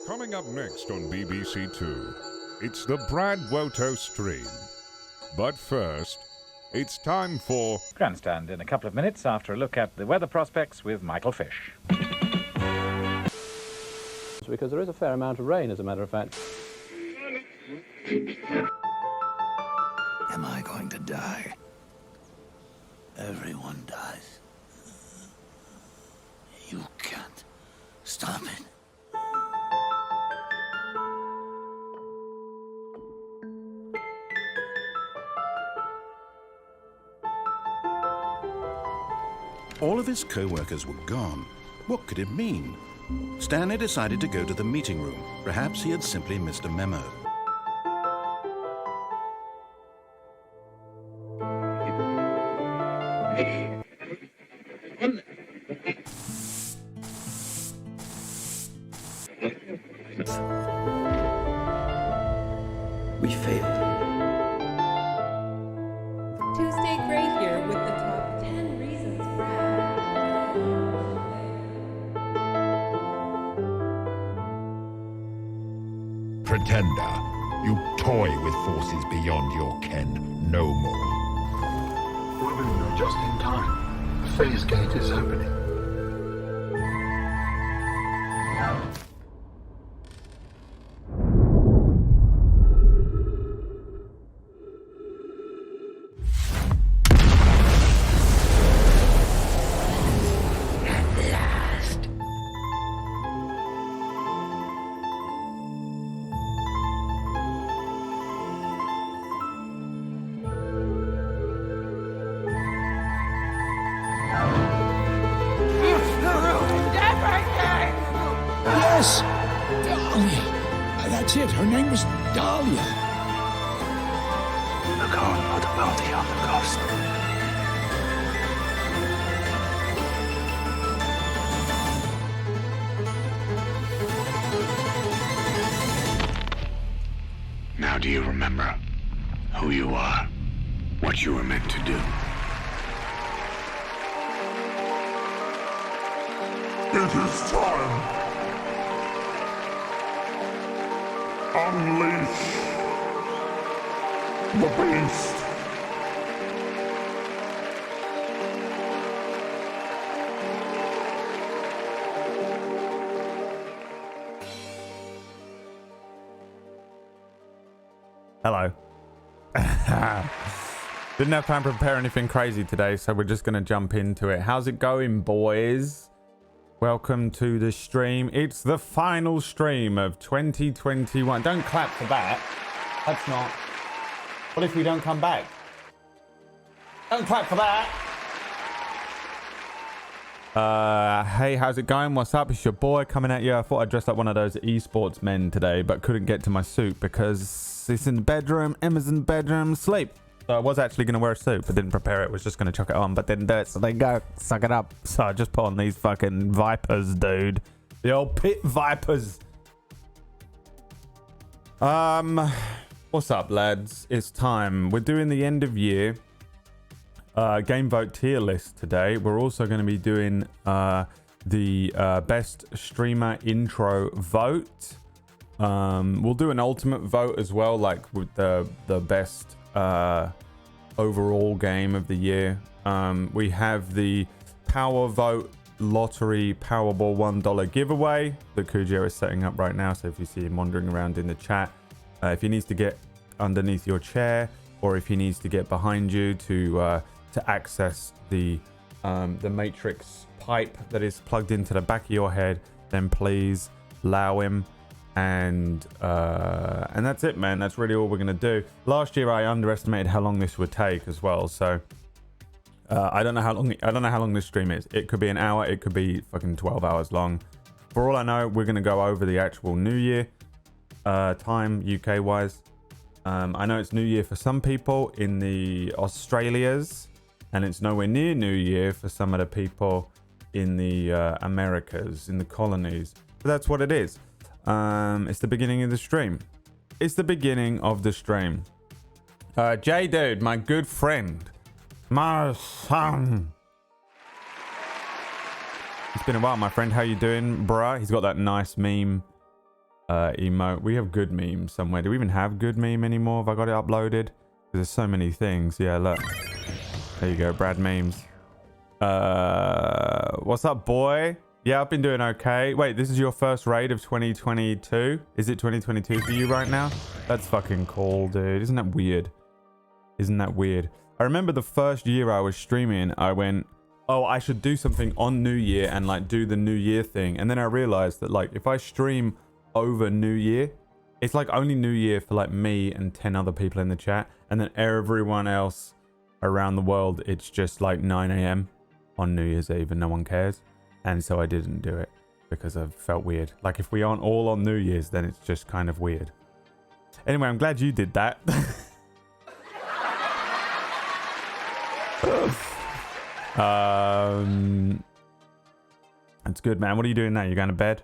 Coming up next on BBC Two, it's the Brad Woto stream. But first, it's time for Grandstand in a couple of minutes after a look at the weather prospects with Michael Fish. Because there is a fair amount of rain, as a matter of fact. Am I going to die? Everyone dies. You can't stop it. All of his co-workers were gone. What could it mean? Stanley decided to go to the meeting room. Perhaps he had simply missed a memo. We failed. Tuesday Gray here with the top 10 reasons Brad. Pretender, you toy with forces beyond your ken no more. Women are just in time. The phase gate is opening. Yes! Dahlia! That's it, her name was Dahlia. The Khan put a bounty on the coast. Now do you remember who you are? What you were meant to do? It is time. Unleash the beast. Hello. Didn't have time to prepare anything crazy today, so we're just going to jump into it. How's it going, boys? Welcome to the stream. It's the final stream of 2021. Don't clap for that. That's not. What if we don't come back? Don't clap for that. Hey, how's it going? What's up? It's your boy coming at you. I thought I'd dress like one of those esports men today, but couldn't get to my suit because it's in the bedroom. Emma's in the bedroom, sleep. So I was actually going to wear a suit, but didn't prepare it. Was just going to chuck it on, but didn't do it. So they go, suck it up. So I just put on these fucking Vipers, dude. The old pit Vipers. What's up, lads? It's time. We're doing the end of year game vote tier list today. We're also going to be doing the best streamer intro vote. We'll do an ultimate vote as well, like with the best overall game of the year. We have the Power Vote Lottery Powerball $1 giveaway that Kujia is setting up right now. So if you see him wandering around in the chat, if he needs to get underneath your chair or if he needs to get behind you to access the matrix pipe that is plugged into the back of your head, then please allow him. And that's it, man. That's really all we're gonna do. Last year I underestimated how long this would take as well, so I don't know how long this stream is. It could be an hour, it could be fucking 12 hours long. For all I know, we're gonna go over the actual New Year time, UK wise. I know it's New Year for some people in the Australias, and it's nowhere near New Year for some of the people in the Americas, in the colonies. But that's what it is. It's the beginning of the stream. It's the beginning of the stream. J Dude, my good friend, my son. It's been a while, my friend. How you doing, bruh? He's got that nice meme emote. We have good memes somewhere. Do we even have good meme anymore? Have I got it uploaded? There's so many things. Yeah, look. There you go, Brad memes. What's up, boy? Yeah, I've been doing okay. Wait, this is your first raid of 2022? Is it 2022 for you right now? That's fucking cool, dude. Isn't that weird? Isn't that weird? I remember the first year I was streaming, I went, oh, I should do something on New Year and like do the New Year thing. And then I realized that like if I stream over New Year, it's like only New Year for like me and 10 other people in the chat. And then everyone else around the world, it's just like 9 a.m. on New Year's Eve and no one cares. And so I didn't do it because I felt weird. Like if we aren't all on New Year's, then it's just kind of weird. Anyway, I'm glad you did that. That's good, man. What are you doing now? You going to bed?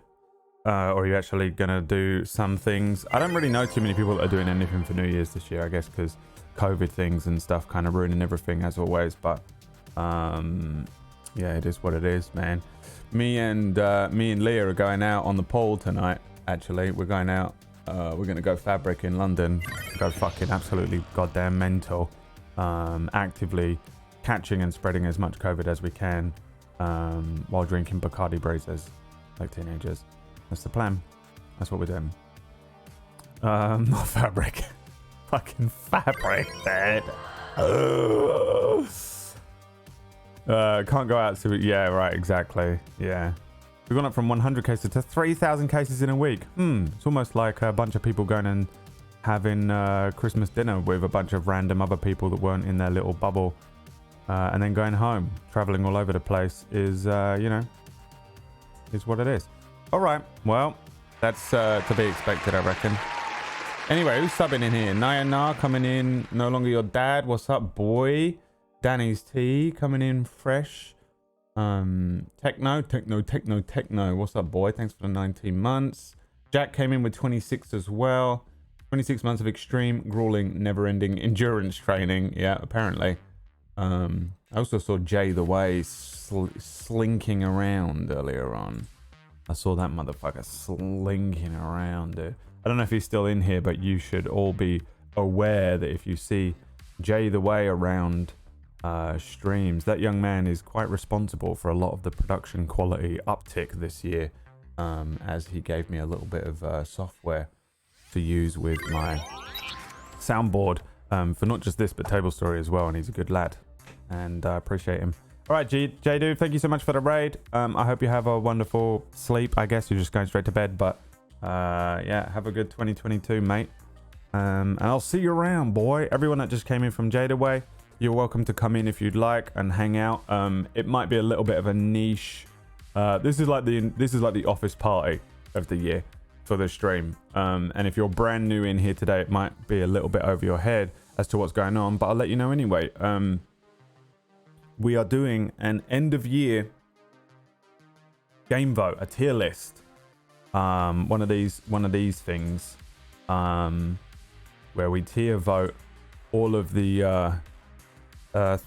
Or are you actually going to do some things? I don't really know too many people that are doing anything for New Year's this year, I guess, because COVID things and stuff kind of ruining everything as always. But yeah, it is what it is, man. Me and Leah are going out on the pole tonight. Actually, we're going out. We're going to go Fabric in London. Go fucking absolutely goddamn mental. Actively catching and spreading as much COVID as we can while drinking Bacardi Breezers like teenagers. That's the plan. That's what we're doing. Not Fabric. Fucking Fabric, man. Can't go out to... Yeah, right, exactly. Yeah. We've gone up from 100 cases to 3,000 cases in a week. It's almost like a bunch of people going and having Christmas dinner with a bunch of random other people that weren't in their little bubble. And then going home, traveling all over the place is, you know, is what it is. All right. Well, that's to be expected, I reckon. Anyway, who's subbing in here? Naya coming in. No longer your dad. What's up, boy? Danny's Tea coming in fresh. Techno. What's up, boy? Thanks for the 19 months. Jack came in with 26 as well. 26 months of extreme, grueling, never-ending endurance training. Yeah, apparently. I also saw Jay the Way slinking around earlier on. I saw that motherfucker slinking around, dude. I don't know if he's still in here, but you should all be aware that if you see Jay the Way around streams, that young man is quite responsible for a lot of the production quality uptick this year, as he gave me a little bit of software to use with my soundboard for not just this, but Table Story as well, and he's a good lad, and I appreciate him. All right, J-Dude, thank you so much for the raid. I hope you have a wonderful sleep. I guess you're just going straight to bed, but yeah, have a good 2022, mate. And I'll see you around, boy. Everyone that just came in from Jade Away, you're welcome to come in if you'd like and hang out. It might be a little bit of a niche. This is like the office party of the year for the stream. And if you're brand new in here today, it might be a little bit over your head as to what's going on, but I'll let you know anyway. We are doing an end of year game vote, a tier list. One of these things, where we tier vote all of the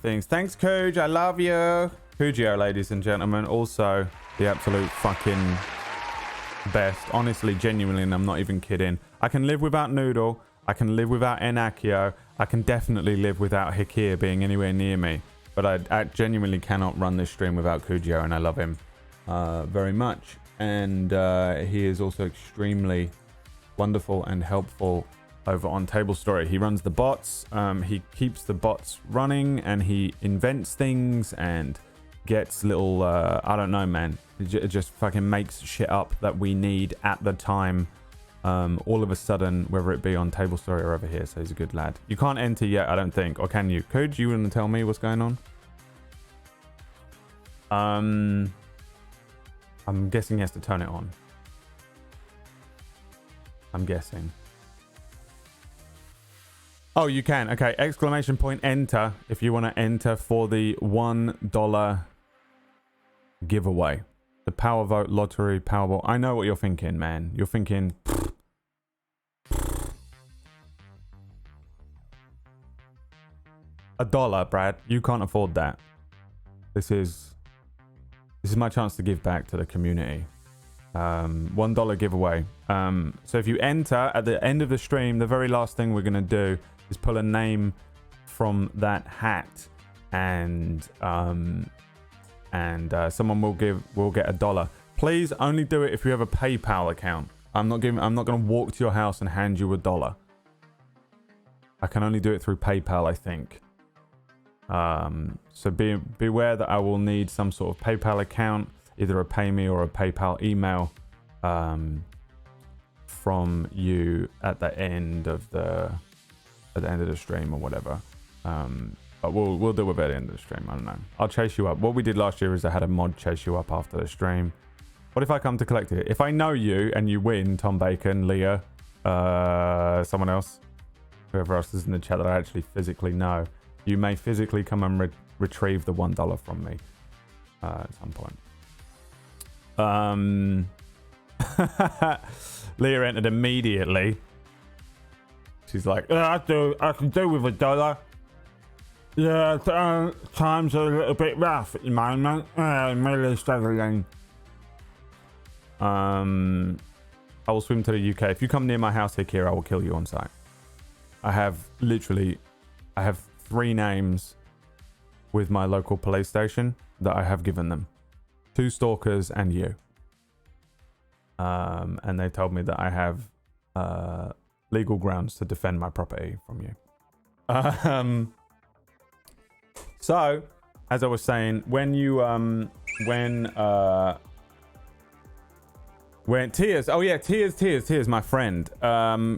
things. Thanks, Cooge. I love you. Coogio, ladies and gentlemen. Also, the absolute fucking best. Honestly, genuinely, and I'm not even kidding. I can live without Noodle. I can live without Enakio. I can definitely live without Hikir being anywhere near me. But I genuinely cannot run this stream without Coogio, and I love him very much. And he is also extremely wonderful and helpful over on Table Story. He runs the bots. He keeps the bots running, and he invents things and gets little, I don't know, man. It just fucking makes shit up that we need at the time. All of a sudden, whether it be on Table Story or over here. So he's a good lad. You can't enter yet, I don't think. Or can you? Could you want to tell me what's going on? I'm guessing he has to turn it on. I'm guessing. Oh, you can. Okay. ! Enter if you want to enter for the $1 giveaway. The Power Vote Lottery Powerball. I know what you're thinking, man. You're thinking... $1, Brad. You can't afford that. This is my chance to give back to the community. $1 giveaway. So if you enter at the end of the stream, the very last thing we're going to do is pull a name from that hat, and someone will get $1. Please only do it if you have a PayPal account. I'm not going to walk to your house and hand you $1. I can only do it through PayPal, I think. So beware that I will need some sort of PayPal account, either a PayMe or a PayPal email from you at the end of the stream or whatever. But we'll deal with it at the end of the stream. I don't know. I'll chase you up. What we did last year is I had a mod chase you up after the stream. What if I come to collect it? If I know you and you win, Tom Bacon, Leah, someone else, whoever else is in the chat that I actually physically know, you may physically come and retrieve the $1 from me at some point. Leah entered immediately. She's like, I can do with $1. Yeah, times are a little bit rough at the moment. I'm really struggling. I will swim to the UK. If you come near my house, Hikir, I will kill you on sight. I have 3 names with my local police station that I have given them. 2 stalkers and you. And they told me that I have legal grounds to defend my property from you. So, as I was saying, when Tears, Tears, my friend.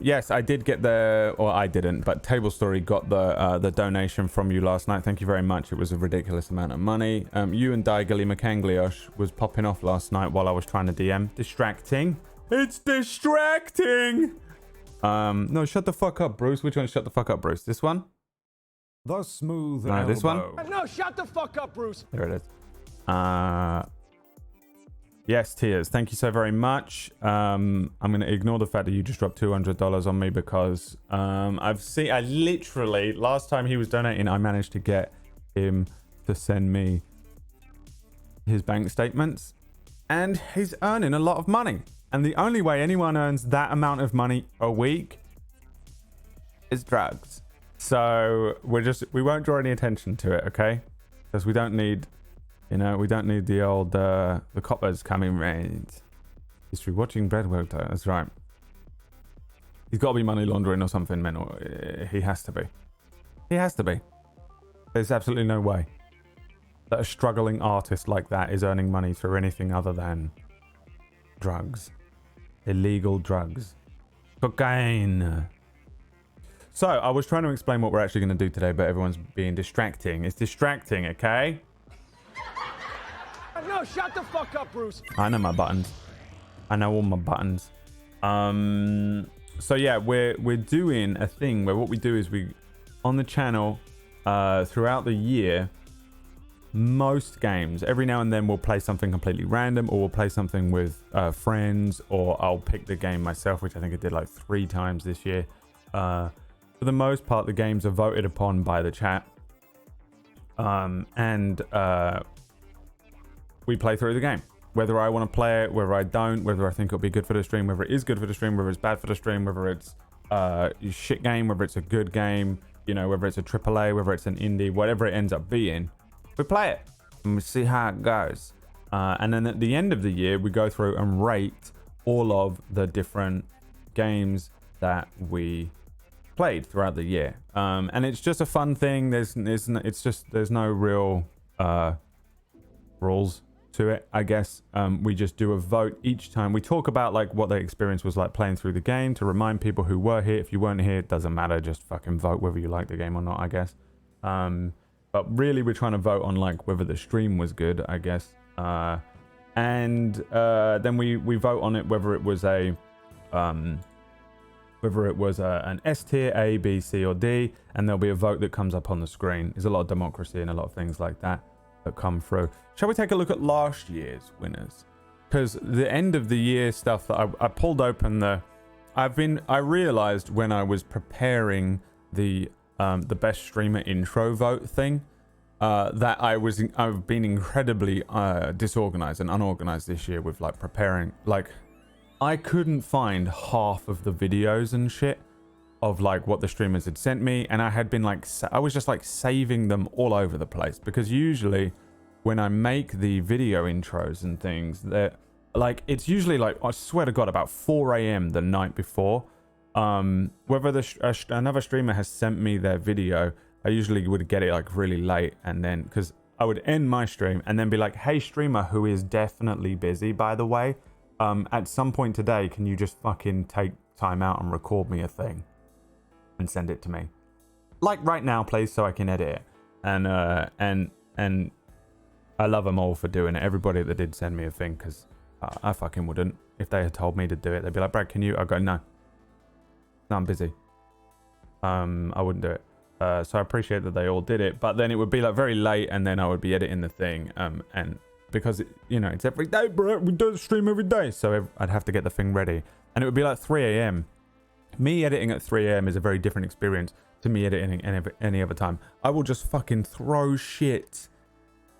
Yes, I did get I didn't, but Table Story got the donation from you last night. Thank you very much. It was a ridiculous amount of money. You and Diagali McCangliosh was popping off last night while I was trying to DM. Distracting. It's distracting. No, shut the fuck up, Bruce. Which one? Shut the fuck up, Bruce. This one? The smooth No, this one? No, shut the fuck up, Bruce. There it is. Yes, Tears. Thank you so very much. I'm going to ignore the fact that you just dropped $200 on me because I literally, last time he was donating, I managed to get him to send me his bank statements. And he's earning a lot of money. And the only way anyone earns that amount of money a week is drugs. So we won't draw any attention to it, okay? Because we don't need... we don't need the old, the coppers coming round. History watching Breadwelter, that's right. He's got to be money laundering or something mental. He has to be. He has to be. There's absolutely no way that a struggling artist like that is earning money through anything other than drugs. Illegal drugs. Cocaine. So, I was trying to explain what we're actually going to do today, but everyone's being distracting. It's distracting, okay? No, shut the fuck up, Bruce. I know my buttons. I know all my buttons. So yeah, we're doing a thing where what we do is we on the channel throughout the year, most games, every now and then we'll play something completely random, or we'll play something with friends, or I'll pick the game myself, which I think I did like 3 times this year. For the most part, the games are voted upon by the chat. We play through the game. Whether I want to play it, whether I don't, whether I think it'll be good for the stream, whether it is good for the stream, whether it's bad for the stream, whether it's a shit game, whether it's a good game, whether it's a AAA, whether it's an indie, whatever it ends up being, we play it and we see how it goes. And then at the end of the year, we go through and rate all of the different games that we played throughout the year. And it's just a fun thing. There's no real rules to it, I guess. We just do a vote each time. We talk about like what the experience was like playing through the game to remind people who were here. If you weren't here, it doesn't matter. Just fucking vote whether you like the game or not, I guess. But really, we're trying to vote on like whether the stream was good, I guess. And then we vote on it whether it was an S tier, A, B, C, or D, and there'll be a vote that comes up on the screen. There's a lot of democracy and a lot of things like that come through. Shall we take a look at last year's winners? Because the end of the year stuff that I pulled open I realized when I was preparing the best streamer intro vote thing, that I've been incredibly disorganized and unorganized this year with like preparing. Like, I couldn't find half of the videos and shit of like what the streamers had sent me, and I had been like, I was just like saving them all over the place, because usually when I make the video intros and things, that like, it's usually like, I swear to God, about 4 a.m. the night before. Whether another streamer has sent me their video, I usually would get it like really late, and then because I would end my stream and then be like, hey streamer who is definitely busy, by the way, at some point today, can you just fucking take time out and record me a thing and send it to me, like right now, please, so I can edit it. And I love them all for doing it. Everybody that did send me a thing, because I fucking wouldn't. If they had told me to do it, they'd be like, Brad, can you? I go, no, I'm busy. I wouldn't do it. So I appreciate that they all did it, but then it would be like very late, and then I would be editing the thing, and because it's every day, bro, we don't stream every day, so I'd have to get the thing ready, and it would be like 3 a.m. Me editing at 3 a.m. is a very different experience to me editing any other time. I will just fucking throw shit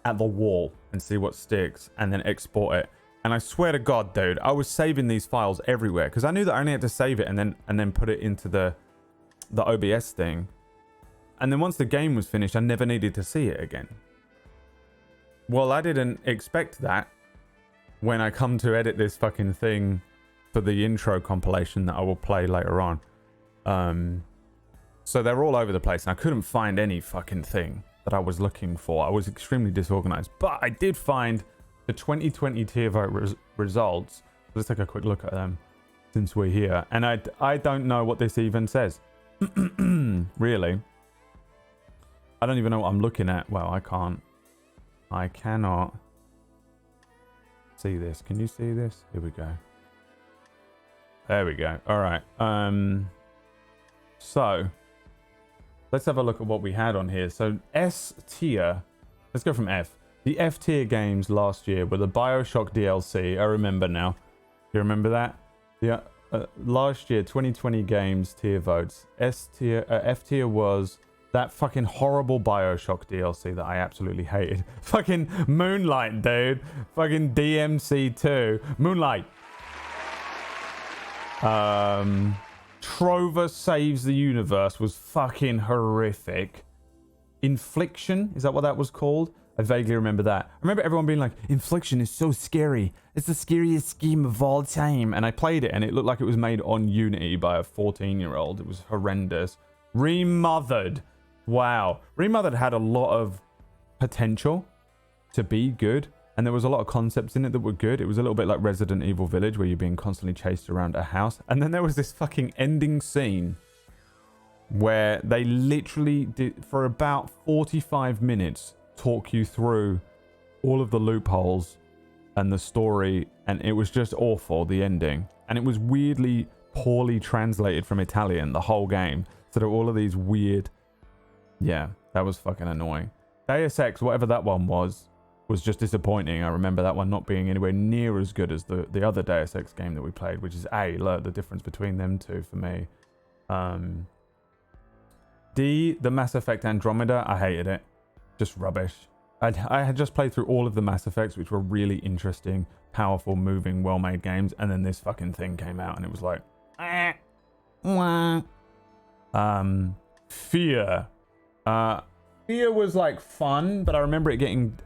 at the wall and see what sticks, and then export it. And I swear to God, dude, I was saving these files everywhere, because I knew that I only had to save it and then put it into the OBS thing. And then once the game was finished, I never needed to see it again. Well, I didn't expect that when I come to edit this fucking thing for the intro compilation that I will play later on. So they're all over the place, and I couldn't find any fucking thing that I was looking for. I was extremely disorganized, but I did find the 2020 tier vote results. Let's take a quick look at them since we're here. And I don't know what this even says. Really. I don't even know what I'm looking at. Well, I cannot see this. Can you see this? Here we go. There we go. All right. So let's have a look at what we had on here. So S tier. Let's go from F. The F tier games last year were the BioShock DLC. I remember now. You remember that? Yeah. Last year, 2020 games tier votes. S tier, F tier was that fucking horrible BioShock DLC that I absolutely hated. Fucking Moonlight, dude. Fucking DMC2. Moonlight. Trover Saves the Universe was fucking horrific. Infliction, is that what that was called? I vaguely remember that. I remember everyone being like, Infliction is so scary. It's the scariest game of all time. And I played it, and it looked like it was made on Unity by a 14-year-old. It was horrendous. Remothered. Wow. Remothered had a lot of potential to be good, and there was a lot of concepts in it that were good. It was a little bit like Resident Evil Village, where you're being constantly chased around a house. And then there was this fucking ending scene where they literally did, for about 45 minutes, talk you through all of the loopholes and the story, and it was just awful, the ending. And it was weirdly poorly translated from Italian, the whole game. So there were all of these weird... Yeah, that was fucking annoying. Deus Ex, whatever that one was just disappointing. I remember that one not being anywhere near as good as the other Deus Ex game that we played, which is the difference between them two for me. D, the Mass Effect Andromeda, I hated it. Just rubbish. I had just played through all of the Mass Effects, which were really interesting, powerful, moving, well-made games, and then this fucking thing came out, and it was like, Fear. Fear was like fun, but I remember it getting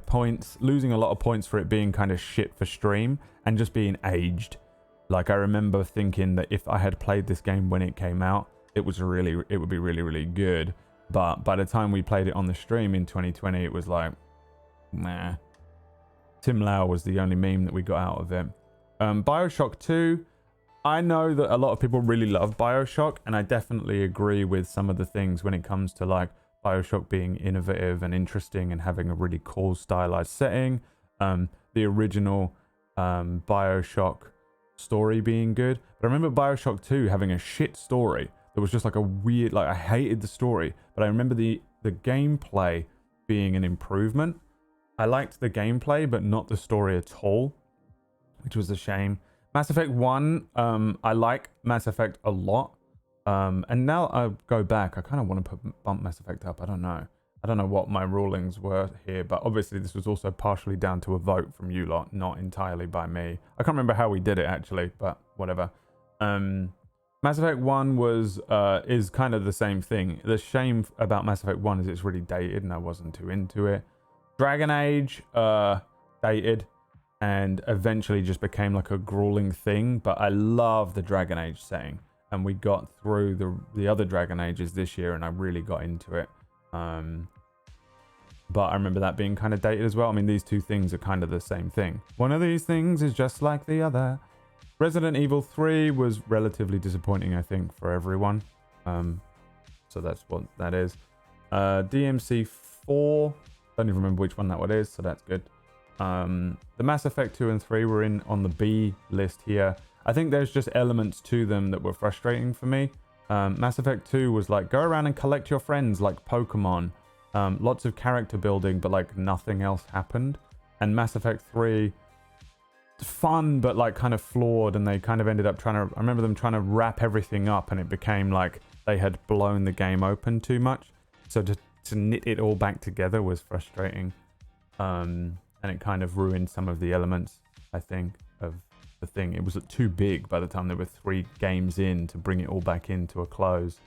points, losing a lot of points for it being kind of shit for stream and just being aged. Like, I remember thinking that if I had played this game when it came out, it would be really, really good. But by the time we played it on the stream in 2020, it was like, nah. Tim Lau was the only meme that we got out of it. BioShock 2. I know that a lot of people really love BioShock, and I definitely agree with some of the things when it comes to like BioShock being innovative and interesting and having a really cool stylized setting. The original BioShock story being good. But I remember BioShock 2 having a shit story. There was just like a weird, like, I hated the story, but I remember the gameplay being an improvement. I liked the gameplay, but not the story at all, which was a shame. Mass Effect 1, I like Mass Effect a lot. And now I go back, I kind of want to bump Mass Effect up. I don't know. I don't know what my rulings were here, but obviously this was also partially down to a vote from you lot, not entirely by me. I can't remember how we did it actually, but whatever. Mass Effect 1 is kind of the same thing. The shame about Mass Effect 1 is it's really dated and I wasn't too into it. Dragon Age, dated and eventually just became like a grueling thing, but I love the Dragon Age setting. And we got through the other Dragon Ages this year and I really got into it. But I remember that being kind of dated as well. I mean, these two things are kind of the same thing. One of these things is just like the other. Resident Evil 3 was relatively disappointing, I think, for everyone. So that's what that is. DMC 4, don't even remember which one that one is, so that's good. The Mass Effect 2 and 3 were in on the B list here. I think there's just elements to them that were frustrating for me. Mass Effect 2 was like, go around and collect your friends like Pokemon. Lots of character building, but like nothing else happened. And Mass Effect 3, fun, but like kind of flawed. And they kind of ended up trying to, I remember them trying to wrap everything up and it became like they had blown the game open too much. So to knit it all back together was frustrating. And it kind of ruined some of the elements, I think, of the thing. It was too big by the time there were 3 games in to bring it all back into a close,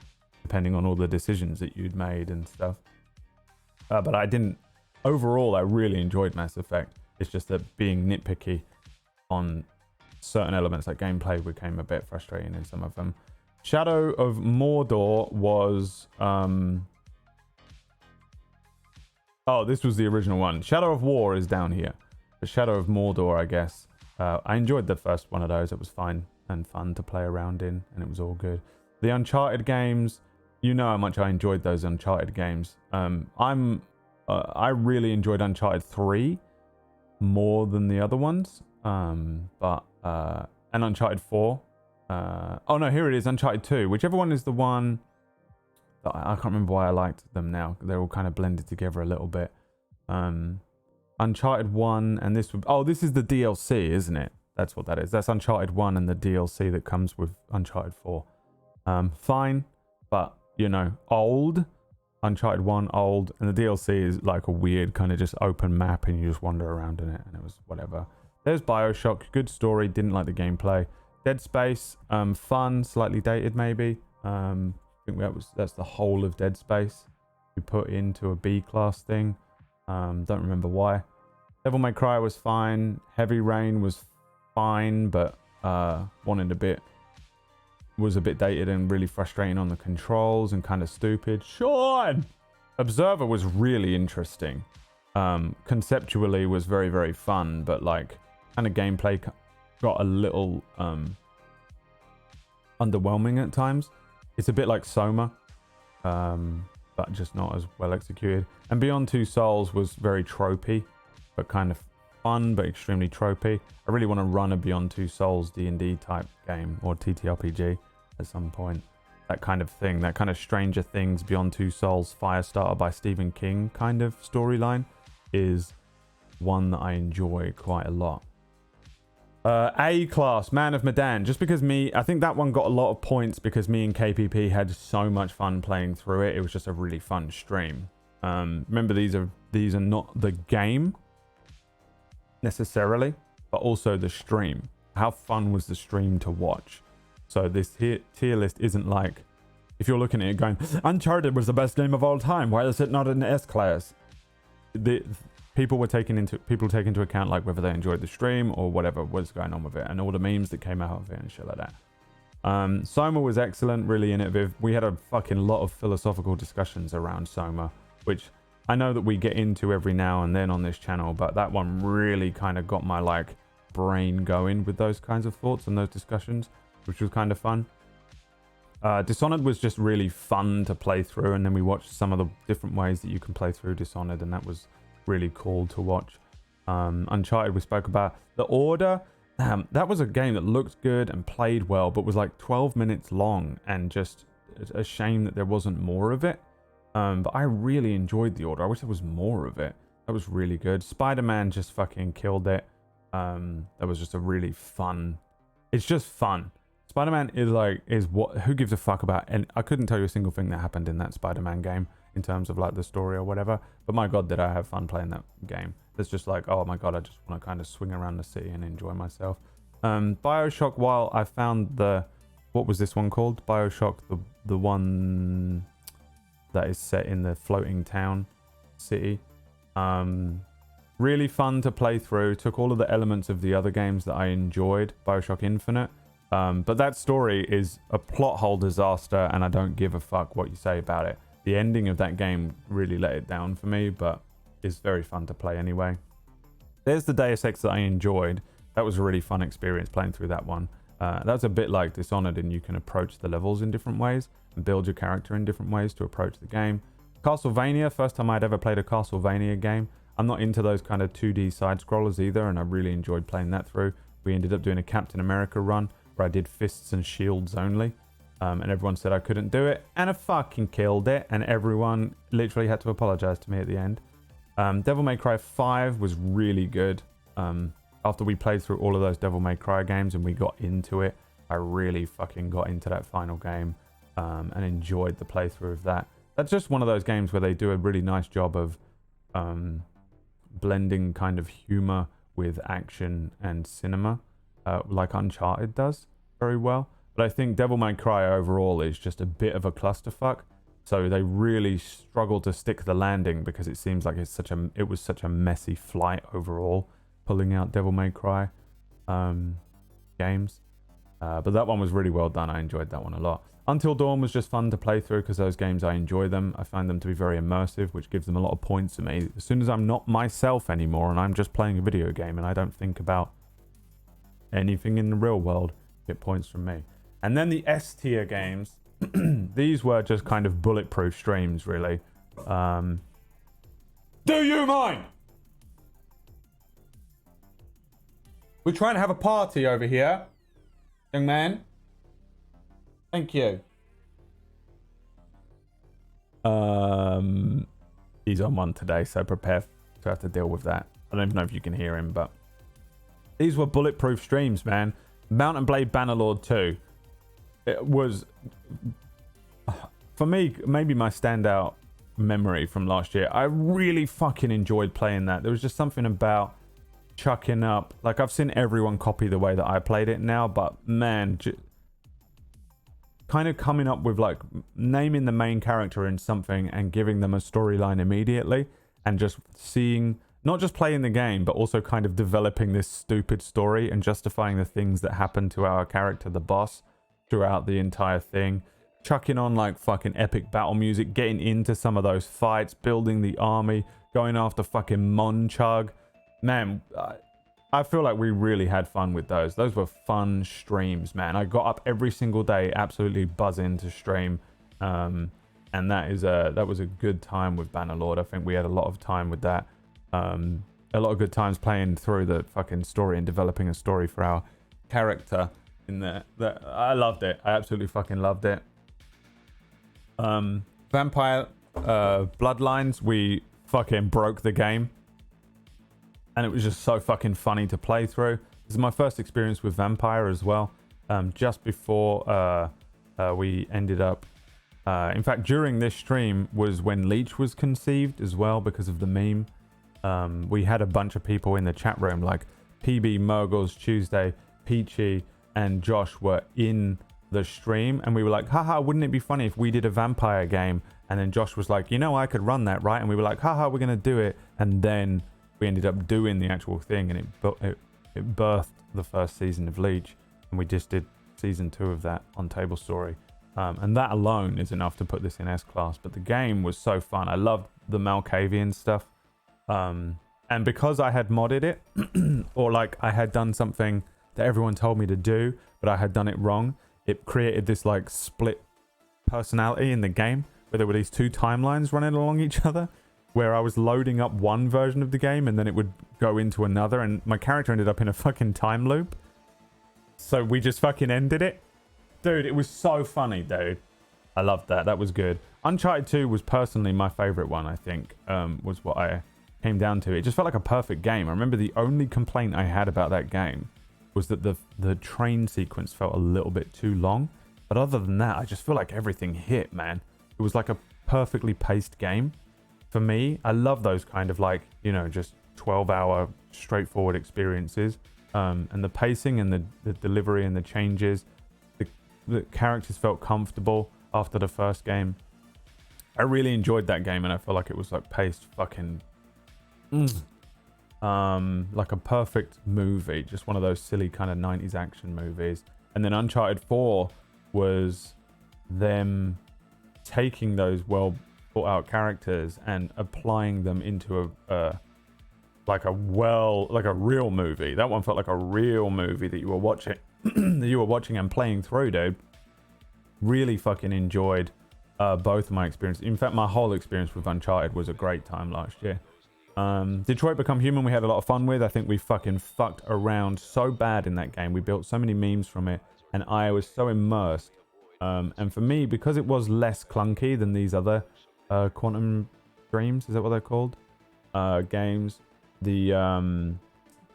depending on all the decisions that you'd made and stuff. But I didn't, overall, I really enjoyed Mass Effect. It's just that being nitpicky on certain elements like gameplay became a bit frustrating in some of them. Shadow of Mordor was, oh, this was the original one. Shadow of War is down here. The Shadow of Mordor, I guess. I enjoyed the first one of those. It was fine and fun to play around in, and it was all good. The Uncharted games, you know how much I enjoyed those Uncharted games. I really enjoyed Uncharted 3 more than the other ones. And Uncharted 4. Oh no, here it is, Uncharted 2. Whichever one is the one that I can't remember why I liked them now. They're all kind of blended together a little bit. Uncharted 1 and this would, oh, this is the DLC, isn't it? That's what that is. That's Uncharted 1 and the DLC that comes with Uncharted 4. Fine, but you know, old. Uncharted 1 old, and the DLC is like a weird kind of just open map and you just wander around in it, and it was whatever. There's BioShock, good story, didn't like the gameplay. Dead Space, fun, slightly dated maybe. I think that's the whole of Dead Space we put into a B class thing. Don't remember why. Devil May Cry was fine. Heavy Rain was fine, but was a bit dated and really frustrating on the controls and kind of stupid. Sean! Observer was really interesting. Conceptually was very, very fun, but like kind of gameplay got a little underwhelming at times. It's a bit like Soma, but just not as well executed. And Beyond Two Souls was very tropey, but kind of fun, but extremely tropey. I really want to run a Beyond Two Souls D&D type game or TTRPG at some point. That kind of thing, that kind of Stranger Things, Beyond Two Souls, Firestarter by Stephen King kind of storyline is one that I enjoy quite a lot. A class, Man of Medan. Just because I think that one got a lot of points because me and KPP had so much fun playing through it. It was just a really fun stream. Remember, these are not the game necessarily, but also the stream. How fun was the stream to watch? So this tier list isn't like, if you're looking at it going, Uncharted was the best game of all time, why is it not an S class? People take into account like whether they enjoyed the stream or whatever was going on with it and all the memes that came out of it and shit like that. Soma was excellent, really innovative. We had a fucking lot of philosophical discussions around Soma, which I know that we get into every now and then on this channel, but that one really kind of got my like brain going with those kinds of thoughts and those discussions, which was kind of fun. Dishonored was just really fun to play through, and then we watched some of the different ways that you can play through Dishonored, and that was really cool to watch. Uncharted we spoke about. The Order, that was a game that looked good and played well, but was like 12 minutes long, and just a shame that there wasn't more of it. But I really enjoyed The Order. I wish there was more of it. That was really good. Spider-Man just fucking killed it. That was just a really fun. It's just fun. Spider-Man is what, who gives a fuck about, and I couldn't tell you a single thing that happened in that Spider-Man game in terms of like the story or whatever, but my god did I have fun playing that game. It's just like, oh my god, I just want to kind of swing around the city and enjoy myself. BioShock, while I found what was this one called? BioShock, the one that is set in the floating town city. Really fun to play through. Took all of the elements of the other games that I enjoyed, BioShock Infinite. But that story is a plot hole disaster, and I don't give a fuck what you say about it. The ending of that game really let it down for me, but it's very fun to play anyway. There's the Deus Ex that I enjoyed. That was a really fun experience playing through that one. That's a bit like Dishonored, and you can approach the levels in different ways and build your character in different ways to approach the game. Castlevania, first time I'd ever played a Castlevania game. I'm not into those kind of 2D side scrollers either, and I really enjoyed playing that through. We ended up doing a Captain America run where I did fists and shields only, and everyone said I couldn't do it, and I fucking killed it, and everyone literally had to apologize to me at the end. Devil May Cry 5 was really good. After we played through all of those Devil May Cry games and we got into it, I really fucking got into that final game, and enjoyed the playthrough of that. That's just one of those games where they do a really nice job of blending kind of humor with action and cinema, like Uncharted does very well. But I think Devil May Cry overall is just a bit of a clusterfuck. So they really struggle to stick the landing because it seems like it was such a messy flight overall, pulling out Devil May Cry games. But that one was really well done. I enjoyed that one a lot. Until Dawn was just fun to play through because those games, I enjoy them. I find them to be very immersive, which gives them a lot of points to me. As soon as I'm not myself anymore and I'm just playing a video game and I don't think about anything in the real world, get points from me. And then the S tier games, these were just kind of bulletproof streams, really. Do you mind? We're trying to have a party over here, young man. Thank you. He's on one today, so prepare to have to deal with that. I don't even know if you can hear him, but these were bulletproof streams, man. Mount and Blade Bannerlord 2. It was, for me, maybe my standout memory from last year. I really fucking enjoyed playing that. There was just something about chucking up. Like, I've seen everyone copy the way that I played it now, but man, kind of coming up with like naming the main character in something and giving them a storyline immediately, and just seeing, not just playing the game, but also kind of developing this stupid story and justifying the things that happen to our character, the boss, throughout the entire thing. Chucking on like fucking epic battle music, getting into some of those fights, building the army, going after fucking Monchug. Man, I feel like we really had fun with those. Those were fun streams, man. I got up every single day, absolutely buzzing to stream. And that was a good time with Bannerlord. I think we had a lot of time with that. A lot of good times playing through the fucking story and developing a story for our character in there. I loved it. I absolutely fucking loved it. Vampire Bloodlines, we fucking broke the game. And it was just so fucking funny to play through. This is my first experience with Vampire as well. Just before we ended up... in fact, during this stream was when Leech was conceived as well, because of the meme. We had a bunch of people in the chat room, like PB, Murgles, Tuesday, Peachy, and Josh were in the stream. And we were like, haha, wouldn't it be funny if we did a vampire game? And then Josh was like, you know, I could run that, right? And we were like, haha, we're going to do it. And then we ended up doing the actual thing, and it birthed the first season of Leech, and we just did season 2 of that on Table Story, and that alone is enough to put this in S-Class. But the game was so fun. I loved the Malkavian stuff, and because I had modded it, or like I had done something that everyone told me to do, but I had done it wrong, it created this like split personality in the game, where there were these two timelines running along each other, where I was loading up one version of the game and then it would go into another, and my character ended up in a fucking time loop. So we just fucking ended it. Dude, it was so funny, dude. I loved that. That was good. Uncharted 2 was personally my favorite one, I think, was what I came down to. It just felt like a perfect game. I remember the only complaint I had about that game was that the train sequence felt a little bit too long. But other than that, I just feel like everything hit, man. It was like a perfectly paced game. For me, I love those kind of like, you know, just 12-hour straightforward experiences. And the pacing and the delivery and the changes. The characters felt comfortable after the first game. I really enjoyed that game, and I feel like it was like paced fucking like a perfect movie, just one of those silly kind of 90s action movies. And then Uncharted 4 was them taking those well thought out characters and applying them into a real movie. That one felt like a real movie that you were watching and playing through, dude. Really fucking enjoyed both of my experiences. In fact, my whole experience with Uncharted was a great time last year. Detroit Become Human, we had a lot of fun with. I think we fucking fucked around so bad in that game. We built so many memes from it, and I was so immersed. And for me, because it was less clunky than these other Quantum Dreams, is that what they're called? Games. The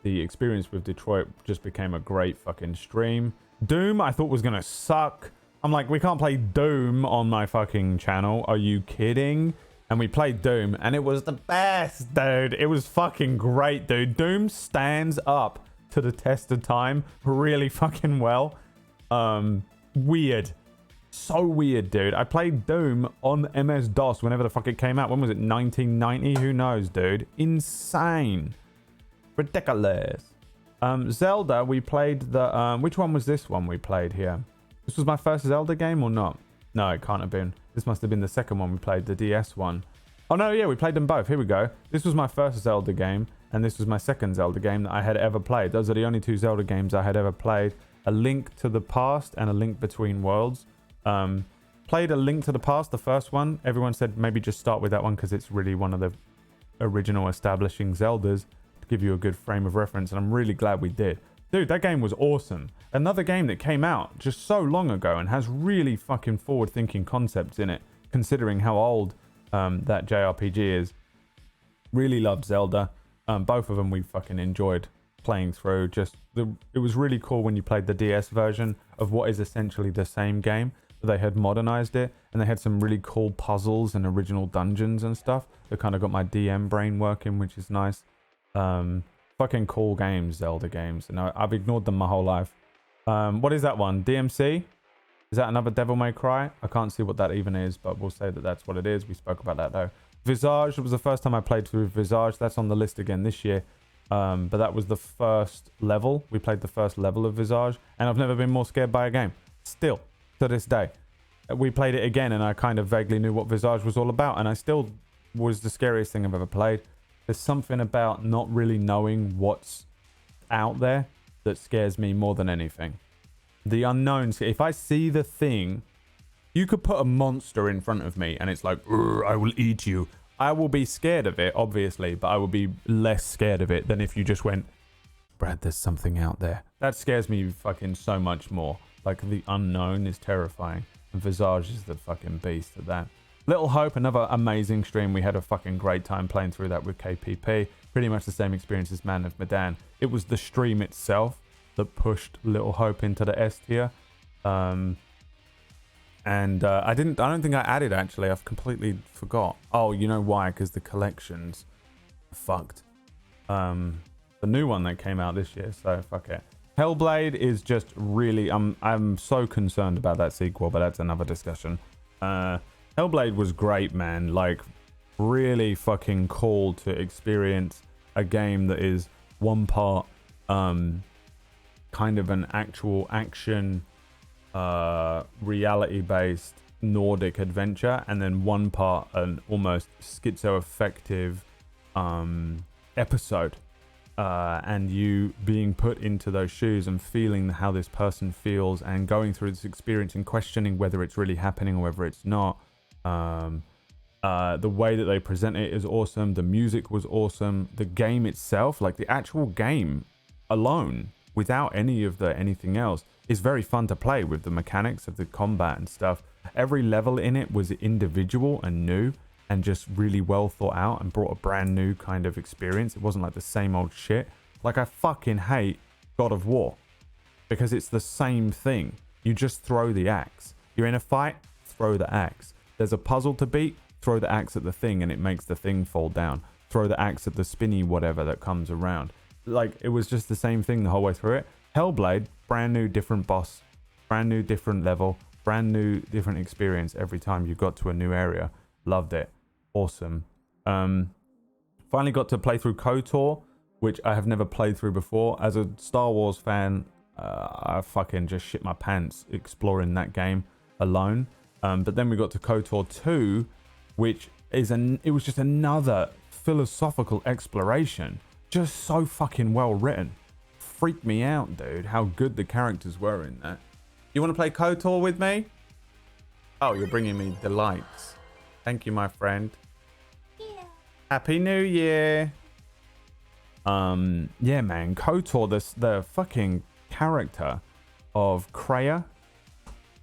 experience with Detroit just became a great fucking stream. Doom, I thought was gonna suck. I'm like, we can't play Doom on my fucking channel. Are you kidding? And we played Doom, and it was the best, dude. It was fucking great, dude. Doom stands up to the test of time really fucking well. Weird. So weird, dude. I played Doom on MS-DOS whenever the fuck it came out. When was it? 1990? Who knows, dude? Insane. Ridiculous. Zelda, we played the... which one was this one we played here? This was my first Zelda game or not? No, it can't have been. This must have been the second one we played, the DS one. Oh, no, yeah, we played them both. Here we go. This was my first Zelda game, and this was my second Zelda game that I had ever played. Those are the only two Zelda games I had ever played. A Link to the Past and A Link Between Worlds. Played A Link to the Past, the first one. Everyone said maybe just start with that one because it's really one of the original establishing Zeldas to give you a good frame of reference, and I'm really glad we did. Dude, that game was awesome. Another game that came out just so long ago and has really fucking forward-thinking concepts in it, considering how old that JRPG is. Really loved Zelda. Both of them we fucking enjoyed playing through. It was really cool when you played the DS version of what is essentially the same game. They had modernized it, and they had some really cool puzzles and original dungeons and stuff that kind of got my DM brain working, which is nice. Fucking cool games, Zelda games, and I've ignored them my whole life. What is that one? DMC? Is that another Devil May Cry? I can't see what that even is, but we'll say that that's what it is. We spoke about that though. Visage, it was the first time I played through Visage. That's on the list again this year. But that was the first level. We played the first level of Visage, and I've never been more scared by a game. Still, to this day. We played it again, and I kind of vaguely knew what Visage was all about, and I still was the scariest thing I've ever played. There's something about not really knowing what's out there that scares me more than anything. The unknown. If I see the thing, you could put a monster in front of me and it's like, I will eat you. I will be scared of it, obviously, but I will be less scared of it than if you just went, Brad, there's something out there. That scares me fucking so much more. Like, the unknown is terrifying. And Visage is the fucking beast of that. Little Hope, another amazing stream. We had a fucking great time playing through that with KPP. Pretty much the same experience as Man of Medan. It was the stream itself that pushed Little Hope into the S tier. I don't think I added, actually. I've completely forgot. Oh, you know why? Because the collections are fucked. The new one that came out this year, so fuck it. Hellblade is just really... I'm so concerned about that sequel, but that's another discussion. Hellblade was great, man. Like, really fucking cool to experience a game that is one part kind of an actual action reality-based Nordic adventure, and then one part an almost schizoaffective episode. And you being put into those shoes and feeling how this person feels and going through this experience and questioning whether it's really happening or whether it's not. The way that they present it is awesome. The music was awesome. The game itself, like the actual game alone, without any of the anything else, is very fun to play with the mechanics of the combat and stuff. Every level in it was individual and new and just really well thought out and brought a brand new kind of experience. It wasn't like the same old shit. Like, I fucking hate God of War. because it's the same thing. You just throw the axe. You're in a fight, throw the axe. There's a puzzle to beat, throw the axe at the thing and it makes the thing fall down. Throw the axe at the spinny whatever that comes around. Like, it was just the same thing the whole way through it. Hellblade, brand new, different boss, brand new, different level, brand new, different experience every time you got to a new area. Loved it. Awesome. Finally got to play through KOTOR, which I have never played through before. As a Star Wars fan, I fucking just shit my pants exploring that game alone. But then we got to KOTOR 2, which is it was just another philosophical exploration. Just so fucking well written. Freaked me out, dude, how good the characters were in that. You want to play KOTOR with me? Oh, you're bringing me delights. Thank you, my friend. Yeah. Happy New Year. Yeah, man, KOTOR, the fucking character of Kreia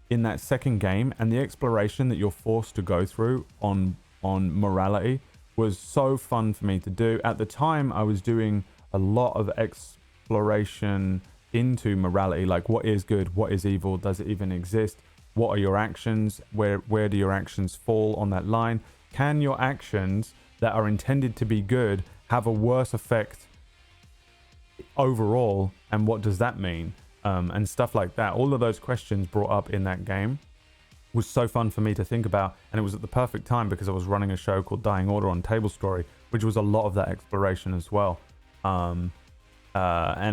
in that second game and the exploration that you're forced to go through on morality was so fun for me to do. At the time, I was doing a lot of exploration into morality, like what is good, what is evil, does it even exist, what are your actions, where do your actions fall on that line, can your actions that are intended to be good have a worse effect overall, and what does that mean, and stuff like that. All of those questions brought up in that game was so fun for me to think about, and it was at the perfect time because I was running a show called Dying Order on Table Story, which was a lot of that exploration as well. And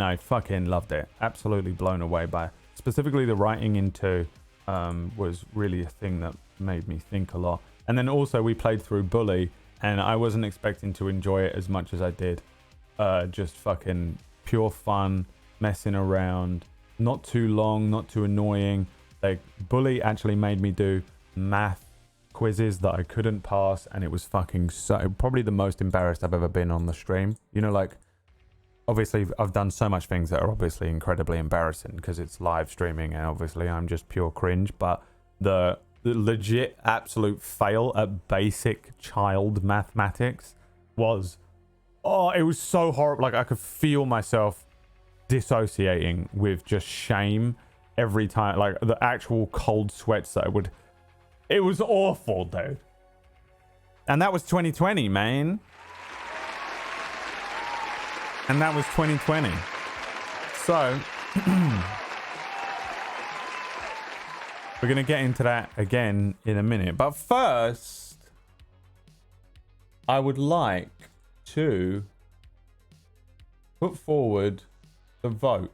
I fucking loved it. Absolutely blown away by it. Specifically the writing into was really a thing that made me think a lot. And then also we played through Bully, and I wasn't expecting to enjoy it as much as I did. Just fucking pure fun, messing around, not too long, not too annoying. Like, Bully actually made me do math quizzes that I couldn't pass, and it was fucking probably the most embarrassed I've ever been on the stream. You know, like, obviously I've done so much things that are obviously incredibly embarrassing because it's live streaming, and obviously I'm just pure cringe, but the legit absolute fail at basic child mathematics was, it was so horrible. Like, I could feel myself dissociating with just shame every time, like the actual cold sweats that it was awful, dude. And that was 2020, man. And that was 2020. So we're going to get into that again in a minute. But first, I would like to put forward the vote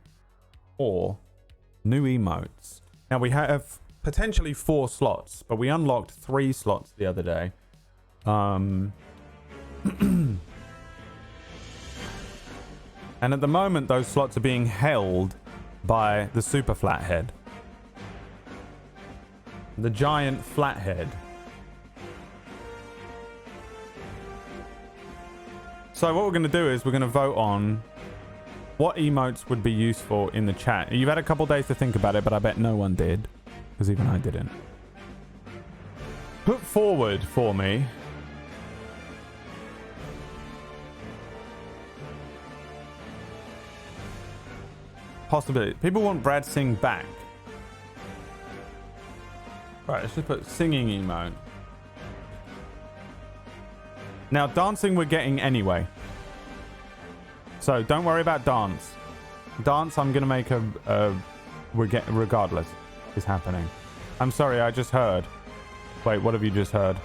for new emotes. Now, we have potentially 4 slots, but we unlocked 3 slots the other day. And at the moment, those slots are being held by the super flathead. The giant flathead. So what we're going to do is we're going to vote on what emotes would be useful in the chat. You've had a couple days to think about it, but I bet no one did, because even I didn't. Put forward for me possibility. People want Brad Sing back. Right, let's just put singing emote. Now, dancing we're getting anyway. So don't worry about dance. Dance, I'm going to make regardless is happening. I'm sorry, I just heard. Wait, what have you just heard?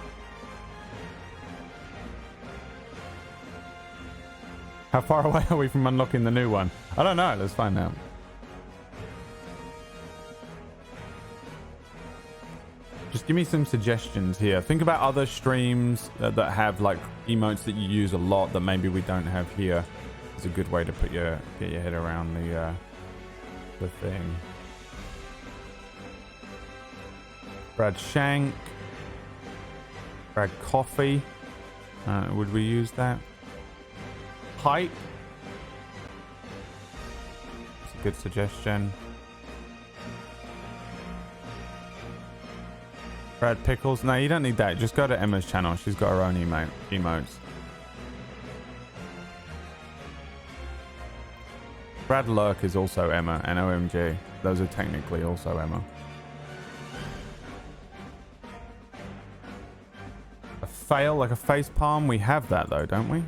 How far away are we from unlocking the new one? I don't know. Let's find out. Just give me some suggestions here. Think about other streams that have like emotes that you use a lot that maybe we don't have here. It's a good way to get your head around the thing. Brad Shank. Brad Coffee. Would we use that? Hype. It's a good suggestion. Brad Pickles. No, you don't need that. Just go to Emma's channel. She's got her own emotes. Brad Lurk is also Emma, and OMG. Those are technically also Emma. A fail, like a face palm? We have that though, don't we?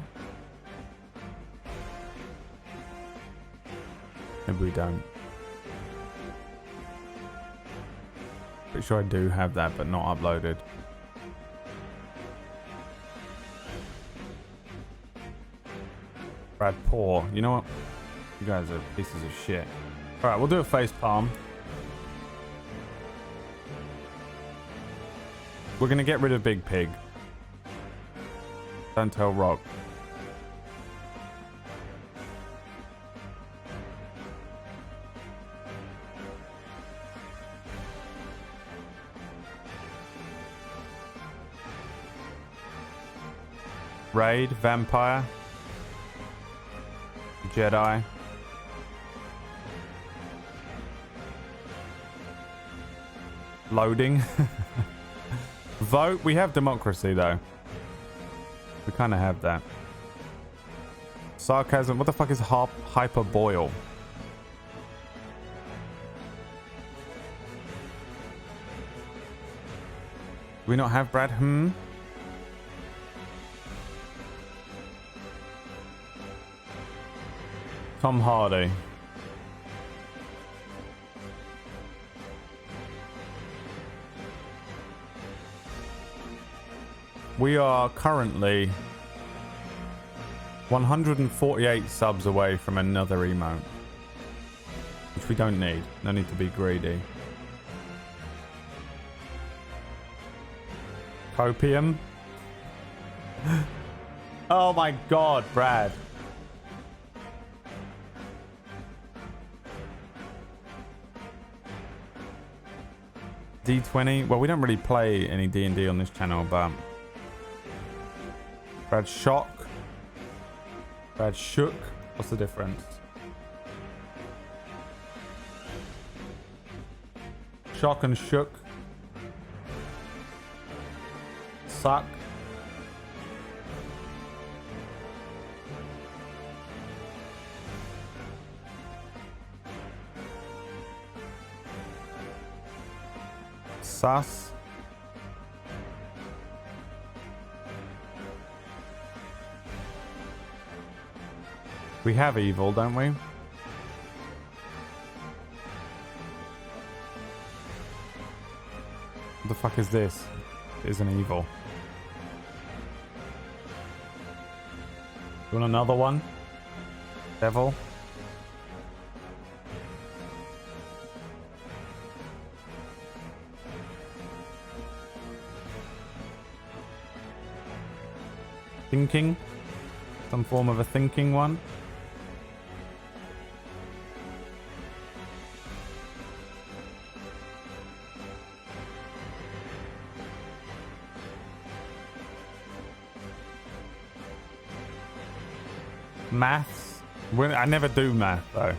Maybe we don't. Pretty sure I do have that, but not uploaded. Brad Paw. You know what? You guys are pieces of shit. Alright, we'll do a face palm. We're gonna get rid of Big Pig. Don't tell Rock. Raid, Vampire, Jedi. Loading. Vote. We have democracy though. We kind of have that. Sarcasm. What the fuck is hyper boil? Do we not have Brad? Tom Hardy. We are currently 148 subs away from another emote, which we don't need. No need to be greedy. Copium. Oh my god, Brad. D20. Well, we don't really play any D&D on this channel, but Brad Shock. Brad Shook. What's the difference? Shock and Shook. Suck. Sus. We have evil, don't we? What the fuck is this? It isn't evil. You want another one? Devil? Thinking? Some form of a thinking one? Maths? I never do math though.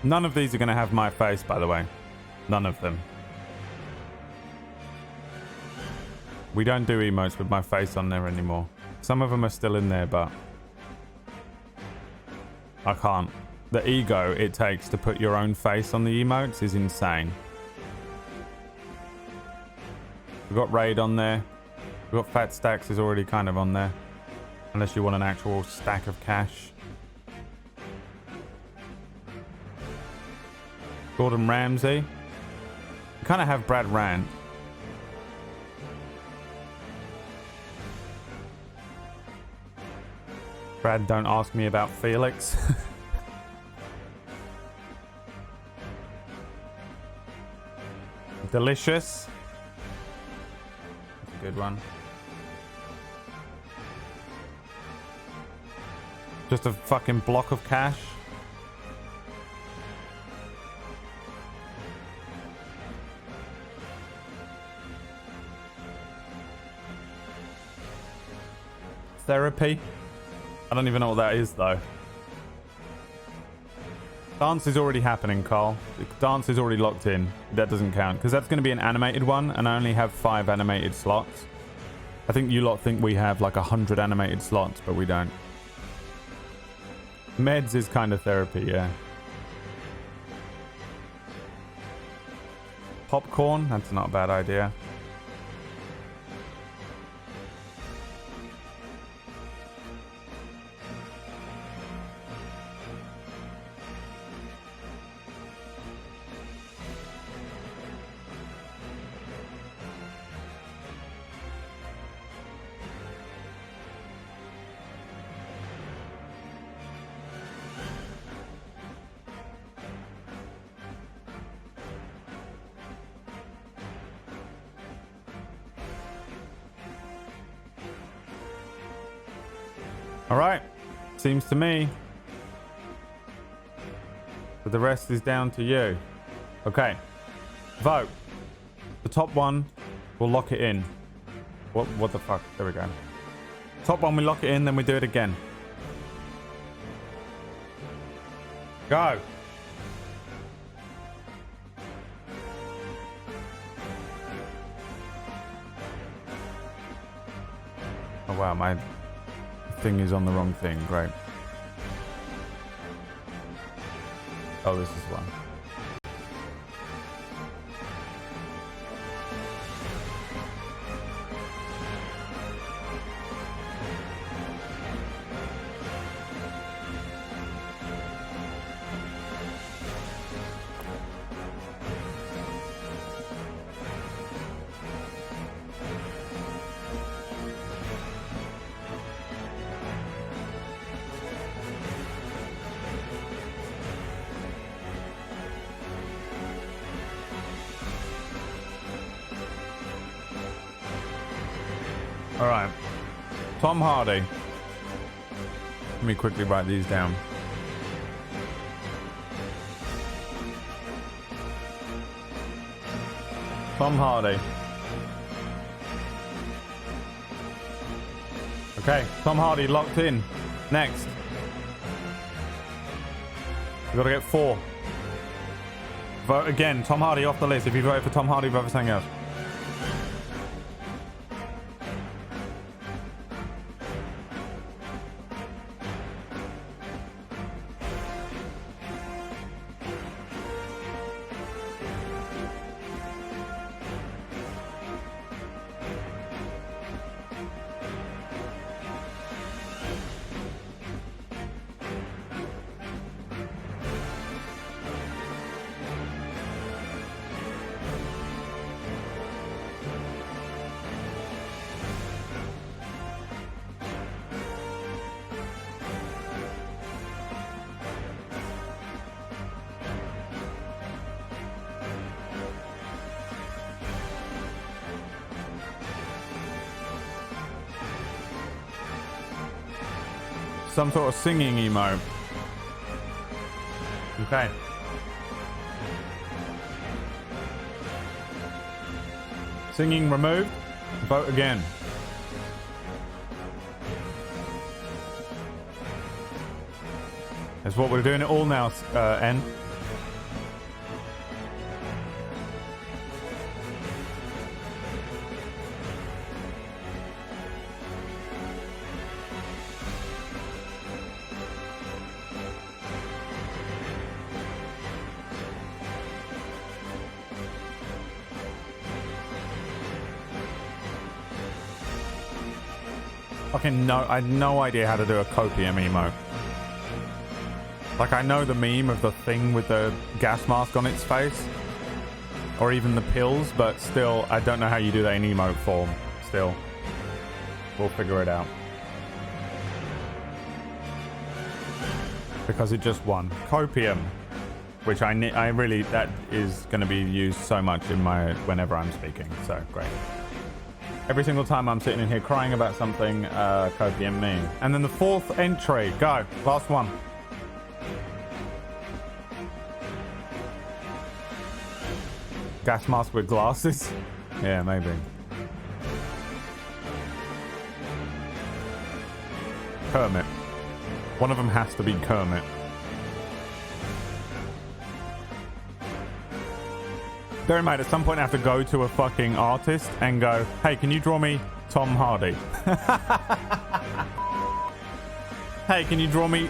None of these are going to have my face, by the way. None of them. We don't do emotes with my face on there anymore. Some of them are still in there, but I can't. The ego it takes to put your own face on the emotes is insane. We've got Raid on there. We've got Fat Stacks is already kind of on there. Unless you want an actual stack of cash. Gordon Ramsay. You kind of have Brad Rant. Brad, don't ask me about Felix. Delicious. That's a good one. Just a fucking block of cash. Therapy. I don't even know what that is though. Dance is already happening, Carl. The dance is already locked in. That doesn't count because that's going to be an animated one, and I only have 5 animated slots. I think you lot think we have like 100 animated slots, but we don't. Meds is kind of therapy, yeah. Popcorn, that's not a bad idea. All right, seems to me. But the rest is down to you. Okay, vote. The top one, we'll lock it in. What the fuck? There we go. Top one, we lock it in, then we do it again. Go. Oh wow, my thing is on the wrong thing. Great. Oh, this is one. All right. Tom Hardy. Let me quickly write these down. Tom Hardy. Okay, Tom Hardy locked in. Next. We've got to get 4. Vote again. Tom Hardy off the list. If you vote for Tom Hardy, vote for something else. Some sort of singing emo. Okay. Singing removed. Vote again. That's what we're doing it all now, N. Fucking no, I had no idea how to do a copium emo. Like, I know the meme of the thing with the gas mask on its face, or even the pills, but still, I don't know how you do that in emote form. Still, we'll figure it out. Because it just won. Copium, which I really, that is going to be used so much in my, whenever I'm speaking, so great. Every single time I'm sitting in here crying about something, copium me. And then the 4th entry, go, last one. Gas mask with glasses? Yeah, maybe. Kermit. One of them has to be Kermit. Bear in mind, at some point I have to go to a fucking artist and go, hey, can you draw me Tom Hardy? Hey, can you draw me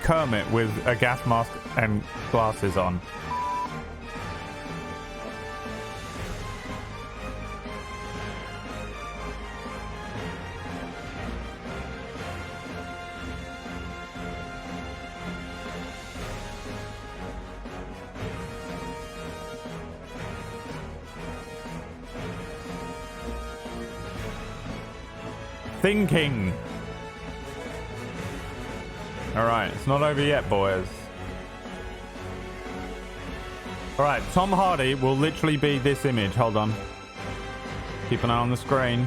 Kermit with a gas mask and glasses on? Thinking. All right, it's not over yet, boys. All right, Tom Hardy will literally be this image. Hold on. Keep an eye on the screen.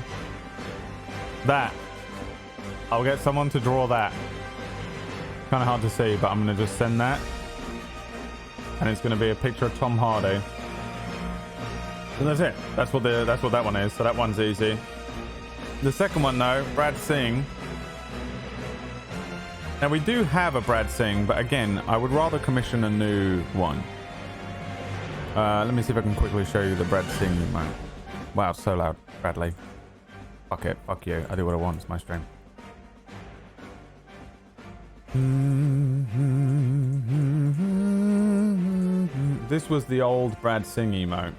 That. I'll get someone to draw that. Kind of hard to see, but I'm going to just send that. And it's going to be a picture of Tom Hardy. And that's it. That's what that one is. So that one's easy. The second one, though, Brad Singh. Now, we do have a Brad Singh, but again, I would rather commission a new one. Let me see if I can quickly show you the Brad Singh emote. Wow, so loud, Bradley. Fuck it, fuck you. I do what I want, it's my stream. This was the old Brad Singh emote.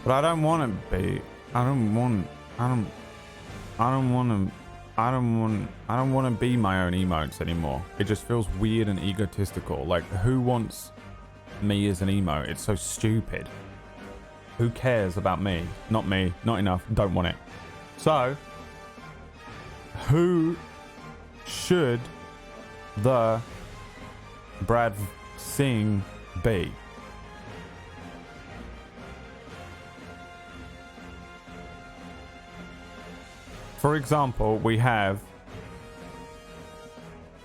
But I don't want to be. I don't want to be my own emotes anymore. It just feels weird and egotistical. Like, who wants me as an emote? It's so stupid. Who cares about me? Not me. Not enough. Don't want it. So, who should the Brad Singh be? For example, we have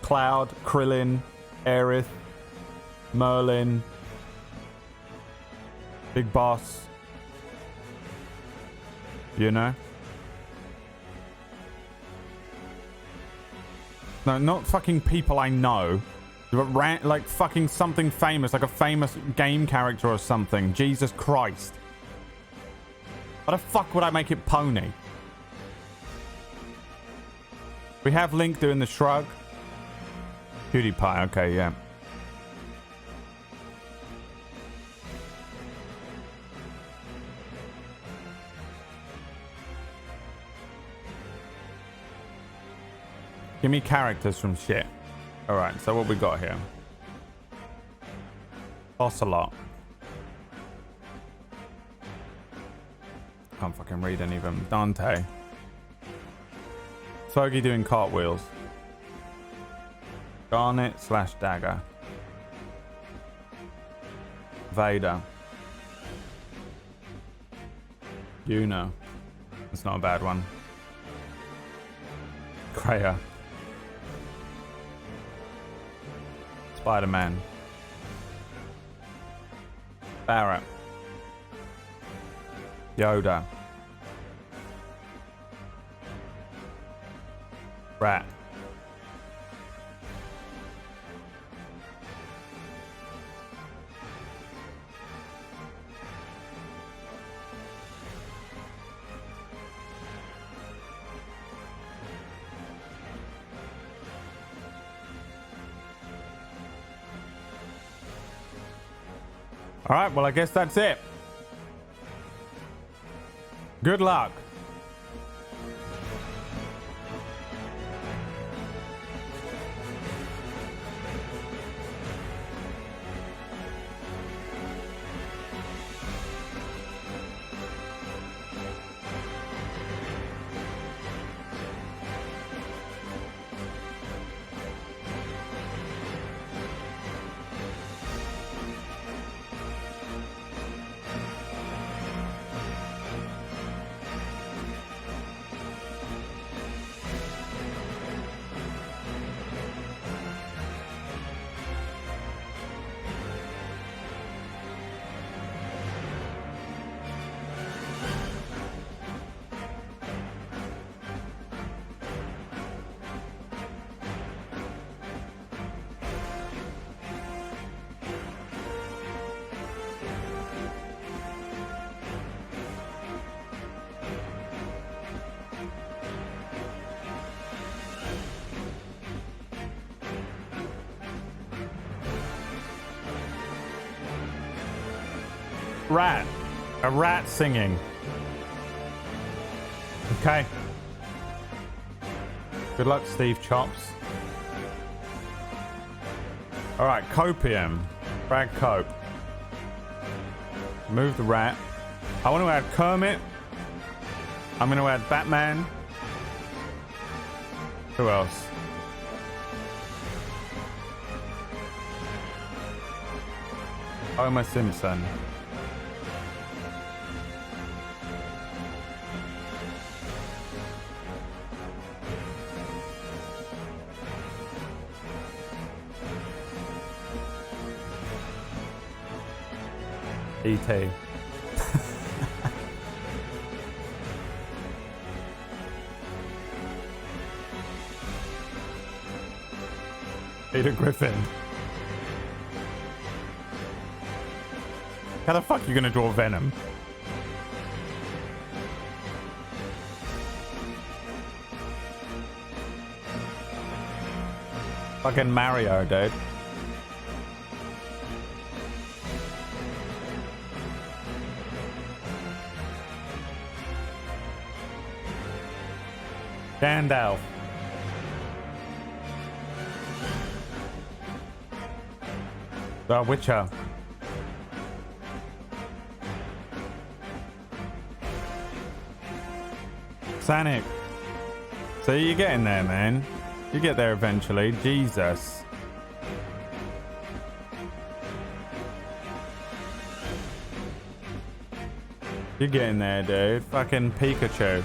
Cloud, Krillin, Aerith, Merlin, Big Boss. You know? No, not fucking people I know. But like fucking something famous, like a famous game character or something. Jesus Christ. Why the fuck would I make it Pony? We have Link doing the shrug. PewDiePie, okay, yeah. Give me characters from shit. Alright, so what we got here? Ocelot. Can't fucking read any of them. Dante. Foggy doing cartwheels. Garnet / Dagger. Vader. Yuno. That's not a bad one. Kreia. Spider-Man. Barrett. Yoda. Rat. All right, well, I guess that's it. Good luck. rat. A rat singing. Okay. Good luck, Steve Chops. Alright, Copium. Brad Cope. Move the rat. I want to add Kermit. I'm going to add Batman. Who else? Homer Simpson. E.T. Peter Griffin. How the fuck are you gonna draw Venom? Fucking Mario, dude. Gandalf. The Witcher. Sonic. So you're getting there, man. You get there eventually. Jesus. You're getting there, dude. Fucking Pikachu.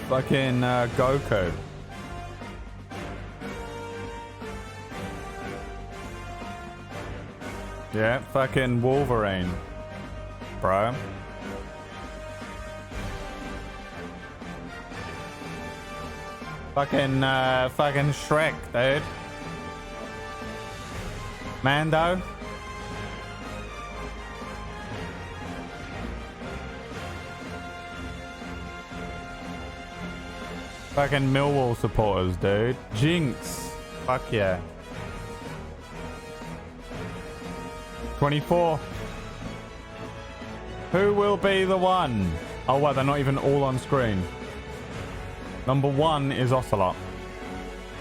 Fucking Goku. Yeah, fucking Wolverine, bro. Fucking Shrek, dude. Mando. Fucking Millwall supporters, dude. Jinx. Fuck yeah. 24. Who will be the one? Oh, wow, they're not even all on screen. Number 1 is Ocelot.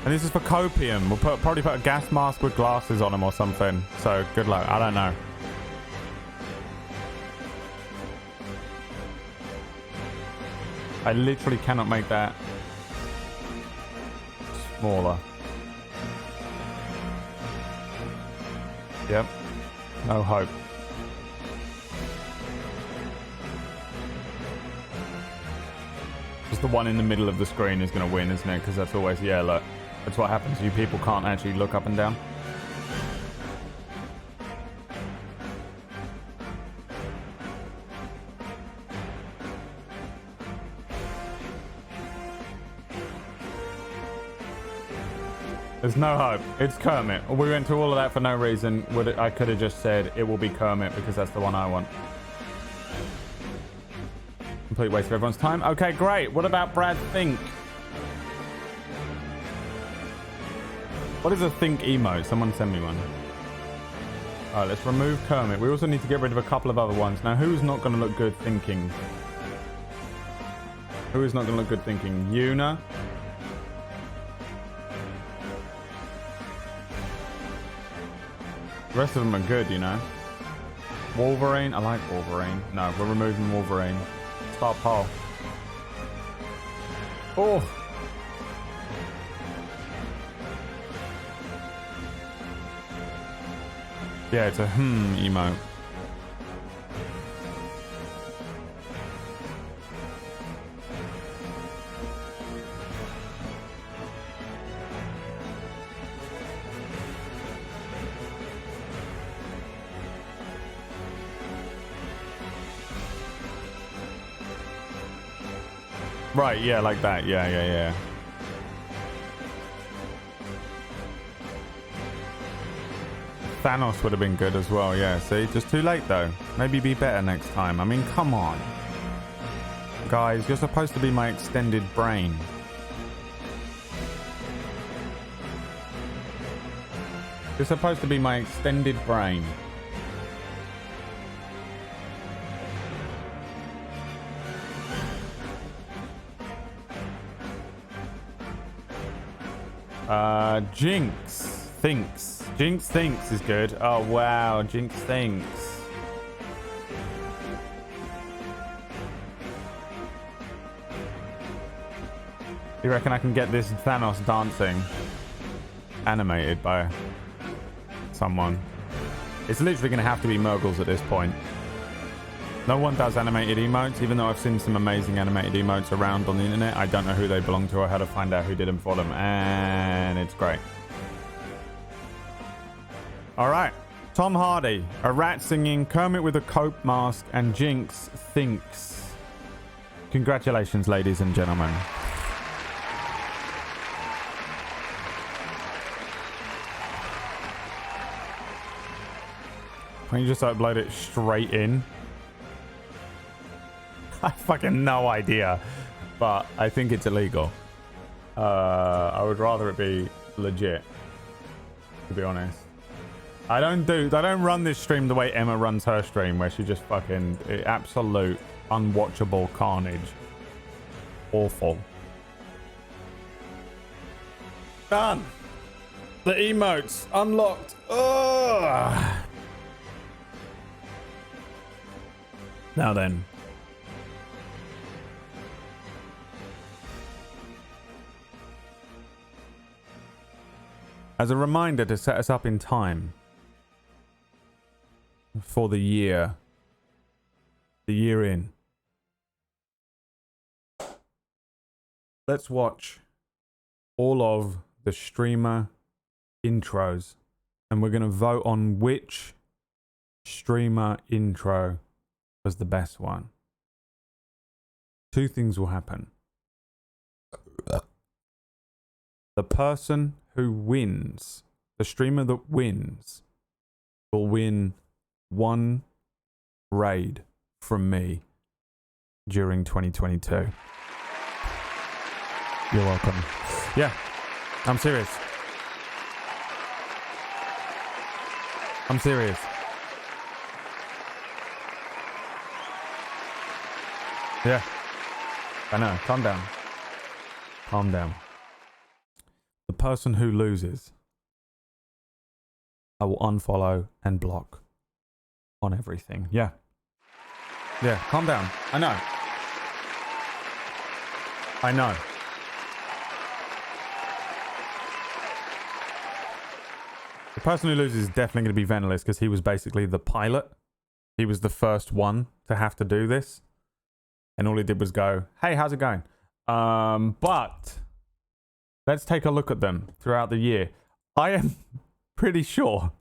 And this is for Copium. We'll probably put a gas mask with glasses on him or something. So, good luck. I don't know. I literally cannot make that smaller. Yep. No hope. Just the one in the middle of the screen is going to win, isn't it? Because that's always, yeah, look. That's what happens. You people can't actually look up and down. There's no hope. It's Kermit. We went through all of that for no reason. I could have just said it will be Kermit because that's the one I want. Complete waste of everyone's time. Okay, great. What about Brad Think? What is a Think emote? Someone send me one. Alright, let's remove Kermit. We also need to get rid of a couple of other ones. Now, who's not going to look good thinking? Who is not going to look good thinking? Yuna. The rest of them are good, you know. Wolverine. I like Wolverine. No, we're removing Wolverine. Start poll. Oh. Yeah, it's a emote. Right, yeah, like that. Yeah. Thanos would have been good as well, yeah. See, just too late though. Maybe be better next time. I mean, come on. Guys, you're supposed to be my extended brain. It's supposed to be my extended brain. Jinx thinks. Jinx thinks is good. Oh wow, Jinx thinks. You reckon I can get this Thanos dancing animated by someone? It's literally going to have to be Murgles at this point. No one does animated emotes, even though I've seen some amazing animated emotes around on the internet. I don't know who they belong to or how to find out who did them for them, and it's great. All right, Tom Hardy, a rat singing, Kermit with a cope mask, and Jinx thinks. Congratulations, ladies and gentlemen. Can you just upload it straight in? I fucking no idea, but I think it's illegal. I would rather it be legit, to be honest. I don't run this stream the way Emma runs her stream, where she just fucking absolute unwatchable carnage. Awful. Done. The emotes unlocked. Ugh. Now then. As a reminder to set us up in time for the year in, let's watch all of the streamer intros, and we're going to vote on which streamer intro was the best one. Two things will happen. The person who wins, the streamer that wins, will win one raid from me during 2022. You're welcome. Yeah, I'm serious. I'm serious. Yeah, I know. Calm down. Calm down. The person who loses, I will unfollow and block on everything. Yeah. Yeah, calm down. I know. I know. The person who loses is definitely going to be Venelis, because he was basically the pilot. He was the first one to have to do this. And all he did was go, hey, how's it going? But let's take a look at them throughout the year. I am pretty sure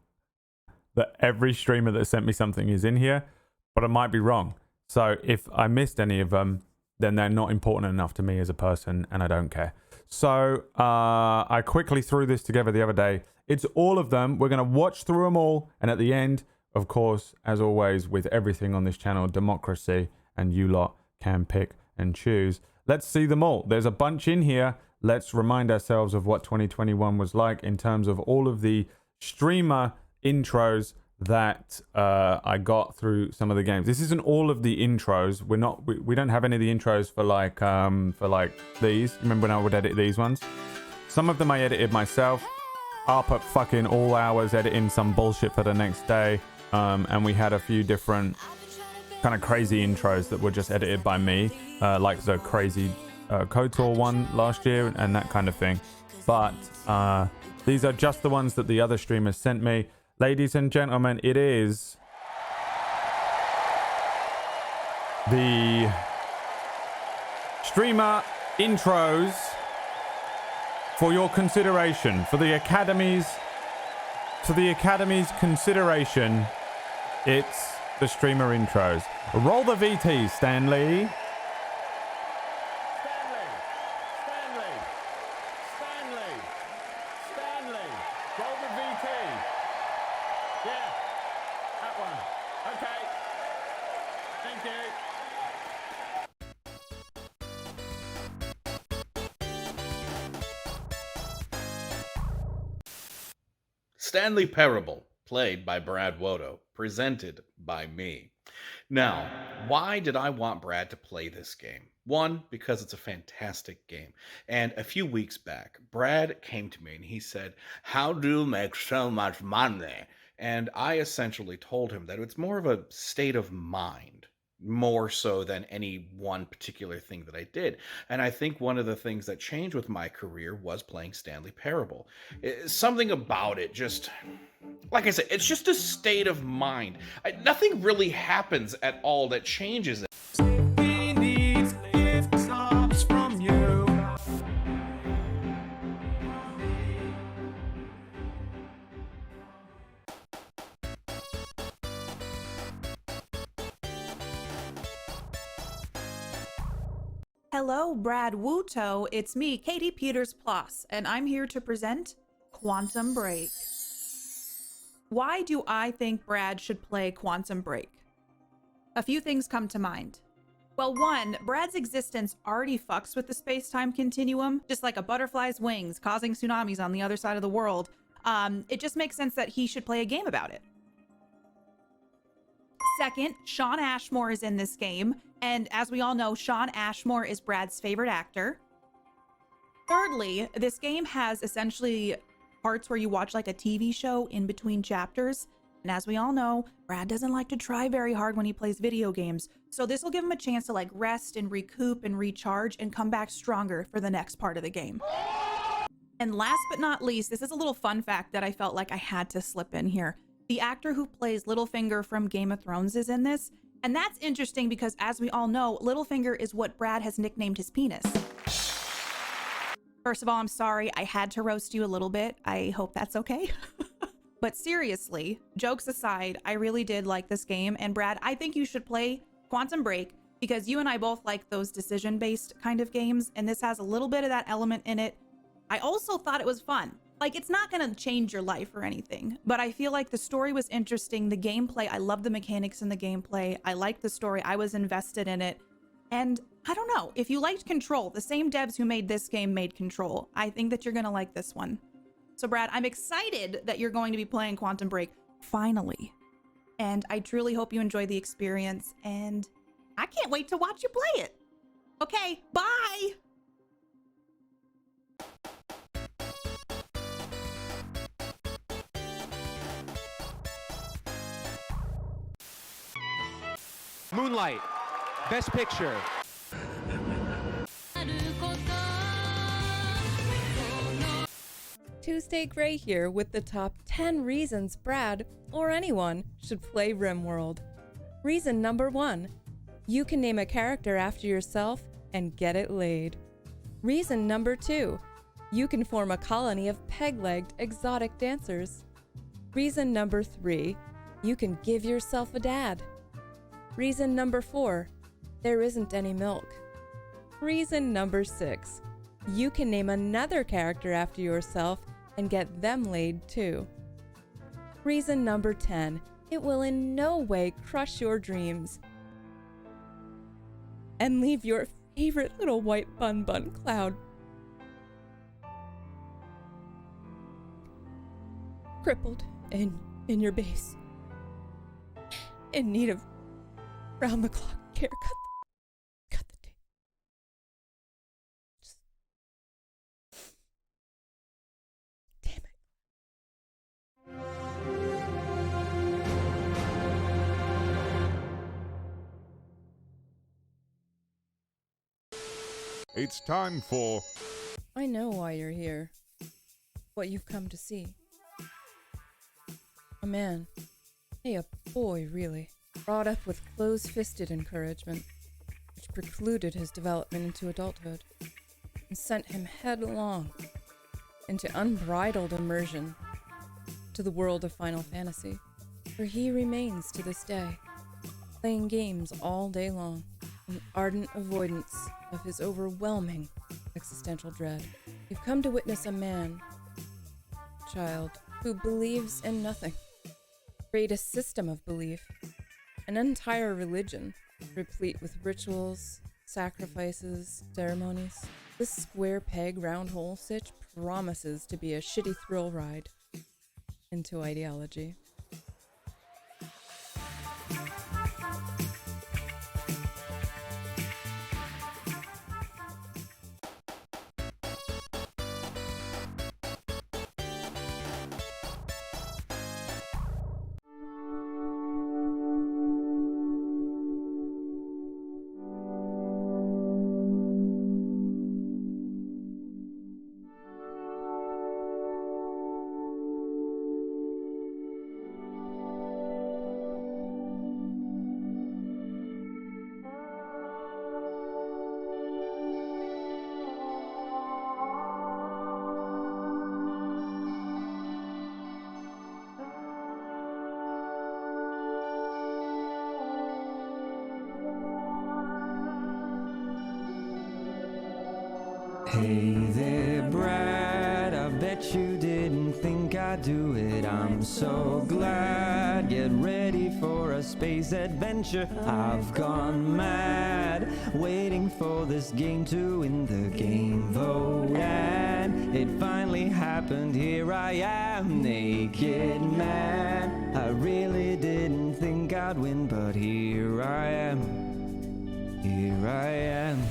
that every streamer that sent me something is in here, but I might be wrong. So if I missed any of them, then they're not important enough to me as a person, and I don't care. So I quickly threw this together the other day. It's all of them. We're going to watch through them all. And at the end, of course, as always, with everything on this channel, democracy, and you lot can pick and choose. Let's see them all. There's a bunch in here. Let's remind ourselves of what 2021 was like in terms of all of the streamer intros that I got through some of the games. This isn't all of the intros. We don't have any of the intros for like these. Remember when I would edit these ones? Some of them I edited myself, up at fucking all hours editing some bullshit for the next day. And we had a few different kind of crazy intros that were just edited by me, like the crazy KOTOR one last year and that kind of thing. But these are just the ones that the other streamers sent me. Ladies and gentlemen, it is the streamer intros for your consideration, for the Academy's consideration. It's the streamer intros. Roll the VT, Stanley. Stanley, roll the VT. Yeah, that one. Okay. Thank you. Stanley Parable, played by Brad Wodo, presented by me. Now, why did I want Brad to play this game? One, because it's a fantastic game. And a few weeks back, Brad came to me and he said, "How do you make so much money?" And I essentially told him that it's more of a state of mind, more so than any one particular thing that I did. And I think one of the things that changed with my career was playing Stanley Parable. Something about it just, like I said, it's just a state of mind. Nothing really happens at all that changes it. He needs liftoffs from you. Hello, Brad Wuto. It's me, Katie Peters Ploss, and I'm here to present Quantum Break. Why do I think Brad should play Quantum Break? A few things come to mind. Well, one, Brad's existence already fucks with the space-time continuum, just like a butterfly's wings causing tsunamis on the other side of the world. It just makes sense that he should play a game about it. Second, Shawn Ashmore is in this game, and as we all know, Shawn Ashmore is Brad's favorite actor. Thirdly, this game has essentially parts where you watch like a TV show in between chapters, and as we all know, Brad doesn't like to try very hard when he plays video games, so this will give him a chance to like rest and recoup and recharge and come back stronger for the next part of the game. And last but not least, this is a little fun fact that I felt like I had to slip in here. The actor who plays Littlefinger from Game of Thrones is in this, and that's interesting because as we all know, Littlefinger is what Brad has nicknamed his penis. First of all, I'm sorry, I had to roast you a little bit. I hope that's okay. But seriously, jokes aside, I really did like this game, and Brad, I think you should play Quantum Break because you and I both like those decision-based kind of games, and this has a little bit of that element in it. I also thought it was fun. Like, it's not gonna change your life or anything, but I feel like the story was interesting. The gameplay, I love the mechanics in the gameplay. I liked the story. I was invested in it. And I don't know, if you liked Control, the same devs who made this game made Control. I think that you're gonna like this one. So Brad, I'm excited that you're going to be playing Quantum Break, finally. And I truly hope you enjoy the experience, and I can't wait to watch you play it. Okay, bye! Moonlight, Best Picture. Tuesday Gray here with the top 10 reasons Brad, or anyone, should play RimWorld. Reason number 1, you can name a character after yourself and get it laid. Reason number 2, you can form a colony of peg-legged exotic dancers. Reason number 3, you can give yourself a dad. Reason number 4, there isn't any milk. Reason number 6, you can name another character after yourself and get them laid too. Reason number 10, it will in no way crush your dreams and leave your favorite little white bun cloud crippled in your base, in need of round-the-clock care. Cut the tape. Just... Damn it. It's time for... I know why you're here. What you've come to see. A man. Hey, a boy, really. Brought up with close-fisted encouragement, which precluded his development into adulthood, and sent him headlong into unbridled immersion to the world of Final Fantasy, where he remains to this day, playing games all day long, in ardent avoidance of his overwhelming existential dread. You've come to witness a man, child, who believes in nothing, create a system of belief, an entire religion, replete with rituals, sacrifices, ceremonies. This square peg round hole sitch promises to be a shitty thrill ride. into ideology. Hey there, Brad, I bet you didn't think I'd do it. I'm so glad. Get ready for a space adventure. I've gone mad, waiting for this game to win the game vote. And it finally happened, here I am, naked man. I really didn't think I'd win, but here I am. Here I am.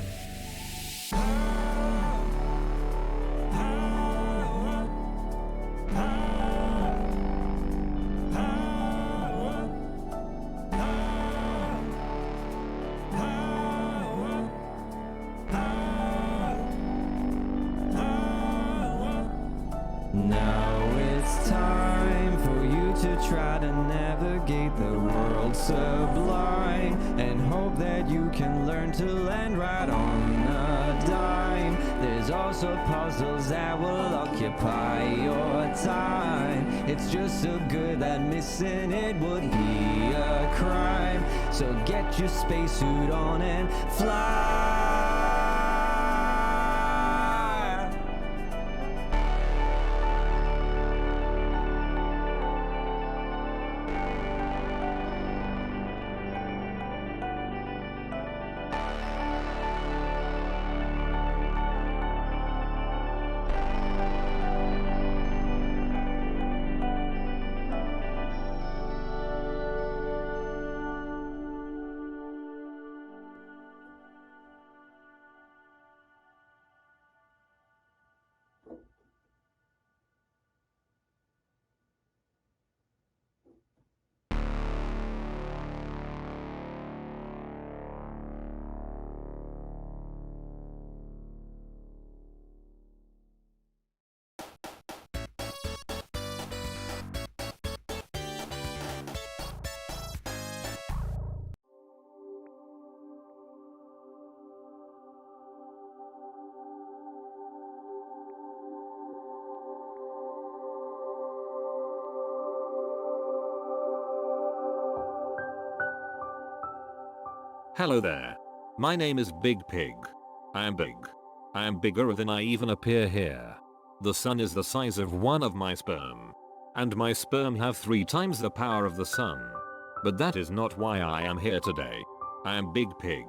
Now it's time for you to try to navigate the world sublime and hope that you can learn to land right on a dime. There's also puzzles that will occupy your time. It's just so good that missing it would be a crime. So get your spacesuit on and fly. Hello there. My name is Big Pig. I am big. I am bigger than I even appear here. The sun is the size of one of my sperm. And my sperm have 3 times the power of the sun. But that is not why I am here today. I am Big Pig.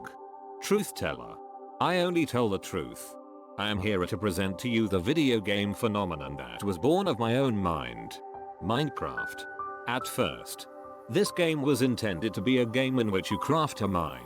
Truth teller. I only tell the truth. I am here to present to you the video game phenomenon that was born of my own mind. Minecraft. At first, this game was intended to be a game in which you craft a mine.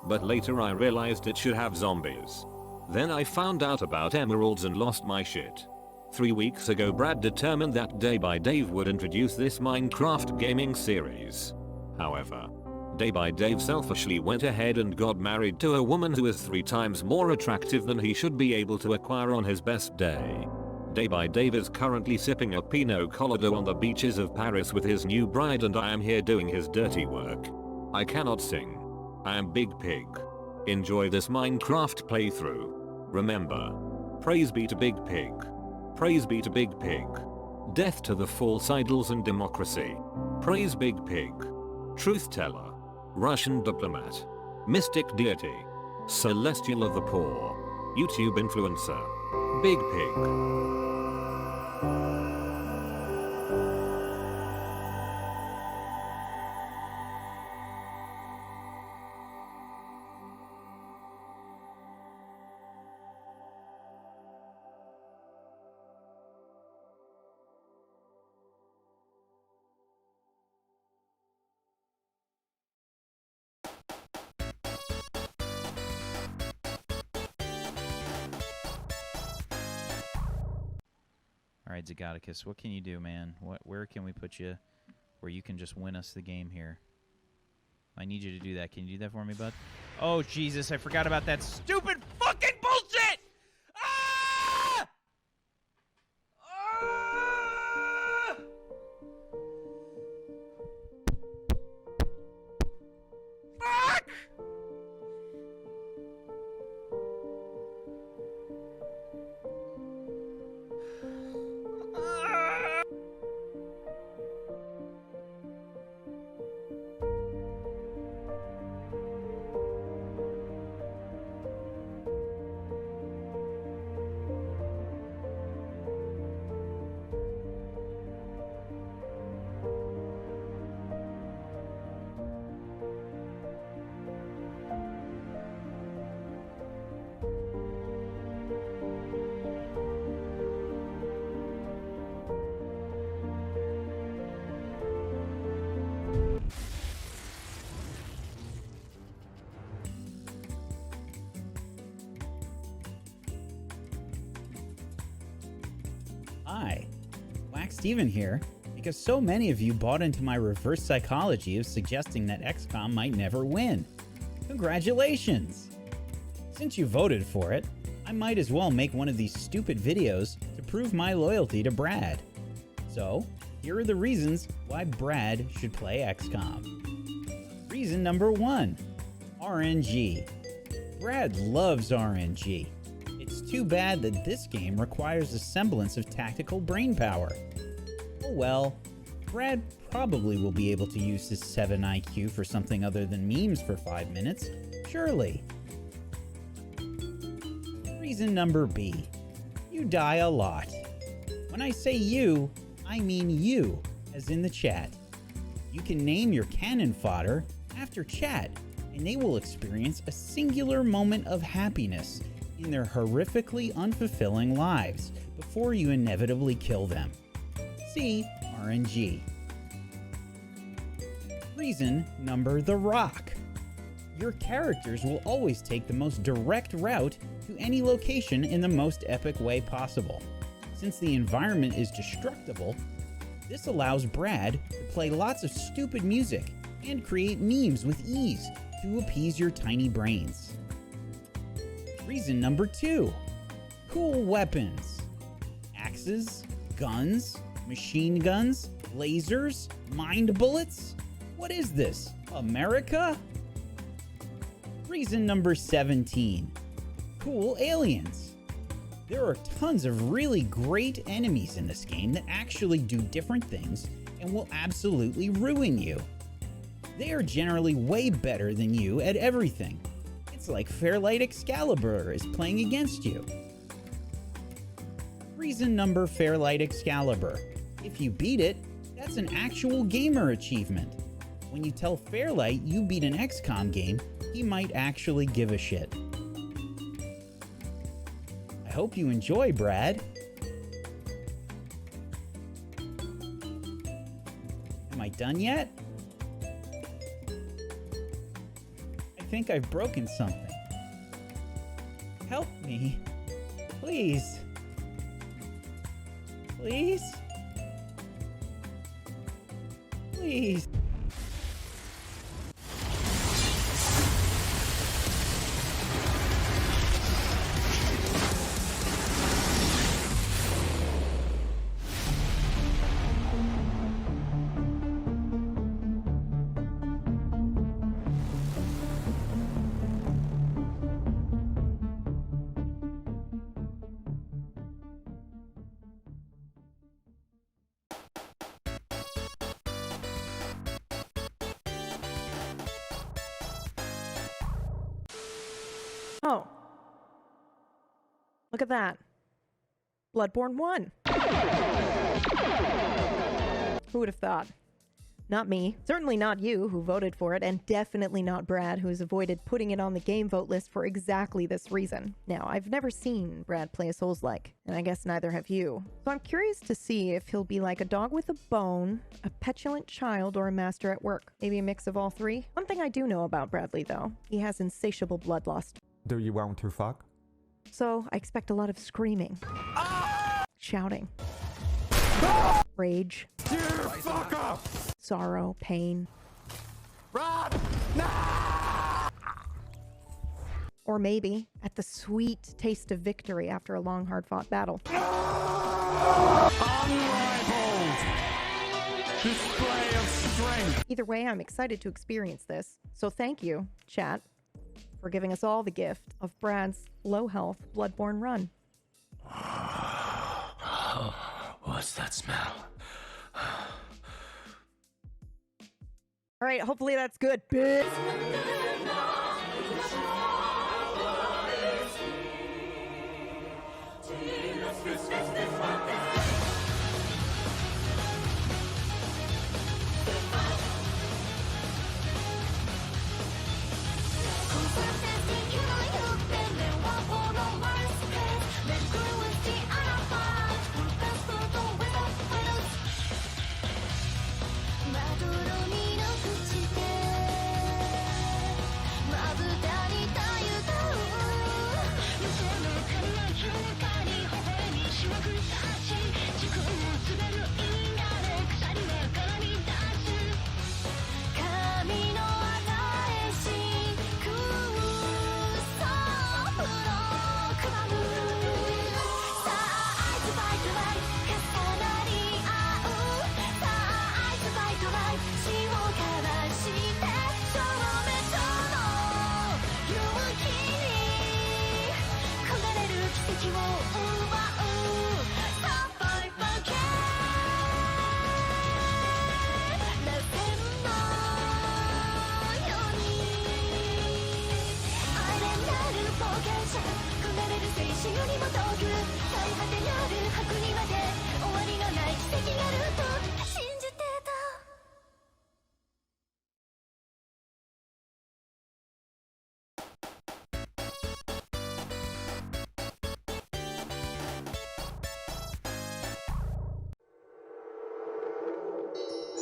But later I realized it should have zombies. Then I found out about emeralds and lost my shit. 3 weeks ago Brad determined that Day by Dave would introduce this Minecraft gaming series. However, Day by Dave selfishly went ahead and got married to a woman who is 3 times more attractive than he should be able to acquire on his best day. Day by Dave is currently sipping a Pinot Colada on the beaches of Paris with his new bride, and I am here doing his dirty work. I cannot sing. I am Big Pig. Enjoy this Minecraft playthrough. Remember, praise be to Big Pig. Praise be to Big Pig. Death to the false idols and democracy. Praise Big Pig. Truth teller. Russian diplomat. Mystic deity. Celestial of the poor. YouTube influencer. Big Pig. right, Zagoticus, what can you do, man? Where can we put you where you can just win us the game here? I need you to do that. Can you do that for me, bud? Oh, Jesus, I forgot about that stupid fucking bullshit! Ah! Ah! Fuck! Hi, Wax Steven here, because so many of you bought into my reverse psychology of suggesting that XCOM might never win. Congratulations! Since you voted for it, I might as well make one of these stupid videos to prove my loyalty to Brad. So, here are the reasons why Brad should play XCOM. Reason number 1, RNG. Brad loves RNG. It's too bad that this game requires a semblance of tactical brain power. Oh well, Brad probably will be able to use his 7 IQ for something other than memes for 5 minutes, surely. Reason number B, you die a lot. When I say you, I mean you, as in the chat. You can name your cannon fodder after chat, and they will experience a singular moment of happiness in their horrifically unfulfilling lives before you inevitably kill them. See RNG. Reason number The Rock. Your characters will always take the most direct route to any location in the most epic way possible. Since the environment is destructible, this allows Brad to play lots of stupid music and create memes with ease to appease your tiny brains. Reason number 2, cool weapons. Axes, guns, machine guns, lasers, mind bullets? What is this, America? Reason number 17, cool aliens. There are tons of really great enemies in this game that actually do different things and will absolutely ruin you. They are generally way better than you at everything. It's like Fairlight Excalibur is playing against you. Reason number Fairlight Excalibur. If you beat it, that's an actual gamer achievement. When you tell Fairlight you beat an XCOM game, he might actually give a shit. I hope you enjoy, Brad. Am I done yet? I think I've broken something. Help me. Please. Please? Please. Oh. Look at that. Bloodborne 1. Who would have thought? Not me. Certainly not you, who voted for it, and definitely not Brad, who has avoided putting it on the game vote list for exactly this reason. Now, I've never seen Brad play a Souls-like, and I guess neither have you. So I'm curious to see if he'll be like a dog with a bone, a petulant child, or a master at work. Maybe a mix of all three? One thing I do know about Bradley, though, he has insatiable bloodlust. Do you want to fuck? So I expect a lot of screaming. Shouting. Rage. You fuck off! Sorrow. Pain. Brad! No! Or maybe at the sweet taste of victory after a long, hard-fought battle. Unrivaled display of strength. Either way, I'm excited to experience this. So thank you, chat, for giving us all the gift of Brad's low-health Bloodborne run. What's that smell? All right, hopefully that's good, bitch.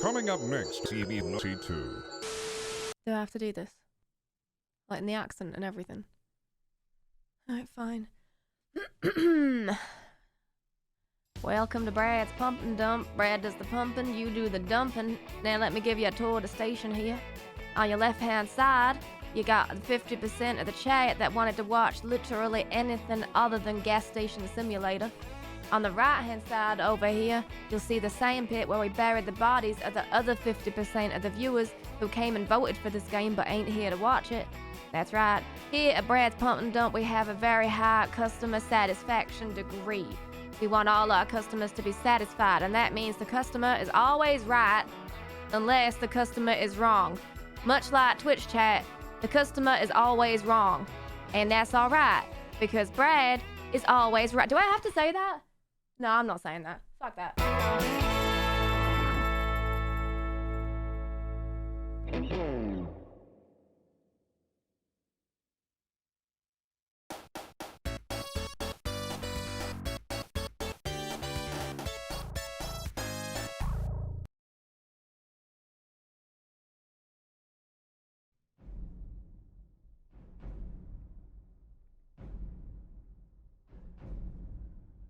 Coming up next, CBC2. Do I have to do this? Like in the accent and everything? Alright, fine. Welcome to Brad's Pump and Dump. Brad does the pumping, you do the dumping. Now let me give you a tour of the station here. On your left-hand side, you got 50% of the chat that wanted to watch literally anything other than Gas Station Simulator. On the right-hand side over here, you'll see the same pit where we buried the bodies of the other 50% of the viewers who came and voted for this game but ain't here to watch it. That's right, here at Brad's Pump and Dump we have a very high customer satisfaction degree. We want all our customers to be satisfied, and that means the customer is always right unless the customer is wrong. Much like Twitch chat, the customer is always wrong. And that's alright, because Brad is always right. Do I have to say that? No, I'm not saying that. Fuck that.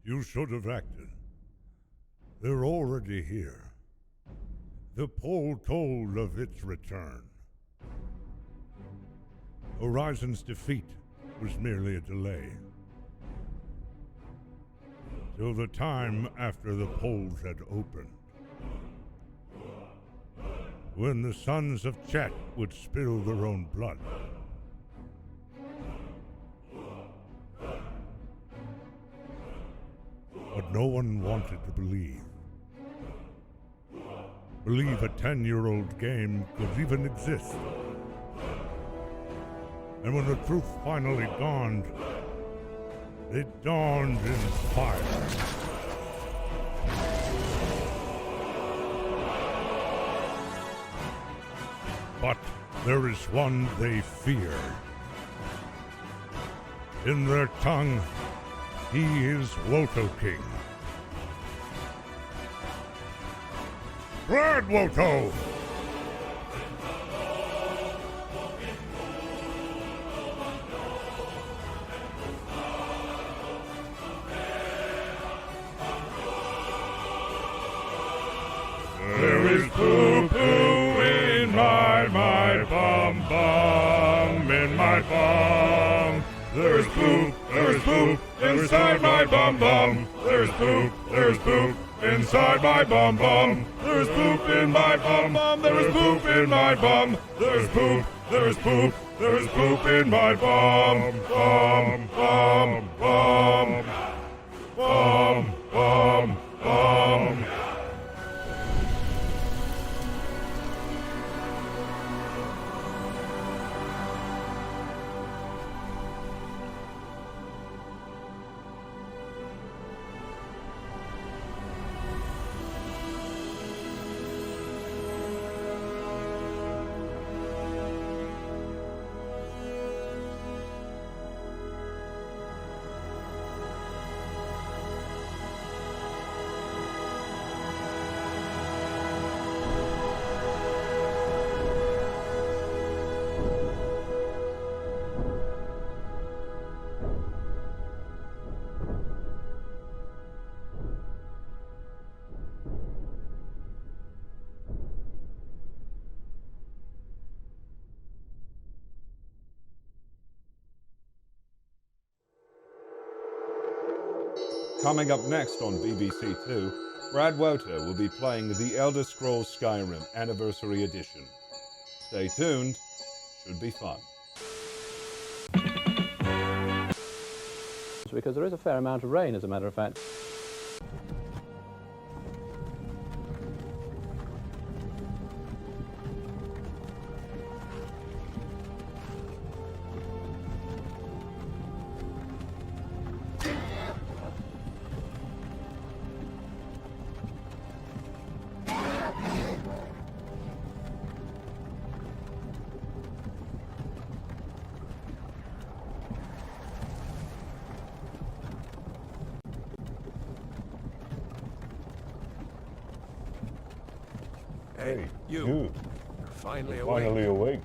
You should have acted. They're already here. The poll told of its return. Horizon's defeat was merely a delay. Till the time after the polls had opened. When the sons of Chet would spill their own blood. But no one wanted to believe. Believe a 10-year-old game could even exist. And when the truth finally dawned, it dawned in fire. But there is one they fear. In their tongue, he is Woto King. Brad Woto! is poo-poo in my bum bum, in my bum. There's poop inside my bum bum. There's poop inside my bum bum. There's poop in my bum bum. There's poop in my bum. There's poop in my bum bum bum bum bum bum bum. Coming up next on BBC Two, Brad Woto will be playing The Elder Scrolls Skyrim Anniversary Edition. Stay tuned, should be fun. Because there is a fair amount of rain, as a matter of fact. Hey, you. You're finally awake.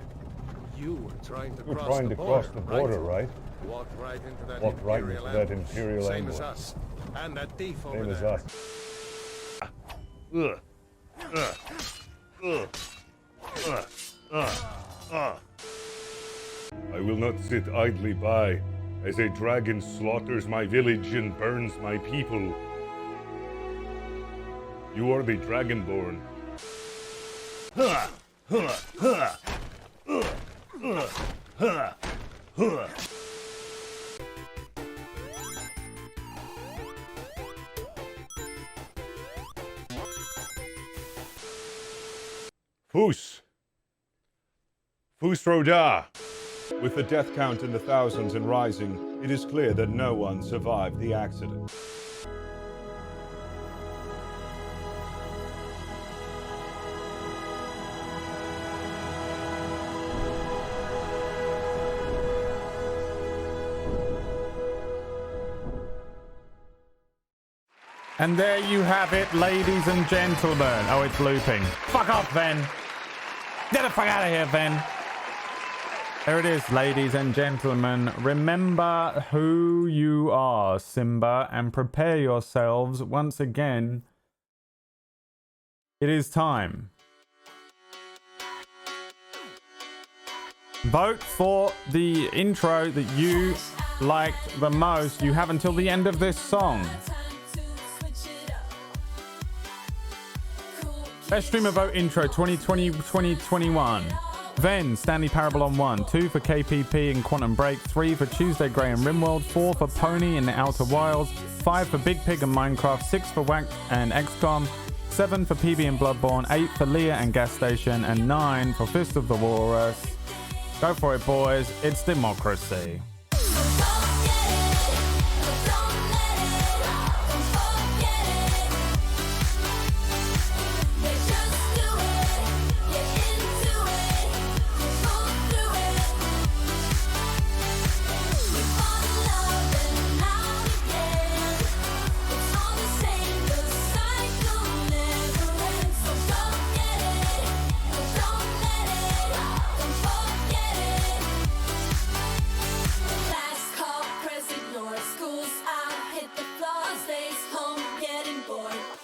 You were trying to You're cross trying the to border, cross the border, right? Walked right into that Walked right Imperial into that ambush. Imperial Same as ambush. us. And that thief over Same as there. us. I will not sit idly by as a dragon slaughters my village and burns my people. You are the Dragonborn. Fus Roda. With the death count in the thousands and rising, it is clear that no one survived the accident. And there you have it, ladies and gentlemen. Oh, it's looping. Fuck off, Ven. Get the fuck out of here, Ven. There it is, ladies and gentlemen. Remember who you are, Simba, and prepare yourselves once again. It is time. Vote for the intro that you liked the most. You have until the end of this song. Best Streamer Vote Intro 2020-2021. Ven, Stanley Parable on 1. 2 for KPP and Quantum Break. 3 for Tuesday Grey and Rimworld. 4 for Pony and the Outer Wilds. 5 for Big Pig and Minecraft. 6 for Whack and XCOM. 7 for PB and Bloodborne. 8 for Leah and Gas Station. And 9 for Fist of the Walrus. Go for it, boys. It's democracy. Schools, I hit the floor, stays home, getting bored.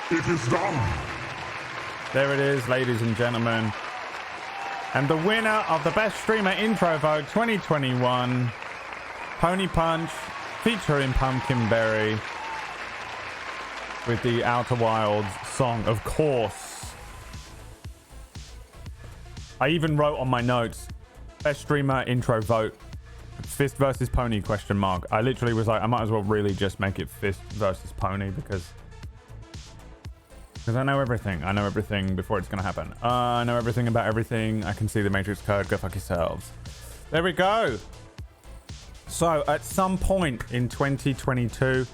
It is done. There it is, ladies and gentlemen. And the winner of the Best Streamer Intro Vote 2021, Pony Punch, featuring Pumpkinberry, with the Outer Wilds song, of course. I even wrote on my notes, Best Streamer Intro Vote, Fist versus Pony, question mark. I literally was like, I might as well really just make it Fist versus Pony because I know everything. I know everything before it's going to happen. I know everything about everything. I can see the Matrix code. Go fuck yourselves. There we go. So at some point in 2022,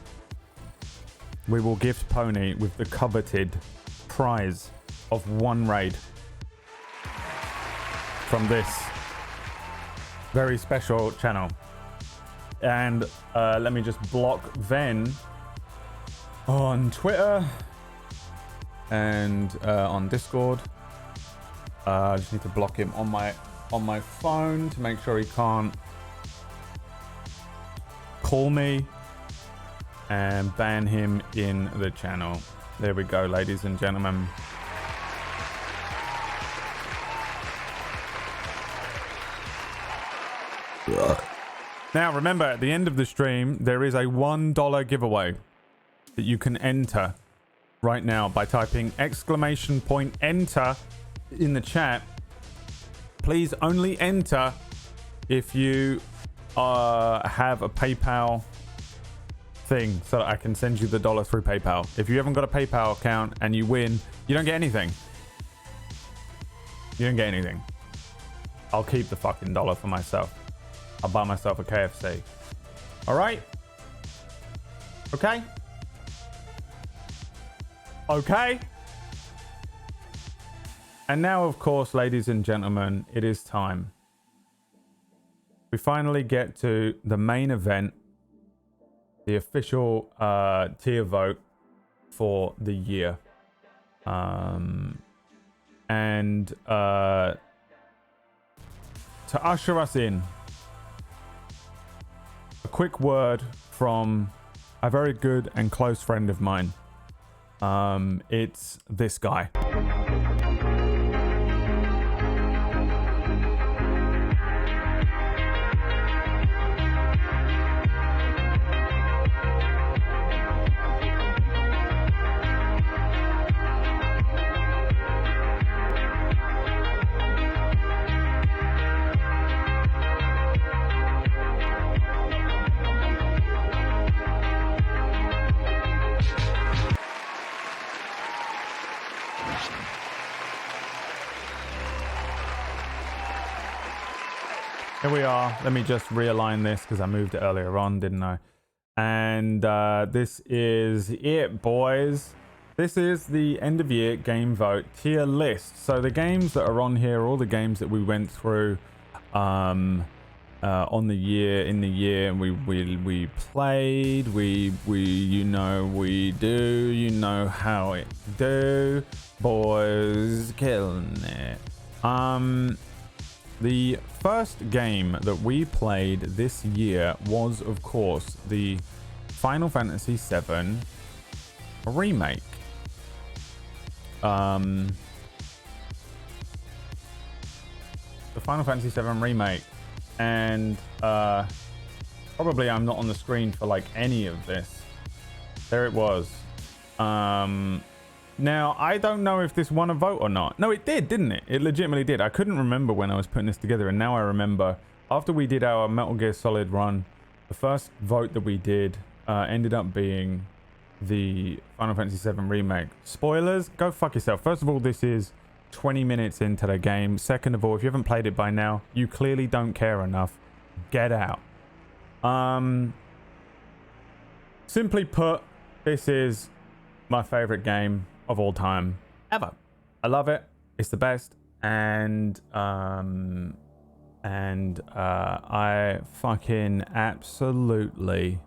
we will gift Pony with the coveted prize of 1 raid from this very special channel. And let me just block Ven on Twitter and on Discord. I just need to block him on my phone to make sure he can't call me, and ban him in the channel. There we go, ladies and gentlemen. Now remember, at the end of the stream there is a $1 giveaway that you can enter right now by typing !enter in the chat. Please only enter if you have a PayPal thing so that I can send you the $1 through PayPal. If you haven't got a PayPal account and you win, you don't get anything. You don't get anything. I'll keep the fucking $1 for myself. I'll buy myself a KFC. All right? Okay? Okay? And now, of course, ladies and gentlemen, it is time. We finally get to the main event, the official tier vote for the year. And to usher us in, a quick word from a very good and close friend of mine. It's this guy. Here we are. Let me just realign this because I moved it earlier on, didn't I? And this is it, boys. This is the end of year game vote tier list. So the games that are on here, all the games that we went through on the year, in the year, and we played, we you know we do, you know how it do, boys, killing it. The first game that we played this year was, of course, the Final Fantasy VII remake. The Final Fantasy VII remake, and probably I'm not on the screen for like any of this. There it was. Now, I don't know if this won a vote or not. No, it did, didn't it? It legitimately did. I couldn't remember when I was putting this together, and now I remember. After we did our Metal Gear Solid run, the first vote that we did ended up being the Final Fantasy VII remake. Spoilers? Go fuck yourself. First of all, this is 20 minutes into the game. Second of all, if you haven't played it by now, you clearly don't care enough. Get out. Simply put, this is my favorite game of all time ever. I love it. It's the best. And I fucking absolutely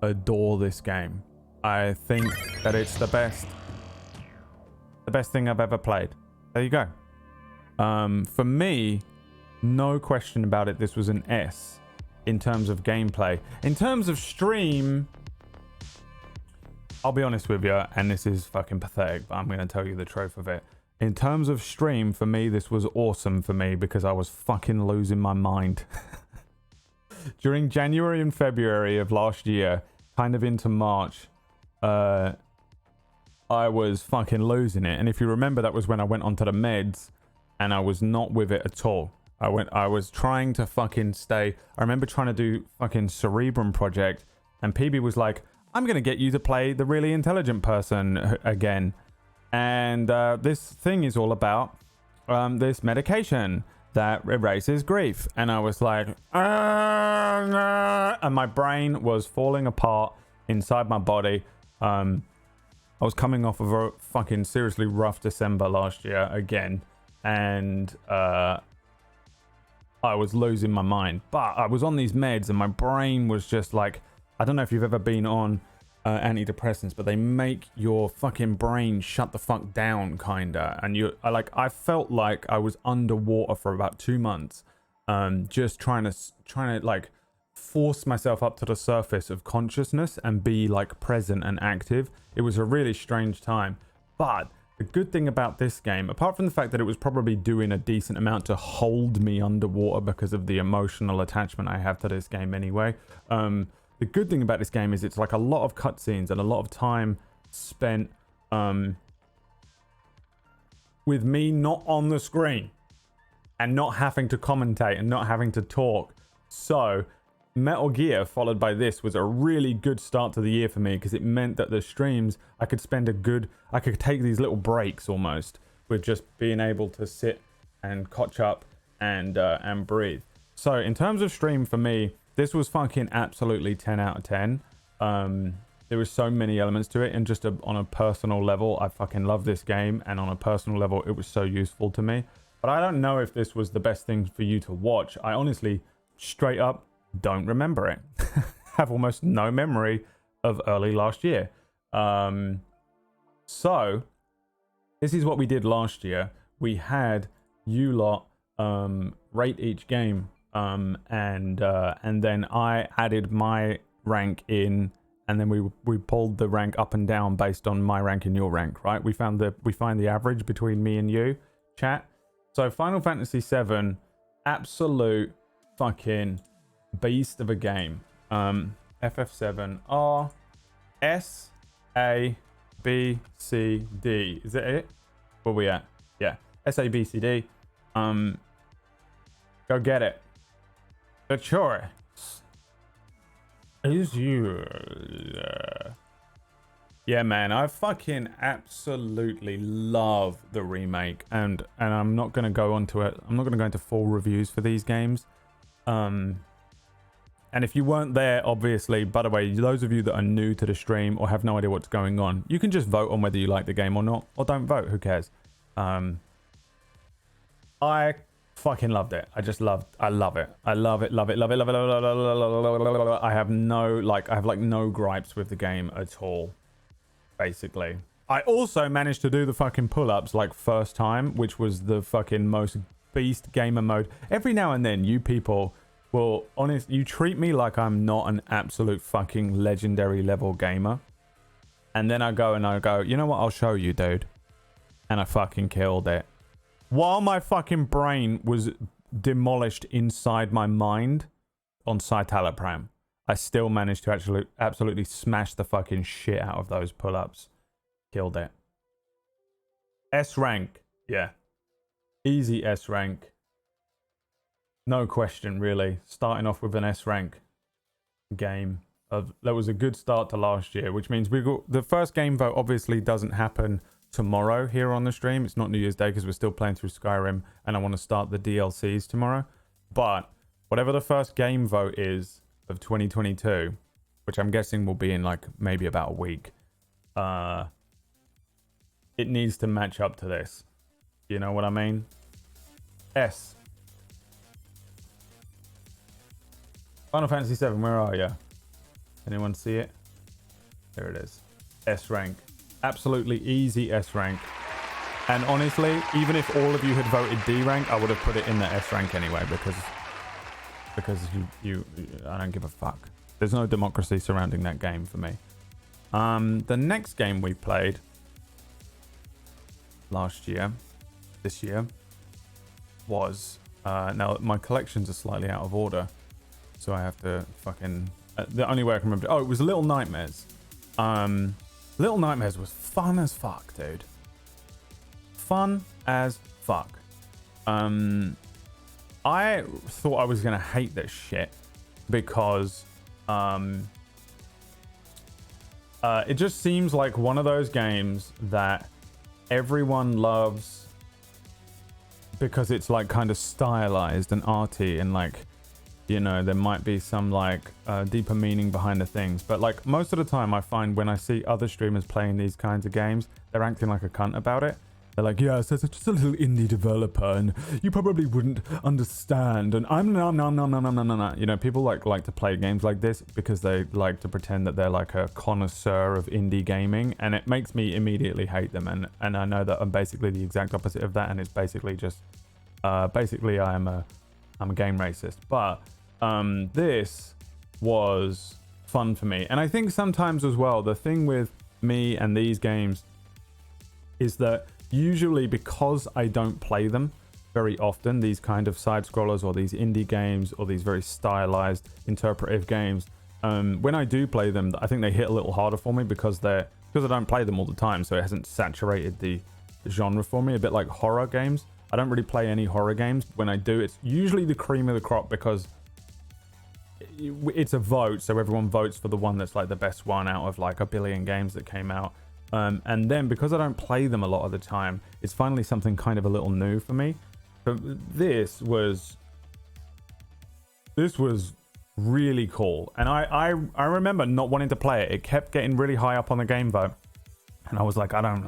adore this game. I think that it's the best thing I've ever played. There you go. For me, no question about it, this was an S in terms of gameplay. In terms of stream, I'll be honest with you, and this is fucking pathetic, but I'm going to tell you the truth of it. In terms of stream, for me, this was awesome for me because I was fucking losing my mind. During January and February of last year, kind of into March, I was fucking losing it. And if you remember, that was when I went onto the meds and I was not with it at all. I was trying to fucking stay. I remember trying to do fucking Cerebrum Project, and PB was like, I'm going to get you to play the really intelligent person again. And this thing is all about this medication that erases grief. And I was like, and my brain was falling apart inside my body. I was coming off of a fucking seriously rough December last year again. And I was losing my mind. But I was on these meds and my brain was just like, I don't know if you've ever been on antidepressants, but they make your fucking brain shut the fuck down, kinda. And I felt like I was underwater for about 2 months, just trying to like force myself up to the surface of consciousness and be like present and active. It was a really strange time. But the good thing about this game, apart from the fact that it was probably doing a decent amount to hold me underwater because of the emotional attachment I have to this game anyway, the good thing about this game is it's like a lot of cutscenes and a lot of time spent with me not on the screen and not having to commentate and not having to talk. So Metal Gear followed by this was a really good start to the year for me because it meant that the streams I could take these little breaks almost with just being able to sit and catch up and breathe. So in terms of stream for me, this was fucking absolutely 10 out of 10. There was so many elements to it, and just on a personal level, I fucking love this game, and on a personal level, it was so useful to me. But I don't know if this was the best thing for you to watch. I honestly, straight up, don't remember it. Have almost no memory of early last year. So, this is what we did last year. We had you lot rate each game. And then I added my rank in, and then we pulled the rank up and down based on my rank and your rank, right? We find the average between me and you, chat. So Final Fantasy VII, absolute fucking beast of a game. FF7 R S A B C D. Is that it? Where we at? Yeah, S A B C D. Go get it. The choice is yours. Yeah, man, I fucking absolutely love the remake, and I'm not gonna go into it. I'm not gonna go into full reviews for these games. And if you weren't there, obviously, by the way, those of you that are new to the stream or have no idea what's going on, you can just vote on whether you like the game or not, or don't vote. Who cares? I fucking loved it. I love it. Love it. I have no gripes with the game at all, basically. I also managed to do the fucking pull-ups like first time, which was the fucking most beast gamer mode. Every now and then you people will, you treat me like I'm not an absolute fucking legendary level gamer. And then I go, you know what? I'll show you, dude. And I fucking killed it. While my fucking brain was demolished inside my mind on citalopram, I still managed to absolutely smash the fucking shit out of those pull-ups. Killed it. S rank. Yeah. Easy S rank. No question, really. Starting off with an S rank game. That was a good start to last year, which means the first game vote obviously doesn't happen tomorrow here on the stream. It's not New Year's Day because we're still playing through Skyrim and I want to start the DLCs tomorrow. But whatever the first game vote is of 2022, which I'm guessing will be in like maybe about a week, it needs to match up to this. You know what I mean? S. Final Fantasy VII, where are you? Anyone see it? There it is. S rank. Absolutely easy S rank. And honestly, even if all of you had voted D rank, I would have put it in the S rank anyway, because I don't give a fuck. There's no democracy surrounding that game for me. The next game we played this year, was now my collections are slightly out of order, so I have to fucking the only way I can remember. Oh, it was Little Nightmares. Little Nightmares was fun as fuck, dude. Fun as fuck. I thought I was gonna hate this shit because it just seems like one of those games that everyone loves because it's like kind of stylized and arty, and like, you know, there might be some like deeper meaning behind the things, but like most of the time I find when I see other streamers playing these kinds of games, they're acting like a cunt about it. They're like, yeah, so it's just a little indie developer and you probably wouldn't understand, and I'm no. You know, people like to play games like this because they like to pretend that they're like a connoisseur of indie gaming, and it makes me immediately hate them, and I know that I'm basically the exact opposite of that, and it's basically just basically I'm a game racist. But this was fun for me, and I think sometimes as well, the thing with me and these games is that usually because I don't play them very often, these kind of side scrollers or these indie games or these very stylized interpretive games, when I do play them, I think they hit a little harder for me because I don't play them all the time, so it hasn't saturated the genre for me. A bit like horror games. I don't really play any horror games. When I do, it's usually the cream of the crop because it's a vote, so everyone votes for the one that's like the best one out of like a billion games that came out. And then because I don't play them a lot of the time, it's finally something kind of a little new for me. But this was really cool, and I remember not wanting to play it. It kept getting really high up on the game vote, and I was like, I don't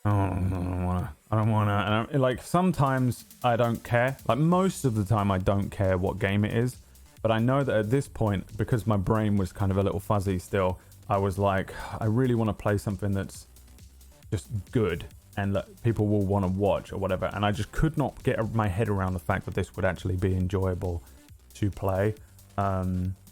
want to. And like sometimes I don't care. Like most of the time I don't care what game it is, but I know that at this point, because my brain was kind of a little fuzzy still, I was like, I really want to play something that's just good and that people will want to watch or whatever. And I just could not get my head around the fact that this would actually be enjoyable to play.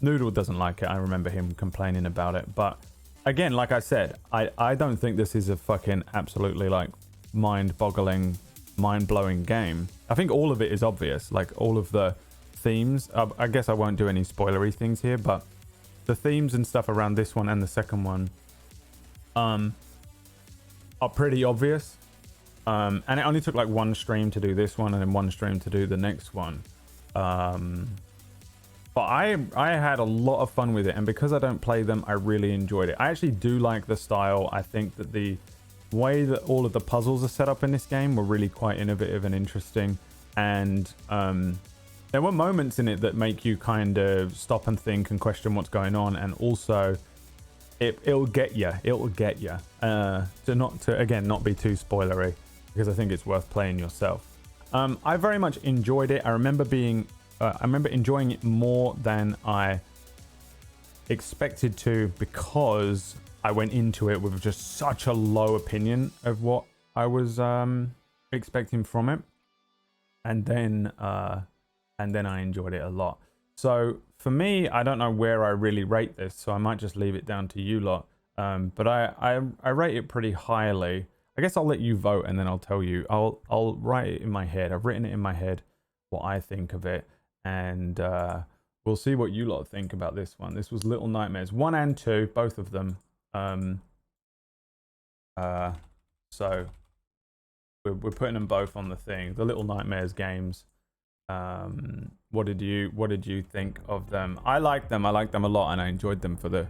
Noodle doesn't like it. I remember him complaining about it. But again, like I said, I don't think this is a fucking absolutely like mind-boggling, mind-blowing game. I think all of it is obvious. Like all of the themes. I guess I won't do any spoilery things here, but the themes and stuff around this one and the second one are pretty obvious. And it only took like one stream to do this one and then one stream to do the next one. But I had a lot of fun with it, and because I don't play them, I really enjoyed it. I actually do like the style. I think that the way that all of the puzzles are set up in this game were really quite innovative and interesting, and there were moments in it that make you kind of stop and think and question what's going on, and also it'll get you. To not be too spoilery, because I think it's worth playing yourself. I very much enjoyed it. I remember enjoying it more than I expected to, because I went into it with just such a low opinion of what I was expecting from it, and then I enjoyed it a lot. So for me, I don't know where I really rate this, so I might just leave it down to you lot. But I rate it pretty highly. I guess I'll let you vote, and then I'll tell you. I'll write it in my head. I've written it in my head what I think of it, and we'll see what you lot think about this one. This was Little Nightmares 1 and 2, both of them. So we're putting them both on the thing. The Little Nightmares games. What did you think of them? I liked them a lot, and I enjoyed them for the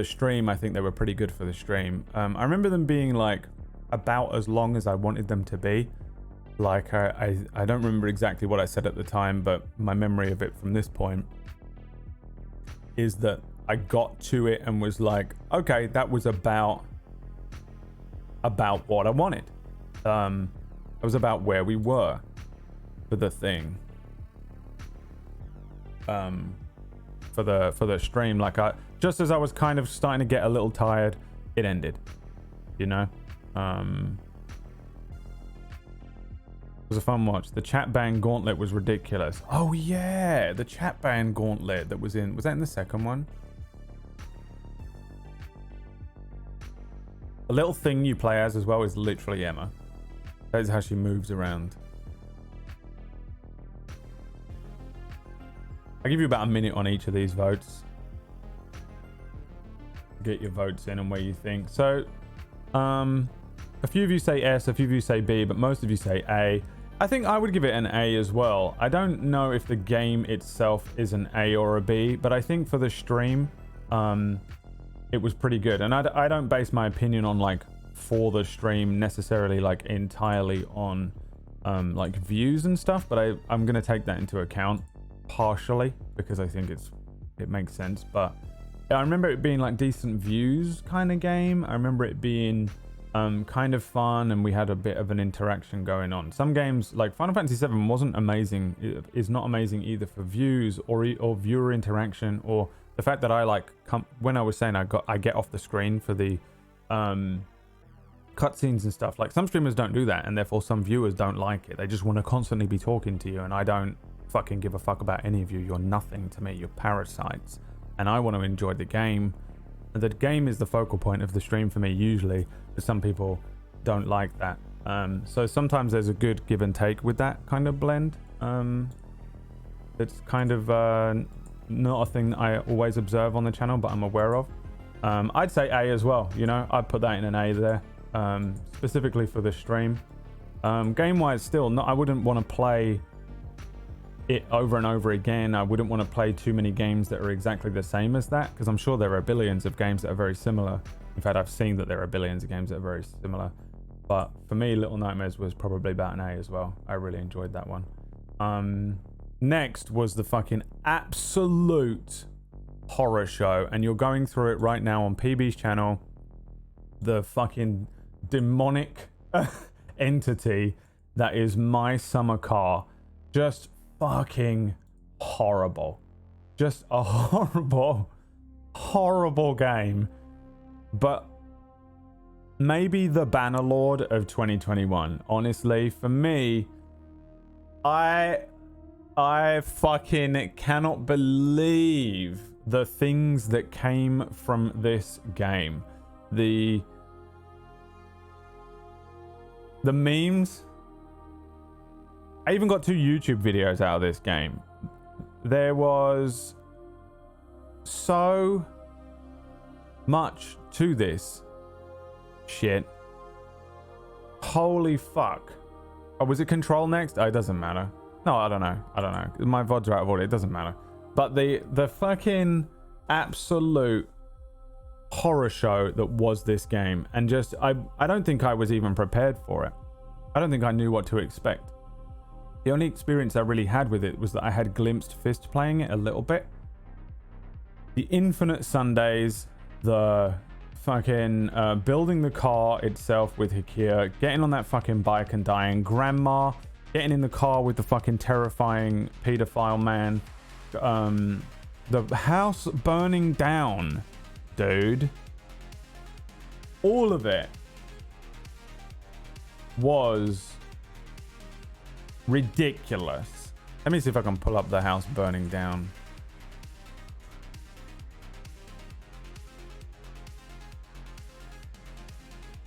stream. I think they were pretty good for the stream. I remember them being like about as long as I wanted them to be. Like I don't remember exactly what I said at the time, but my memory of it from this point is that I got to it and was like, okay, that was about what I wanted. It was about where we were for the thing. For the stream, like just as I was kind of starting to get a little tired, it ended, you know. It was a fun watch. The chat ban gauntlet was ridiculous. Oh yeah, the chat ban gauntlet that was that in the second one? The little thing you play as well is literally Emma. That is how she moves around. I'll give you about a minute on each of these votes. Get your votes in and where you think. So, a few of you say S, a few of you say B, but most of you say A. I think I would give it an A as well. I don't know if the game itself is an A or a B, but I think for the stream, it was pretty good. And I don't base my opinion on like for the stream necessarily like entirely on like views and stuff, but I'm going to take that into account partially because I think it makes sense. But I remember it being like decent views kind of game. I remember it being kind of fun, and we had a bit of an interaction going on. Some games like Final Fantasy VII wasn't amazing. It is not amazing either for views or viewer interaction, or the fact that I like when I was saying I get off the screen for the cutscenes and stuff. Like some streamers don't do that, and therefore some viewers don't like it. They just want to constantly be talking to you, and I don't fucking give a fuck about any of you. You're nothing to me. You're parasites, and I want to enjoy the game. The game is the focal point of the stream for me usually, but some people don't like that. So sometimes there's a good give and take with that kind of blend. It's kind of not a thing that I always observe on the channel, but I'm aware of. I'd say A as well. You know, I'd put that in an A there, specifically for the stream. Game-wise, still, I wouldn't want to play it over and over again. I wouldn't want to play too many games that are exactly the same as that, because I'm sure there are billions of games that are very similar. In fact, I've seen that there are billions of games that are very similar. But for me, Little Nightmares was probably about an A as well. I really enjoyed that one. Next was the fucking absolute horror show, and you're going through it right now on PB's channel. The fucking demonic entity that is My Summer Car. Just fucking horrible. Just a horrible game. But maybe the Bannerlord of 2021. Honestly, for me, I fucking cannot believe the things that came from this game. The memes. I even got 2 YouTube videos out of this game. There was so much to this shit. Holy fuck. Oh, was it Control next? Oh, it doesn't matter. No, I don't know. My VODs are out of order. It doesn't matter. But the fucking absolute horror show that was this game. And just, I don't think I was even prepared for it. I don't think I knew what to expect. The only experience I really had with it was that I had glimpsed Fist playing it a little bit. The infinite Sundays, the fucking building the car itself with Hakia, getting on that fucking bike and dying, Grandma, getting in the car with the fucking terrifying pedophile man, the house burning down, dude. All of it was ridiculous. Let me see if I can pull up the house burning down.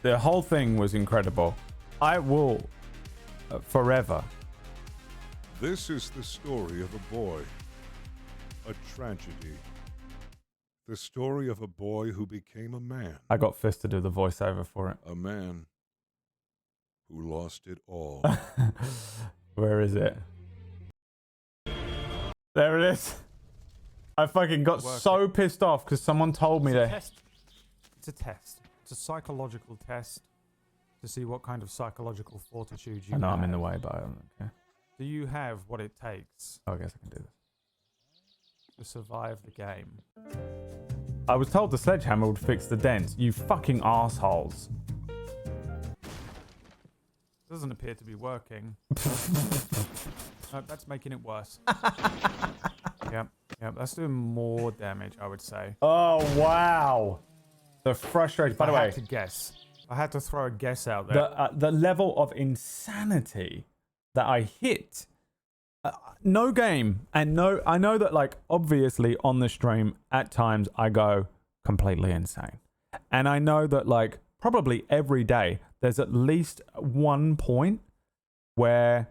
The whole thing was incredible. I will forever. This is the story of a boy. A tragedy. The story of a boy who became a man. I got Fist to do the voiceover for it. A man who lost it all. Where is it? There it is. I fucking got so pissed off because someone told me that. It's a test. It's a psychological test to see what kind of psychological fortitude you I know have. I'm in the way, but I don't care. Do you have what it takes Oh, I guess I can do this. to survive the game? I was told the sledgehammer would fix the dents. You fucking assholes. Doesn't appear to be working. No, that's making it worse. Yep, that's doing more damage, I would say. Oh, wow. The frustration. By the I way, had to guess. I had to throw a guess out there. the level of insanity that I hit. No game, and no, I know that, like, obviously on the stream at times I go completely insane, and I know that, like, probably every day, there's at least one point where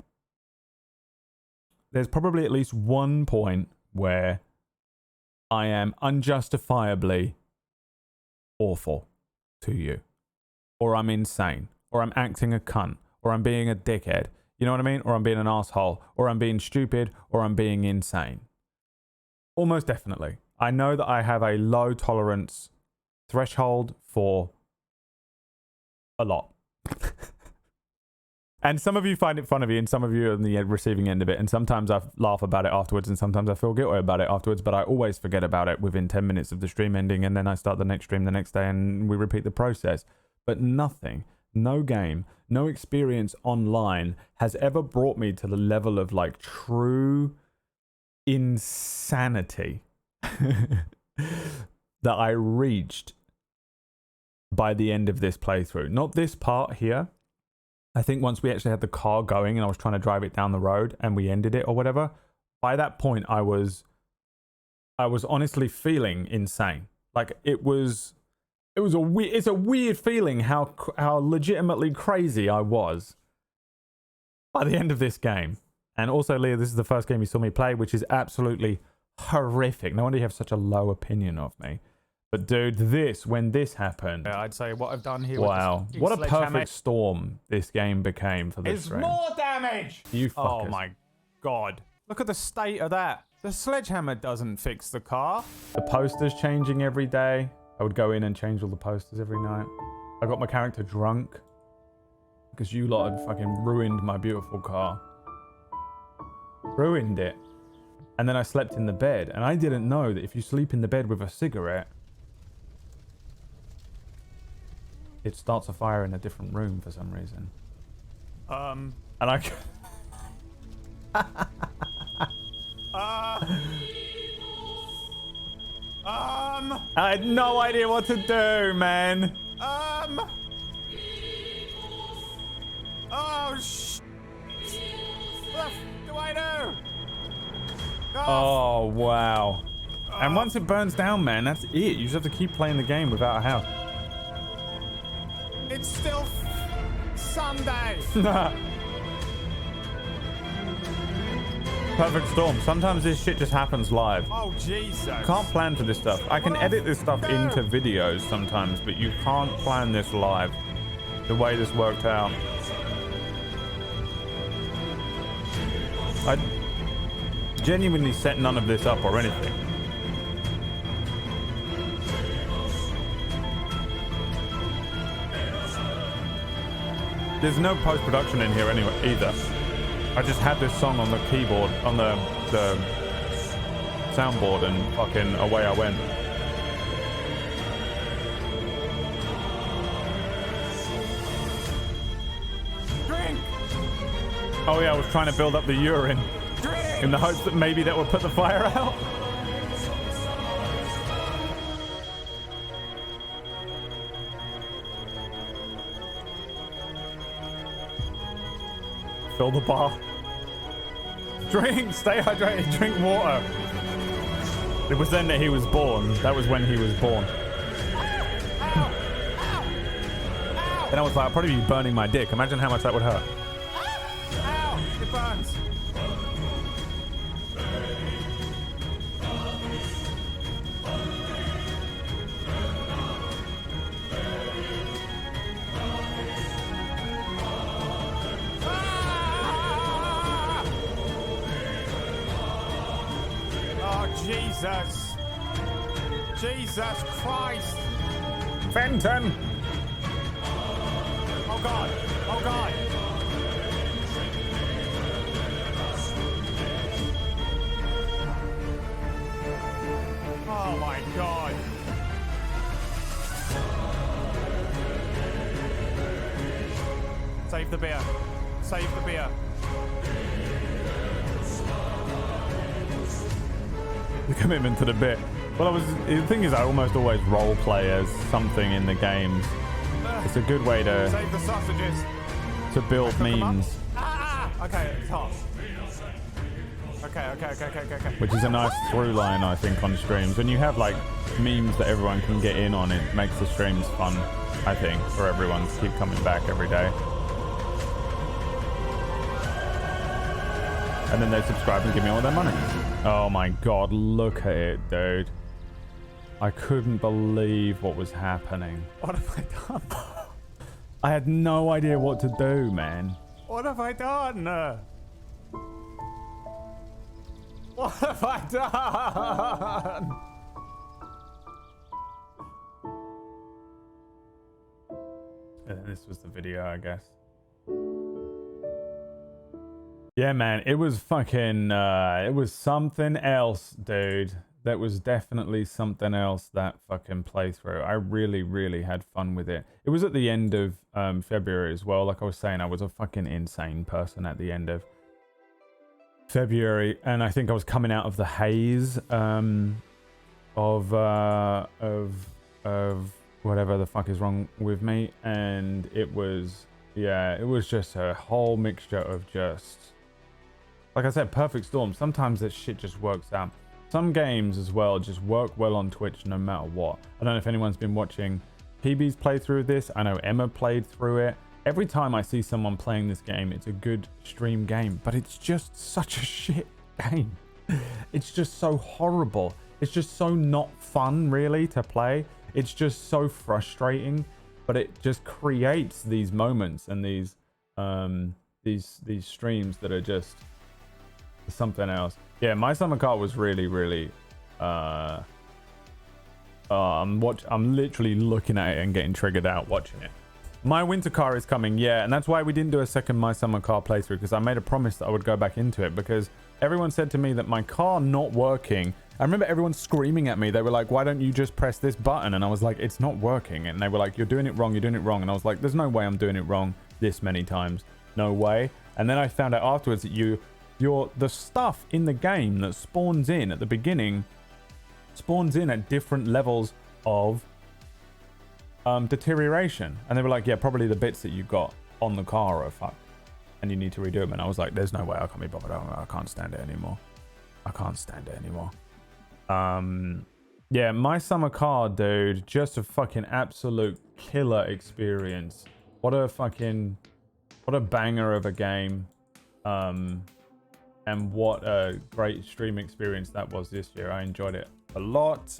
I am unjustifiably awful to you, or I'm insane, or I'm acting a cunt, or I'm being a dickhead. You know what I mean? Or I'm being an asshole, or I'm being stupid, or I'm being insane. Almost definitely. I know that I have a low tolerance threshold for a lot. And some of you find it funny, and some of you are on the receiving end of it. And sometimes I laugh about it afterwards, and sometimes I feel guilty about it afterwards. But I always forget about it within 10 minutes of the stream ending, and then I start the next stream the next day, and we repeat the process. But nothing, no game, no experience online has ever brought me to the level of like true insanity that I reached by the end of this playthrough. Not this part here. I think once we actually had the car going and I was trying to drive it down the road and we ended it or whatever, by that point I was honestly feeling insane. Like it's a weird feeling how legitimately crazy I was by the end of this game. And also, Leah, this is the first game you saw me play, which is absolutely horrific. No wonder you have such a low opinion of me. But dude, when this happened, Yeah, I'd say what I've done here. wow, With what a this sledgehammer perfect storm this game became for this is stream. more damage. You fuckers. Oh my god! Look at the state of that. The sledgehammer doesn't fix the car. The posters changing every day. I would go in and change all the posters every night. I got my character drunk because you lot had fucking ruined my beautiful car. Ruined it. And then I slept in the bed, and I didn't know that if you sleep in the bed with a cigarette, it starts a fire in a different room for some reason. And I... I had no idea what to do, man. Oh, what do I do? Oh, wow. And once it burns down, man, that's it. You just have to keep playing the game without a house. It's still Sunday. Perfect storm. Sometimes this shit just happens live. Oh, Jesus. Can't plan for this stuff. I can edit this stuff into videos sometimes, but you can't plan this live. The way this worked out. I genuinely set none of this up or anything. There's no post-production in here anyway either. I just had this song on the keyboard, on the soundboard, and fucking away I went. Drink! Oh yeah, I was trying to build up the urine. Drink! In the hopes that maybe that would put the fire out. Fill the bar. Drink, stay hydrated, drink water. It was then that he was born. That was when he was born. Then I was like, I'll probably be burning my dick. Imagine how much that would hurt. Ow! It burns. Jesus! Jesus Christ! Fenton! Oh God! Oh God! Oh my God! Save the beer! Save the beer! The commitment to the bit. Well, the thing is, I almost always role play as something in the games. It's a good way to Save the sausages! to build memes, Okay, it's hot. Okay. which is a nice through line, I think, on streams. When you have like memes that everyone can get in on, it makes the streams fun. I think, for everyone to keep coming back every day. And then they subscribe and give me all their money. Oh my god, look at it, dude. I couldn't believe what was happening. What have I done? I had no idea what to do, man. What have I done? What have I done? And this was the video, I guess. Yeah, man, it was fucking, it was something else, dude. That was definitely something else, that fucking playthrough. I really, really had fun with it. It was at the end of February as well. Like I was saying, I was a fucking insane person at the end of February. And I think I was coming out of the haze of whatever the fuck is wrong with me. And it was, yeah, it was just a whole mixture of just, like I said, perfect storm. Sometimes that shit just works out. Some games as well just work well on Twitch no matter what. I don't know if anyone's been watching PB's playthrough of this. I know Emma played through it. Every time I see someone playing this game, it's a good stream game, but it's just such a shit game. It's just so horrible. It's just so not fun, really, to play. It's just so frustrating, but it just creates these moments and these streams that are just something else. Yeah, My Summer Car was really, really I'm literally looking at it and getting triggered out watching it. My Winter Car is coming, yeah, and that's why we didn't do a second My Summer Car playthrough, because I made a promise that I would go back into it, because everyone said to me that my car not working. I remember everyone screaming at me. They were like, why don't you just press this button? And I was like, it's not working. And they were like, you're doing it wrong, you're doing it wrong. And I was like, there's no way I'm doing it wrong this many times. No way. And then I found out afterwards that the stuff in the game that spawns in at the beginning spawns in at different levels of deterioration. And they were like, yeah, probably the bits that you got on the car are fucked and you need to redo them. And I was like, there's no way, I can't be bothered. I can't stand it anymore. I can't stand it anymore. Yeah, My Summer Car, dude, just a fucking absolute killer experience. What a banger of a game. And what a great stream experience that was this year. I enjoyed it a lot.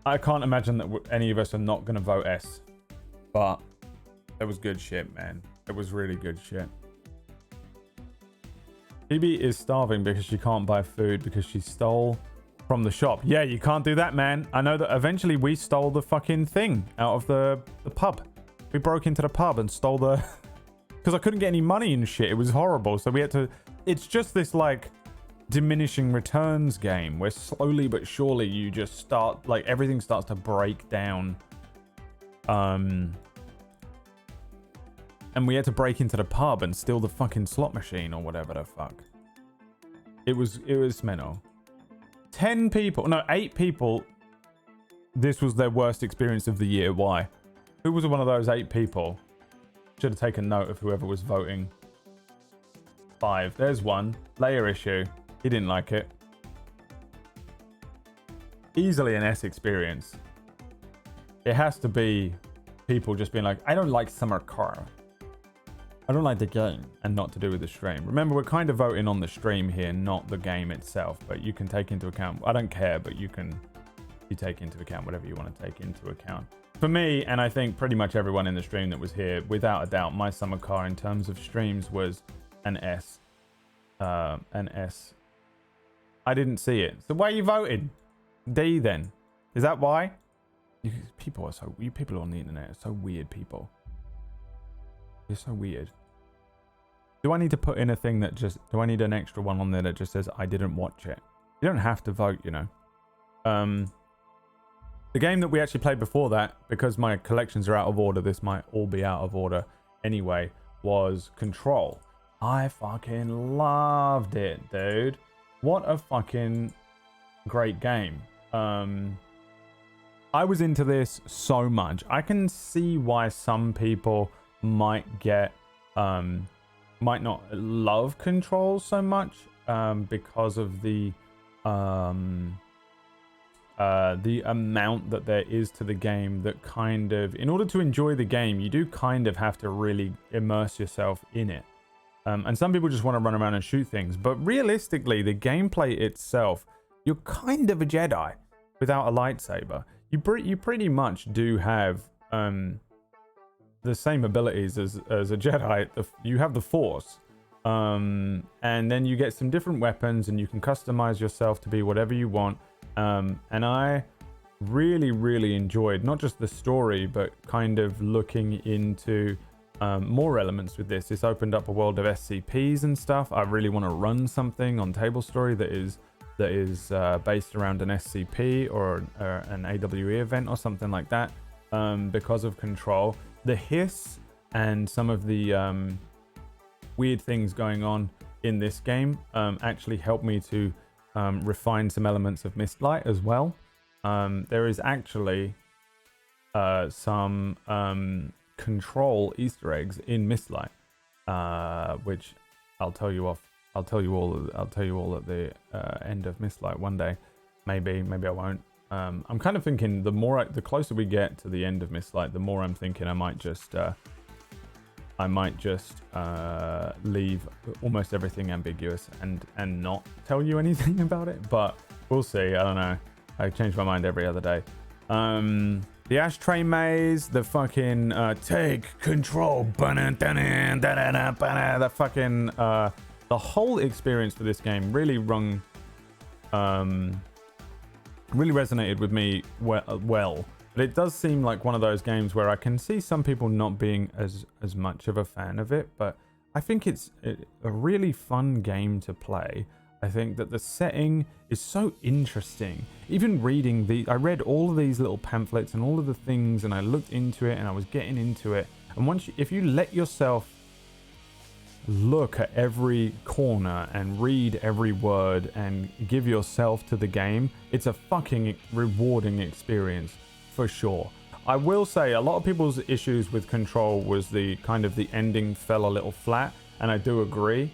I can't imagine that any of us are not going to vote S. But it was good shit, man. It was really good shit. Phoebe is starving because she can't buy food because she stole from the shop. Yeah, you can't do that, man. I know that eventually we stole the fucking thing out of the pub. We broke into the pub and stole the... Because I couldn't get any money and shit. It was horrible. So we had to... It's just this, like, diminishing returns game where slowly but surely you just start... Like, everything starts to break down. And we had to break into the pub and steal the fucking slot machine or whatever the fuck. It was mental. 10 people... No, 8 people. This was their worst experience of the year. Why? Who was one of those 8 people? Should have taken note of whoever was voting. 5. There's one. Layer issue. He didn't like it. Easily an S experience. It has to be people just being like, I don't like Summer Car. I don't like the game. And not to do with the stream. Remember, we're kind of voting on the stream here, not the game itself. But you can take into account... I don't care, but you take into account whatever you want to take into account. For me, and I think pretty much everyone in the stream that was here, without a doubt, My Summer Car in terms of streams was an S. An S. I didn't see it. So why are you voting? D then. Is that why? You people on the internet are so weird, people. You're so weird. Do I need to put in a thing that just... Do I need an extra one on there that just says I didn't watch it? You don't have to vote, you know. The game that we actually played before that, because my collections are out of order, this might all be out of order anyway, was Control. I fucking loved it, dude. What a fucking great game. I was into this so much. I can see why some people might not love Control so much, because of the the amount that there is to the game that kind of, in order to enjoy the game, you do kind of have to really immerse yourself in it. And some people just want to run around and shoot things, but realistically, the gameplay itself, you're kind of a Jedi without a lightsaber. You pretty much do have the same abilities as a Jedi. You have the Force, and then you get some different weapons, and you can customize yourself to be whatever you want. And I really enjoyed not just the story, but kind of looking into more elements with this. This opened up a world of SCPs and stuff. I really want to run something on Table Story that is based around an SCP or an AWE event or something like that, because of Control. The hiss and some of the weird things going on in this game actually helped me to refine some elements of Mistlight as well. There is actually some Control Easter eggs in Mistlight, which I'll tell you all at the end of Mistlight one day. Maybe I won't. I'm kind of thinking the closer we get to the end of Mistlight, the more I'm thinking I might just leave almost everything ambiguous and not tell you anything about it. But we'll see. I don't know. I change my mind every other day. The ashtray maze, the fucking take control, that fucking the whole experience for this game really resonated with me well. But it does seem like one of those games where I can see some people not being as much of a fan of it, but I think it's a really fun game to play. I think that the setting is so interesting. Even reading I read all of these little pamphlets and all of the things, and I looked into it and I was getting into it. And if you let yourself look at every corner and read every word and give yourself to the game, it's a fucking rewarding experience for sure. I will say a lot of people's issues with Control was the ending fell a little flat, and I do agree.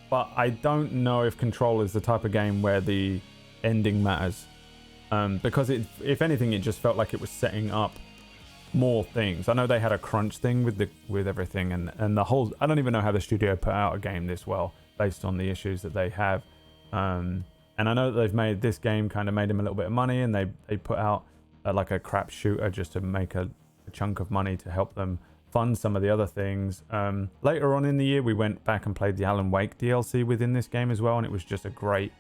But I don't know if Control is the type of game where the ending matters. Because if anything, it just felt like it was setting up more things. I know they had a crunch thing with everything, and the whole. I don't even know how the studio put out a game this well based on the issues that they have. And I know that they've made this game kind of made them a little bit of money, and they put out like a crap shooter just to make a chunk of money to help them fund some of the other things. Later on in the year, we went back and played the Alan Wake DLC within this game as well, and it was just a great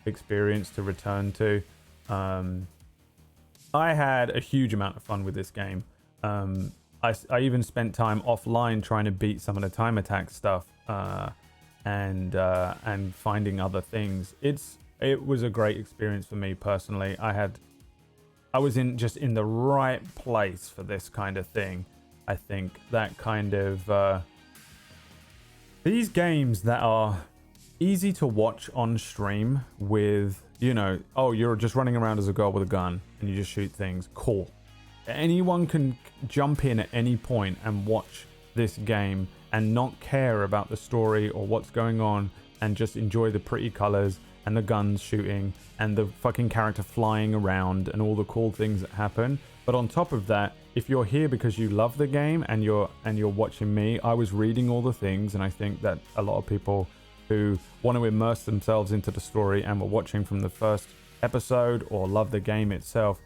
experience to return to. I had a huge amount of fun with this game. I even spent time offline trying to beat some of the time attack stuff and finding other things. It was a great experience for me personally. I was in the right place for this kind of thing. I think that kind of these games that are easy to watch on stream with, you're just running around as a girl with a gun and you just shoot things. Cool. Anyone can jump in at any point and watch this game and not care about the story or what's going on and just enjoy the pretty colors and the guns shooting and the fucking character flying around and all the cool things that happen. But on top of that, if you're here because you love the game and you're watching me, I was reading all the things, and I think that a lot of people who want to immerse themselves into the story and were watching from the first episode or love the game itself,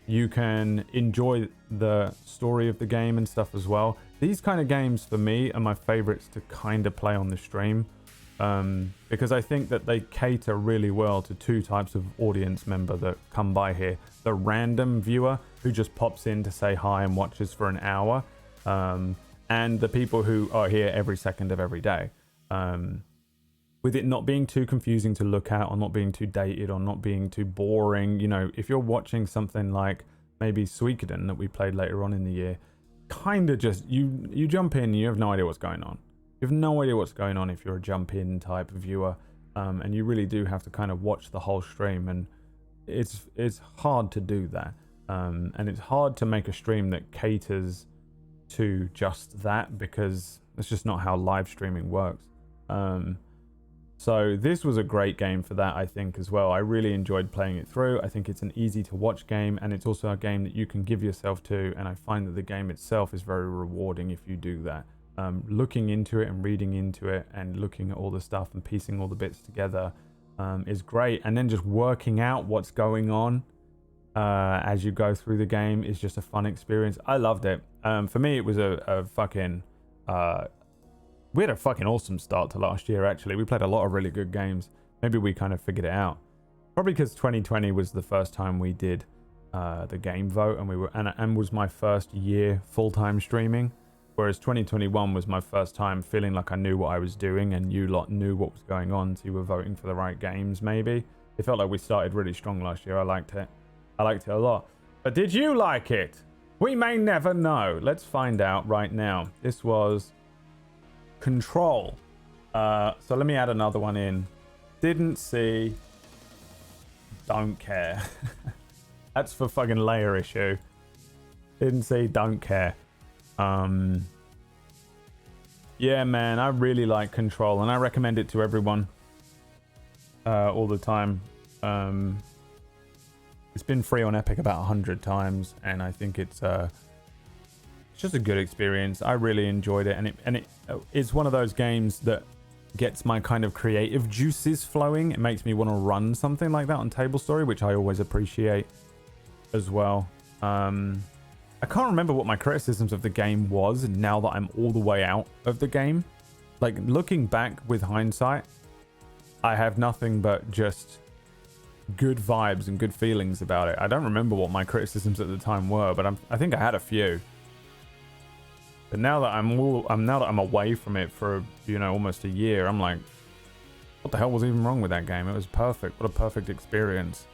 you can enjoy the story of the game and stuff as well. These kind of games for me are my favorites to kind of play on the stream, because I think that they cater really well to two types of audience member that come by here. The random viewer who just pops in to say hi and watches for an hour, and the people who are here every second of every day. With it not being too confusing to look at, or not being too dated, or not being too boring. If you're watching something like maybe Suikoden that we played later on in the year, kind of just you jump in and you have no idea what's going on. You have no idea what's going on if you're a jump in type of viewer, and you really do have to kind of watch the whole stream, and it's hard to do that, and it's hard to make a stream that caters to just that, because it's just not how live streaming works. So this was a great game for that, I think, as well. I really enjoyed playing it through. I think it's an easy to watch game, and it's also a game that you can give yourself to, and I find that the game itself is very rewarding if you do that. Looking into it and reading into it and looking at all the stuff and piecing all the bits together is great. And then just working out what's going on as you go through the game is just a fun experience. I loved it. For me, it was a fucking... we had a fucking awesome start to last year, actually. We played a lot of really good games. Maybe we kind of figured it out. Probably because 2020 was the first time we did the game vote, and was my first year full-time streaming. Whereas 2021 was my first time feeling like I knew what I was doing and you lot knew what was going on, so you were voting for the right games, maybe. It felt like we started really strong last year. I liked it. I liked it a lot. But did you like it? We may never know. Let's find out right now. This was Control. So let me add another one in. Didn't see. Don't care. That's for fucking layer issue. Didn't see. Don't care. Yeah, man, I really like Control, and I recommend it to everyone all the time. It's been free on Epic about 100 times, and I think it's just a good experience. I really enjoyed it, and it's one of those games that gets my kind of creative juices flowing. It makes me want to run something like that on Table Story, which I always appreciate as well. I can't remember what my criticisms of the game was now that I'm all the way out of the game. Like, looking back with hindsight, I have nothing but just good vibes and good feelings about it. I don't remember what my criticisms at the time were, but I think I had a few. But now that I'm away from it for, you know, almost a year, I'm like, what the hell was even wrong with that game? It was perfect. What a perfect experience.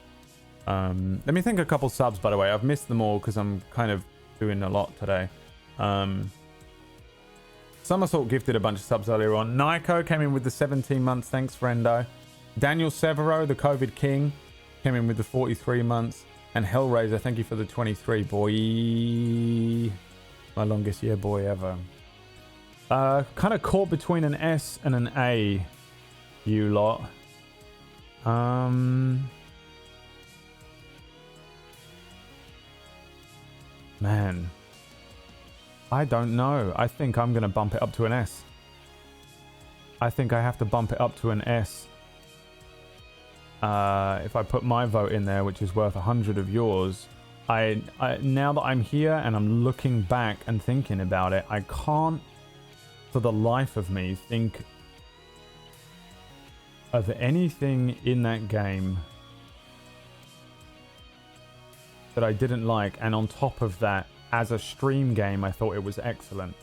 Let me thank a couple subs, by the way. I've missed them all because I'm kind of doing a lot today. Somersault gifted a bunch of subs earlier on. Nyko came in with the 17 months. Thanks, friendo. Daniel Severo, the COVID King, came in with the 43 months. And Hellraiser, thank you for the 23, boy. My longest year boy ever. Kind of caught between an S and an A, you lot. Man, I don't know. I think I'm going to bump it up to an S. I think I have to bump it up to an S. If I put my vote in there, which is worth 100 of yours, I now that I'm here and I'm looking back and thinking about it, I can't, for the life of me, think of anything in that game that I didn't like, and on top of that, as a stream game, I thought it was excellent.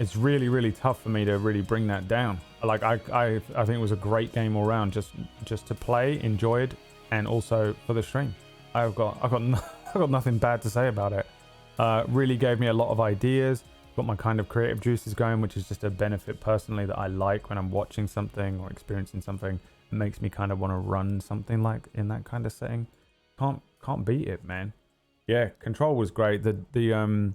It's really, really tough for me to really bring that down. Like, I think it was a great game all round, just to play, enjoyed, and also for the stream. I've got nothing bad to say about it. Really gave me a lot of ideas. Got my kind of creative juices going, which is just a benefit personally that I like when I'm watching something or experiencing something. It makes me kind of want to run something like in that kind of setting. Can't beat it, man. Yeah, Control was great. The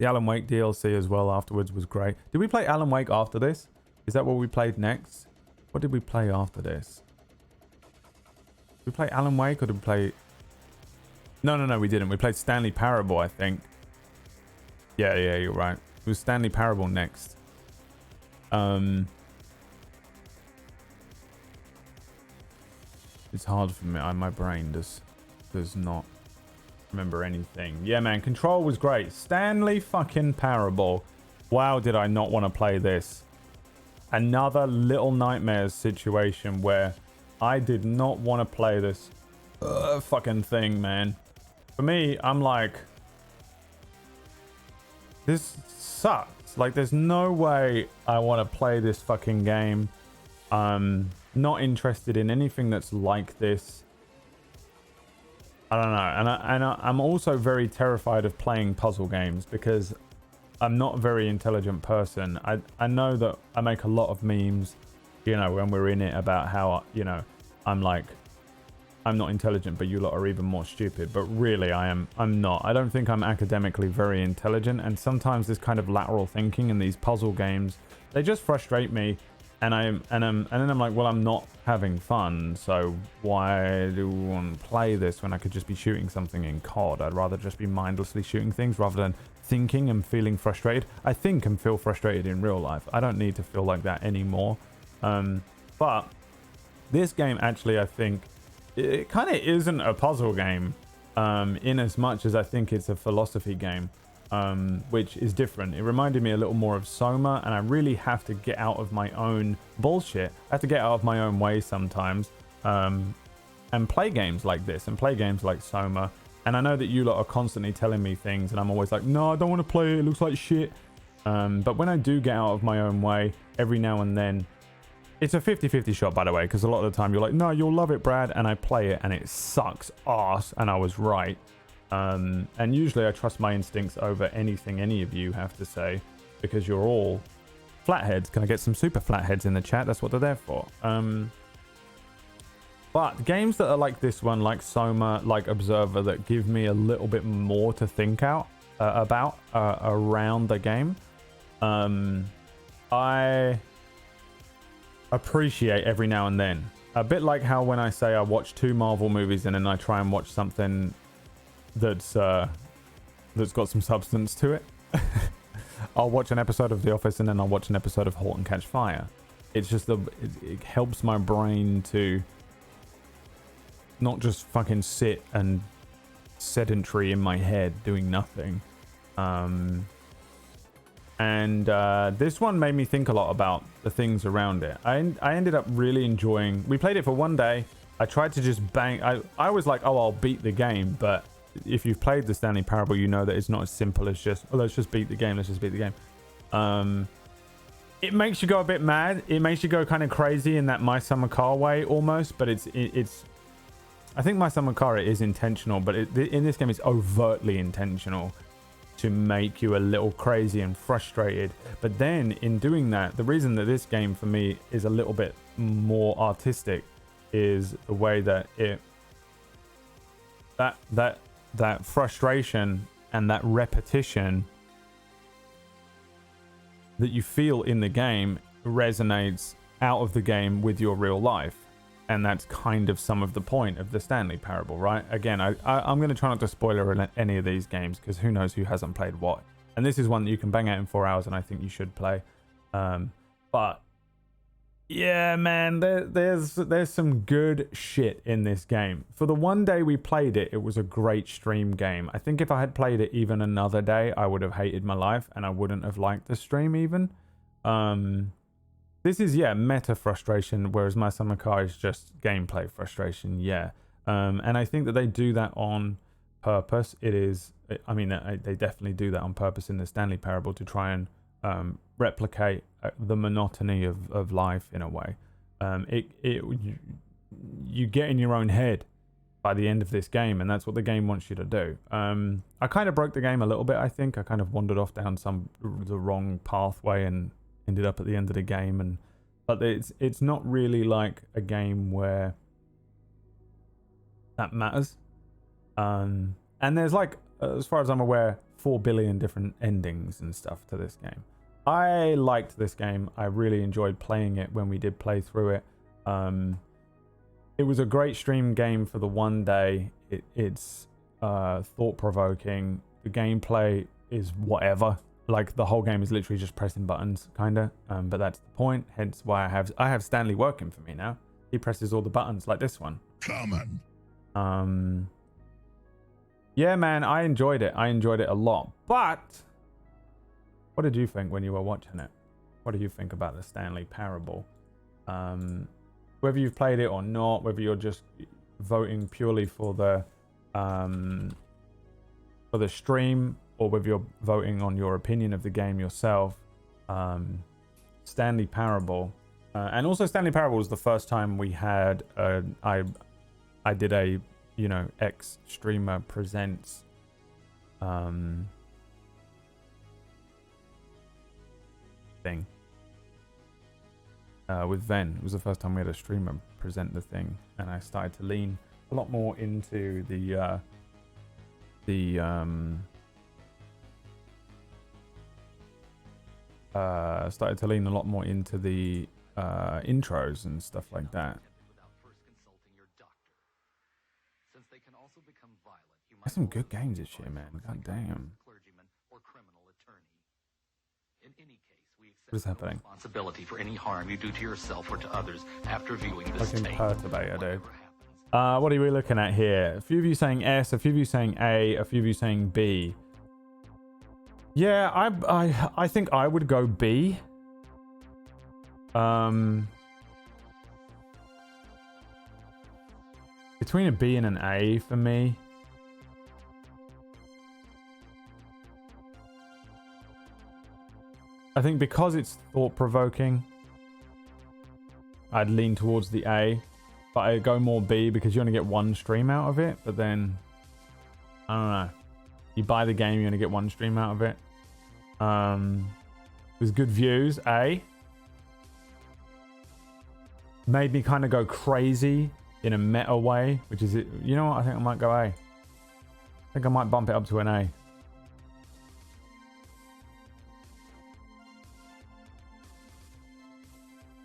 Alan Wake DLC as well afterwards was great. Did we play Alan Wake after this? Is that what we played next? What did we play after this? Did we play Alan Wake or did we play... No, we didn't. We played Stanley Parable, I think. Yeah, you're right. It was Stanley Parable next. It's hard for me. My brain does not remember anything. Yeah, man. Control was great. Stanley fucking Parable. Wow, did I not want to play this. Another Little Nightmares situation where I did not want to play this fucking thing, man. For me, I'm like, this sucks. Like, there's no way I want to play this fucking game. Not interested in anything that's like this. I don't know. And I'm also very terrified of playing puzzle games because I'm not a very intelligent person. I know that I make a lot of memes, you know, when we're in it about how, you know, I'm like, I'm not intelligent, but you lot are even more stupid. But really, I'm not. I don't think I'm academically very intelligent. And sometimes this kind of lateral thinking in these puzzle games, they just frustrate me. And then I'm like, well, I'm not having fun, so why do I want to play this when I could just be shooting something in COD? I'd rather just be mindlessly shooting things rather than thinking and feeling frustrated. I think and feel frustrated in real life. I don't need to feel like that anymore. But this game actually, I think, it kind of isn't a puzzle game, in as much as I think it's a philosophy game, which is different. It reminded me a little more of Soma, and I really have to get out of my own bullshit. I have to get out of my own way sometimes, and play games like this, and play games like Soma. And I know that you lot are constantly telling me things, and I'm always like, no, I don't want to play it. It looks like shit. But when I do get out of my own way, every now and then, it's a 50-50 shot, by the way, because a lot of the time you're like, no, you'll love it, Brad. And I play it, and it sucks ass, and I was right. And usually I trust my instincts over anything any of you have to say, because you're all flatheads. Can I get some super flatheads in the chat? That's what they're there for. But games that are like this one, like Soma, like Observer, that give me a little bit more to think about around the game, I appreciate every now and then. A bit like how when I say I watch 2 Marvel movies and then I try and watch something that's got some substance to it. I'll watch an episode of The Office and then I'll watch an episode of *Halt and Catch Fire*. It's just it helps my brain to not just fucking sit and sedentary in my head doing nothing. And this one made me think a lot about the things around it. I ended up really enjoying... We played it for one day. I tried to just bang... I was like, oh, I'll beat the game. But if you've played the Stanley Parable, you know that it's not as simple as just, oh, let's just beat the game. Let's just beat the game. It makes you go a bit mad. It makes you go kind of crazy in that My Summer Car way almost. But it's I think My Summer Car is intentional. But in this game, it's overtly intentional to make you a little crazy and frustrated. But then in doing that, the reason that this game for me is a little bit more artistic is the way that that frustration and that repetition that you feel in the game resonates out of the game with your real life. And that's kind of some of the point of the Stanley Parable, right? Again, I'm going to try not to spoiler any of these games, because who knows who hasn't played what. And this is one that you can bang out in 4 hours, and I think you should play. But yeah, man, there's some good shit in this game. For the one day we played it, it was a great stream game. I think if I had played it even another day, I would have hated my life, and I wouldn't have liked the stream even. This is, yeah, meta frustration, whereas My Summer Car is just gameplay frustration, yeah. And I think that they do that on purpose. I mean, they definitely do that on purpose in the Stanley Parable to try and replicate the monotony of life in a way. You get in your own head by the end of this game, and that's what the game wants you to do. I kind of broke the game a little bit, I think. I kind of wandered off down the wrong pathway and ended up at the end of the game, but it's not really like a game where that matters. And there's, like, as far as I'm aware, 4 billion different endings and stuff to this game. I liked this game. I really enjoyed playing it when we did play through it. It was a great stream game for the one day. It's thought-provoking. The gameplay is whatever. Like, the whole game is literally just pressing buttons, kind of. But that's the point. Hence why I have Stanley working for me now. He presses all the buttons, like this one. Common. Yeah, man, I enjoyed it. I enjoyed it a lot. But what did you think when you were watching it? What do you think about the Stanley Parable? Whether you've played it or not, whether you're just voting purely for the stream, or whether you're voting on your opinion of the game yourself, Stanley Parable. And also Stanley Parable was the first time we had, I did a, X streamer presents thing with Ven. It was the first time we had a streamer present the thing, and I started to lean a lot more into intros and stuff like that. There's some good games this year, man. God damn. What is happening? Responsibility for any harm you do to yourself or to others after viewing this Fucking tape. perturbator, dude. What are we looking at here? A few of you saying S, a few of you saying A, a few of you saying B. Yeah, I think I would go B. Between a B and an A for me. I think because it's thought-provoking, I'd lean towards the A. But I'd go more B because you only get one stream out of it. But then, I don't know. You buy the game, you only get one stream out of it. With good views, A. Made me kind of go crazy in a meta way, which is it. You know what? I think I might go A. I think I might bump it up to an A.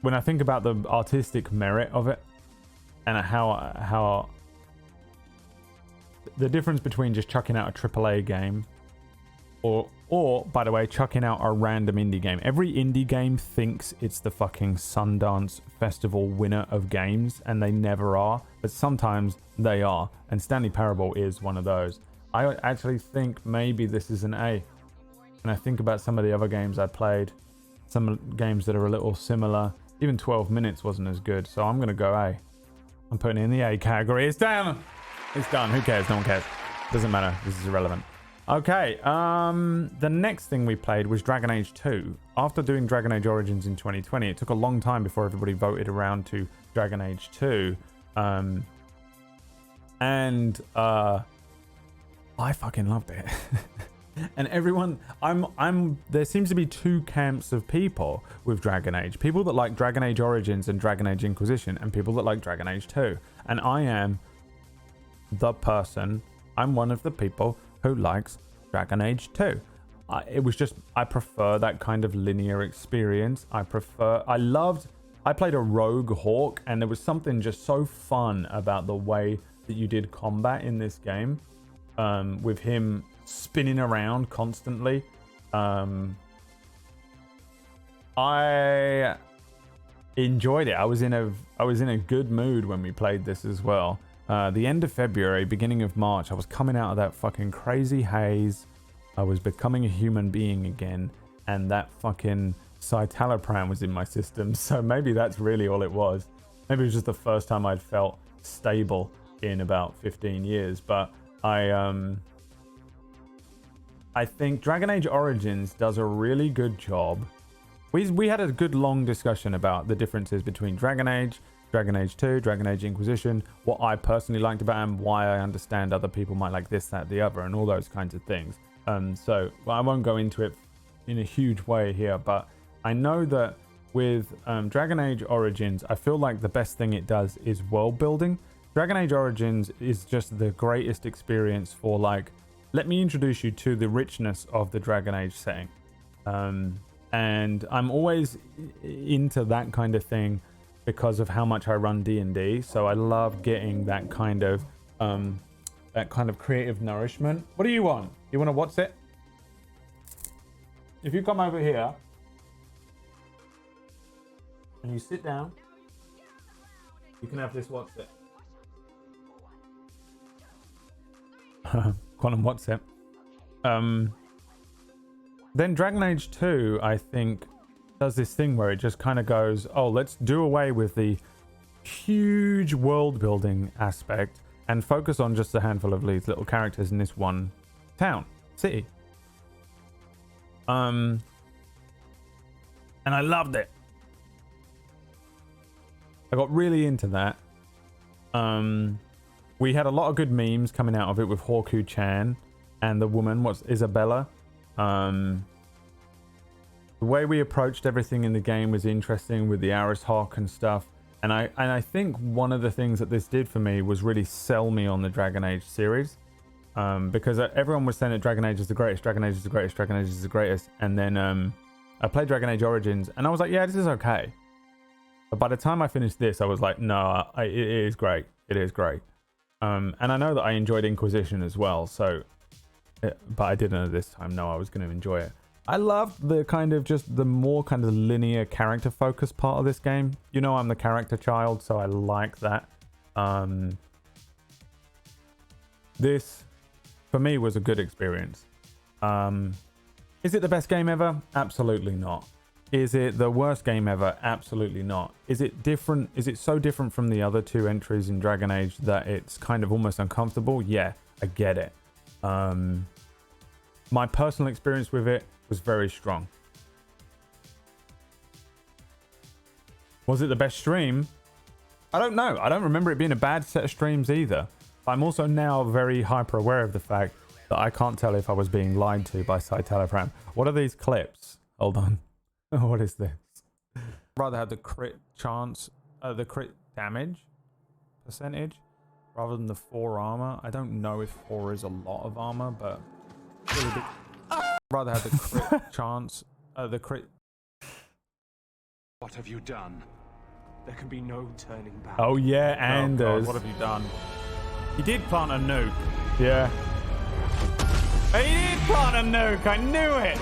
When I think about the artistic merit of it, and how the difference between just chucking out a AAA game, or by the way, chucking out a random indie game. Every indie game thinks it's the fucking Sundance Festival winner of games, and they never are. But sometimes they are, and Stanley Parable is one of those. I actually think maybe this is an A. And I think about some of the other games I played, some games that are a little similar. Even 12 Minutes wasn't as good, so I'm going to go A. I'm putting it in the A category. It's down. It's done. Who cares? No one cares. Doesn't matter. This is irrelevant. Okay. The next thing we played was Dragon Age 2. After doing Dragon Age Origins in 2020, it took a long time before everybody voted around to Dragon Age 2. I fucking loved it. And everyone, there seems to be two camps of people with Dragon Age. People that like Dragon Age Origins and Dragon Age Inquisition, and people that like Dragon Age 2. And I am the person, I'm one of the people who likes Dragon Age 2. I prefer that kind of linear experience. I played a rogue Hawk, and there was something just so fun about the way that you did combat in this game. With him spinning around constantly. I enjoyed it. I was in a good mood when we played this as well. The end of February, beginning of March, I was coming out of that fucking crazy haze. I was becoming a human being again, and that fucking citalopram was in my system. So maybe that's really all it was. Maybe it was just the first time I'd felt stable in about 15 years. But I think Dragon Age Origins does a really good job. We had a good long discussion about the differences between Dragon Age 2, Dragon Age Inquisition, what I personally liked about them, why I understand other people might like this, that, the other, and all those kinds of things. So I won't go into it in a huge way here, but I know that with Dragon Age Origins, I feel like the best thing it does is world building. Dragon Age Origins is just the greatest experience for, like, let me introduce you to the richness of the Dragon Age setting. And I'm always into that kind of thing because of how much I run D&D. So I love getting that kind of creative nourishment. What do you want? You want to watch it? If you come over here and you sit down, you can have this watch it. Quantum what's it? Then Dragon Age 2, I think, does this thing where it just kind of goes, oh, let's do away with the huge world building aspect and focus on just a handful of these little characters in this one city. And I loved it. I got really into that. We had a lot of good memes coming out of it with Hawku-chan and the woman, what's Isabella. The way we approached everything in the game was interesting with the Aris Hawk and stuff. And I think one of the things that this did for me was really sell me on the Dragon Age series. Because everyone was saying that Dragon Age is the greatest, Dragon Age is the greatest, Dragon Age is the greatest. And then I played Dragon Age Origins and I was like, yeah, this is okay. But by the time I finished this, I was like, no, it is great. It is great. And I know that I enjoyed Inquisition as well. So, but I didn't at this time know I was going to enjoy it. I loved the kind of just the more kind of linear character focused part of this game. You know, I'm the character child, so I like that. This, for me, was a good experience. Is it the best game ever? Absolutely not. Is it the worst game ever? Absolutely not. Is it different? Is it so different from the other two entries in Dragon Age that it's kind of almost uncomfortable? Yeah, I get it. My personal experience with it was very strong. Was it the best stream? I don't know. I don't remember it being a bad set of streams either. I'm also now very hyper aware of the fact that I can't tell if I was being lied to by Citalopram. What are these clips? Hold on. What is this? I'd rather have the crit chance, the crit damage percentage rather than the 4 armor. I don't know if 4 is a lot of armor, but really big. I'd rather have the crit chance, the crit. What have you done? There can be no turning back. Oh yeah, Anders. God, what have you done? He did plant a nuke. Yeah. He did plant a nuke. I knew it.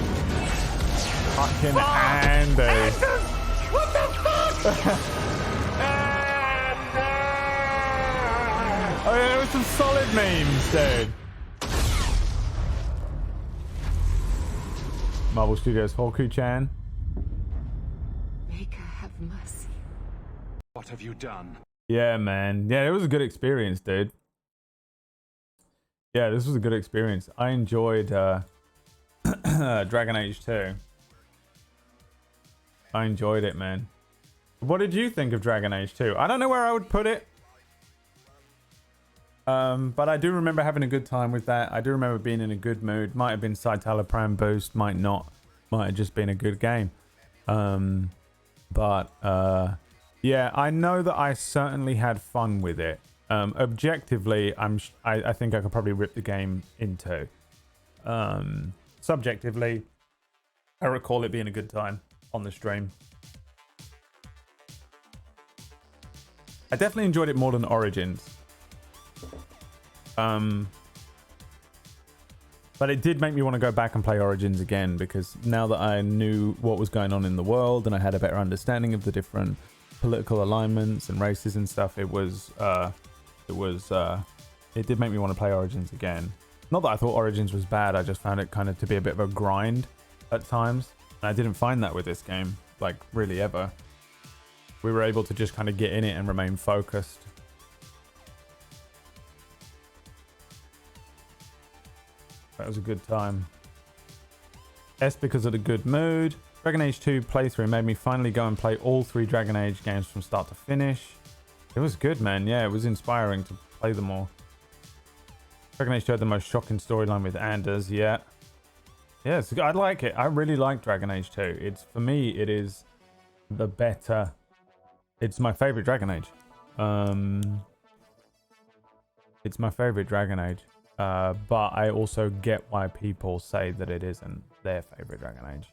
Fucking Anders. What the fuck? Oh yeah, there was some solid memes, dude. Marvel Studios Hoku-chan. Maker have mercy. What have you done? Yeah, man. Yeah, it was a good experience, dude. Yeah, this was a good experience. I enjoyed Dragon Age 2. I enjoyed it, man. What did you think of Dragon Age 2? I don't know where I would put it. But I do remember having a good time with that. I do remember being in a good mood. Might have been Citalopram boost, might not. Might have just been a good game. Yeah, I know that I certainly had fun with it. Objectively, I think I could probably rip the game in two. Subjectively, I recall it being a good time on the stream. I definitely enjoyed it more than Origins. But it did make me want to go back and play Origins again, because now that I knew what was going on in the world and I had a better understanding of the different political alignments and races and stuff, it did make me want to play Origins again. Not that I thought Origins was bad, I just found it kind of to be a bit of a grind at times. And I didn't find that with this game, like really ever. We were able to just kind of get in it and remain focused. That was a good time. S because of the good mood. Dragon Age 2 playthrough made me finally go and play all 3 Dragon Age games from start to finish. It was good, man. Yeah, it was inspiring to play them all. Dragon Age 2 had the most shocking storyline with Anders. Yeah. Yes, I like it. I really like Dragon Age 2. For me, it is the better. It's my favorite Dragon Age. It's my favorite Dragon Age. But I also get why people say that it isn't their favorite Dragon Age.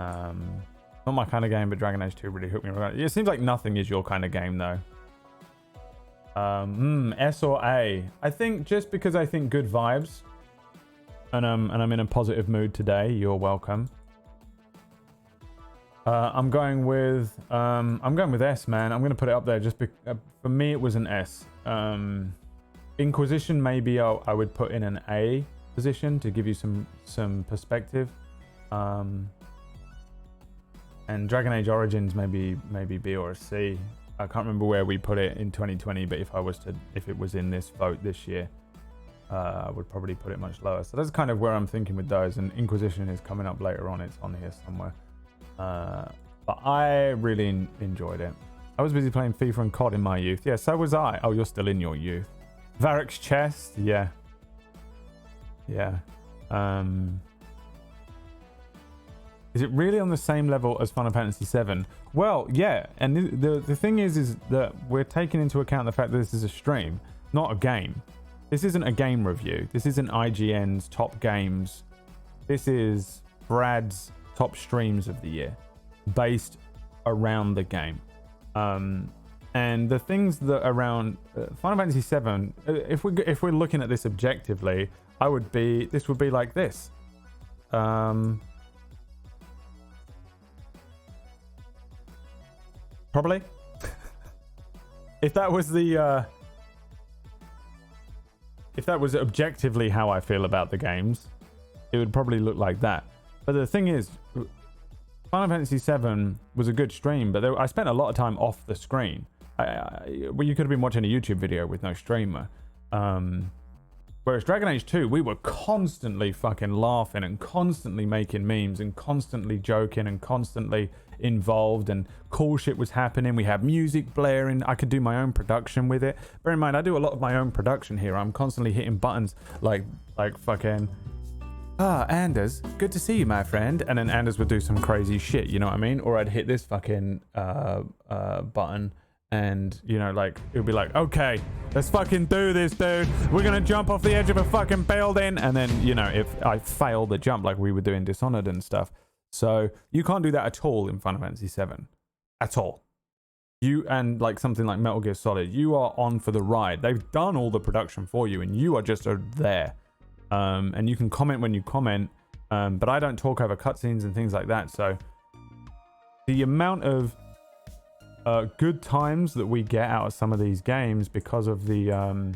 Not my kind of game, but Dragon Age 2 really hooked me. It seems like nothing is your kind of game, though. S or A? I think just because I think good vibes, and I'm in a positive mood today. You're welcome. I'm going with S, man. I'm going to put it up there. For me, it was an S. Inquisition, maybe I would put in an A position to give you some perspective. And Dragon Age Origins maybe B or a C. I can't remember where we put it in 2020, but if it was in this vote this year, I would probably put it much lower. So that's kind of where I'm thinking with those. And Inquisition is coming up later on. It's on here somewhere. But I really enjoyed it. I was busy playing FIFA and COD in my youth. Yeah, so was I. Oh, you're still in your youth. Varric's chest, yeah. Is it really on the same level as Final Fantasy VII? Well, yeah. And the thing is that we're taking into account the fact that this is a stream, not a game. This isn't a game review. This isn't IGN's top games. This is Brad's top streams of the year, based around the game. And the things that around Final Fantasy VII, if we're looking at this objectively, this would be like this. Probably. If that was objectively how I feel about the games, it would probably look like that. But the thing is, Final Fantasy VII was a good stream, but I spent a lot of time off the screen. Well, you could have been watching a YouTube video with no streamer. Whereas Dragon Age 2, we were constantly fucking laughing and constantly making memes and constantly joking and constantly involved, and cool shit was happening. We had music blaring. I could do my own production with it. Bear in mind, I do a lot of my own production here. I'm constantly hitting buttons like fucking, Anders, good to see you, my friend. And then Anders would do some crazy shit, you know what I mean? Or I'd hit this fucking button, and you know, like, it would be like, okay, let's fucking do this, dude. We're gonna jump off the edge of a fucking building. And then, you know, if I fail the jump like we were doing Dishonored and stuff. So you can't do that at all in Final Fantasy VII. At all. You, and like something like Metal Gear Solid, you are on for the ride. They've done all the production for you and you are just there. And you can comment when you comment, but I don't talk over cutscenes and things like that. So the amount of good times that we get out of some of these games because of the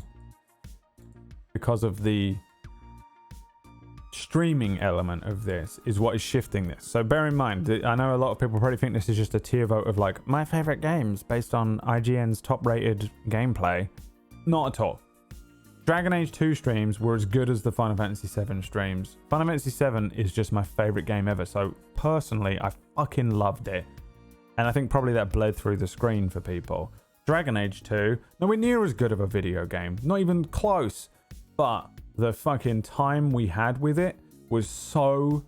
streaming element of this is what is shifting this. So bear in mind, I know a lot of people probably think this is just a tier vote of like my favorite games based on IGN's top rated gameplay. Not at all. Dragon Age 2 streams were as good as the Final Fantasy 7 streams. Final Fantasy 7 is just my favorite game ever. So personally, I fucking loved it. And I think probably that bled through the screen for people. Dragon Age 2, nowhere near as good of a video game. Not even close. But the fucking time we had with it was so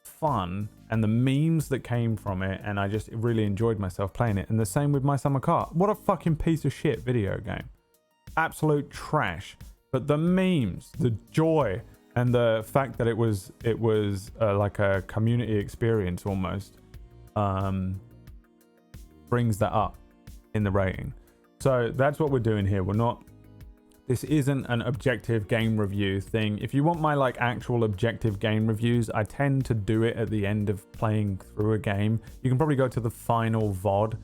fun. And the memes that came from it. And I just really enjoyed myself playing it. And the same with My Summer Car. What a fucking piece of shit video game. Absolute trash. But the memes, the joy, and the fact that it was like a community experience almost. Brings that up in the rating. So that's what we're doing here. This isn't an objective game review thing. If you want my like actual objective game reviews, I tend to do it at the end of playing through a game. You can probably go to the final VOD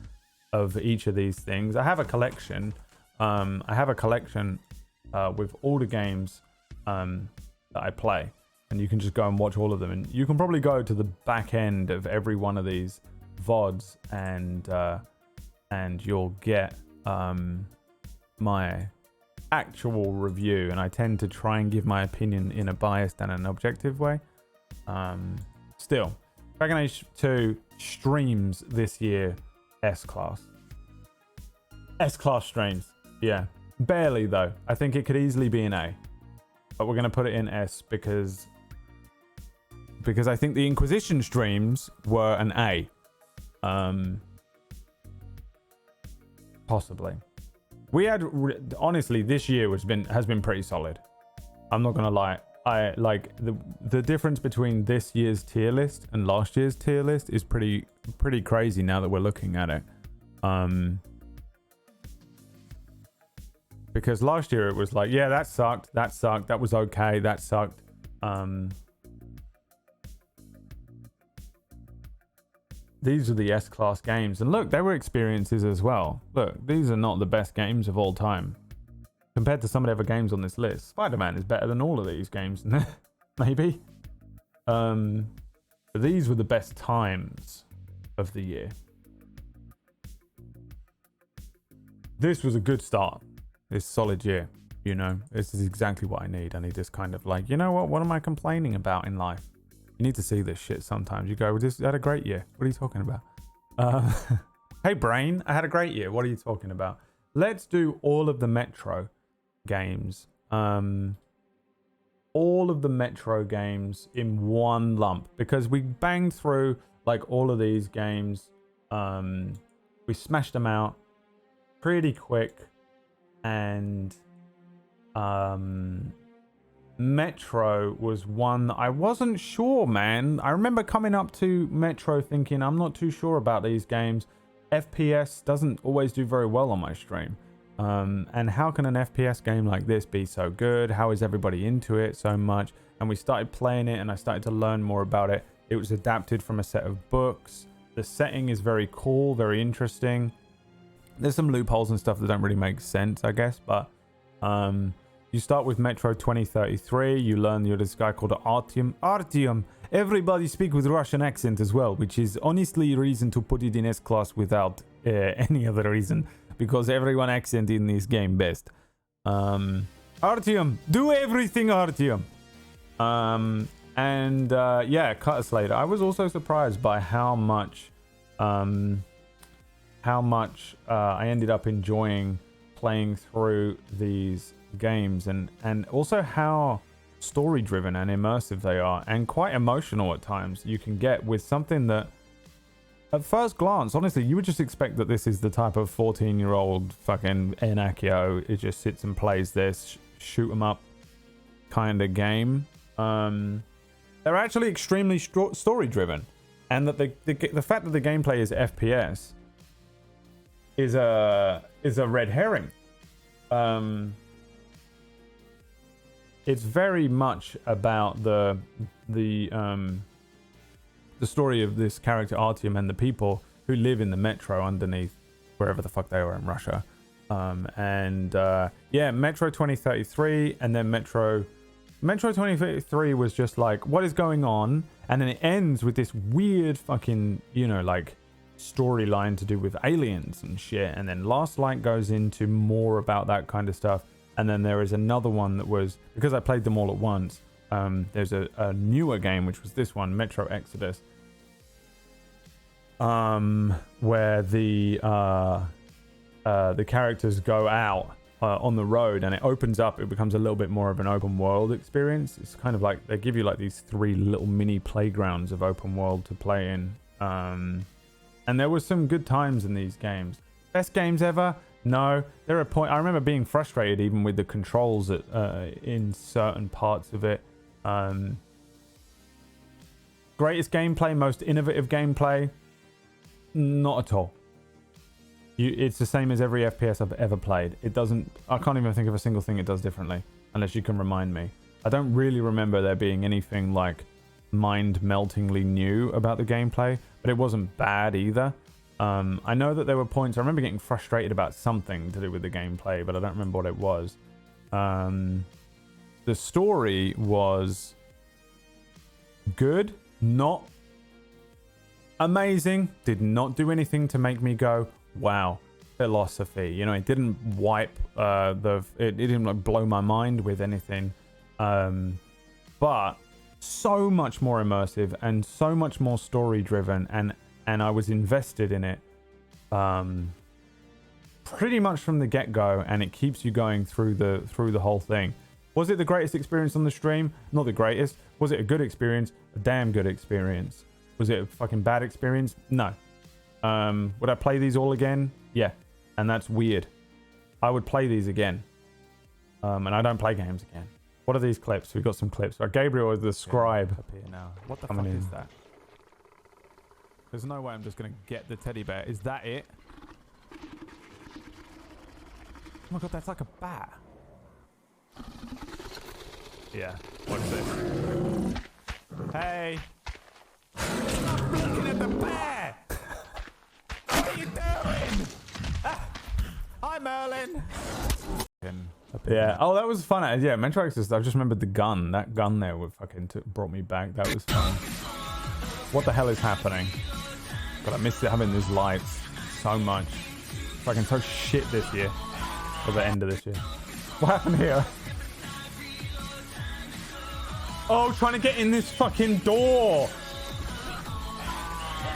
of each of these things. I have a collection. With all the games that I play, and you can just go and watch all of them, and you can probably go to the back end of every one of these VODs and you'll get my actual review, and I tend to try and give my opinion in a biased and an objective way. Still, Dragon Age 2 streams this year S-Class streams. Yeah, barely though. I think it could easily be an A, but we're going to put it in S because I think the Inquisition streams were an A. Possibly. We had honestly, this year has been pretty solid. I'm not gonna lie. I like the difference between this year's tier list and last year's tier list is pretty crazy now that we're looking at it. Because last year it was like, yeah, that sucked, that was okay, that sucked. These are the S-Class games. And look, they were experiences as well. Look, these are not the best games of all time. Compared to some of the other games on this list, Spider-Man is better than all of these games. Maybe. But these were the best times of the year. This was a good start. This solid year. You know, this is exactly what I need. I need this kind of like, you know what am I complaining about in life? You need to see this shit sometimes. You go, well, I had a great year. What are you talking about? Hey, brain, I had a great year. What are you talking about? Let's do all of the Metro games. All of the Metro games in one lump. Because we banged through, like, all of these games. We smashed them out pretty quick. And Metro was one that I wasn't sure, man. I remember coming up to Metro thinking, I'm not too sure about these games. FPS doesn't always do very well on my stream. And how can an FPS game like this be so good? How is everybody into it so much? And we started playing it and I started to learn more about it. It was adapted from a set of books. The setting is very cool, very interesting. There's some loopholes and stuff that don't really make sense, I guess. But you start with Metro 2033. You learn you're this guy called Artyom. Artyom. Everybody speak with Russian accent as well, which is honestly reason to put it in S-Class without any other reason. Because everyone accent in this game best. Artyom, do everything, Artyom. Yeah, Cutter Slater. I was also surprised by how much I ended up enjoying playing through these games, and also how story driven and immersive they are, and quite emotional at times you can get with something that at first glance, honestly, you would just expect that this is the type of 14-year-old fucking Enakio. It just sits and plays this shoot 'em up kind of game. They're actually extremely story driven, and that the fact that the gameplay is FPS is a red herring. It's very much about the story of this character Artyom and the people who live in the metro underneath wherever the fuck they are in Russia. Metro 2033, and then Metro 2033 was just like, what is going on? And then it ends with this weird fucking, like storyline to do with aliens and shit. And then Last Light goes into more about that kind of stuff. And then there is another one that was, because I played them all at once, there's a newer game, which was this one, Metro Exodus, where the characters go out on the road, and it opens up. It becomes a little bit more of an open world experience. It's kind of like they give you like these 3 little mini playgrounds of open world to play in. And there was some good times in these games. Best games ever? No. There are I remember being frustrated even with the controls in certain parts of it. Greatest gameplay, most innovative gameplay? Not at all. It's the same as every FPS I've ever played. It doesn't. I can't even think of a single thing it does differently, unless you can remind me. I don't really remember there being anything like mind-meltingly new about the gameplay, but it wasn't bad either. I know that there were points. I remember getting frustrated about something to do with the gameplay, but I don't remember what it was. The story was good, not amazing. Did not do anything to make me go, wow, philosophy. It didn't wipe it didn't like blow my mind with anything. But so much more immersive and so much more story driven, and I was invested in it pretty much from the get-go, and it keeps you going through the whole thing. Was it the greatest experience on the stream? Not the greatest. Was it a good experience? A damn good experience. Was it a fucking bad experience? No. Would I play these all again? Yeah. And that's weird. I would play these again. And I don't play games again. What are these clips? We've got some clips. Gabriel is the scribe. Up here now. What the fuck is that? There's no way I'm just going to get the teddy bear. Is that it? Oh my god, that's like a bat. Yeah. Watch this. Hey. Stop looking at the bear! What are you doing? Ah. Hi, Merlin. Yeah. Oh, that was fun. Yeah, Metro Exodus. I just remembered the gun. That gun there would fucking brought me back. That was fun. What the hell is happening? God, I missed it having these lights so much. Fucking so shit this year. Or the end of this year. What happened here? Oh, trying to get in this fucking door.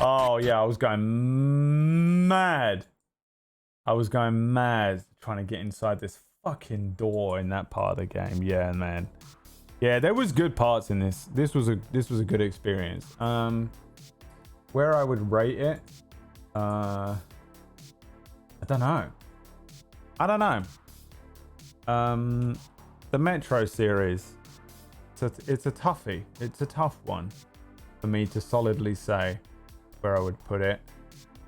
Oh, yeah, I was going mad. I was going mad trying to get inside this fucking door in that part of the game. Yeah, man. Yeah, there was good parts in this. This was a good experience. Where I would rate it, I don't know. The Metro series, it's a toughie. It's a tough one for me to solidly say where I would put it.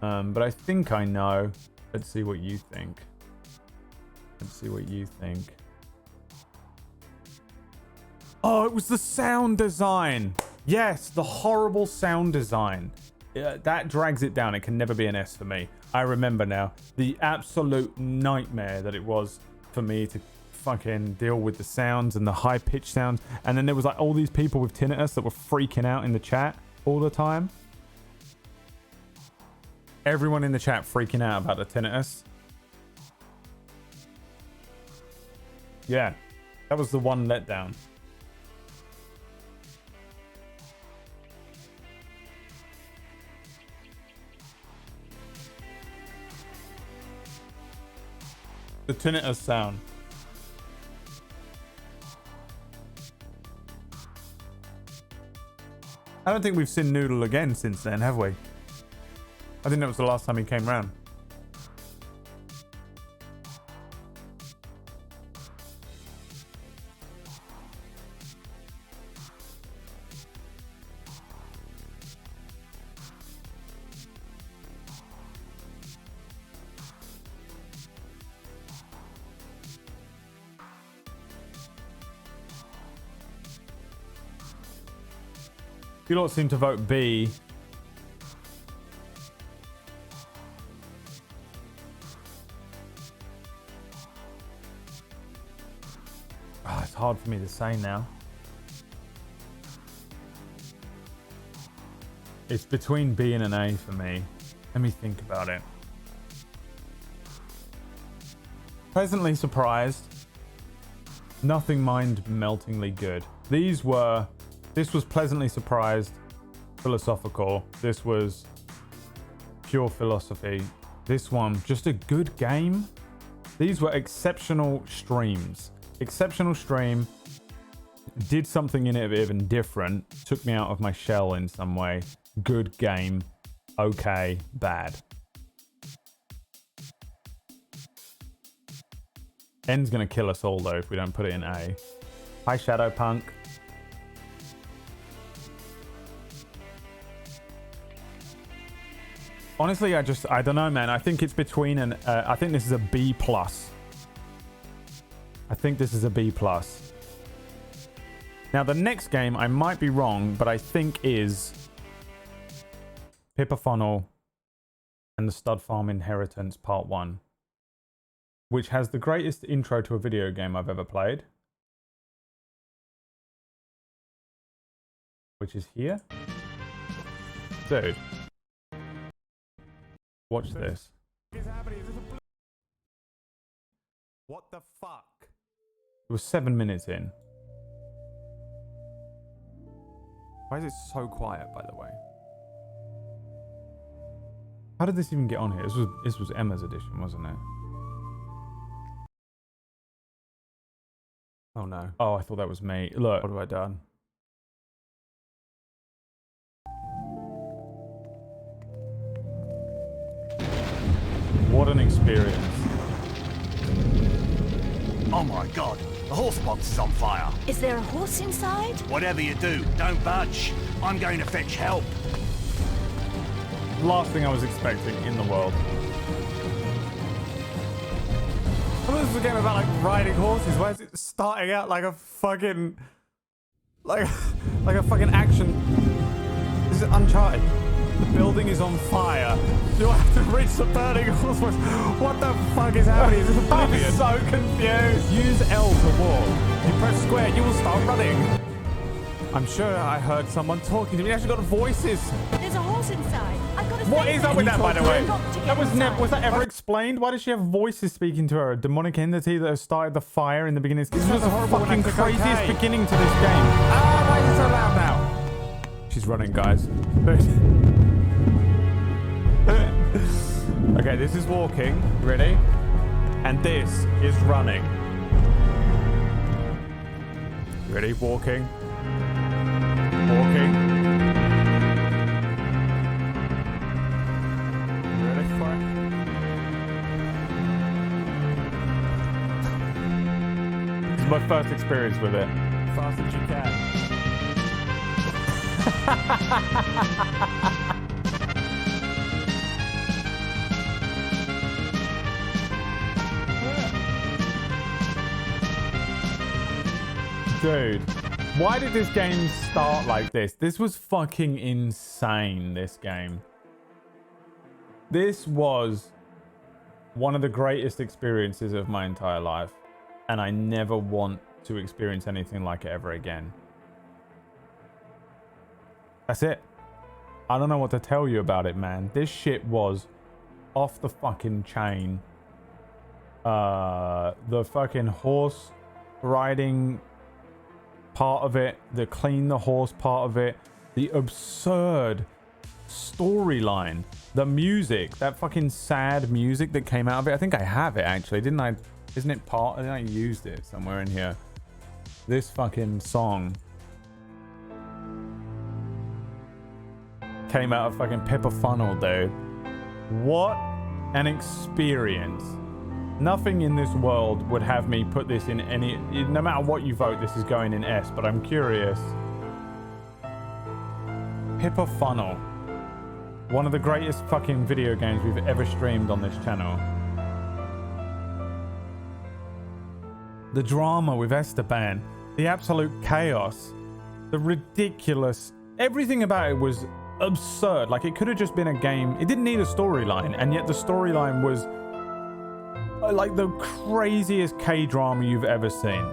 But I think I know. Let's see what you think. Let's see what you think. Oh, it was the sound design. Yes, the horrible sound design. That drags it down. It can never be an S for me. I remember now the absolute nightmare that it was for me to fucking deal with the sounds and the high-pitched sounds. And then there was like all these people with tinnitus that were freaking out in the chat all the time. Everyone in the chat freaking out about the tinnitus. Yeah, that was the one letdown. The tinnitus sound. I don't think we've seen Noodle again since then, have we? I think that was the last time he came round. You lot seem to vote B. Oh, it's hard for me to say now. It's between B and an A for me. Let me think about it. Pleasantly surprised. Nothing mind-meltingly good. This was pleasantly surprised, philosophical. This was pure philosophy. This one, just a good game. These were exceptional streams. Exceptional stream. Did something in it even different. Took me out of my shell in some way. Good game. Okay, bad. N's gonna kill us all though if we don't put it in A. Hi Shadowpunk. Honestly, I don't know, man. I think it's between an, I think this is a B+. I think this is a B+. Now, the next game, I might be wrong, but I think is Pippa Funnel and the Stud Farm Inheritance Part 1, which has the greatest intro to a video game I've ever played, which is here. Dude. Watch this. What the fuck? It was 7 minutes in. Why is it so quiet, by the way? How did this even get on here? This was Emma's edition, wasn't it? Oh no. Oh, I thought that was me. Look, what have I done? What an experience. Oh my god, the horse box is on fire. Is there a horse inside? Whatever you do, don't budge. I'm going to fetch help. Last thing I was expecting in the world. I thought this was a game about like riding horses. Why is it starting out like a fucking like a fucking action? This is Uncharted. The building is on fire. Do I have to reach the burning horse? What the fuck is happening? Is this Oblivion? I'm so confused. Use L to walk. You press square, you will start running. I'm sure I heard someone talking to me. I actually got voices. There's a horse inside. I've got to What is up with that, by the way? That was never. Was that ever explained? Why does she have voices speaking to her? A demonic entity that has started the fire in the beginning. This was the fucking craziest beginning to this game. Ah, why is it so loud now? She's running, guys. Okay, this is walking. Ready? And this is running. Ready? Walking. Walking. Ready for it? This is my first experience with it. fast as you can. Dude, why did this game start like this? This was fucking insane, this game. This was one of the greatest experiences of my entire life, and I never want to experience anything like it ever again. That's it. I don't know what to tell you about it, man. This shit was off the fucking chain. The fucking horse riding part of it, the clean the horse part of it, the absurd storyline, the music, that fucking sad music that came out of it. I think I have it actually, didn't I? Isn't it part? I think I used it somewhere in here. This fucking song came out of fucking Pippa Funnel, dude. What an experience. Nothing in this world would have me put this in any... No matter what you vote, this is going in S, but I'm curious. Pippa Funnel. One of the greatest fucking video games we've ever streamed on this channel. The drama with Esteban. The absolute chaos. The ridiculous... Everything about it was absurd. Like, it could have just been a game. It didn't need a storyline, and yet the storyline was... like the craziest K-drama you've ever seen.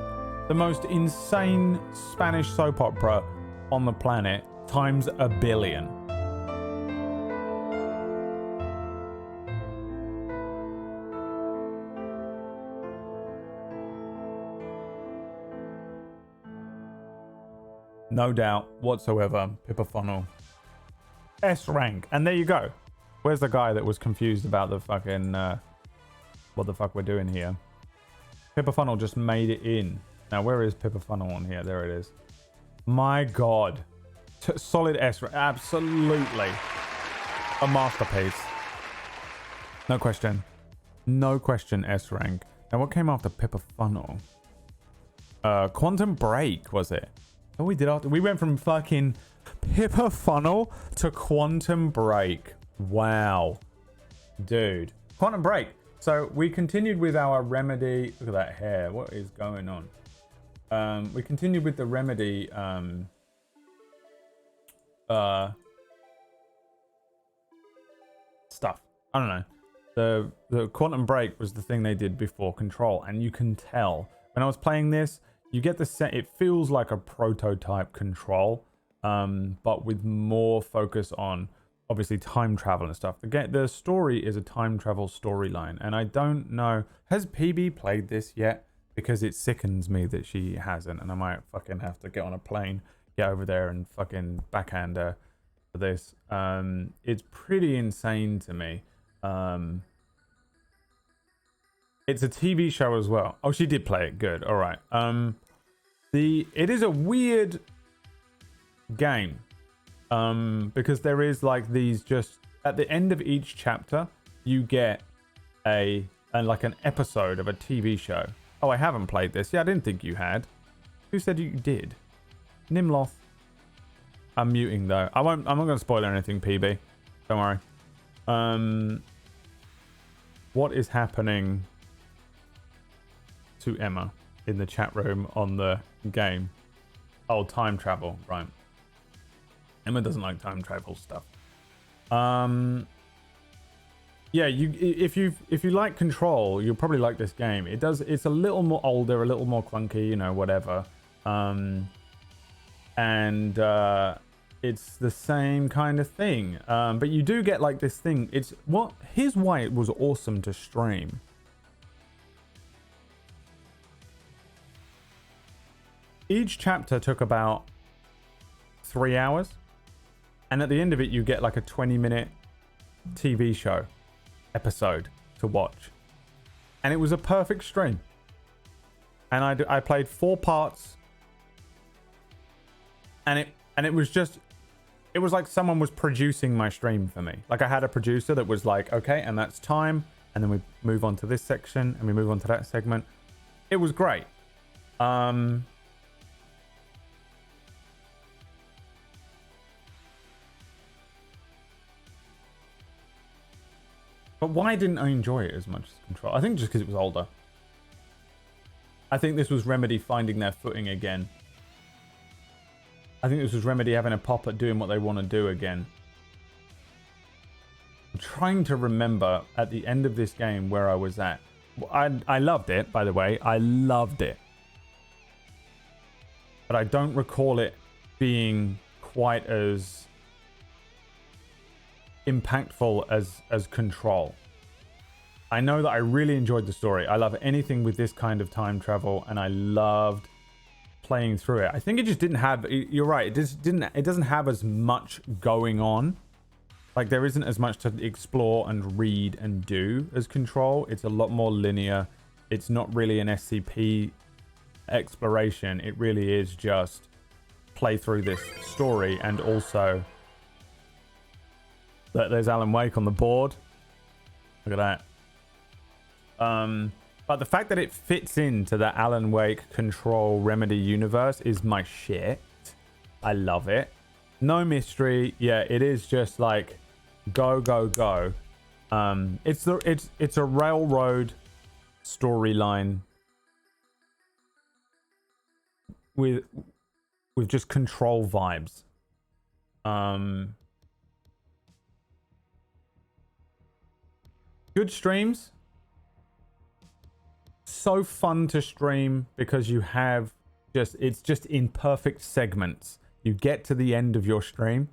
The most insane Spanish soap opera on the planet times a billion. No doubt whatsoever, Pippa Funnel. S rank. And there you go. Where's the guy that was confused about the fucking... what the fuck we're doing here? Pippa Funnel just made it in. Now, where is Pippa Funnel on here? There it is. My God. Solid S. Absolutely. A masterpiece. No question. No question, S rank. Now, what came after Pippa Funnel? Quantum Break, was it? Oh, we did after. We went from fucking Pippa Funnel to Quantum Break. Wow. Dude. Quantum Break. So we continued with our Remedy. Look at that hair. What is going on? We continued with the Remedy stuff. I don't know. The Quantum Break was the thing they did before Control, and you can tell when I was playing this, you get the set. It feels like a prototype Control, but with more focus on obviously time travel and stuff. The story is a time travel storyline, and I don't know, has PB played this yet? Because it sickens me that she hasn't, and I might fucking have to get on a plane, get over there and fucking backhand her for this. It's pretty insane to me. It's a TV show as well. Oh, she did play it. Good. All right. It is a weird game. Because there is like these, just at the end of each chapter you get like an episode of a TV show. Oh, I haven't played this. Yeah, I didn't think you had. Who said you did? Nimloth. I'm muting though. I'm not going to spoil anything, PB. Don't worry. What is happening to Emma in the chat room on the game? Oh, time travel, right. Emma doesn't like time travel stuff. Yeah, if you like Control, you'll probably like this game. It's a little more older, a little more clunky, you know, whatever. And it's the same kind of thing. But you do get like this thing. Here's why it was awesome to stream. Each chapter took about 3 hours. And at the end of it, you get like a 20-minute TV show episode to watch. And it was a perfect stream. And I played 4 parts. And it was just... It was like someone was producing my stream for me. Like I had a producer that was like, okay, and that's time. And then we move on to this section. And we move on to that segment. It was great. But why didn't I enjoy it as much as Control? I think just because it was older. I think this was Remedy finding their footing again. I think this was Remedy having a pop at doing what they want to do again. I'm trying to remember at the end of this game where I was at. I loved it, by the way. I loved it. But I don't recall it being quite as impactful as Control. I know that I really enjoyed the story. I love anything with this kind of time travel, and I loved playing through it. I think it just didn't have, you're right, it doesn't have as much going on. Like, there isn't as much to explore and read and do as Control. It's a lot more linear. It's not really an SCP exploration. It really is just play through this story. And also, there's Alan Wake on the board. Look at that. But the fact that it fits into the Alan Wake Control Remedy universe is my shit. I love it. No mystery. Yeah, it is just like go, go, go. It's a railroad storyline with just Control vibes. Good streams. So fun to stream because you have it's just in perfect segments. You get to the end of your stream.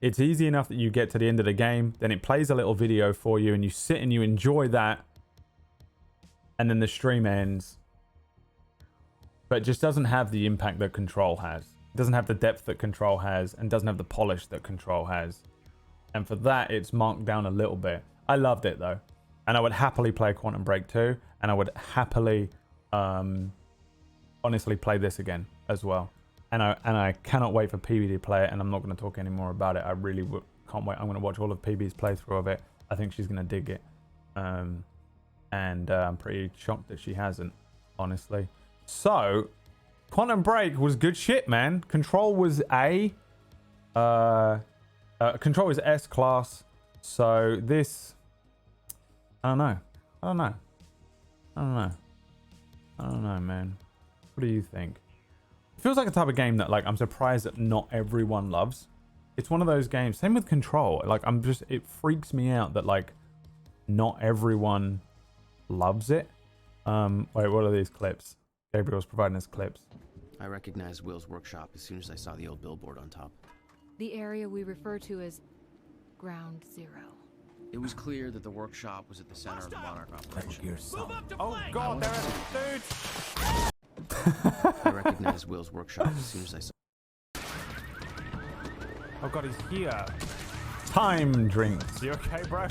It's easy enough that you get to the end of the game, then it plays a little video for you and you sit and you enjoy that, and then the stream ends. But it just doesn't have the impact that Control has. It doesn't have the depth that Control has, and doesn't have the polish that Control has. And for that, it's marked down a little bit. I loved it though. And I would happily play Quantum Break 2, and I would happily honestly play this again as well. And I cannot wait for PB to play it, and I'm not going to talk any more about it. I really can't wait. I'm going to watch all of PB's playthrough of it. I think she's going to dig it. And I'm pretty shocked that she hasn't, honestly. So, Quantum Break was good shit, man. Control was Control is S class. So this, I don't know, man. What do you think? It feels like a type of game that, like, I'm surprised that not everyone loves. It's one of those games. Same with Control. Like, it freaks me out that, like, not everyone loves it. Wait, what are these clips? Gabriel's providing us clips. I recognized Will's workshop as soon as I saw the old billboard on top. The area we refer to as Ground Zero. It was clear that the workshop was at the center of the Monarch operation. Oh god, there are dudes! I recognized Will's workshop as soon as I saw. Oh god, he's here. Time drinks. You okay, bro?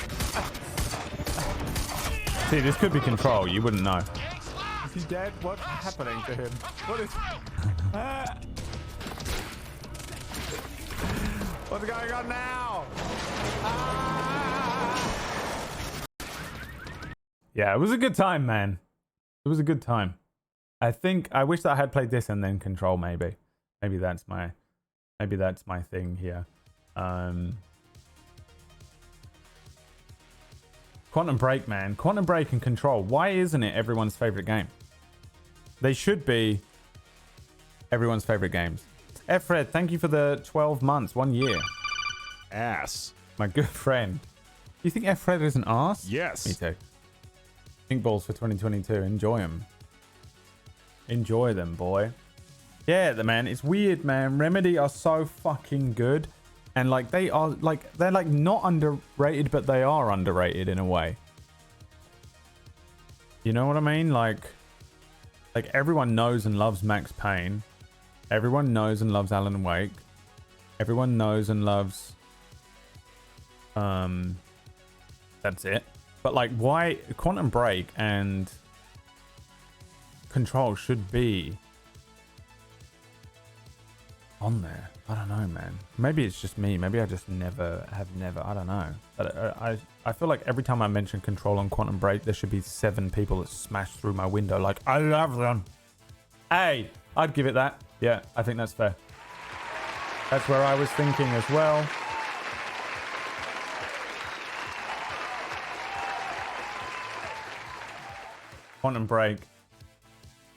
See, this could be Control. You wouldn't know. Is he dead? What's happening to him? What is... What's going on now? Yeah, it was a good time, man. It was a good time. I wish that I had played this and then Control, maybe. Maybe that's my thing here. Quantum Break, man. Quantum Break and Control. Why isn't it everyone's favorite game? They should be everyone's favorite games. Fred, thank you for the 12 months, 1 year. Ass. My good friend. You think Fred is an ass? Yes. Me too. Pink balls for 2022. Enjoy them. Enjoy them, boy. Yeah, man. It's weird, man. Remedy are so fucking good. And, like, they're, like, not underrated, but they are underrated in a way. You know what I mean? Like everyone knows and loves Max Payne. Everyone knows and loves Alan Wake. Everyone knows and loves... That's it. But, like, why... Quantum Break and Control should be on there. I don't know, man. Maybe it's just me. Maybe I just never. I don't know. But I feel like every time I mention Control on Quantum Break, there should be 7 people that smash through my window like, I love them. Hey, I'd give it that. Yeah, I think that's fair. That's where I was thinking as well. Quantum Break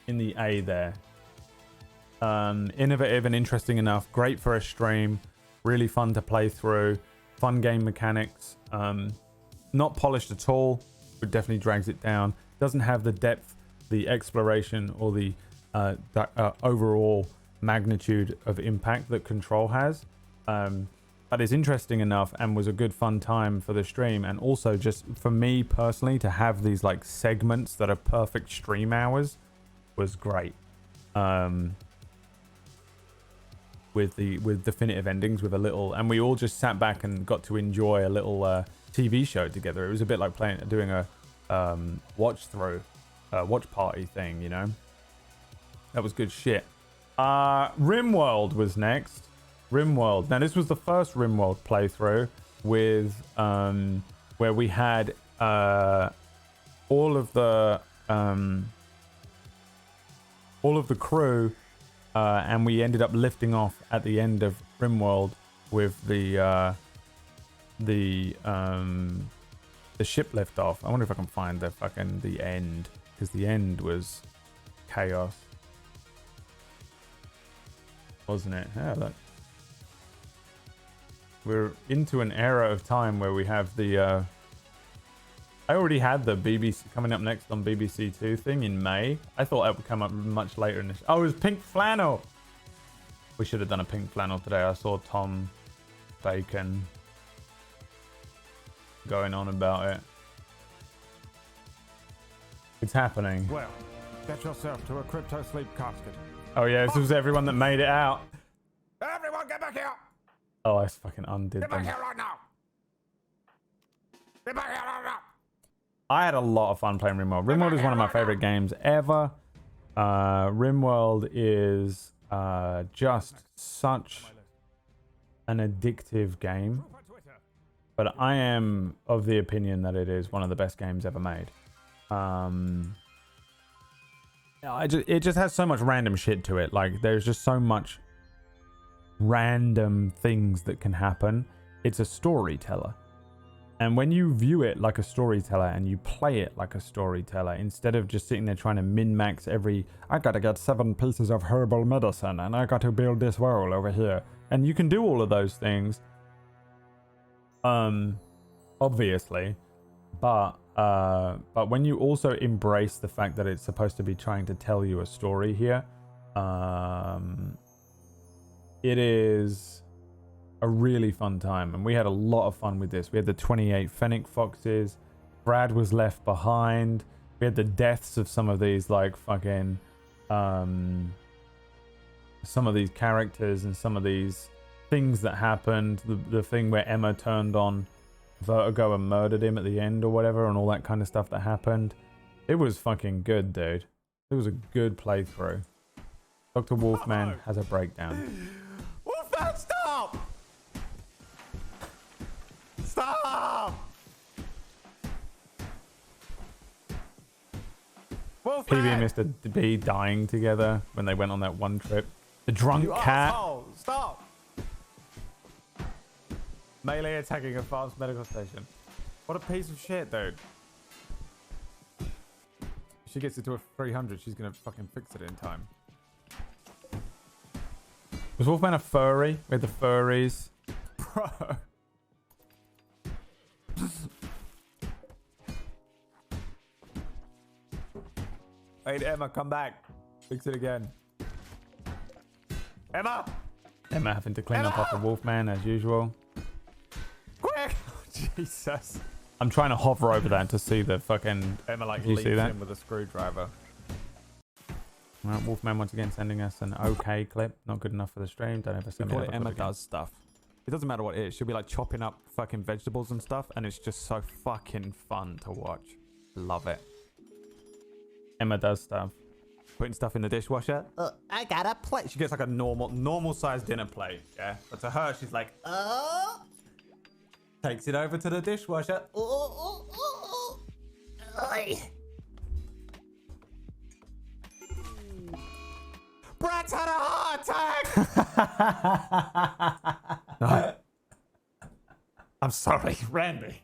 in the A there. Innovative and interesting enough. Great for a stream. Really fun to play through. Fun game mechanics. Not polished at all. It definitely drags it down. Doesn't have the depth, the exploration, or the overall magnitude of impact that Control has. But it's interesting enough and was a good fun time for the stream. And also just for me personally to have these like segments that are perfect stream hours was great. With definitive endings, with a little, and we all just sat back and got to enjoy a little TV show together. It was a bit like doing a watch party thing, you know. That was good shit. RimWorld was next. RimWorld. Now this was the first RimWorld playthrough with where we had all of the crew. And we ended up lifting off at the end of RimWorld with the ship lift off. I wonder if I can find the end, because the end was chaos, wasn't it? Yeah, look. We're into an era of time where we have the I already had the BBC coming up next on BBC Two thing in May. I thought that would come up much later in this. Oh, it was Pink Flannel. We should have done a Pink Flannel today. I saw Tom Bacon going on about it. It's happening. Well, get yourself to a crypto sleep casket. Oh yeah, this was everyone that made it out. Everyone get back here! Oh, I fucking undid Get back them. here right now! Get back here right now! I had a lot of fun playing RimWorld. RimWorld is one of my favorite games ever. RimWorld is just such an addictive game. But I am of the opinion that it is one of the best games ever made. It just has so much random shit to it. Like, there's just so much random things that can happen. It's a storyteller. And when you view it like a storyteller and you play it like a storyteller, instead of just sitting there trying to min-max I gotta get 7 pieces of herbal medicine and I got to build this world over here. And you can do all of those things. Obviously. But when you also embrace the fact that it's supposed to be trying to tell you a story here, it is a really fun time, and we had a lot of fun with this. We had the 28 Fennec Foxes. Brad was left behind. We had the deaths of some of these like fucking some of these characters and some of these things that happened. The thing where Emma turned on Vertigo and murdered him at the end or whatever, and all that kind of stuff that happened. It was fucking good, dude. It was a good playthrough. Dr. Wolfman has a breakdown. Wolfman, stop! Stop! PB and Mr. B dying together when they went on that one trip. The drunk cat. Asshole. Stop! Melee attacking a fast medical station. What a piece of shit, dude. If she gets it to a 300, she's gonna fucking fix it in time. Was Wolfman a furry? We had the furries. Bro. Wait, Emma, come back. Fix it again. Emma! Emma having to clean up after Wolfman as usual. Quick! Jesus. I'm trying to hover over that to see the fucking... Emma like Did you leaps see that? in with a screwdriver. Right, Wolfman once again sending us an okay clip. Not good enough for the stream. Don't ever We send me call that it Emma clip again. does stuff. It doesn't matter what it is. She'll be like chopping up fucking vegetables and stuff, and it's just so fucking fun to watch. Love it. Emma does stuff. Putting stuff in the dishwasher. I got a plate. She gets like a normal sized dinner plate. Yeah. But to her, she's like, oh. Takes it over to the dishwasher. Brad's had a heart attack. I'm sorry, Randy.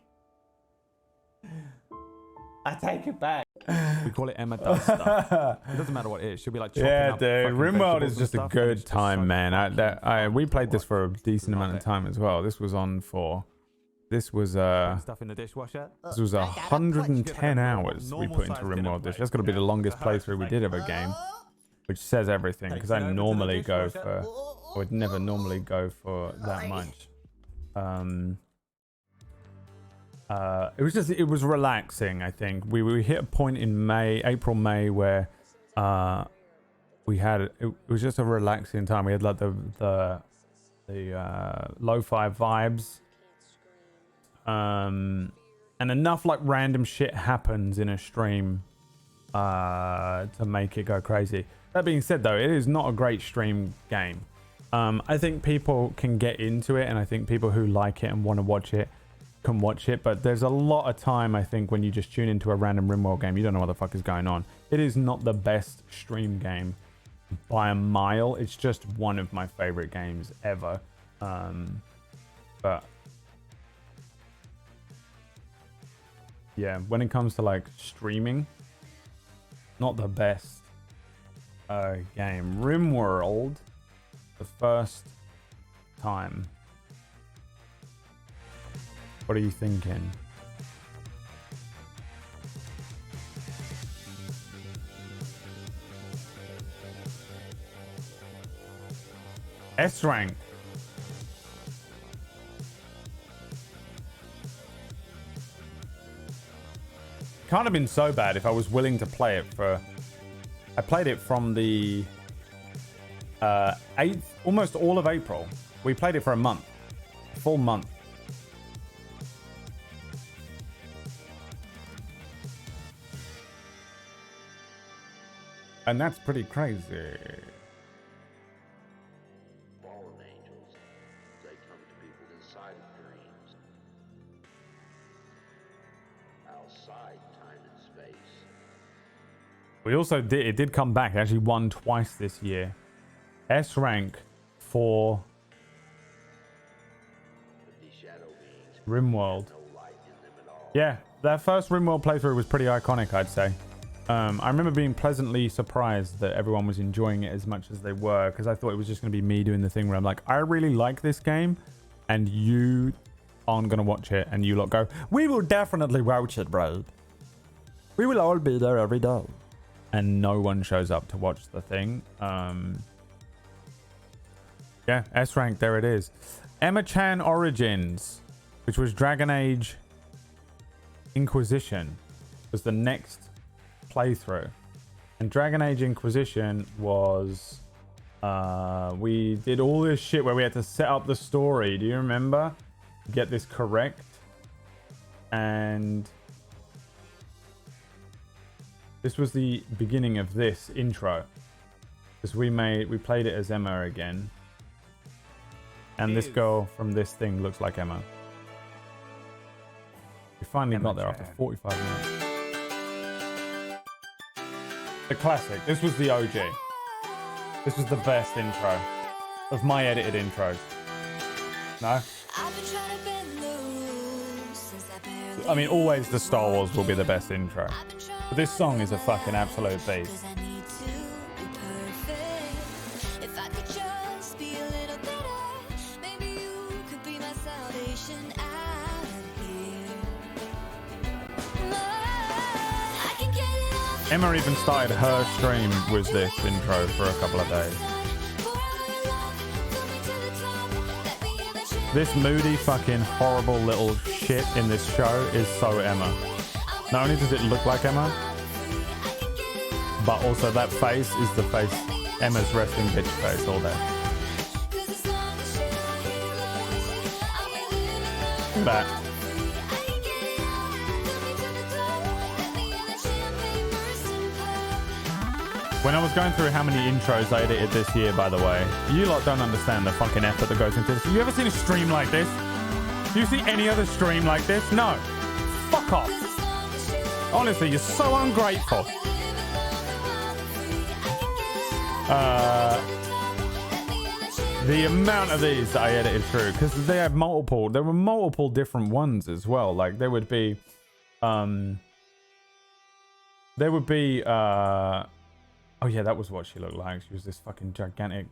I take it back. We call it Emma does stuff. It doesn't matter what it is. She'll be like, chopping Yeah, up dude. fucking RimWorld vegetables is and just a stuff, and good it's just time, so man. We played this for a decent amount of time as well. This was on for. This was stuff in the dishwasher. This was 110 hours we put into RimWorld. That's got to be the longest playthrough we did of a game, which says everything. Because I normally go for, I would never normally go for that much. It was relaxing. I think we hit a point in April, May where we had it was just a relaxing time. We had like the lo-fi vibes. And enough like random shit happens in a stream to make it go crazy. That being said, though, it is not a great stream game. I think people can get into it, and I think people who like it and want to watch it can watch it, but there's a lot of time, I think, when you just tune into a random RimWorld game, you don't know what the fuck is going on. It is not the best stream game by a mile. It's just one of my favorite games ever. But yeah, when it comes to like streaming, not the best game. RimWorld, the first time. What are you thinking? S rank. Can't have been so bad if I was willing to play it for. I played it from the 8th, almost all of April. We played it for a month, a full month. And that's pretty crazy. Fallen angels, they come to people inside of dreams. Outside time and space. We also it did come back. It actually won twice this year. S rank for RimWorld. Yeah, that first RimWorld playthrough was pretty iconic, I'd say. I remember being pleasantly surprised that everyone was enjoying it as much as they were, because I thought it was just going to be me doing the thing where I'm like, I really like this game, and you aren't going to watch it, and you lot go, we will definitely watch it, bro. We will all be there every day. And no one shows up to watch the thing. Yeah, S rank, there it is. Emma Chan Origins, which was Dragon Age Inquisition, was the next playthrough. And Dragon Age Inquisition was we did all this shit where we had to set up the story. Do you remember? Get this correct. And this was the beginning of this intro, because we played it as Emma again, and this girl from this thing looks like Emma. We finally got there after 45 minutes. The classic. This was the OG. This was the best intro of my edited intros. No? I mean, always the Star Wars will be the best intro. But this song is a fucking absolute beast. Emma even started her stream with this intro for a couple of days. This moody fucking horrible little shit in this show is so Emma. Not only does it look like Emma, but also that face is the face, Emma's resting bitch face all day. Look at that. When I was going through how many intros I edited this year, by the way, you lot don't understand the fucking effort that goes into this. Have you ever seen a stream like this? Do you see any other stream like this? No. Fuck off. Honestly, you're so ungrateful. The amount of these that I edited through, because they have multiple, there were multiple different ones as well. Like there would be, there there would be oh yeah, that was what she looked like. She was this fucking gigantic.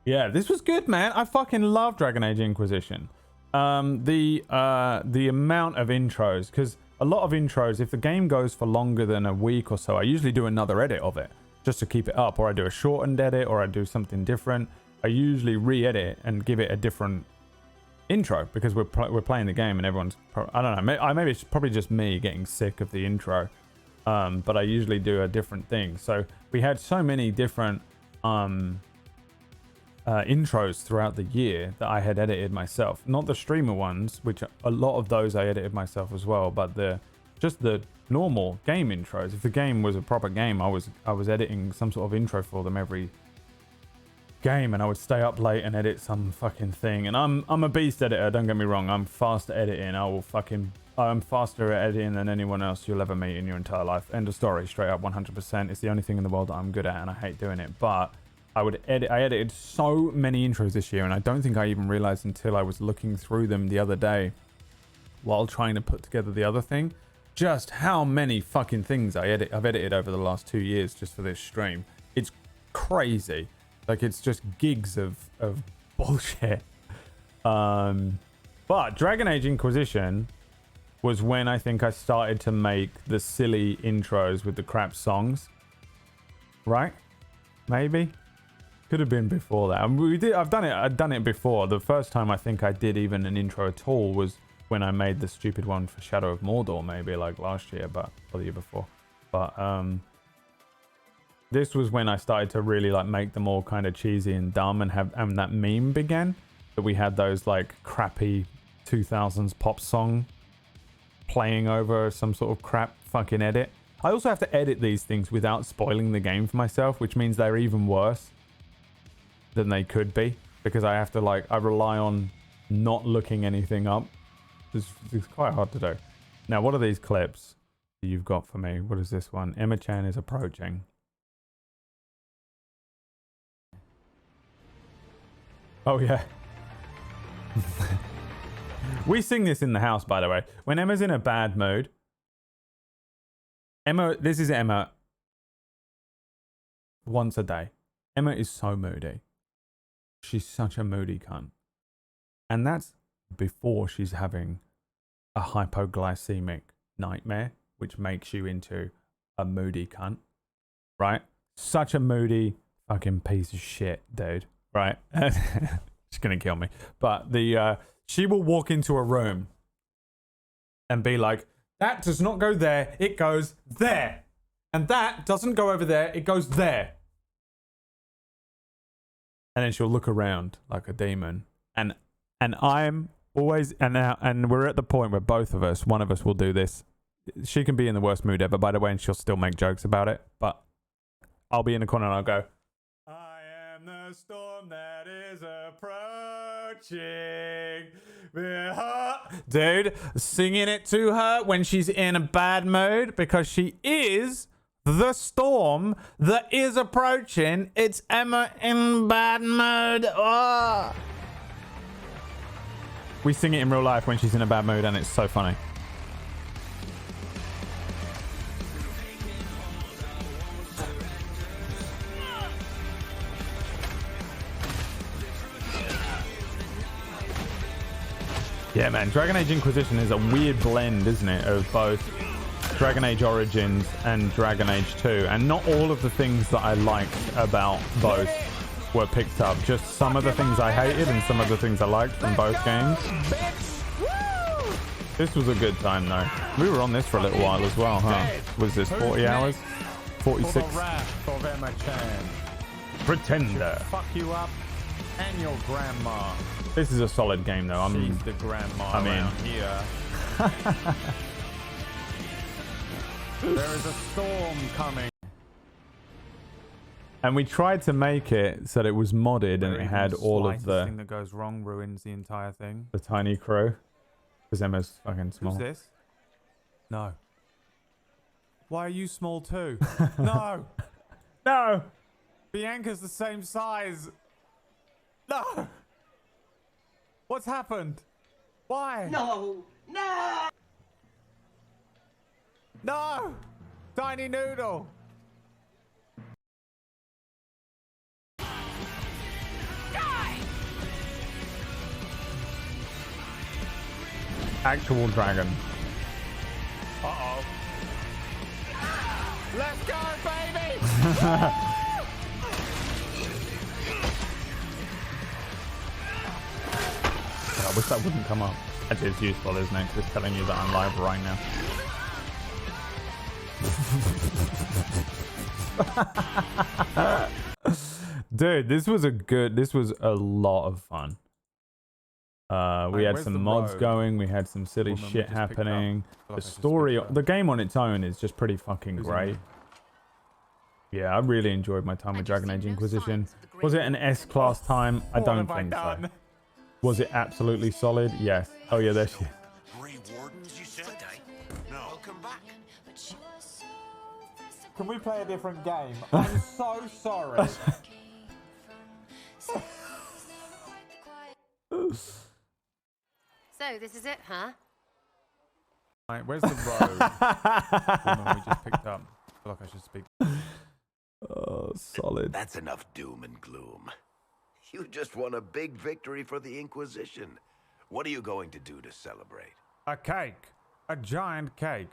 Yeah, this was good, man. I fucking love Dragon Age Inquisition. The amount of intros, because a lot of intros, if the game goes for longer than a week or so, I usually do another edit of it just to keep it up, or I do a shortened edit, or I do something different. I usually re-edit and give it a different intro because we're playing the game and everyone's I don't know, maybe it's probably just me getting sick of the intro, but I usually do a different thing. So we had so many different intros throughout the year that I had edited myself, not the streamer ones, which a lot of those I edited myself as well, but just the normal game intros. If the game was a proper game, I was editing some sort of intro for them every game, and I would stay up late and edit some fucking thing. And I'm a beast editor, don't get me wrong. I'm fast at editing. I'm faster at editing than anyone else you'll ever meet in your entire life. End of story. Straight up 100%. It's the only thing in the world that I'm good at, and I hate doing it. But I edited so many intros this year, and I don't think I even realized until I was looking through them the other day while trying to put together the other thing, just how many fucking things I've edited over the last 2 years just for this stream. It's crazy. Like, it's just gigs of bullshit. But Dragon Age Inquisition was when I think I started to make the silly intros with the crap songs. Right? Maybe? Could have been before that. I've done it before. The first time I think I did even an intro at all was when I made the stupid one for Shadow of Mordor, maybe like last year, or the year before. But this was when I started to really like make them all kind of cheesy and dumb, and that meme began, that we had those like crappy 2000s pop song playing over some sort of crap fucking edit. I also have to edit these things without spoiling the game for myself, which means they're even worse than they could be, because I have to I rely on not looking anything up. It's quite hard to do. Now, what are these clips that you've got for me? What is this one? Emma Chan is approaching. Oh yeah. We sing this in the house, by the way. When Emma's in a bad mood. This is Emma once a day. Emma is so moody. She's such a moody cunt. And that's before she's having a hypoglycemic nightmare, which makes you into a moody cunt. Right? Such a moody fucking piece of shit, dude. Right? She's gonna kill me. But she will walk into a room and be like, that does not go there, it goes there. And that doesn't go over there, it goes there. And then she'll look around like a demon. And I'm always, and we're at the point where one of us will do this. She can be in the worst mood ever, by the way, and she'll still make jokes about it. But I'll be in the corner and I'll go, I am the storm that is approaching. Dude, singing it to her when she's in a bad mood, because she is the storm that is approaching. It's Emma in bad mood. Oh. We sing it in real life when she's in a bad mood, and it's so funny. Yeah, man, Dragon Age Inquisition is a weird blend, isn't it, of both Dragon Age Origins and Dragon Age 2. And not all of the things that I liked about both were picked up. Just some of the things I hated and some of the things I liked from both games. This was a good time, though. We were on this for a little while as well, huh? Was this 40 hours? 46? For the wrath of Emma Chan. Pretender. Fuck you up and your grandma. This is a solid game, though. She's the grandma around here. There is a storm coming. And we tried to make it so that it was modded and it had all of the thing that goes wrong ruins the entire thing. The tiny crew. Because Emma's fucking small. Who's this? No. Why are you small too? No. No. Bianca's the same size. No. What's happened? Why? No. No. No. Tiny noodle. Actual dragon. Uh-oh. Let's go, baby! I wish that wouldn't come up. Actually, it's useful, isn't it? 'Cause it's telling you that I'm live right now. Dude, this was a lot of fun. We had some mods going. We had some silly shit happening. The story, the game on its own is just pretty fucking great. Yeah, I really enjoyed my time with Dragon Age Inquisition. Was it an S-class time? I don't think so. Was it absolutely solid? Yes. Oh yeah, there she is. Can we play a different game? I'm so sorry. So, this is it, huh? Right, where's the road? Woman we just picked up. I feel like I should speak. Oh, solid. That's enough doom and gloom. You just won a big victory for the Inquisition. What are you going to do to celebrate? A cake. A giant cake.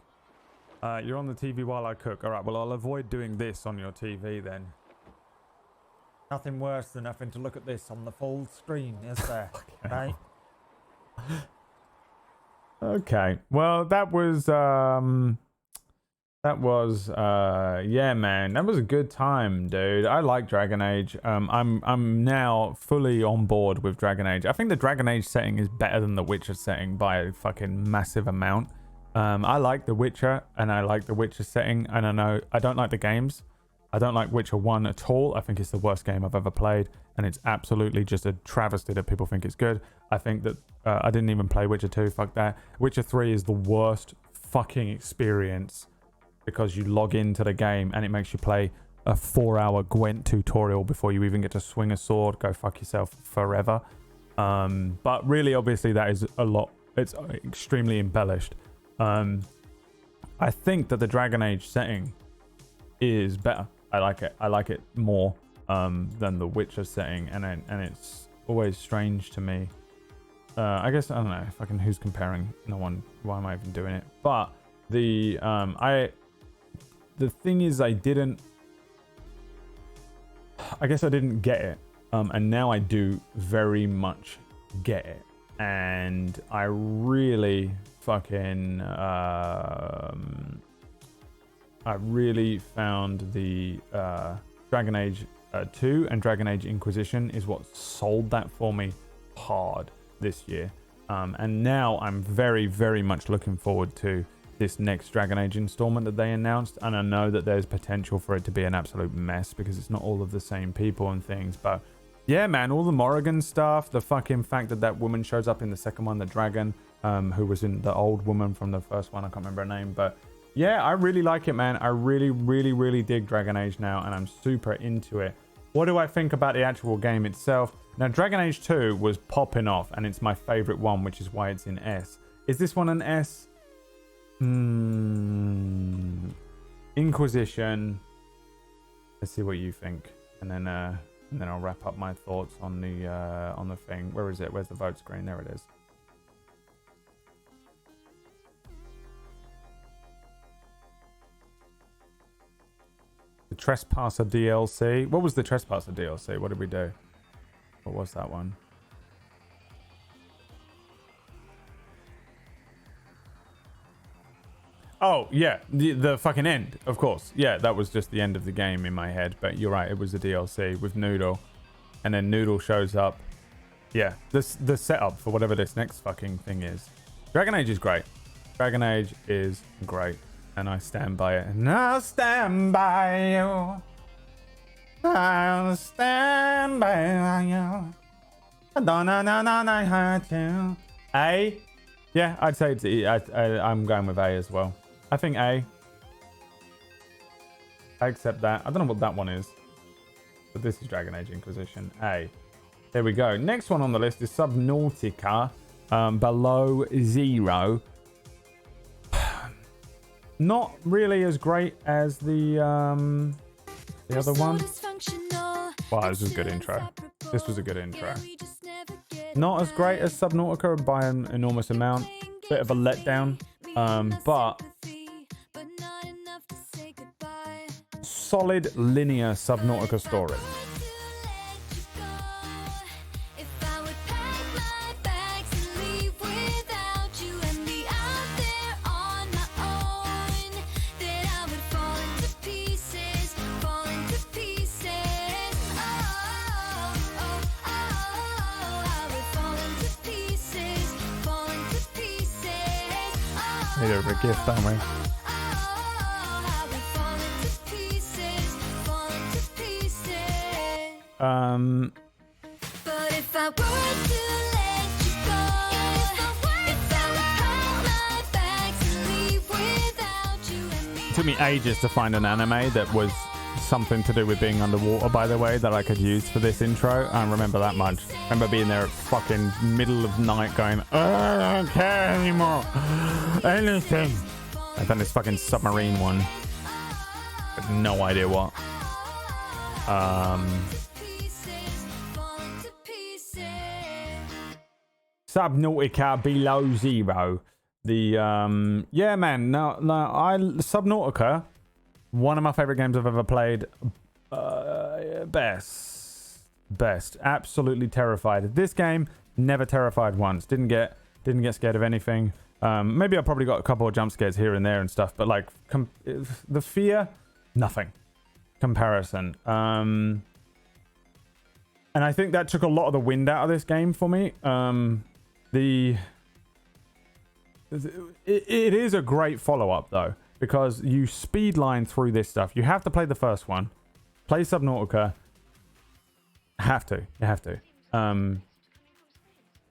You're on the TV while I cook. All right, well, I'll avoid doing this on your TV then. Nothing worse than having to look at this on the full screen, is there? Right? Okay. Well, that was yeah, man. That was a good time, dude. I like Dragon Age. I'm now fully on board with Dragon Age. I think the Dragon Age setting is better than the Witcher setting by a fucking massive amount. I like The Witcher and I like the Witcher setting, and I know I don't like the games. I don't like Witcher 1 at all. I think it's the worst game I've ever played, and it's absolutely just a travesty that people think it's good. I think that I didn't even play Witcher 2, fuck that. Witcher 3 is the worst fucking experience because you log into the game and it makes you play a 4-hour Gwent tutorial before you even get to swing a sword. Go fuck yourself forever. But really, obviously, that is a lot. It's extremely embellished. I think that the Dragon Age setting is better. I like it. I like it more than the Witcher setting, and it's always strange to me. I guess I don't know. Fucking who's comparing? No one. Why am I even doing it? But the thing is, I guess I didn't get it, and now I do very much get it, and I really fucking I really found the Dragon Age 2 and Dragon Age Inquisition is what sold that for me hard this year. And now I'm very, very much looking forward to this next Dragon Age installment that they announced. And I know that there's potential for it to be an absolute mess because it's not all of the same people and things. But yeah, man, all the Morrigan stuff, the fucking fact that that woman shows up in the second one, the dragon, who was in the old woman from the first one. I can't remember her name, but yeah, I really like it, man. I really, really, really dig Dragon Age now, and I'm super into it. What do I think about the actual game itself? Now, Dragon Age 2 was popping off, and it's my favorite one, which is why it's in S. Is this one an S? Inquisition. Let's see what you think, and then I'll wrap up my thoughts on the thing. Where is it? Where's the vote screen? There it is. The Trespasser DLC. What was the Trespasser DLC? What did we do? What was that one? Oh, yeah. The fucking end, of course. Yeah, that was just the end of the game in my head. But you're right. It was the DLC with Noodle. And then Noodle shows up. Yeah, the setup for whatever this next fucking thing is. Dragon Age is great. Dragon Age is great. And I stand by it. And I'll stand by you. I'll stand by you. I don't know, I hurt you. A? Yeah, I'd say it's E. I'm going with A as well. I think A. I accept that. I don't know what that one is. But this is Dragon Age Inquisition. A. There we go. Next one on the list is Subnautica. Below Zero. Not really as great as the other one. Wow, this was a good intro. This was a good intro. Not as great as Subnautica by an enormous amount. Bit of a letdown. But solid linear Subnautica story. Need a gift, don't we? But if I were to let you go, if I would pack my bags and leave without you and me. It took me ages to find an anime that was something to do with being underwater, by the way, that I could use for this intro. I don't remember that much. I remember being there at fucking middle of night going, I don't care anymore. Anything. I've done this fucking submarine one. I have no idea what. Subnautica Below Zero. The yeah, man. No, Subnautica, one of my favorite games I've ever played. Best. Absolutely terrified. This game, never terrified once. Didn't get scared of anything. Maybe I probably got a couple of jump scares here and there and stuff, but like the fear, nothing. Comparison. And I think that took a lot of the wind out of this game for me. It is a great follow-up though, because you speedline through this stuff. You have to play the first one, play Subnautica. You have to. And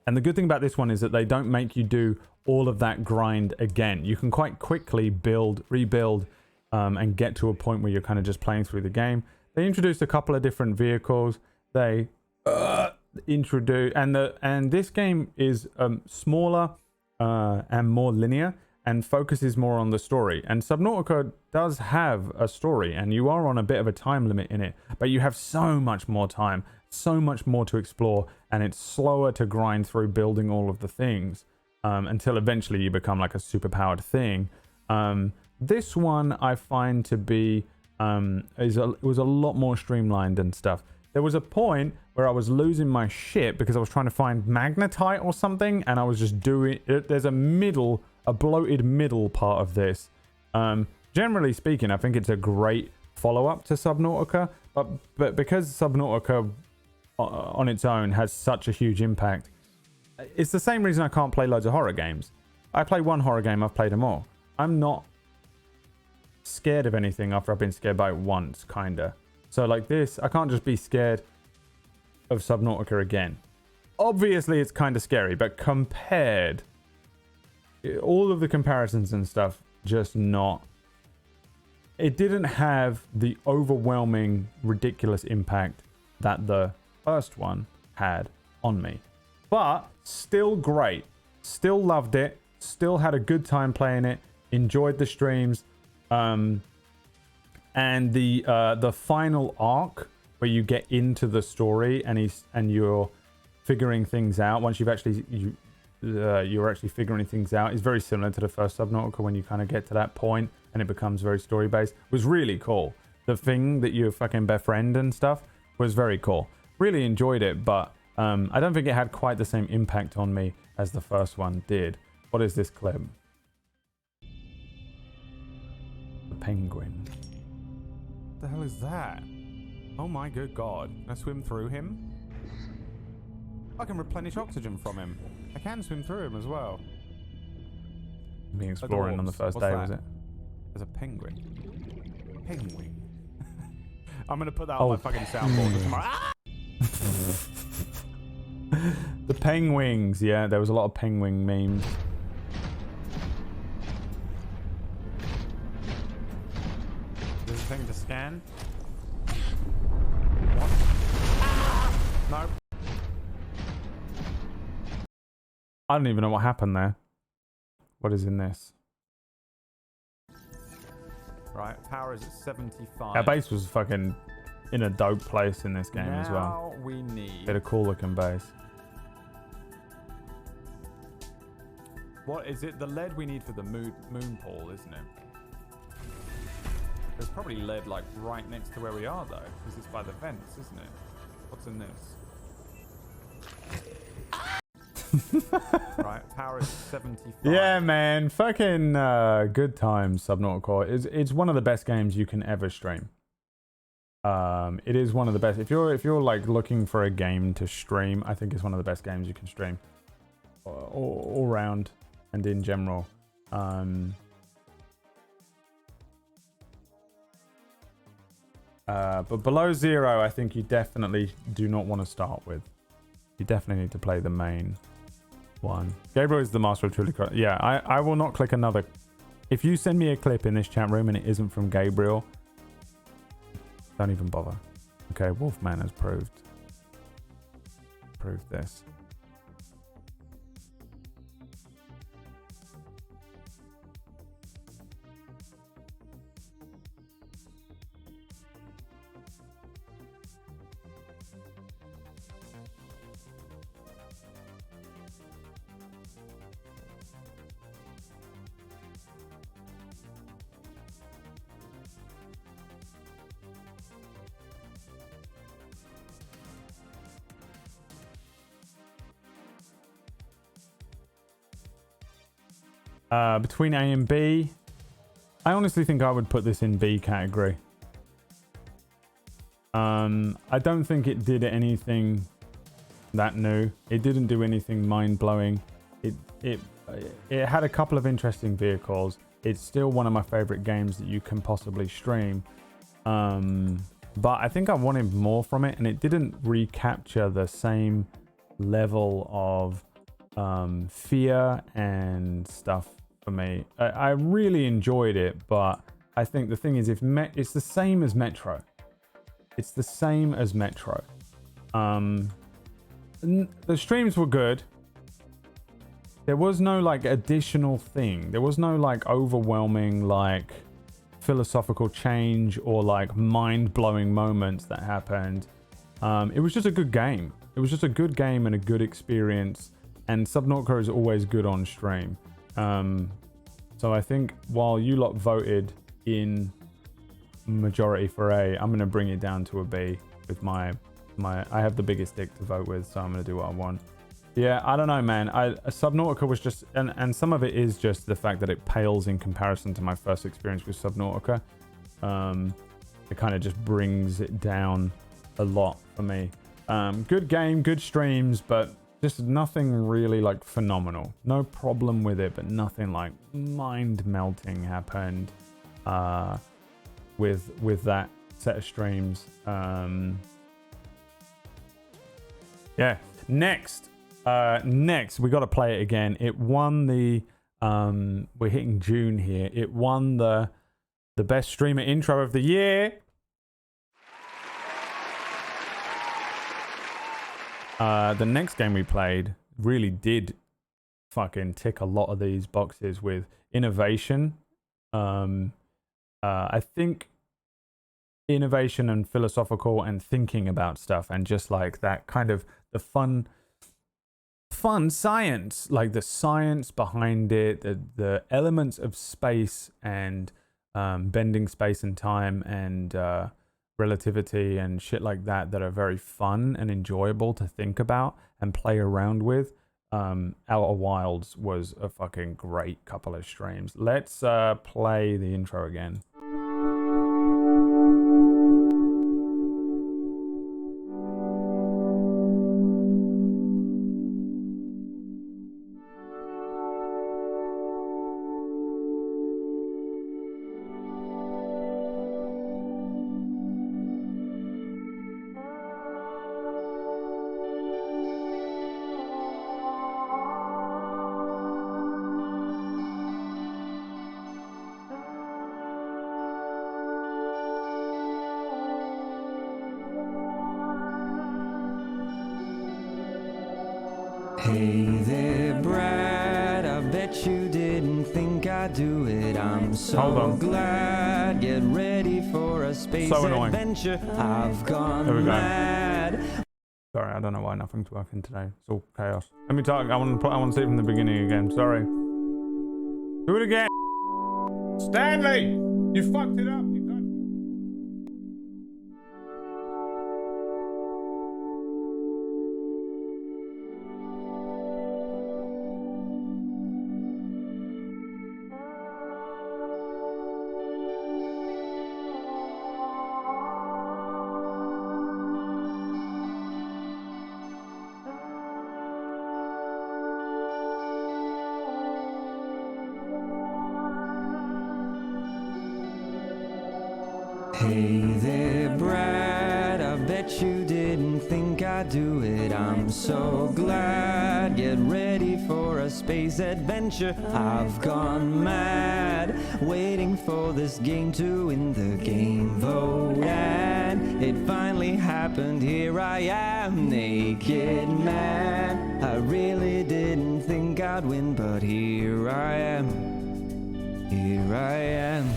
the good thing about this one is that they don't make you do all of that grind again. You can quite quickly rebuild, and get to a point where you're kind of just playing through the game. They introduced a couple of different vehicles. They introduce, and this game is smaller and more linear and focuses more on the story. And Subnautica does have a story, and you are on a bit of a time limit in it, but you have so much more time, so much more to explore, and it's slower to grind through building all of the things until eventually you become like a superpowered thing. This one I find to be it was a lot more streamlined and stuff. There was a point where I was losing my shit because I was trying to find magnetite or something, and I was just doing it. There's a bloated middle part of this. Generally speaking, I think it's a great follow-up to Subnautica, but because Subnautica on its own has such a huge impact, it's the same reason I can't play loads of horror games. I play one horror game, I've played them all. I'm not scared of anything after I've been scared by it once, kinda. So like this, I can't just be scared of Subnautica again. Obviously, it's kind of scary, but compared, all of the comparisons and stuff, just not. It didn't have the overwhelming, ridiculous impact that the first one had on me. But still great. Still loved it. Still had a good time playing it. Enjoyed the streams. And the final arc where you get into the story and you're figuring things out. Once you're actually figuring things out, is very similar to the first Subnautica when you kind of get to that point and it becomes very story based. It was really cool. The thing that you fucking befriend and stuff was very cool. Really enjoyed it, but I don't think it had quite the same impact on me as the first one did. What is this clip? The penguin. What the hell is that? Oh my good god. Can I swim through him? I can replenish oxygen from him. I can swim through him as well. Being exploring on the first day, was it? There's a penguin. Penguin. I'm gonna put that on my fucking soundboard tomorrow. Ah! The penguins, yeah, there was a lot of penguin memes. There's a thing to scan. What? Ah! No. I don't even know what happened there. What is in this? Right, power is at 75. Our base was fucking in a dope place in this game as well. Now we need... Bit of cool looking base. What is it? The lead we need for the moon pool, isn't it? There's probably lead like right next to where we are though, because it's by the vents, isn't it? What's in this? Right, power is 75. Yeah, man, fucking good times. Subnautica. It's one of the best games you can ever stream. It is one of the best. If you're like looking for a game to stream, I think it's one of the best games you can stream, all round and in general. But below zero, I think you definitely do not want to start with. You definitely need to play the main one. Gabriel is the master of truly. Yeah, I will not click another. If you send me a clip in this chat room and it isn't from Gabriel, don't even bother. Okay, Wolfman has proved this. Between A and B, I honestly think I would put this in B category. I don't think it did anything that new. It didn't do anything mind-blowing. It had a couple of interesting vehicles. It's still one of my favorite games that you can possibly stream. But I think I wanted more from it, and it didn't recapture the same level of fear and stuff for me. I really enjoyed it, but I think the thing is, it's the same as Metro. It's the same as Metro. The streams were good. There was no like additional thing. There was no like overwhelming like philosophical change or like mind-blowing moments that happened. It was just a good game. It was just a good game and a good experience. And Subnautica is always good on stream. So I think while you lot voted in majority for A, I'm going to bring it down to a B with my I have the biggest dick to vote with, so I'm going to do what I want. Yeah, I don't know, man. Subnautica was just, and some of it is just the fact that it pales in comparison to my first experience with Subnautica. It kind of just brings it down a lot for me. Good game, good streams, but just nothing really like phenomenal. No problem with it, but nothing like mind-melting happened with that set of streams. Yeah. Next, we got to play it again. It won the we're hitting June here. It won the best streamer intro of the year. The next game we played really did fucking tick a lot of these boxes with innovation. I think innovation and philosophical and thinking about stuff and just like that kind of the fun science, like the science behind it, the elements of space and bending space and time and relativity and shit like that are very fun and enjoyable to think about and play around with. Outer Wilds was a fucking great couple of streams. Let's play the intro again. Hey there, Brad, I bet you didn't think I do it. I'm so glad. Get ready for a space adventure. I've gone mad. Sorry, I don't know why nothing's working today. It's all chaos. Let me talk. I want to see it from the beginning again. Sorry. Do it again. Stanley, you fucked it up. You got. Hey there, Brad. I bet you didn't think I'd do it. I'm so glad. Get ready for a space adventure. I've gone mad. Waiting for this game to win the game vote. And it finally happened. Here I am, naked man. I really didn't think I'd win, but here I am. Here I am.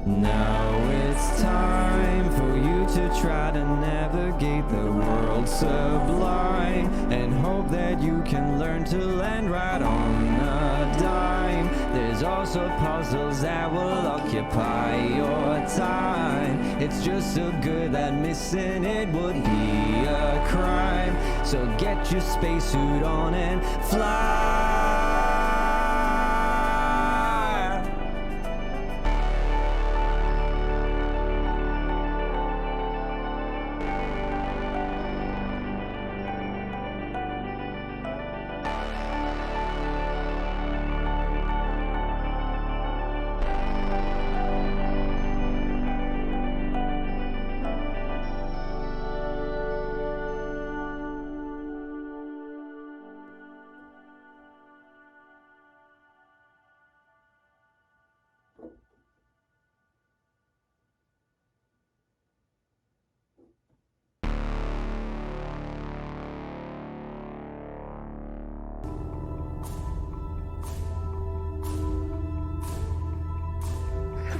Now it's time for you to try to navigate the world sublime and hope that you can learn to land right on a dime. There's also puzzles that will occupy your time. It's just so good that missing it would be a crime. So get your spacesuit on and fly.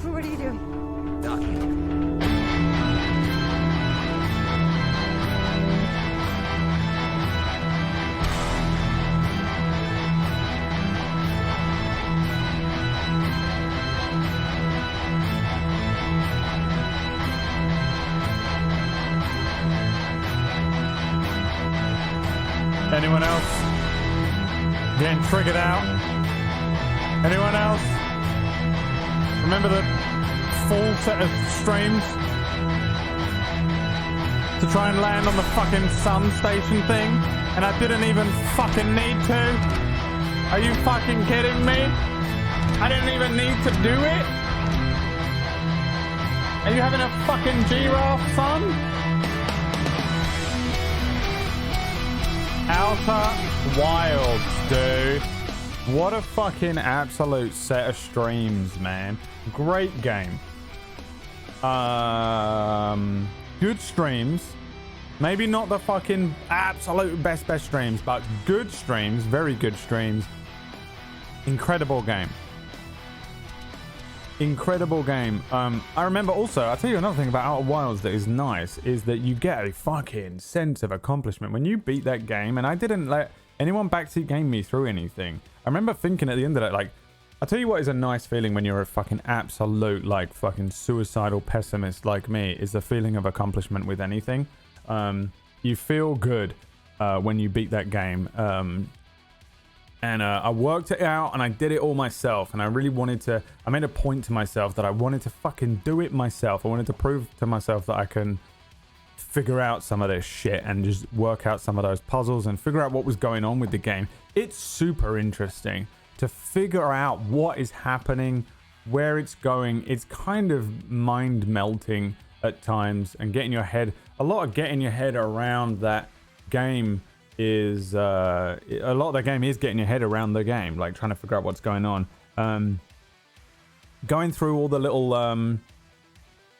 What are you doing? Docking. Anyone else? Getting triggered out? Anyone else? Remember the full set of streams? To try and land on the fucking sun station thing? And I didn't even fucking need to? Are you fucking kidding me? I didn't even need to do it? Are you having a fucking giraffe, son? Outer Wilds, dude. What a fucking absolute set of streams, man. Great game. Good streams. Maybe not the fucking absolute best streams, but good streams. Very good streams. Incredible game. Incredible game. I remember also, I'll tell you another thing about Outer Wilds that is nice, is that you get a fucking sense of accomplishment when you beat that game. And I didn't let anyone backseat game me through anything. I remember thinking at the end of that, like, I'll tell you what is a nice feeling when you're a fucking absolute, like, fucking suicidal pessimist like me, is the feeling of accomplishment with anything. You feel good when you beat that game. And I worked it out and I did it all myself. And I really wanted to, I made a point to myself that I wanted to fucking do it myself. I wanted to prove to myself that I can figure out some of this shit and just work out some of those puzzles and figure out what was going on with the game. It's super interesting to figure out what is happening, where it's going. It's kind of mind melting at times and getting your head, a lot of getting your head around that game is a lot of the game is getting your head around the game, like trying to figure out what's going on. Going through all the little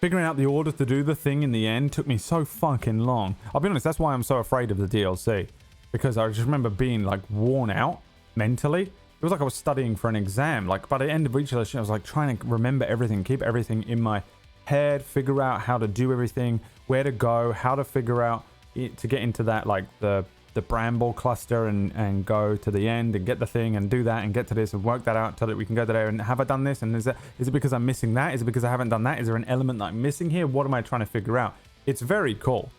figuring out the order to do the thing in the end took me so fucking long. I'll be honest, that's why I'm so afraid of the DLC, because I just remember being like worn out mentally. It was like I was studying for an exam. Like by the end of each lesson, I was like trying to remember everything, keep everything in my head, figure out how to do everything, where to go, how to figure out it, to get into that, like the bramble cluster and go to the end and get the thing and do that and get to this and work that out so that we can go to there. And have I done this? And is it because I'm missing that? Is it because I haven't done that? Is there an element that I'm missing here? What am I trying to figure out? It's very cool.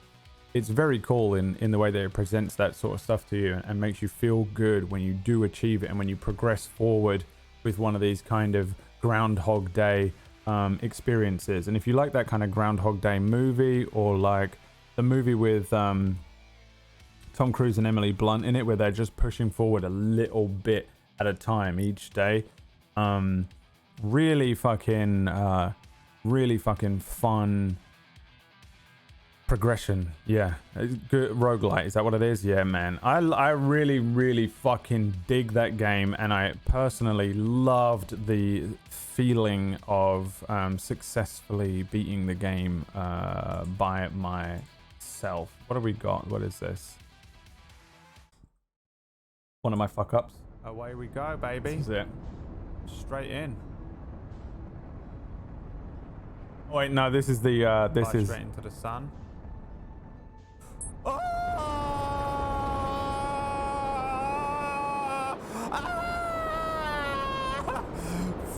It's very cool in the way that it presents that sort of stuff to you and makes you feel good when you do achieve it and when you progress forward with one of these kind of Groundhog Day experiences. And if you like that kind of Groundhog Day movie, or like the movie with Tom Cruise and Emily Blunt in it, where they're just pushing forward a little bit at a time each day, really fucking fun progression. Yeah, good roguelite. Is that what it is? Yeah, man. I really fucking dig that game, and I personally loved the feeling of successfully beating the game by myself. What have we got? What is this? One of my fuck ups. Away we go, baby. This is it. Straight in. Oh wait, no, this is the this Fly is straight into the sun.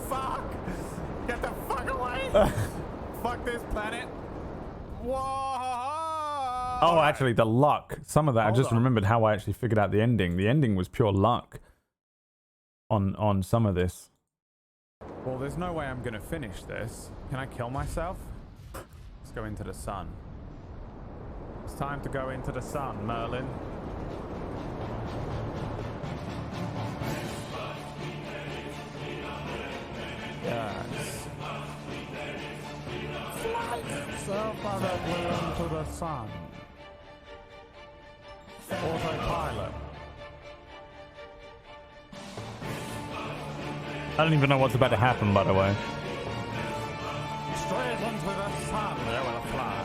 Fuck! Get the fuck away! Fuck this planet! Whoa! Oh, actually, the luck. Some of that, I just remembered how I actually figured out the ending. The ending was pure luck on some of this. Well, there's no way I'm gonna finish this. Can I kill myself? Let's go into the sun. It's time to go into the sun, Merlin. Yes. Fly yourself directly into the sun. Autopilot. I don't even know what's about to happen, by the way. Straight into the sun, they will fly.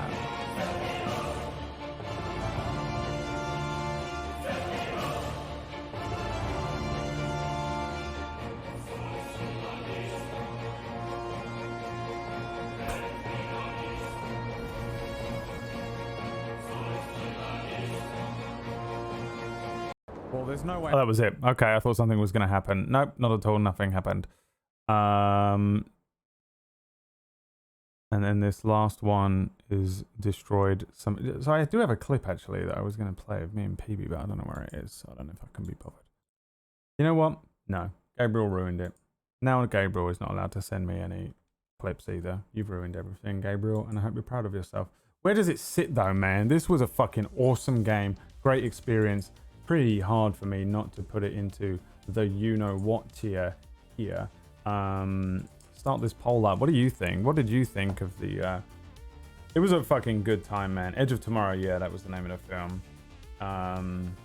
Well, there's no way. Oh, that was it. Okay, I thought something was going to happen. Nope, not at all. Nothing happened. And then this last one is destroyed. So I do have a clip actually that I was going to play of me and PB, but I don't know where it is. So I don't know if I can be bothered. You know what? No, Gabriel ruined it. Now Gabriel is not allowed to send me any clips either. You've ruined everything, Gabriel, and I hope you're proud of yourself. Where does it sit though, man? This was a fucking awesome game. Great experience. Pretty hard for me not to put it into the you-know-what tier here. Start this poll up. What do you think? What did you think of the... It was a fucking good time, man. Edge of Tomorrow, yeah, that was the name of the film.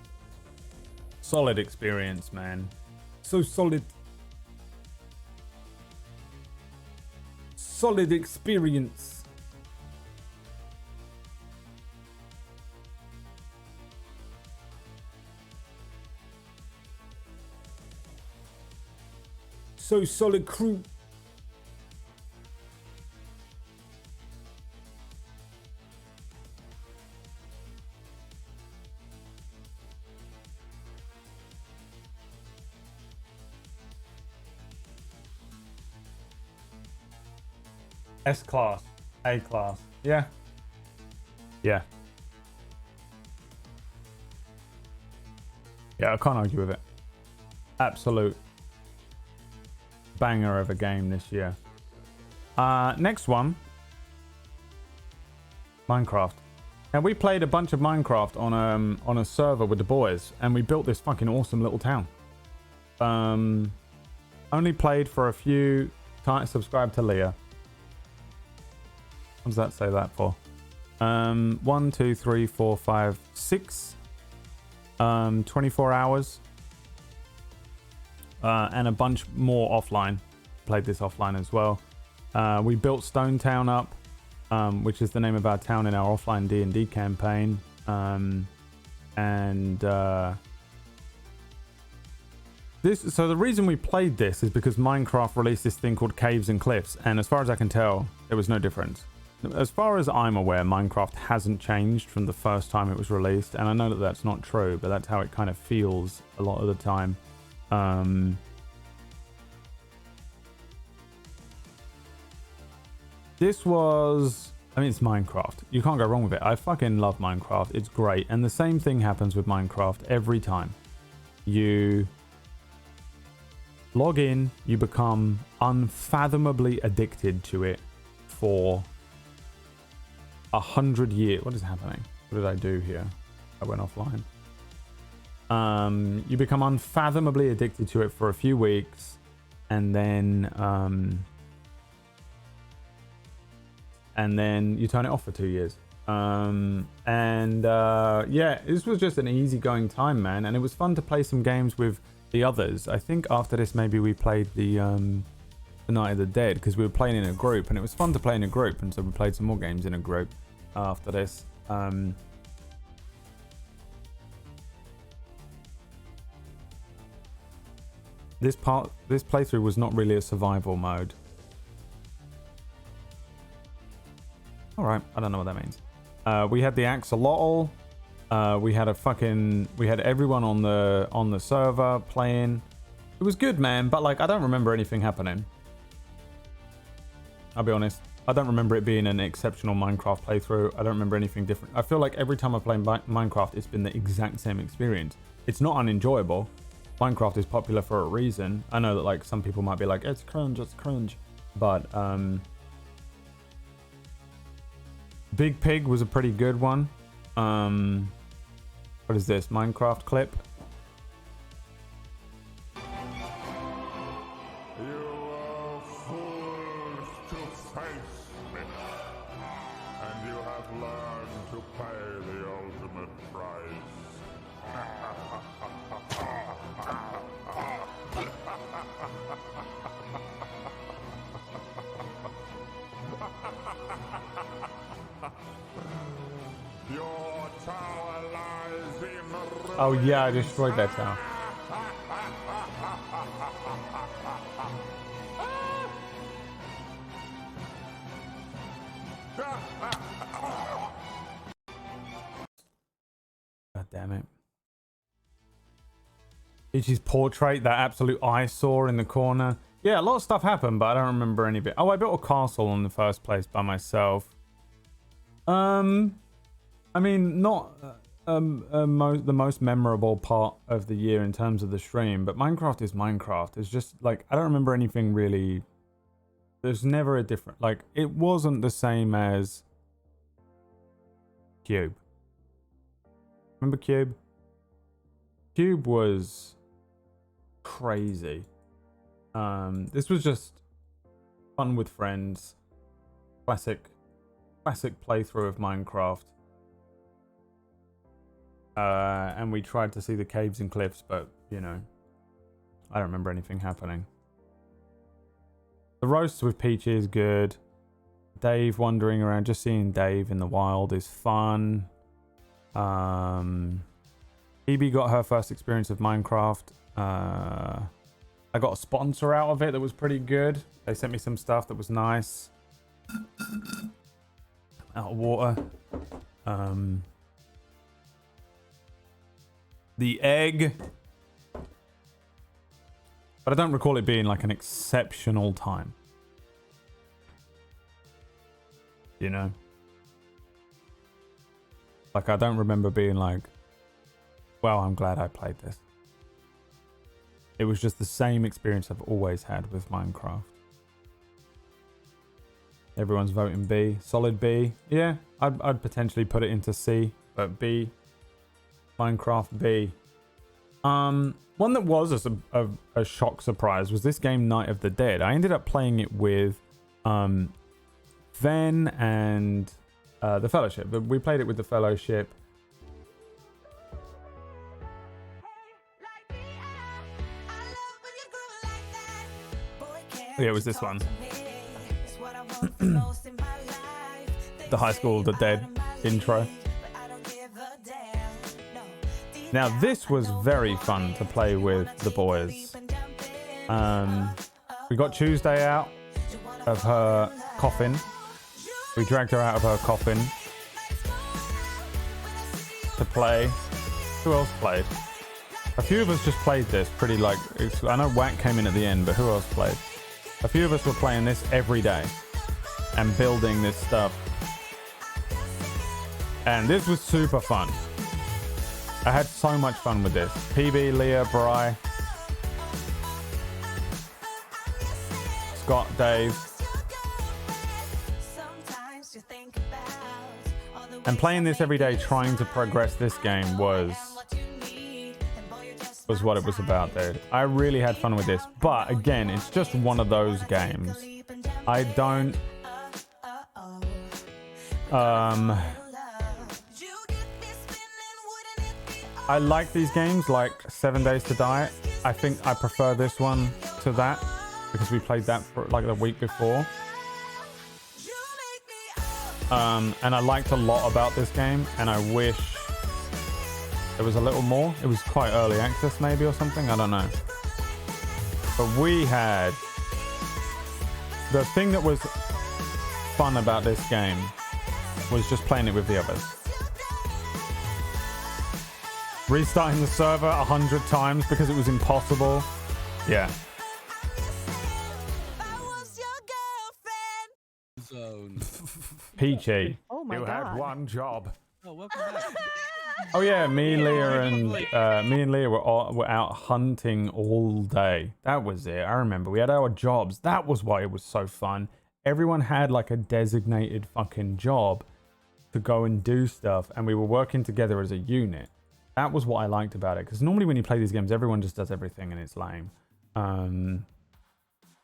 Solid experience, man. So solid. Solid experience. So solid crew. S class, A class. Yeah. Yeah. Yeah, I can't argue with it. Absolute banger of a game this year. Next one, Minecraft. And we played a bunch of Minecraft on a server with the boys, and we built this fucking awesome little town. Only played for a few times. Subscribe to Leah. What does that say that for? 1, 2, 3, 4, 5, 6. 24 hours. And a bunch more offline. Played this offline as well. We built Stone Town up, which is the name of our town in our offline D&D campaign. So the reason we played this is because Minecraft released this thing called Caves and Cliffs, and as far as I can tell, there was no difference. As far as I'm aware, Minecraft hasn't changed from the first time it was released, and I know that that's not true, but that's how it kind of feels a lot of the time. This was... I mean, it's Minecraft. You can't go wrong with it. I fucking love Minecraft. It's great. And the same thing happens with Minecraft every time. You log in, you become unfathomably addicted to it for 100 years. What is happening? What did I do here? I went offline. You become unfathomably addicted to it for a few weeks, and then you turn it off for 2 years. Yeah, this was just an easygoing time, man, and it was fun to play some games with the others. I think after this, maybe we played the Night of the Dead, because we were playing in a group, and it was fun to play in a group, and so we played some more games in a group after this. This playthrough was not really a survival mode. Alright, I don't know what that means. We had the axolotl. We had everyone on the server playing. It was good, man, but like I don't remember anything happening. I'll be honest. I don't remember it being an exceptional Minecraft playthrough. I don't remember anything different. I feel like every time I play Minecraft, it's been the exact same experience. It's not unenjoyable. Minecraft is popular for a reason. I know that like some people might be like, it's cringe. But Big Pig was a pretty good one. What is this? Minecraft clip? You are fools to face me, and you have learned to pay the ultimate price. Your tower lies in ruin. Oh yeah, I destroyed that tower. God damn it. Ichi's portrait, that absolute eyesore in the corner. Yeah, a lot of stuff happened, but I don't remember any of it. Oh, I built a castle in the first place by myself. I mean, not the most memorable part of the year in terms of the stream, but Minecraft is Minecraft. It's just like, I don't remember anything really. There's never a different, like, it wasn't the same as Cube. Remember Cube? Cube was crazy. This was just fun with friends. Classic playthrough of Minecraft. And we tried to see the caves and cliffs, but, you know, I don't remember anything happening. The roasts with Peachy is good. Dave wandering around, just seeing Dave in the wild is fun. Hebe got her first experience of Minecraft. I got a sponsor out of it that was pretty good. They sent me some stuff that was nice. Out of water. The egg. But I don't recall it being like an exceptional time. You know? Like, I don't remember being like, well, I'm glad I played this. It was just the same experience I've always had with Minecraft. Everyone's voting B. Solid B. Yeah, I'd potentially put it into C, but B. Minecraft B. One that was a shock surprise was this game, Night of the Dead. I ended up playing it with Ven and the Fellowship. We played it with the Fellowship. Yeah, it was this one. The High School of the Dead intro. Now, this was very fun to play with the boys. We got Tuesday out of her coffin. We dragged her out of her coffin to play. Who else played? A few of us just played this pretty like... I know Whack came in at the end, but who else played? A few of us were playing this every day and building this stuff. And this was super fun. I had so much fun with this. PB, Leah, Bri, Scott, Dave. And playing this every day, trying to progress this game was what it was about, dude. I really had fun with this. But again, it's just one of those games. I don't... I like these games like 7 Days to Die. I think I prefer this one to that because we played that for like the week before. And I liked a lot about this game, and I wish there was a little more. It was quite early access maybe or something, I don't know. But we had... The thing that was fun about this game was just playing it with the others. Restarting the server 100 times because it was impossible. Yeah. Peachy. Oh my you God. had one job. Oh, welcome back. Oh yeah, me and Leah were out hunting all day. That was it. I remember we had our jobs. That was why it was so fun. Everyone had like a designated fucking job to go and do stuff, and we were working together as a unit. That was what I liked about it, because normally when you play these games, everyone just does everything and it's lame.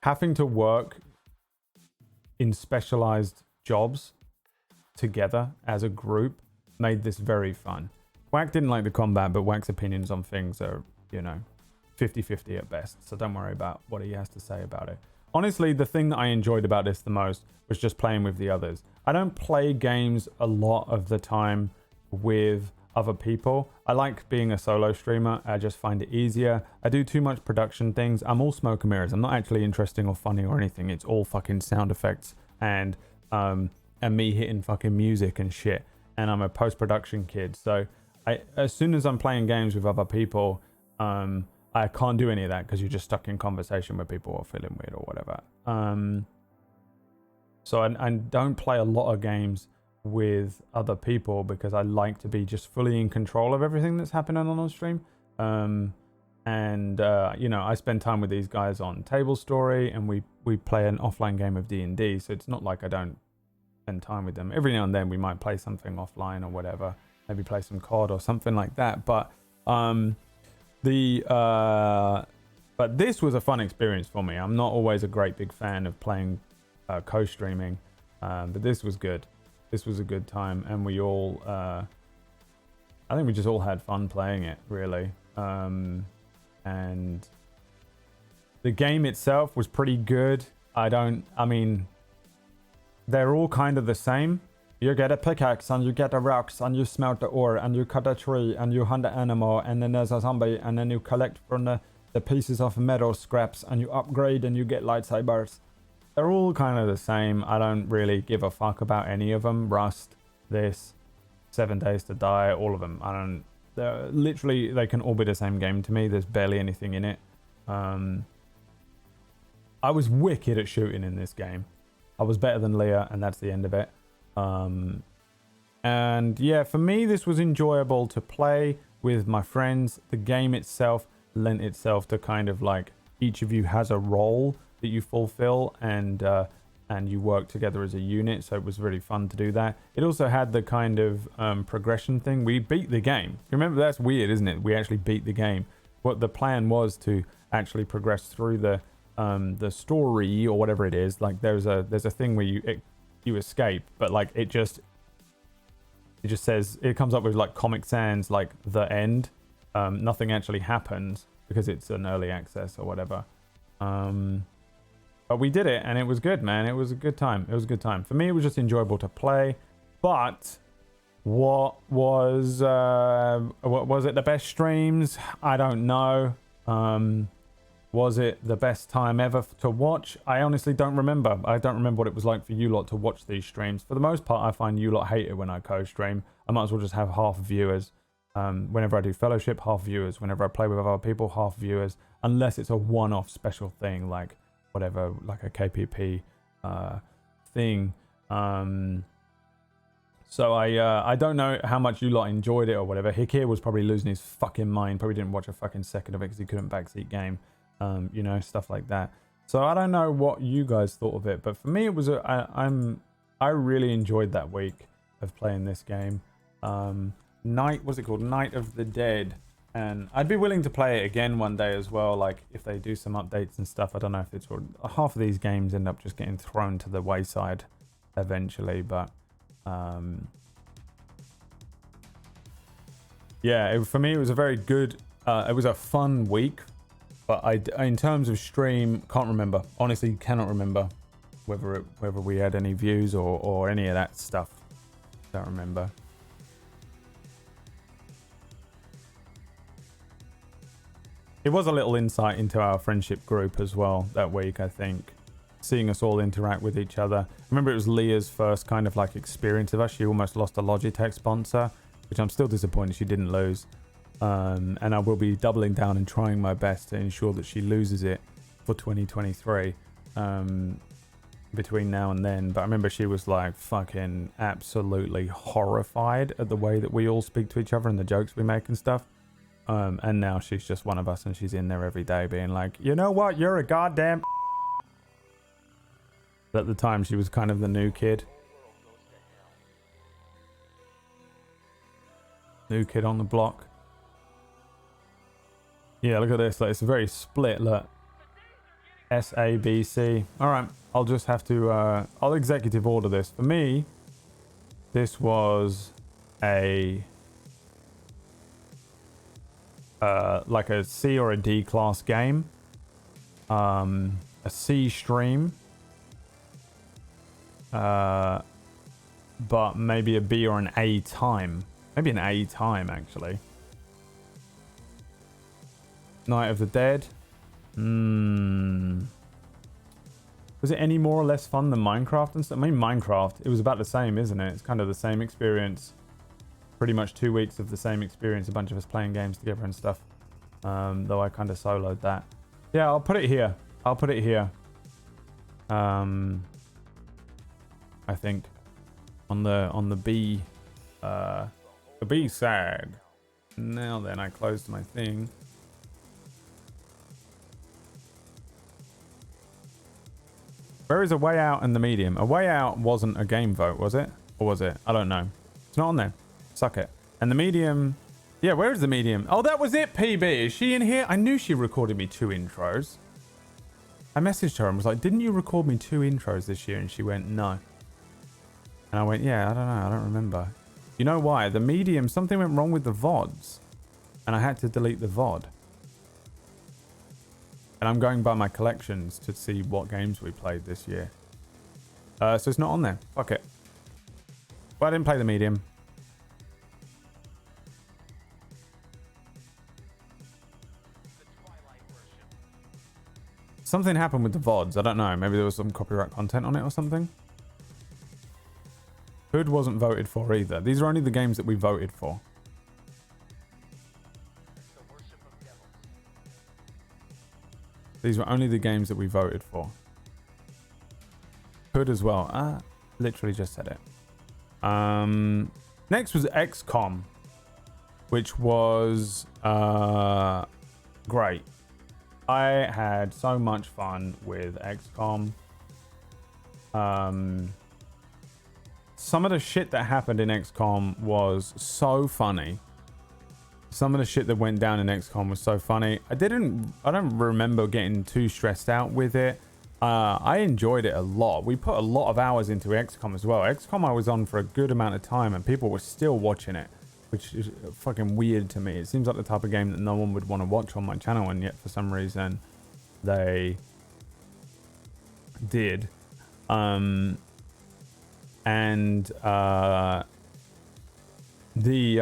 Having to work in specialized jobs together as a group made this very fun. Whack didn't like the combat, but Whack's opinions on things are, 50-50 at best, so don't worry about what he has to say about it. Honestly, the thing that I enjoyed about this the most was just playing with the others. I don't play games a lot of the time with other people. I like being a solo streamer. I just find it easier. I do too much production things. I'm all smoke and mirrors. I'm not actually interesting or funny or anything. It's all fucking sound effects and me hitting fucking music and shit. And I'm a post-production kid. So as soon as I'm playing games with other people, I can't do any of that because you're just stuck in conversation with people or feeling weird or whatever. So I don't play a lot of games with other people because I like to be just fully in control of everything that's happening on stream. I spend time with these guys on Table Story, and we play an offline game of D&D, so it's not like I don't spend time with them. Every now and then we might play something offline or whatever, maybe play some COD or something like that, but this was a fun experience for me. I'm not always a great big fan of playing co-streaming, but this was good. This was a good time, and we all, I think we just all had fun playing it, really. And the game itself was pretty good. They're all kind of the same. You get a pickaxe, and you get a rocks, and you smelt the ore, and you cut a tree, and you hunt an animal, and then there's a zombie, and then you collect from the pieces of metal scraps, and you upgrade, and you get lightsabers. They're all kind of the same. I don't really give a fuck about any of them. Rust, this, 7 Days to Die, all of them. They can all be the same game to me. There's barely anything in it. I was wicked at shooting in this game. I was better than Leah, and that's the end of it. And yeah, for me, this was enjoyable to play with my friends. The game itself lent itself to kind of like each of you has a role that you fulfill, and you work together as a unit, so it was really fun to do that. It also had the kind of progression thing. We beat the game. Remember, that's weird, isn't it? We actually beat the game. What the plan was to actually progress through the story or whatever it is. Like there's a thing where you escape, but like it just says, it comes up with like Comic Sans, like the end. Nothing actually happens because it's an early access or whatever. But we did it, and it was good, man. It was a good time. It was a good time. For me, it was just enjoyable to play. But what was it? The best streams? I don't know. Was it the best time ever to watch? I honestly don't remember. I don't remember what it was like for you lot to watch these streams. For the most part, I find you lot hate it when I co-stream. I might as well just have half viewers. Whenever I do Fellowship, half viewers. Whenever I play with other people, half viewers. Unless it's a one-off special thing, like whatever, like a KPP thing. So I don't know how much you lot enjoyed it or whatever. Hikir was probably losing his fucking mind. Probably didn't watch a fucking second of it because he couldn't backseat game. You know, stuff like that. So I don't know what you guys thought of it, but for me it was I really enjoyed that week of playing this game. What's it called? Night of the Dead. And I'd be willing to play it again one day as well, like if they do some updates and stuff. I don't know if it's half of these games end up just getting thrown to the wayside eventually, but yeah, for me it was a very good, it was a fun week, but in terms of stream, can't remember. Honestly, cannot remember whether we had any views or any of that stuff. Don't remember. It was a little insight into our friendship group as well that week, I think. Seeing us all interact with each other. I remember it was Leah's first kind of like experience of us. She almost lost a Logitech sponsor, which I'm still disappointed she didn't lose. And I will be doubling down and trying my best to ensure that she loses it for 2023 between now and then. But I remember she was like fucking absolutely horrified at the way that we all speak to each other and the jokes we make and stuff. And now she's just one of us and she's in there every day being like, you know what, you're a goddamn. At the time she was kind of the new kid. New kid on the block. Yeah, look at this. Like, it's very split. Look. SABC. Alright, I'll just have to I'll executive order this. For me, this was a like a C or a D class game. A C stream. But maybe a B or an A time. Maybe an A time, actually. Night of the Dead. Was it any more or less fun than Minecraft and stuff? I mean, Minecraft, it was about the same, isn't it? It's kind of the same experience. Pretty much 2 weeks of the same experience, a bunch of us playing games together and stuff. Though I kind of soloed that. Yeah, I'll put it here. I'll put it here. I think on the B side. Now then, I closed my thing. Where is A Way Out and the Medium? A Way Out wasn't a game vote, was it? Or was it? I don't know. It's not on there. Suck it. And the Medium... Yeah, where is the Medium? Oh, that was it, PB. Is she in here? I knew she recorded me 2 intros. I messaged her and was like, didn't you record me 2 intros this year? And she went, no. And I went, yeah, I don't know. I don't remember. You know why? The Medium, something went wrong with the VODs. And I had to delete the VOD. And I'm going by my collections to see what games we played this year. So it's not on there. Fuck it. But I didn't play the Medium. Something happened with the VODs. I don't know. Maybe there was some copyright content on it or something. Hood wasn't voted for either. These are only the games that we voted for. These were only the games that we voted for. Hood as well. Literally just said it. Next was XCOM, which was great. I had so much fun with XCOM. Some of the shit that happened in XCOM was so funny. Some of the shit that went down in XCOM was so funny. I don't remember getting too stressed out with it. I enjoyed it a lot. We put a lot of hours into XCOM as well. XCOM I was on for a good amount of time and people were still watching it, which is fucking weird to me. It seems like the type of game that no one would want to watch on my channel, and yet for some reason they did. And the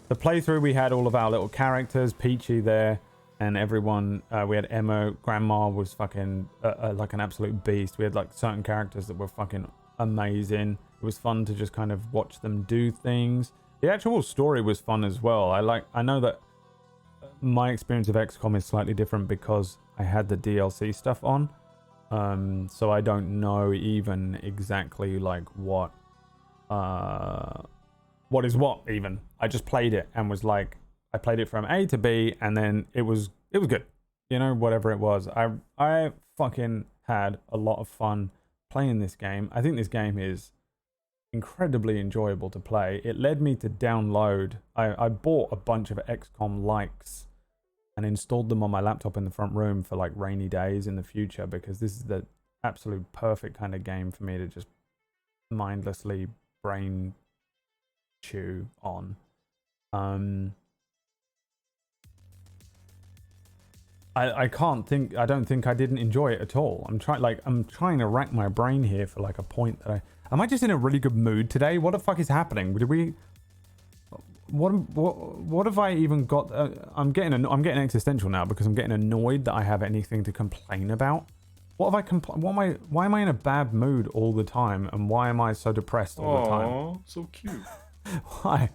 playthrough, we had all of our little characters, Peachy there, and everyone. We had Emma. Grandma was fucking like an absolute beast. We had like certain characters that were fucking amazing. It was fun to just kind of watch them do things. The actual story was fun as well. I know that my experience of XCOM is slightly different because I had the DLC stuff on. So I don't know even exactly like what is what even. I just played it and was like, I played it from A to B, and then it was good. You know, whatever it was. I fucking had a lot of fun playing this game. I think this game is incredibly enjoyable to play. It led me to download. I bought a bunch of XCOM likes and installed them on my laptop in the front room for like rainy days in the future, because this is the absolute perfect kind of game for me to just mindlessly brain chew on. I don't think I didn't enjoy it at all. I'm trying to rack my brain here for like a point that am I just in a really good mood today? What the fuck is happening? What have I even got? I'm getting existential now because I'm getting annoyed that I have anything to complain about. What have I why am I in a bad mood all the time, and why am I so depressed all the time? Oh, so cute. Why?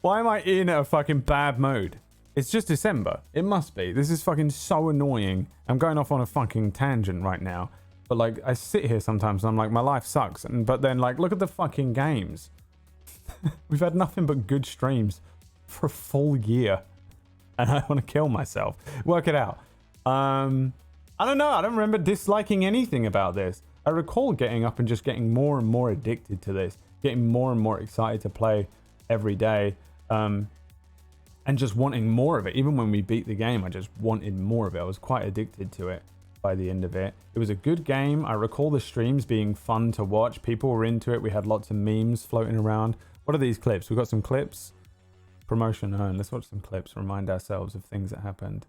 Why am I in a fucking bad mood? It's just December. It must be. This is fucking so annoying. I'm going off on a fucking tangent right now. But like, I sit here sometimes and I'm like, my life sucks. But then like, look at the fucking games. We've had nothing but good streams for a full year. And I want to kill myself. Work it out. I don't know. I don't remember disliking anything about this. I recall getting up and just getting more and more addicted to this. Getting more and more excited to play every day. And just wanting more of it. Even when we beat the game, I just wanted more of it. I was quite addicted to it by the end of it. It was a good game. I recall the streams being fun to watch. People were into it. We had lots of memes floating around. What are these clips? We've got some clips. Promotion earned. Let's watch some clips. Remind ourselves of things that happened.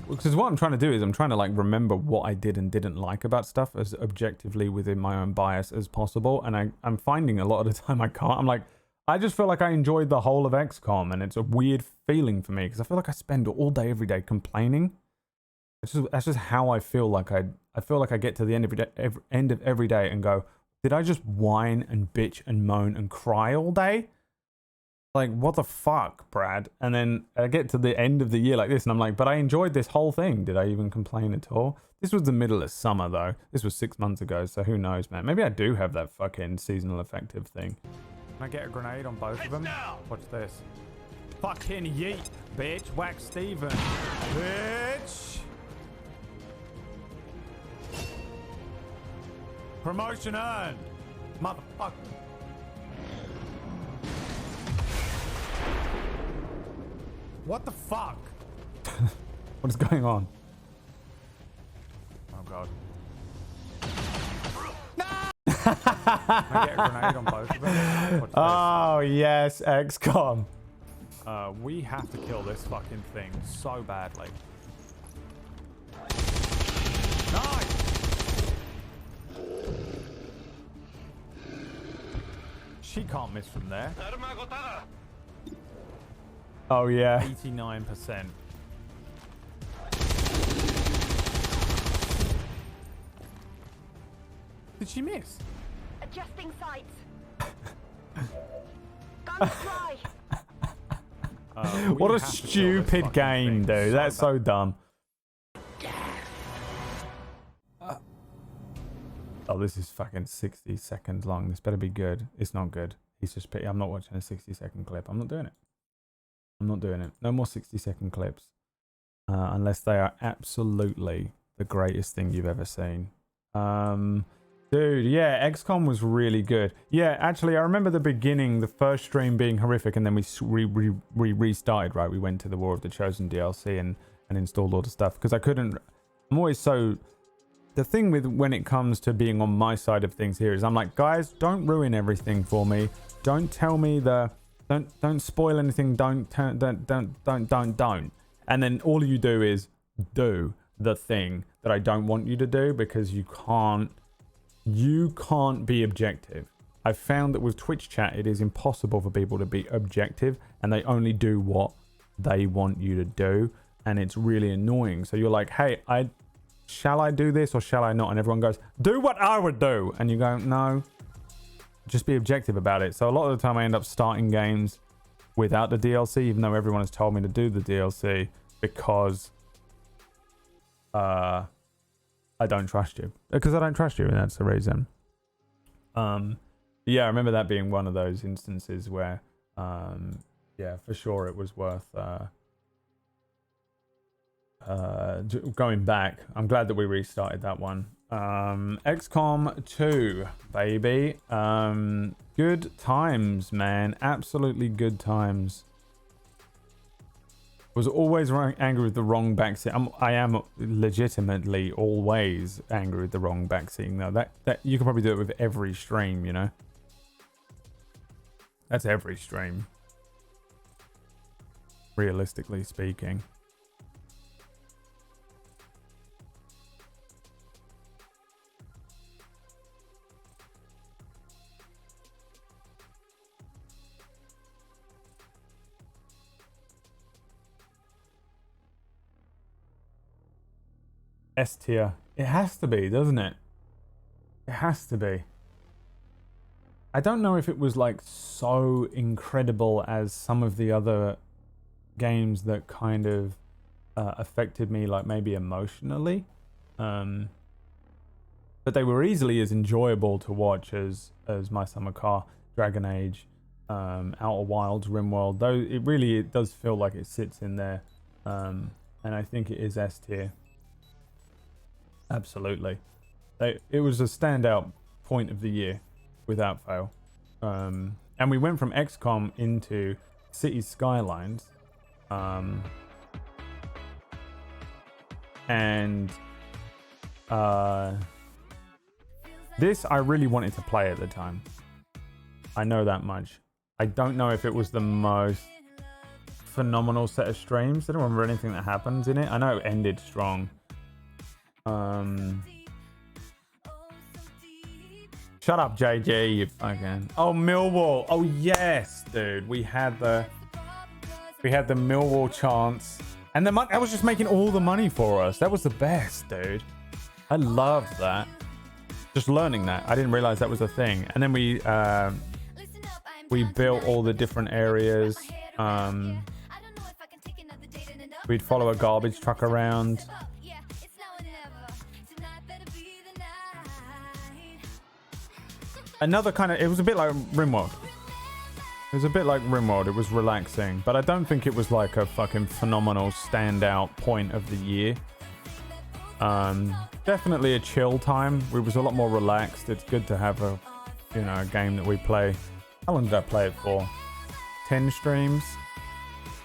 Because what I'm trying to do is I'm trying to like remember what I did and didn't like about stuff as objectively within my own bias as possible. And I'm finding a lot of the time I can't. I'm like, I just feel like I enjoyed the whole of XCOM, and it's a weird feeling for me because I feel like I spend all day every day complaining. That's just how I feel. Like I feel like I get to the end of every day and go, did I just whine and bitch and moan and cry all day? Like, what the fuck, Brad? And then I get to the end of the year like this and I'm like, but I enjoyed this whole thing. Did I even complain at all? This was the middle of summer though. This was 6 months ago, so who knows, man. Maybe I do have that fucking seasonal affective thing. Can I get a grenade on both of them? Watch this. Fucking yeet, bitch. Whack Steven. Bitch. Promotion earned. Motherfucker. What the fuck? What is going on? Oh god. Can I get a grenade on both of them? Oh, yes, XCOM. We have to kill this fucking thing so badly. Nice! She can't miss from there. Oh, yeah. 89%. Did she miss? Adjusting sights. Guns dry. What a stupid game, dude. That's so dumb. Oh, this is fucking 60 seconds long. This better be good. It's not good. He's just pity. I'm not watching a 60-second clip. I'm not doing it. I'm not doing it. No more 60-second clips. Unless they are absolutely the greatest thing you've ever seen. Dude, yeah, XCOM was really good. Yeah, actually, I remember the beginning, the first stream being horrific, and then we restarted, right? We went to the War of the Chosen DLC and installed all the stuff, because I couldn't... I'm always so... The thing with when it comes to being on my side of things here is I'm like, guys, don't ruin everything for me. Don't tell me the... Don't spoil anything. Don't. And then all you do is do the thing that I don't want you to do, because you can't be objective. I've found that with Twitch chat, it is impossible for people to be objective, and they only do what they want you to do, and it's really annoying. So you're like, hey, shall I do this or shall I not? And everyone goes, do what I would do. And you go, no, just be objective about it. So a lot of the time I end up starting games without the DLC, even though everyone has told me to do the DLC, because I don't trust you. Because I don't trust you, and that's the reason. Yeah, I remember that being one of those instances where, yeah, for sure it was worth going back. I'm glad that we restarted that one. XCOM 2, baby. Good times, man. Absolutely good times. Was always angry with the wrong backseat. I am legitimately always angry with the wrong backseating, though. That you can probably do it with every stream, you know. That's every stream, realistically speaking. S tier. It has to be, doesn't it? It has to be. I don't know if it was like so incredible as some of the other games that kind of affected me, like maybe emotionally. But they were easily as enjoyable to watch as My Summer Car, Dragon Age, Outer Wilds, RimWorld. Though it does feel like it sits in there. And I think it is S tier. Absolutely. It was a standout point of the year, without fail. And we went from XCOM into Cities Skylines. And this I really wanted to play at the time. I know that much. I don't know if it was the most phenomenal set of streams. I don't remember anything that happens in it. I know it ended strong. Shut up, JG, you fucking... Oh, Millwall. Oh, yes, dude. We had the Millwall chance. And that was just making all the money for us. That was the best, dude. I loved that. Just learning that. I didn't realize that was a thing. And then we built all the different areas. We'd follow a garbage truck around. Another kind of... It was a bit like RimWorld. It was a bit like RimWorld. It was relaxing. But I don't think it was like a fucking phenomenal standout point of the year. Definitely a chill time. We was a lot more relaxed. It's good to have a game that we play. How long did I play it for? 10 streams?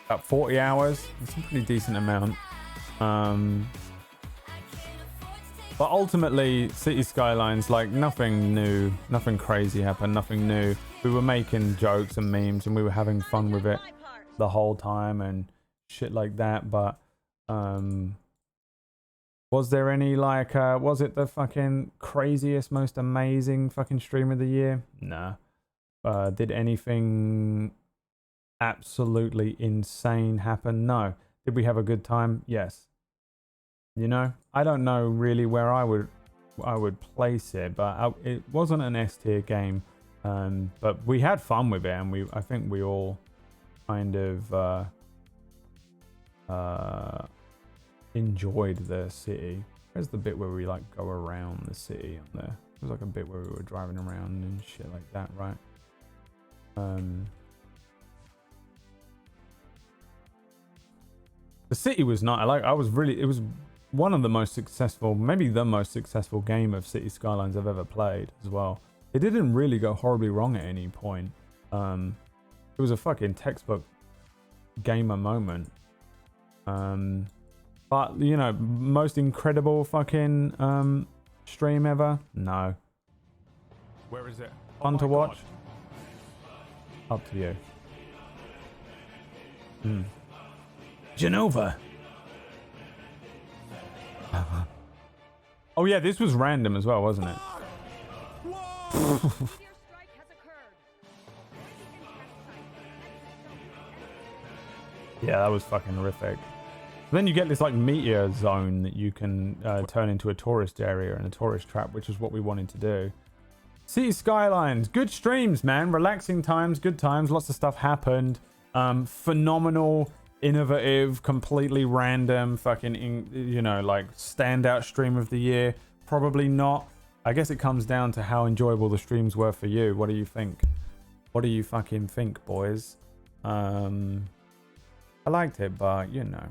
About 40 hours? It's a pretty decent amount. But ultimately, City Skylines, like, nothing new, nothing crazy happened, nothing new. We were making jokes and memes and we were having fun with it the whole time and shit like that. But was there any, like, was it the fucking craziest, most amazing fucking stream of the year? Nah. Did anything absolutely insane happen? No. Did we have a good time? Yes. You know, I don't know really where I would place it, but it wasn't an S tier game. But we had fun with it, and I think we all kind of enjoyed the city. Where's the bit where we like go around the city on there? There's like a bit where we were driving around and shit like that, right? The city was not. It was one of the most successful, maybe the most successful game of City Skylines I've ever played as well. It didn't really go horribly wrong at any point. It was a fucking textbook gamer moment. But, you know, most incredible fucking stream ever? No. Where is it? Fun to watch? Up to you. Genova. Oh yeah, this was random as well, wasn't it? Yeah, that was fucking horrific. Then you get this like meteor zone that you can turn into a tourist area and a tourist trap, which is what we wanted to do. City Skylines, good streams, man. Relaxing times, good times. Lots of stuff happened. Phenomenal, innovative, completely random, fucking, you know, like standout stream of the year. Probably not. I guess it comes down to how enjoyable the streams were for you. What do you think? What do you fucking think, boys? I liked it, but you know.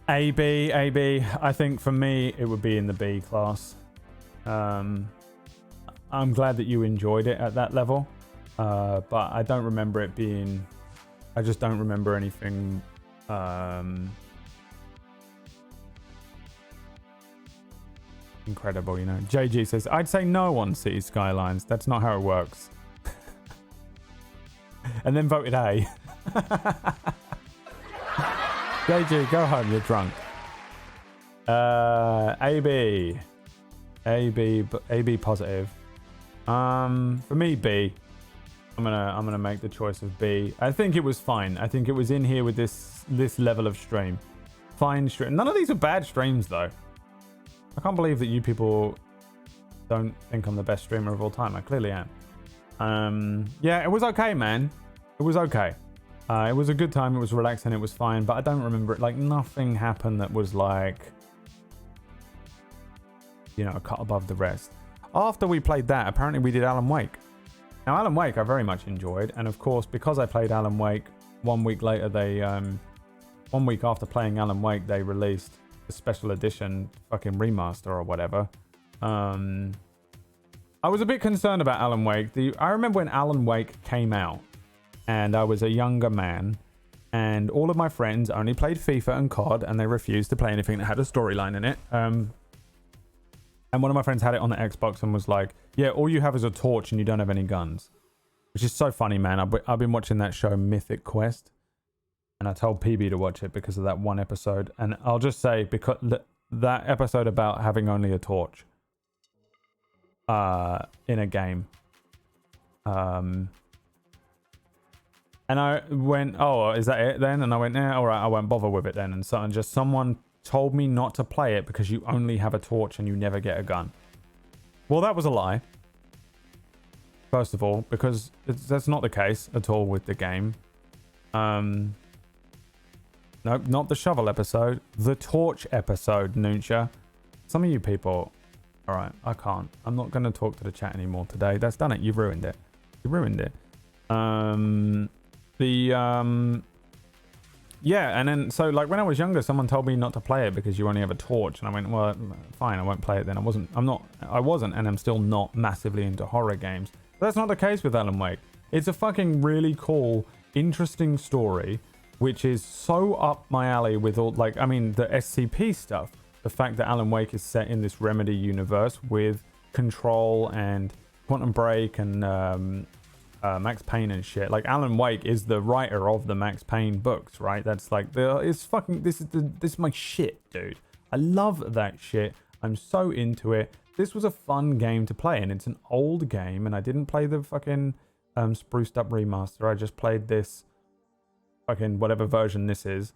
AB. I think for me, it would be in the B class. I'm glad that you enjoyed it at that level, but I don't remember it being. I just don't remember anything. Incredible, you know. JG says, I'd say no on City Skylines. That's not how it works. And then voted A. JG, go home, you're drunk. AB positive. For me, B. I'm gonna make the choice of B. I think it was fine. I think it was in here with this level of stream. Fine stream. None of these are bad streams though. I can't believe that you people don't think I'm the best streamer of all time. I clearly am. Yeah, it was okay, man. It was okay. It was a good time. It was relaxing. It was fine. But I don't remember it. Like, nothing happened that was like, you know, a cut above the rest. After we played that, apparently we did Alan Wake. Now, Alan Wake I very much enjoyed. And of course, because I played Alan Wake, 1 week later, 1 week after playing Alan Wake, they released the special edition fucking remaster or whatever. I was a bit concerned about Alan Wake. I remember when Alan Wake came out, and I was a younger man, and all of my friends only played FIFA and COD, and they refused to play anything that had a storyline in it. And one of my friends had it on the Xbox and was like, yeah, all you have is a torch and you don't have any guns. Which is so funny, man. I've been watching that show Mythic Quest, and I told PB to watch it because of that one episode. And I'll just say, because that episode about having only a torch in a game. And I went, oh, is that it then? And I went, yeah, all right, I won't bother with it then. And so someone told me not to play it because you only have a torch and you never get a gun. Well, that was a lie. First of all, because that's not the case at all with the game. Nope, not the shovel episode. The torch episode, Nuncia. Some of you people... All right, I can't. I'm not going to talk to the chat anymore today. That's done it. You've ruined it. You ruined it. Yeah, and then so like when I was younger, someone told me not to play it because you only have a torch, and I went, well, fine, I won't play it then. I wasn't, and I'm still not massively into horror games. But that's not the case with Alan Wake. It's a fucking really cool, interesting story, which is so up my alley with all, like, I mean, the SCP stuff. The fact that Alan Wake is set in this Remedy universe with Control and Quantum Break and Max Payne and shit. Like, Alan Wake is the writer of the Max Payne books, right? That's like this is my shit, dude. I love that shit. I'm so into it. This was a fun game to play, and it's an old game, and I didn't play the fucking spruced up remaster. I just played this fucking whatever version this is.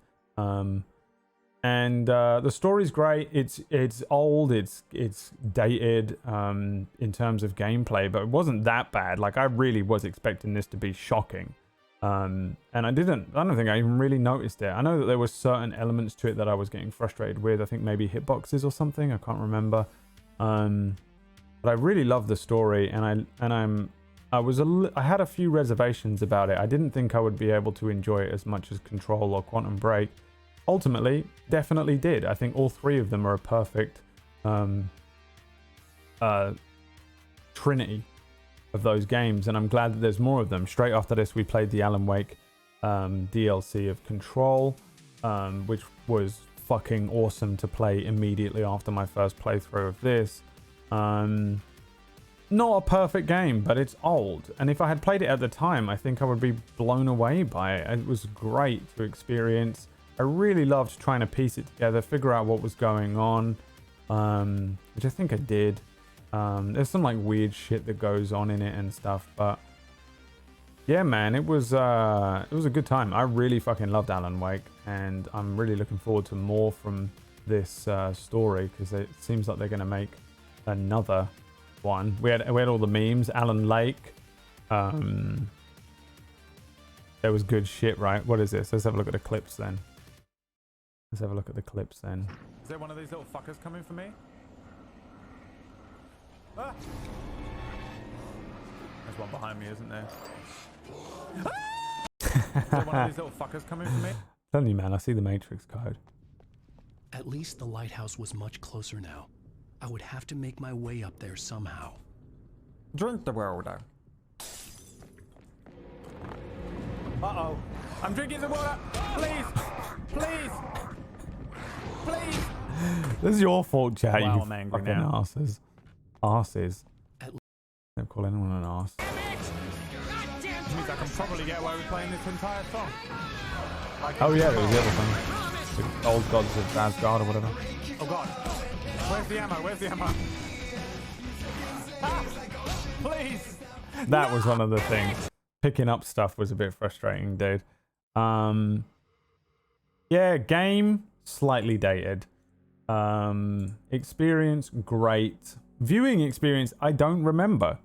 And the story's great. It's old. It's dated in terms of gameplay, but it wasn't that bad. Like, I really was expecting this to be shocking, and I don't think I even really noticed it. I know that there were certain elements to it that I was getting frustrated with. I think maybe hitboxes or something. I can't remember. But I really loved the story, and I had a few reservations about it. I didn't think I would be able to enjoy it as much as Control or Quantum Break. ultimately definitely did. I think all three of them are a perfect trinity of those games, and I'm glad that there's more of them. Straight after this, we played the Alan Wake DLC of Control, which was fucking awesome to play immediately after my first playthrough of this. Not a perfect game, but it's old, and if I had played it at the time, I think I would be blown away by it. It was great to experience. I really loved trying to piece it together, figure out what was going on, which I think I did. There's some like weird shit that goes on in it and stuff, but yeah, man, it was a good time. I really fucking loved Alan Wake, and I'm really looking forward to more from this story, because it seems like they're going to make another one. We had all the memes. Alan Lake. There was good shit, right? What is this? Let's have a look at the clips then. Is there one of these little fuckers coming for me? Ah! There's one behind me, isn't there? Is there one of these little fuckers coming for me? Telling you, man, I see the Matrix code. At least the lighthouse was much closer now. I would have to make my way up there somehow. Drink the water. Uh-oh. I'm drinking the water. Please. Please. Please. This is your fault, chat. Wow, you I'm angry fucking now. asses. Asses. Don't call anyone an ass. Which means I can probably get away with playing this entire song. Oh yeah, there was the other thing. The old gods of Asgard or whatever. Oh god. Where's the ammo? Where's the ammo? Ah, please. That was one of the things. Picking up stuff was a bit frustrating, dude. Yeah, game slightly dated. Experience great. Viewing experience, I don't remember.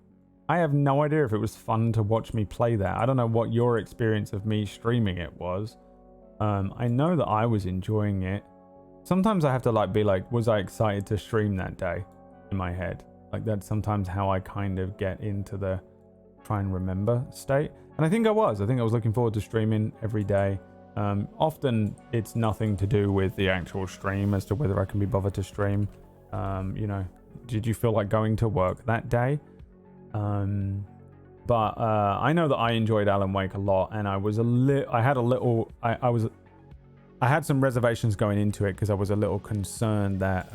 I have no idea if it was fun to watch me play that. I don't know what your experience of me streaming it was. I know that I was enjoying it. Sometimes I have to be like, was I excited to stream that day in my head? Like that's sometimes how I kind of get into the try and remember state. And I think I was looking forward to streaming every day. Often it's nothing to do with the actual stream as to whether I can be bothered to stream. You know, did you feel like going to work that day? But I know that I enjoyed Alan Wake a lot, and I had some reservations going into it because I was a little concerned that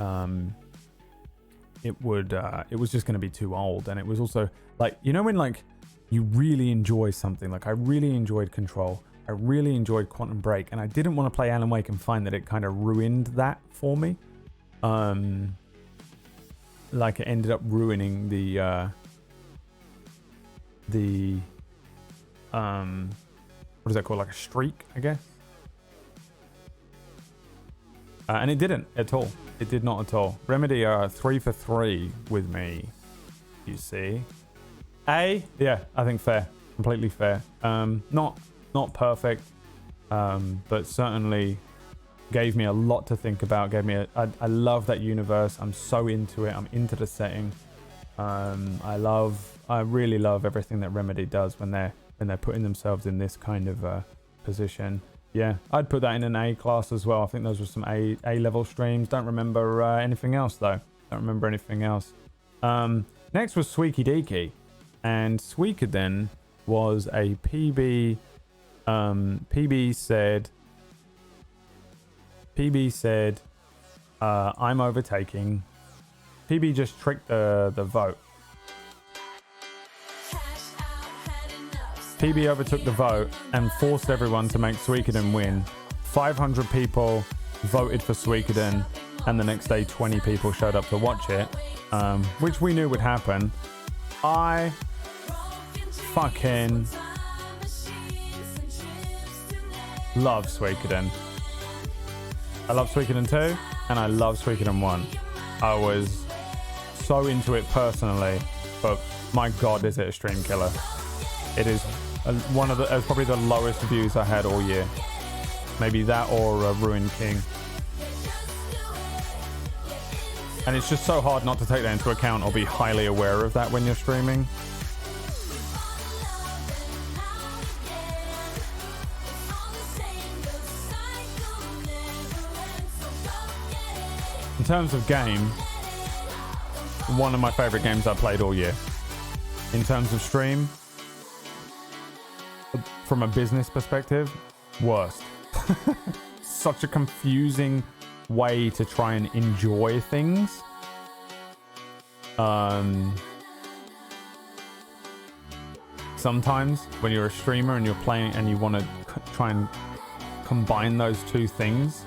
it was just going to be too old. And it was also like, you know, when like you really enjoy something, like I really enjoyed Control, I really enjoyed Quantum Break, and I didn't want to play Alan Wake and find that it kind of ruined that for me. Like it ended up ruining the what is that called, like a streak, I guess. And it didn't at all. It did not at all. Remedy are 3 for 3 with me, you see. Yeah, I think fair. Completely fair. Not perfect, but certainly gave me a lot to think about. I love that universe. I'm so into it. I'm into the setting. I really love everything that Remedy does when they're putting themselves in this kind of position. Yeah, I'd put that in an A class as well. I think those were some A level streams. Don't remember anything else though. Next was Squeaky Deaky, and Suikoden was a PB. PB said, I'm overtaking. PB just tricked the vote. PB overtook the vote and forced everyone to make Suikoden win. 500 people voted for Suikoden, and the next day 20 people showed up to watch it, which we knew would happen. I fucking love Suikoden. I love Suikoden 2 and I love Suikoden 1. I was so into it personally, but my god, is it a stream killer. It is probably the lowest views I had all year. Maybe that or Ruined King. And it's just so hard not to take that into account or be highly aware of that when you're streaming. terms of game, one of my favorite games I played all year. In terms of stream, from a business perspective, worst. Such a confusing way to try and enjoy things. Sometimes when you're a streamer and you're playing and you want to try and combine those two things.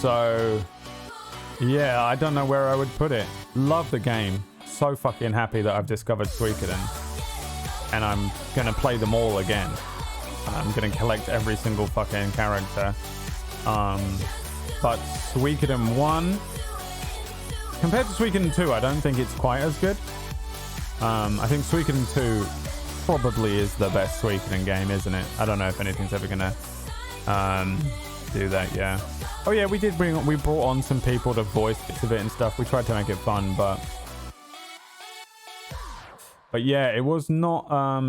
So yeah, I don't know where I would put it. Love the game. So fucking happy that I've discovered Suikoden. And I'm gonna play them all again. I'm gonna collect every single fucking character. But Suikoden 1, compared to Suikoden 2, I don't think it's quite as good. I think Suikoden 2 probably is the best Suikoden game, isn't it? I don't know if anything's ever gonna do that, yeah. Oh yeah, we brought on some people to voice bits of it and stuff. We tried to make it fun, but yeah, it was not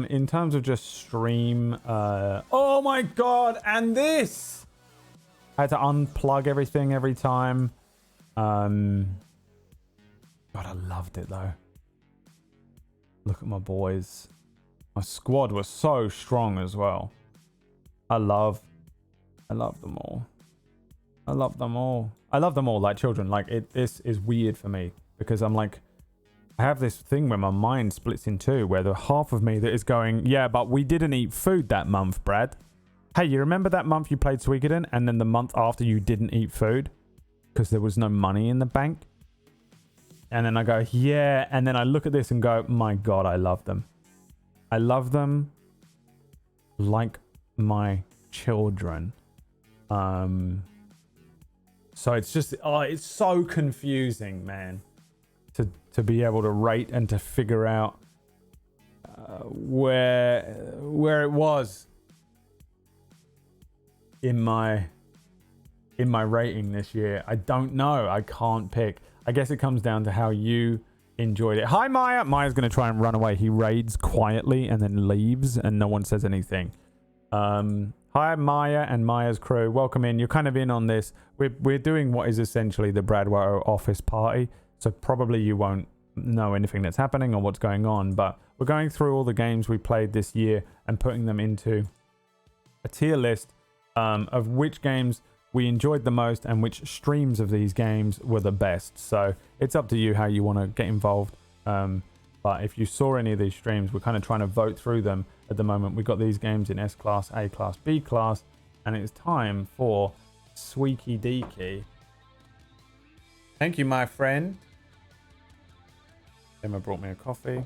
in terms of just stream. Oh my god, and this I had to unplug everything every time. God, I loved it though. Look at my boys. My squad was so strong as well. I love them all. I love them all. I love them all like children. Like this is weird for me because I'm like, I have this thing where my mind splits in two, where the half of me that is going, yeah, but we didn't eat food that month, Brad. Hey, you remember that month you played Suikoden and then the month after you didn't eat food because there was no money in the bank? And then I go, yeah. And then I look at this and go, my God, I love them. I love them like my children. So it's just, it's so confusing, man, to be able to rate and to figure out where it was in my rating this year. I don't know. I can't pick. I guess it comes down to how you enjoyed it. Hi, Maya. Maya's going to try and run away. He raids quietly and then leaves and no one says anything. Hi, Maya and Maya's crew. Welcome in. You're kind of in on this. We're doing what is essentially the Bradwell office party. So probably you won't know anything that's happening or what's going on. But we're going through all the games we played this year and putting them into a tier list of which games we enjoyed the most and which streams of these games were the best. So it's up to you how you want to get involved. But if you saw any of these streams, we're kind of trying to vote through them at the moment. We've got these games in S class, A class, B class, and it's time for Squeaky Deaky. Thank you, my friend. Emma brought me a coffee.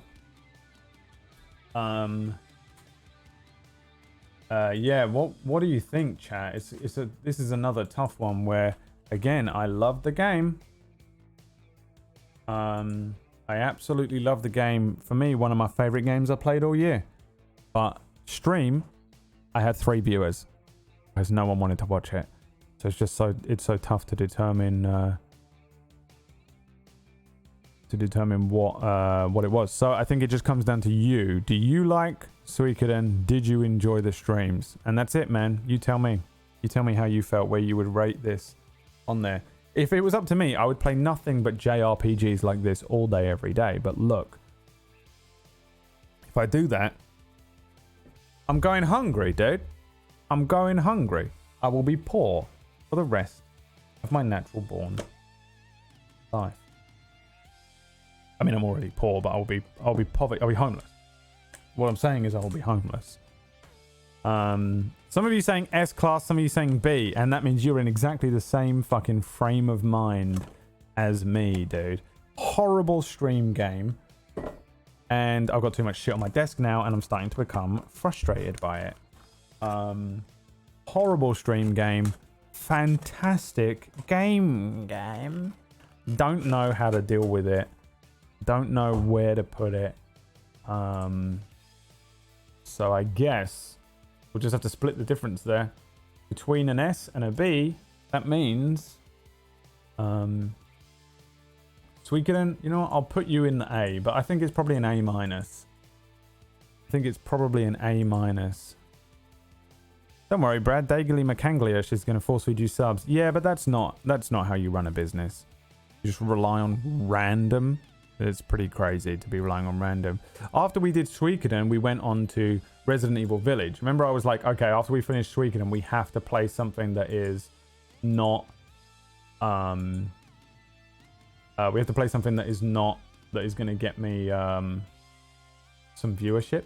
Yeah, what do you think, chat? This is another tough one where, again, I love the game. I absolutely love the game. For me, one of my favorite games I played all year. But stream, I had 3 viewers because no one wanted to watch it. So it's so tough to determine what it was. So I think it just comes down to you. Do you like Suikoden? Did you enjoy the streams? And that's it, man. You tell me. You tell me how you felt, where you would rate this on there. If it was up to me, I would play nothing but JRPGs like this all day, every day. But look, if I do that, I'm going hungry, dude. I'm going hungry. I will be poor for the rest of my natural born life. I mean, I'm already poor, but I'll be homeless. What I'm saying is I will be homeless. Some of you saying S class, some of you saying B, and that means you're in exactly the same fucking frame of mind as me, dude. Horrible stream game. And I've got too much shit on my desk now, and I'm starting to become frustrated by it. Horrible stream game. Fantastic game. Don't know how to deal with it. Don't know where to put it. So I guess we'll just have to split the difference there between an S and a B. That means Suikoden, you know what? I'll put you in the A, but I think it's probably an A-. I think it's probably an A-. Don't worry, Brad. Dagley McCanglish is going to force feed you subs. Yeah, but that's not how you run a business. You just rely on random. It's pretty crazy to be relying on random. After we did Suikoden, we went on to Resident Evil Village. Remember, I was like, okay, after we finish Suikoden, we have to play something that is not. We have to play something that is not going to get me some viewership.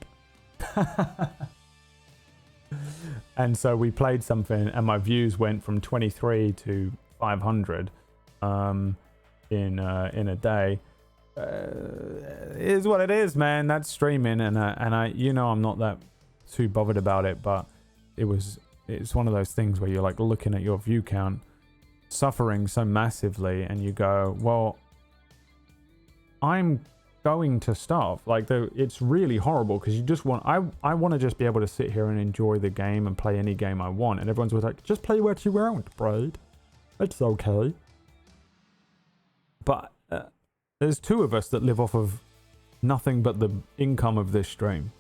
And so we played something, and my views went from 23 to 500 in a day. It is what it is, man. That's streaming, and I I'm not that too bothered about it, but it's one of those things where you're like looking at your view count suffering so massively, and you go, well, I'm going to starve. Like, it's really horrible, because you just want, I want to just be able to sit here and enjoy the game and play any game I want, and everyone's always like, just play what you want, Brad. It's okay. But there's two of us that live off of nothing but the income of this stream.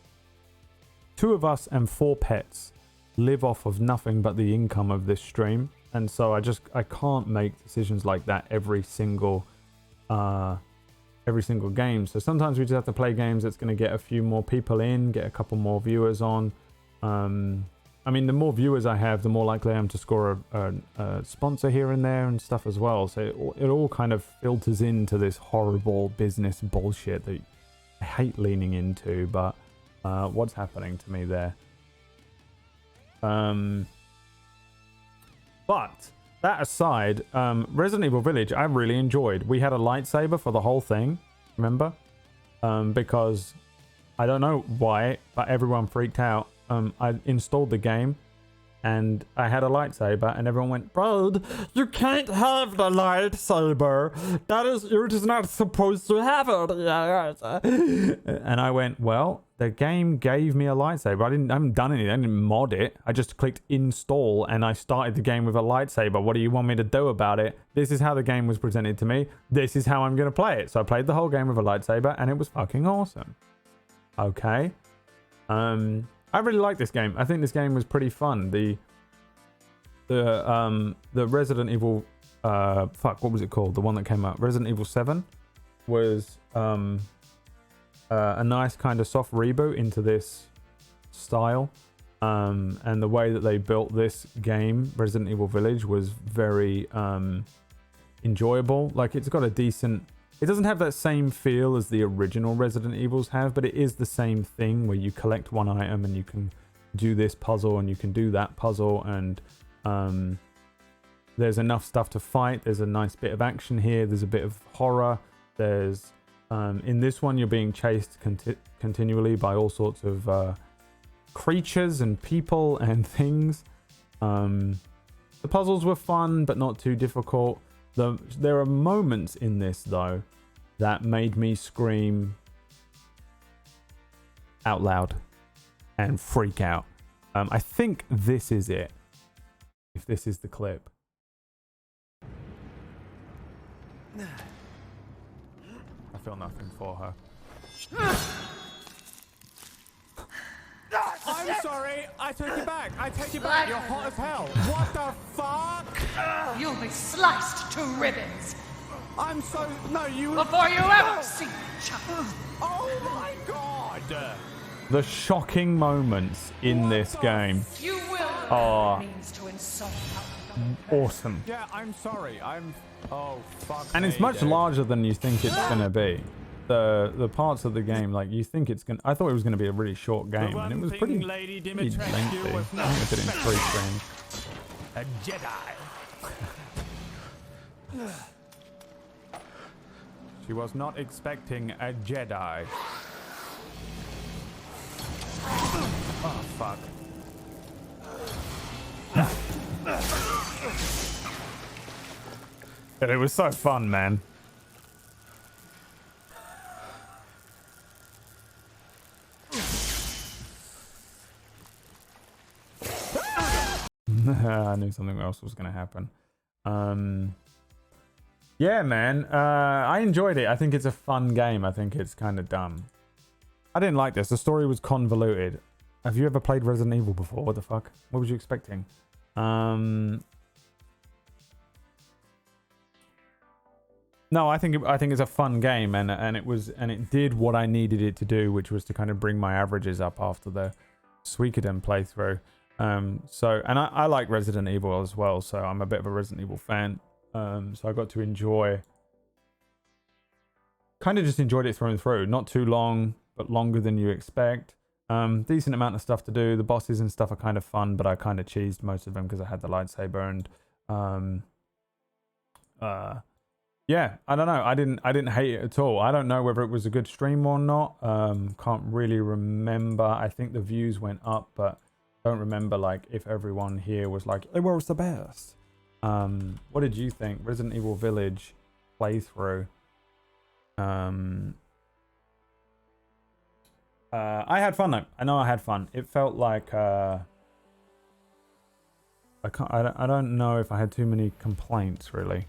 2 of us and 4 pets live off of nothing but the income of this stream, and so I can't make decisions like that every single game. So sometimes we just have to play games that's going to get a few more people in, get a couple more viewers on. I mean, the more viewers I have, the more likely I am to score a sponsor here and there and stuff as well. So it all kind of filters into this horrible business bullshit that I hate leaning into, but what's happening to me there? But that aside, Resident Evil Village, I really enjoyed. We had a lightsaber for the whole thing, remember? Because I don't know why, but everyone freaked out. I installed the game and I had a lightsaber, and everyone went, "Bro, you can't have the lightsaber. You're just not supposed to have it." And I went, well, the game gave me a lightsaber. I haven't done anything. I didn't mod it. I just clicked install and I started the game with a lightsaber. What do you want me to do about it? This is how the game was presented to me. This is how I'm going to play it. So I played the whole game with a lightsaber, and it was fucking awesome. Okay. I really like this game. I think this game was pretty fun. The Resident Evil, what was it called? The one that came out, Resident Evil 7, was a nice kind of soft reboot into this style. And the way that they built this game, Resident Evil Village, was very enjoyable. Like, it's got a decent... It doesn't have that same feel as the original Resident Evils have, but it is the same thing where you collect one item and you can do this puzzle and you can do that puzzle, and there's enough stuff to fight. There's a nice bit of action here. There's a bit of horror. There's in this one, you're being chased continually by all sorts of creatures and people and things. The puzzles were fun, but not too difficult. There are moments in this, though, that made me scream out loud and freak out. I think this is it. If this is the clip. I feel nothing for her. I'm sorry. I take it back. I take it back. You're hot as hell. What the fuck? You'll be sliced to ribbons. I'm so... No, you... Before you ever see each other. Oh my god. The shocking moments in this game You will are means to insult awesome. Yeah, I'm sorry. Oh, fuck. And it's me, much dude. larger than you think it's going to be. The parts of the game, like, you think it's going to... I thought it was going to be a really short game, and it was pretty Lady lengthy. Dimitrescu was I think I did it in 3 frames. A Jedi. She was not expecting a Jedi. Oh, fuck. But it was so fun, man. I knew something else was going to happen. Yeah, man. I enjoyed it. I think it's a fun game. I think it's kind of dumb. I didn't like this. The story was convoluted. Have you ever played Resident Evil before? What the fuck? What was you expecting? No, I think it's a fun game, and it did what I needed it to do, which was to kind of bring my averages up after the Suikoden playthrough. So I like Resident Evil as well, so I'm a bit of a Resident Evil fan. So I got to enjoy, kind of just enjoyed it through and through. Not too long, but longer than you expect. Decent amount of stuff to do. The bosses and stuff are kind of fun, but I kind of cheesed most of them because I had the lightsaber, and yeah, I don't know. I didn't hate it at all. I don't know whether it was a good stream or not. Can't really remember. I think the views went up, but don't remember like if everyone here was like, it was the best. What did you think? Resident Evil Village playthrough. I had fun though. I know I had fun. It felt like I don't know if I had too many complaints really.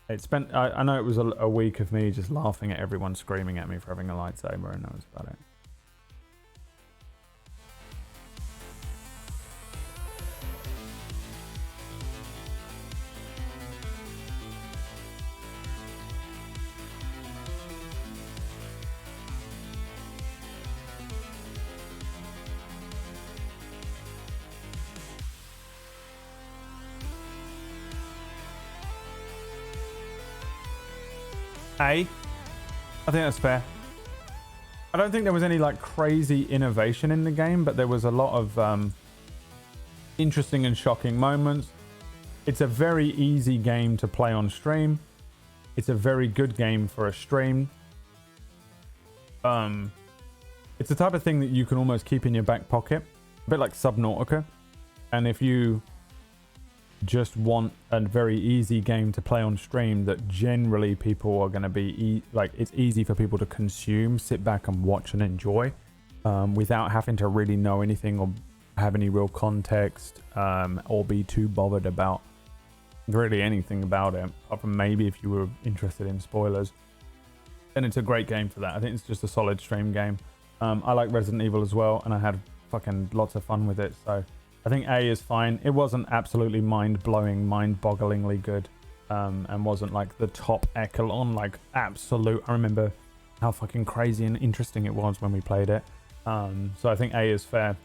I know it was a week of me just laughing at everyone screaming at me for having a lightsaber, and that was about it. I think that's fair. I don't think there was any like crazy innovation in the game, but there was a lot of interesting and shocking moments. It's a very easy game to play on stream. It's a very good game for a stream. It's the type of thing that you can almost keep in your back pocket, a bit like Subnautica. And if you just want a very easy game to play on stream that generally people are going to be like, it's easy for people to consume, sit back and watch and enjoy, without having to really know anything or have any real context, or be too bothered about really anything about it, apart from maybe if you were interested in spoilers. Then it's a great game for that. I think it's just a solid stream game. I like Resident Evil as well, and I had fucking lots of fun with it, so I think A is fine. It wasn't absolutely mind-blowing, mind-bogglingly good, and wasn't like the top echelon, like absolute. I remember how fucking crazy and interesting it was when we played it. So I think A is fair.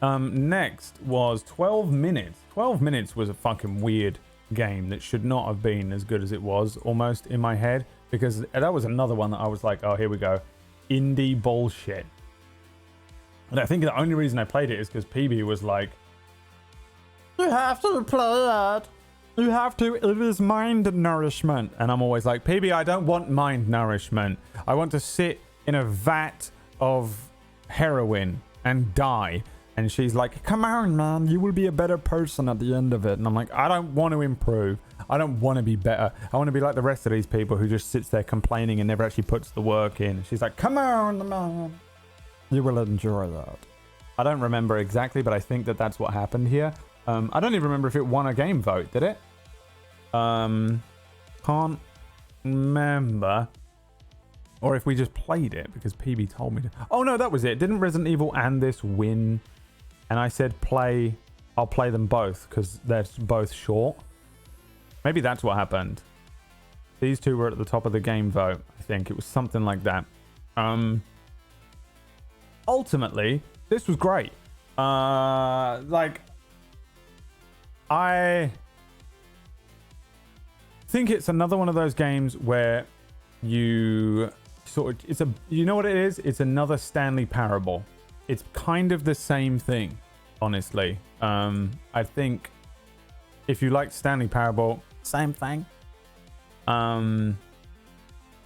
Next was 12 Minutes. 12 Minutes was a fucking weird game that should not have been as good as it was, almost in my head, because that was another one that I was like, oh, here we go. Indie bullshit. And I think the only reason I played it is because PB was like, you have to play it. You have to. It is mind nourishment. And I'm always like, PB, I don't want mind nourishment. I want to sit in a vat of heroin and die. And she's like, come on, man. You will be a better person at the end of it. And I'm like, I don't want to improve. I don't want to be better. I want to be like the rest of these people who just sits there complaining and never actually puts the work in. And she's like, come on, man. You will enjoy that. I don't remember exactly, but I think that that's what happened here. I don't even remember if it won a game vote, did it? Can't remember. Or if we just played it because PB told me to. Oh no, that was it. Didn't Resident Evil and this win? And I said I'll play them both because they're both short. Maybe that's what happened. These two were at the top of the game vote. I think it was something like that. Ultimately, this was great. Like, I think it's another one of those games where you sort of, you know what it is? It's another Stanley Parable. It's kind of the same thing, honestly. I think if you liked Stanley Parable, same thing.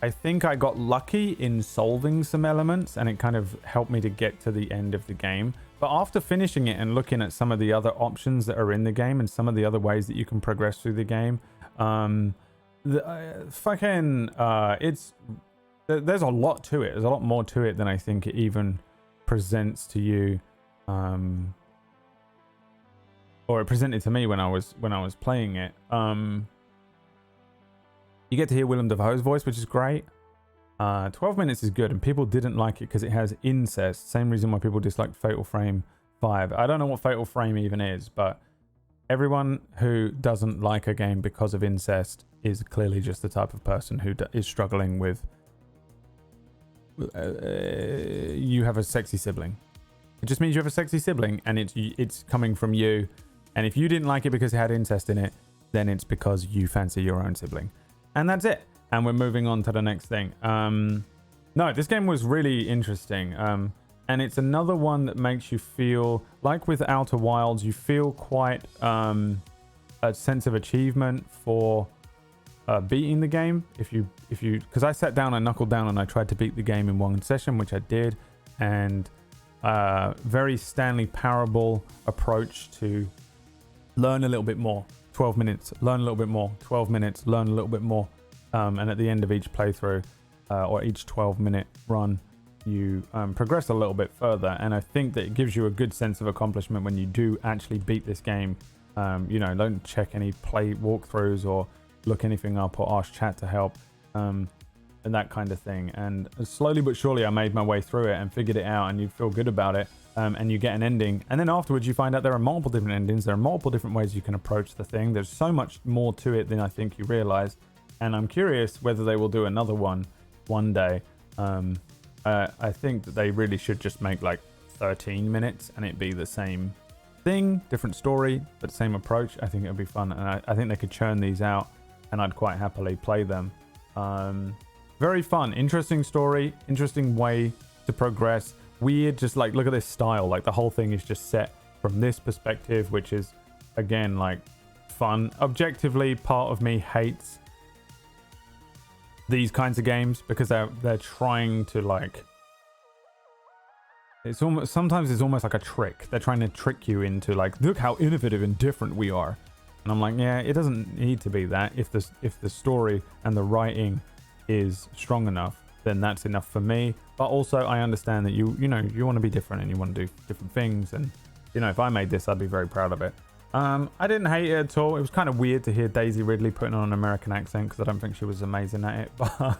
I think I got lucky in solving some elements and it kind of helped me to get to the end of the game. But after finishing it and looking at some of the other options that are in the game and some of the other ways that you can progress through the game, there's a lot to it. There's a lot more to it than I think it even presents to you, or it presented to me when I was playing it. You get to hear Willem Dafoe's voice, which is great. 12 minutes is good, and people didn't like it because it has incest. Same reason why people disliked Fatal Frame 5. I don't know what Fatal Frame even is, but everyone who doesn't like a game because of incest is clearly just the type of person who is struggling with you have a sexy sibling. It just means you have a sexy sibling, and it's coming from you. And if you didn't like it because it had incest in it, then it's because you fancy your own sibling. And that's it. And we're moving on to the next thing. No, this game was really interesting. And it's another one that makes you feel like with Outer Wilds, you feel quite a sense of achievement for beating the game. Because I sat down, I knuckled down, and I tried to beat the game in one session, which I did. And very Stanley Parable approach to learn a little bit more. 12 minutes, learn a little bit more. 12 minutes, learn a little bit more. And at the end of each playthrough or each 12-minute run, you progress a little bit further. And I think that it gives you a good sense of accomplishment when you do actually beat this game. Don't check any walkthroughs or look anything up or ask chat to help and that kind of thing. And slowly but surely I made my way through it and figured it out, and you feel good about it. And you get an ending, and then afterwards you find out there are multiple different endings. There are multiple different ways you can approach the thing. There's so much more to it than I think you realize, and I'm curious whether they will do another one day. I think that they really should just make like 13 minutes and it be the same thing, different story, but same approach. I think it would be fun, and I think they could churn these out, and I'd quite happily play them. Very fun, interesting story, interesting way to progress. Weird, just like, look at this style. Like, the whole thing is just set from this perspective, which is, again, like, fun. Objectively, part of me hates these kinds of games because they're trying to, like, it's almost, sometimes it's almost like a trick. They're trying to trick you into, like, look how innovative and different we are. And I'm like, yeah, it doesn't need to be that. If the story and the writing is strong enough, then that's enough for me. But also I understand that you want to be different and you want to do different things, and if I made this, I'd be very proud of it. I didn't hate it at all. It was kind of weird to hear Daisy Ridley putting on an American accent because I don't think she was amazing at it, but I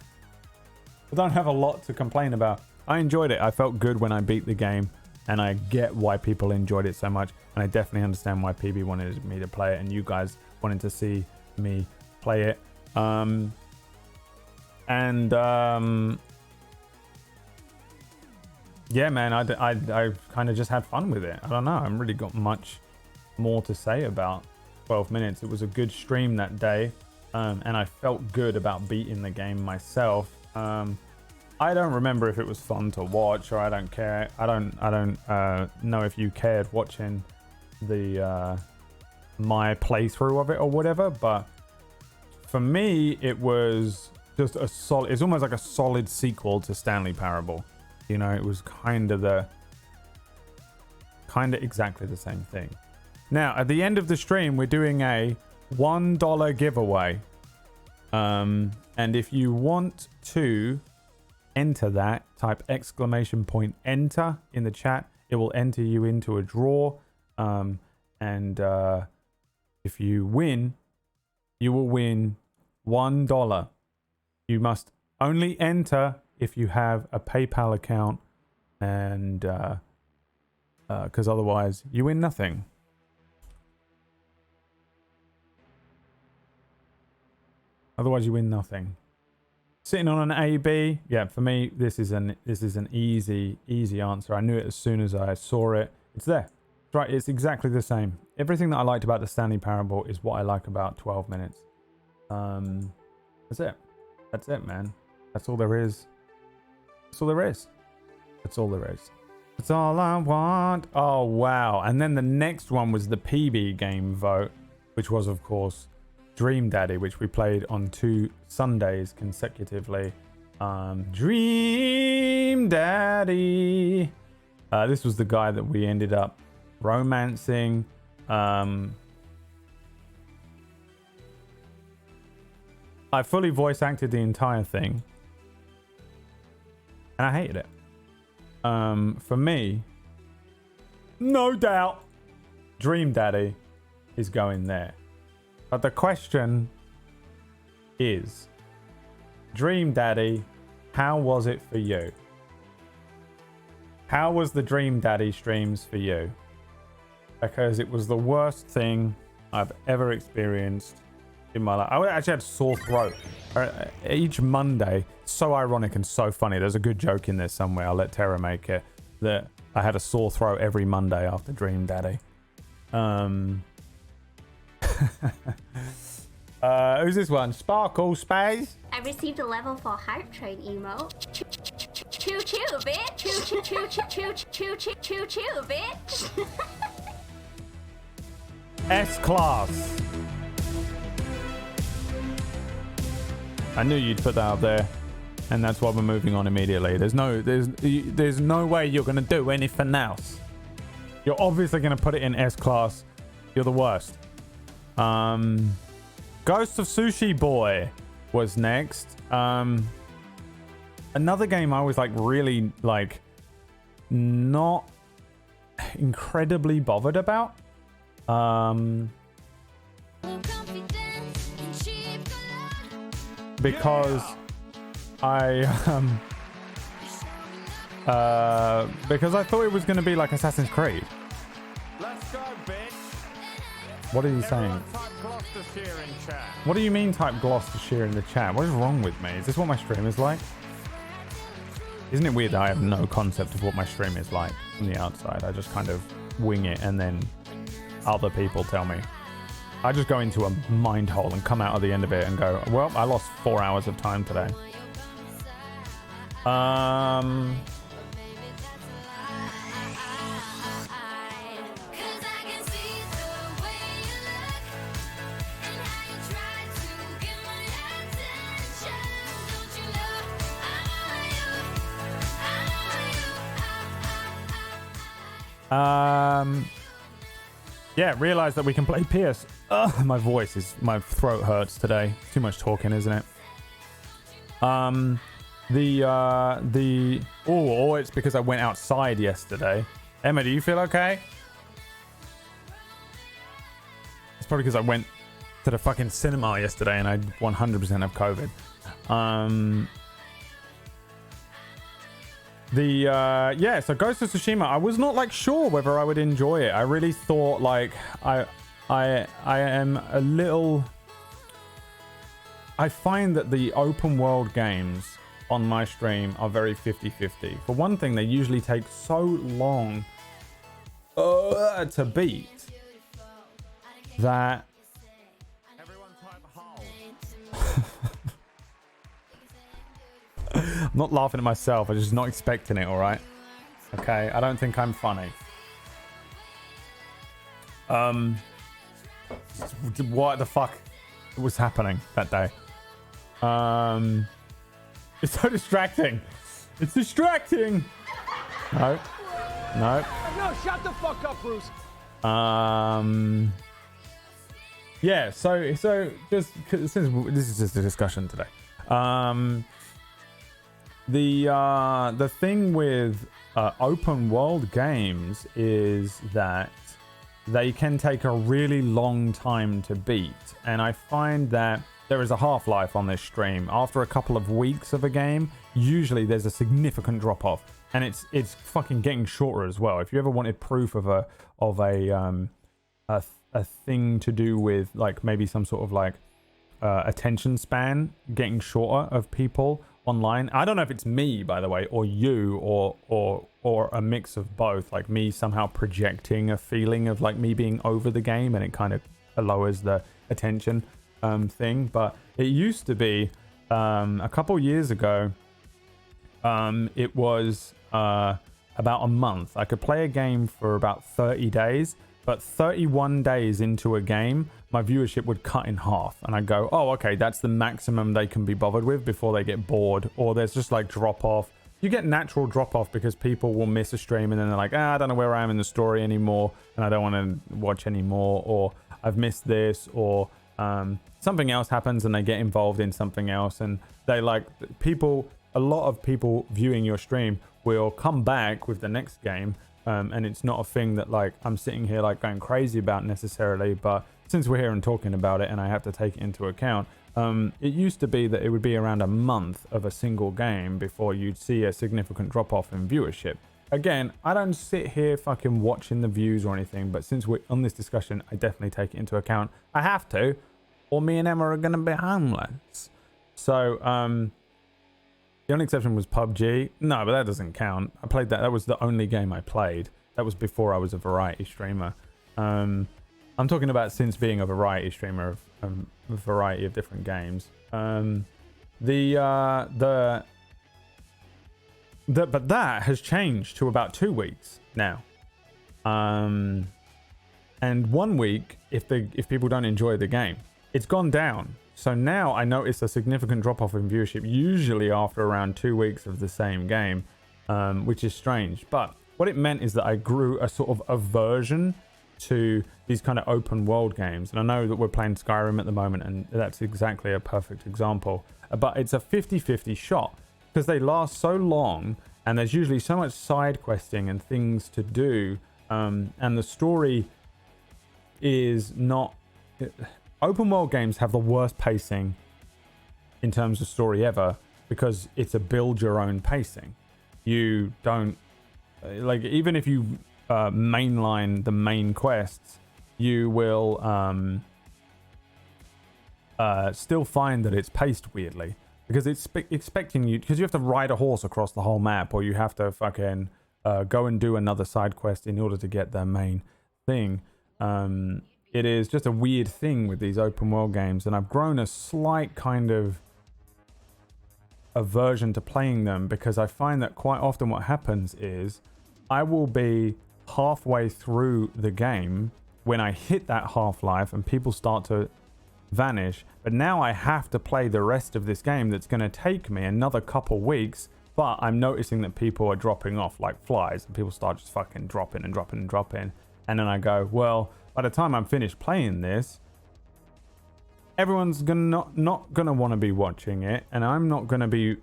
don't have a lot to complain about. I enjoyed it. I felt good when I beat the game, and I get why people enjoyed it so much, and I definitely understand why PB wanted me to play it and you guys wanted to see me play it. Yeah, man, I kind of just had fun with it. I don't know. I haven't really got much more to say about 12 minutes. It was a good stream that day, and I felt good about beating the game myself. I don't remember if it was fun to watch, or I don't care. I don't know if you cared watching the my playthrough of it or whatever. But for me, it was just a solid. It's almost like a solid sequel to Stanley Parable. It was kind of exactly the same thing. Now, at the end of the stream, we're doing a $1 giveaway. And if you want to enter that, type !enter in the chat. It will enter you into a draw. And if you win, you will win $1. You must only enter if you have a PayPal account, and because otherwise you win nothing. Otherwise you win nothing. Sitting on an AB, yeah, for me this is an easy answer. I knew it as soon as I saw it. It's there. It's right. It's exactly the same. Everything that I liked about the Stanley Parable is what I like about 12 minutes. That's it. That's it, man. That's all there is. That's all there is. That's all there is. That's all I want. Oh, wow. And then the next one was the PB game vote, which was, of course, Dream Daddy, which we played on 2 Sundays consecutively. Dream Daddy. This was the guy that we ended up romancing. I fully voice acted the entire thing, and I hated it. For me, no doubt, Dream Daddy is going there. But the question is, Dream Daddy how was it for you? How was the Dream Daddy streams for you? Because it was the worst thing I've ever experienced in my life. I actually had sore throat each Monday. So ironic and so funny. There's a good joke in there somewhere. I'll let Tara make it. That I had a sore throat every Monday after Dream Daddy. Who's this one? Sparkle Space. I received a level 4 hype train emote. Choo choo, bitch. Choo choo choo choo choo choo choo choo, bitch. S-Class. I knew you'd put that up there, and that's why we're moving on immediately. There's no way you're gonna do anything else. You're obviously gonna put it in S-Class. You're the worst. Ghost of Sushi Boy was next. Another game I was like really like not incredibly bothered about. Because because I thought it was going to be like Assassin's Creed. Let's go, bitch. What are you saying? Type Gloucestershire in chat. What do you mean type Gloucestershire in the chat? What is wrong with me? Is this what my stream is like? Isn't it weird that I have no concept of what my stream is like from the outside? I just kind of wing it and then other people tell me. I just go into a mind hole and come out at the end of it and go, well, I lost 4 hours of time today. Yeah, realize that we can play PS. Ugh, my throat hurts today. Too much talking, isn't it? It's because I went outside yesterday. Emma, do you feel okay? It's probably because I went to the fucking cinema yesterday and I 100% have COVID. So Ghost of Tsushima, I was not like sure whether I would enjoy it. I really thought like I am a little. I find that the open world games on my stream are very 50-50. For one thing, they usually take so long to beat that. I'm not laughing at myself. I'm just not expecting it, all right? Okay, I don't think I'm funny. What the fuck was happening that day? It's so distracting. It's distracting. No. No, shut the fuck up, Bruce. Yeah, so just since this is just a discussion today. The thing with open world games is that they can take a really long time to beat, and I find that there is a half-life on this stream. After a couple of weeks of a game, usually there's a significant drop-off, and it's fucking getting shorter as well. If you ever wanted proof of a thing to do with like maybe some sort of like attention span getting shorter of people online. I don't know if it's me, by the way, or you, or a mix of both. Like me somehow projecting a feeling of like me being over the game, and it kind of lowers the attention thing. But it used to be a couple years ago. It was about a month. I could play a game for about 30 days, but 31 days into a game, my viewership would cut in half, and I go, oh, okay, that's the maximum they can be bothered with before they get bored, or there's just like drop off. You get natural drop off because people will miss a stream and then they're like, I don't know where I am in the story anymore, and I don't want to watch anymore, or I've missed this, or something else happens and they get involved in something else, and they like people. A lot of people viewing your stream will come back with the next game, and it's not a thing that like I'm sitting here like going crazy about necessarily, but since we're here and talking about it and I have to take it into account, It used to be that it would be around a month of a single game before you'd see a significant drop off in viewership. Again, I don't sit here fucking watching the views or anything, but since we're on this discussion, I definitely take it into account. I have to, or me and Emma are going to be homeless. So, the only exception was PUBG. No, but that doesn't count. I played that. That was the only game I played. That was before I was a variety streamer. I'm talking about since being a variety streamer of a variety of different games. But that has changed to about 2 weeks now. And 1 week if people don't enjoy the game, it's gone down. So now I notice a significant drop off in viewership, usually after around 2 weeks of the same game, which is strange. But what it meant is that I grew a sort of aversion to these kind of open world games. And I know that we're playing Skyrim at the moment, and that's exactly a perfect example. But it's a 50-50 shot because they last so long, and there's usually so much side questing and things to do, and the story is not... Open world games have the worst pacing in terms of story ever because it's a build your own pacing. You don't... Like, even if you mainline the main quests, you will still find that it's paced weirdly because it's expecting you, because you have to ride a horse across the whole map, or you have to fucking go and do another side quest in order to get the main thing. It is just a weird thing with these open world games, and I've grown a slight kind of aversion to playing them because I find that quite often what happens is I will be halfway through the game when I hit that half-life and people start to vanish, but now I have to play the rest of this game that's going to take me another couple weeks, but I'm noticing that people are dropping off like flies, and people start just fucking dropping, and then I go, well, by the time I'm finished playing this, everyone's not gonna want to be watching it, and I'm not gonna be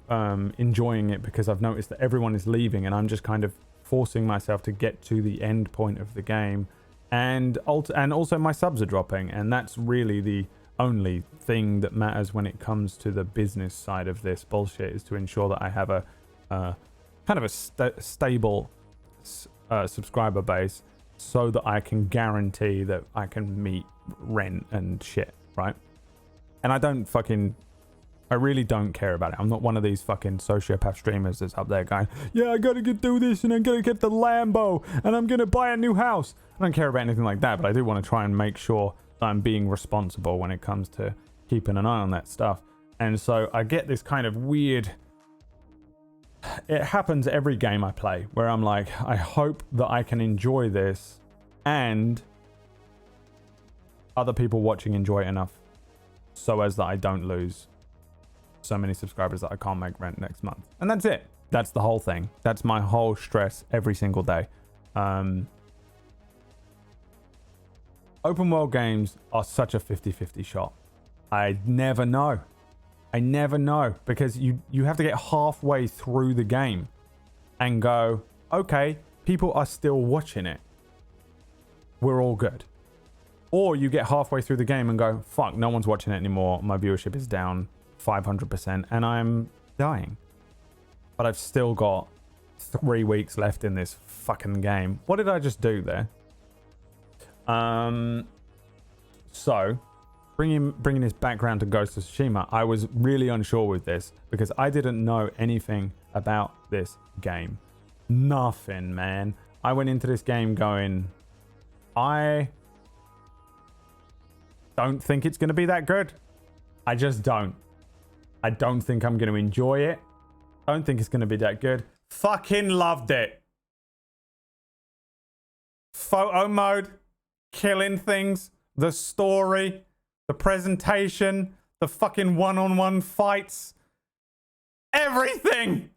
enjoying it because I've noticed that everyone is leaving, and I'm just kind of forcing myself to get to the end point of the game, and also my subs are dropping, and that's really the only thing that matters when it comes to the business side of this bullshit, is to ensure that I have a kind of a stable subscriber base so that I can guarantee that I can meet rent and shit, right? And I really don't care about it. I'm not one of these fucking sociopath streamers that's up there going, yeah, I gotta do this, and I'm gonna get the Lambo, and I'm gonna buy a new house. I don't care about anything like that, but I do want to try and make sure that I'm being responsible when it comes to keeping an eye on that stuff. And so I get this kind of weird... It happens every game I play, where I'm like, I hope that I can enjoy this, and other people watching enjoy it enough so as that I don't lose so many subscribers that I can't make rent next month. And that's it. That's the whole thing. That's my whole stress every single day. Open world games are such a 50-50 shot. I never know. Because you have to get halfway through the game and go, okay, people are still watching it. We're all good. Or you get halfway through the game and go, fuck, no one's watching it anymore. My viewership is down 500% and I'm dying. But I've still got 3 weeks left in this fucking game. What did I just do there? So, bringing this background to Ghost of Tsushima, I was really unsure with this because I didn't know anything about this game. Nothing, man. I went into this game going, I don't think it's going to be that good. I just don't. I don't think I'm going to enjoy it. I don't think it's going to be that good. Fucking loved it. Photo mode, killing things, the story, the presentation, the fucking one-on-one fights, everything.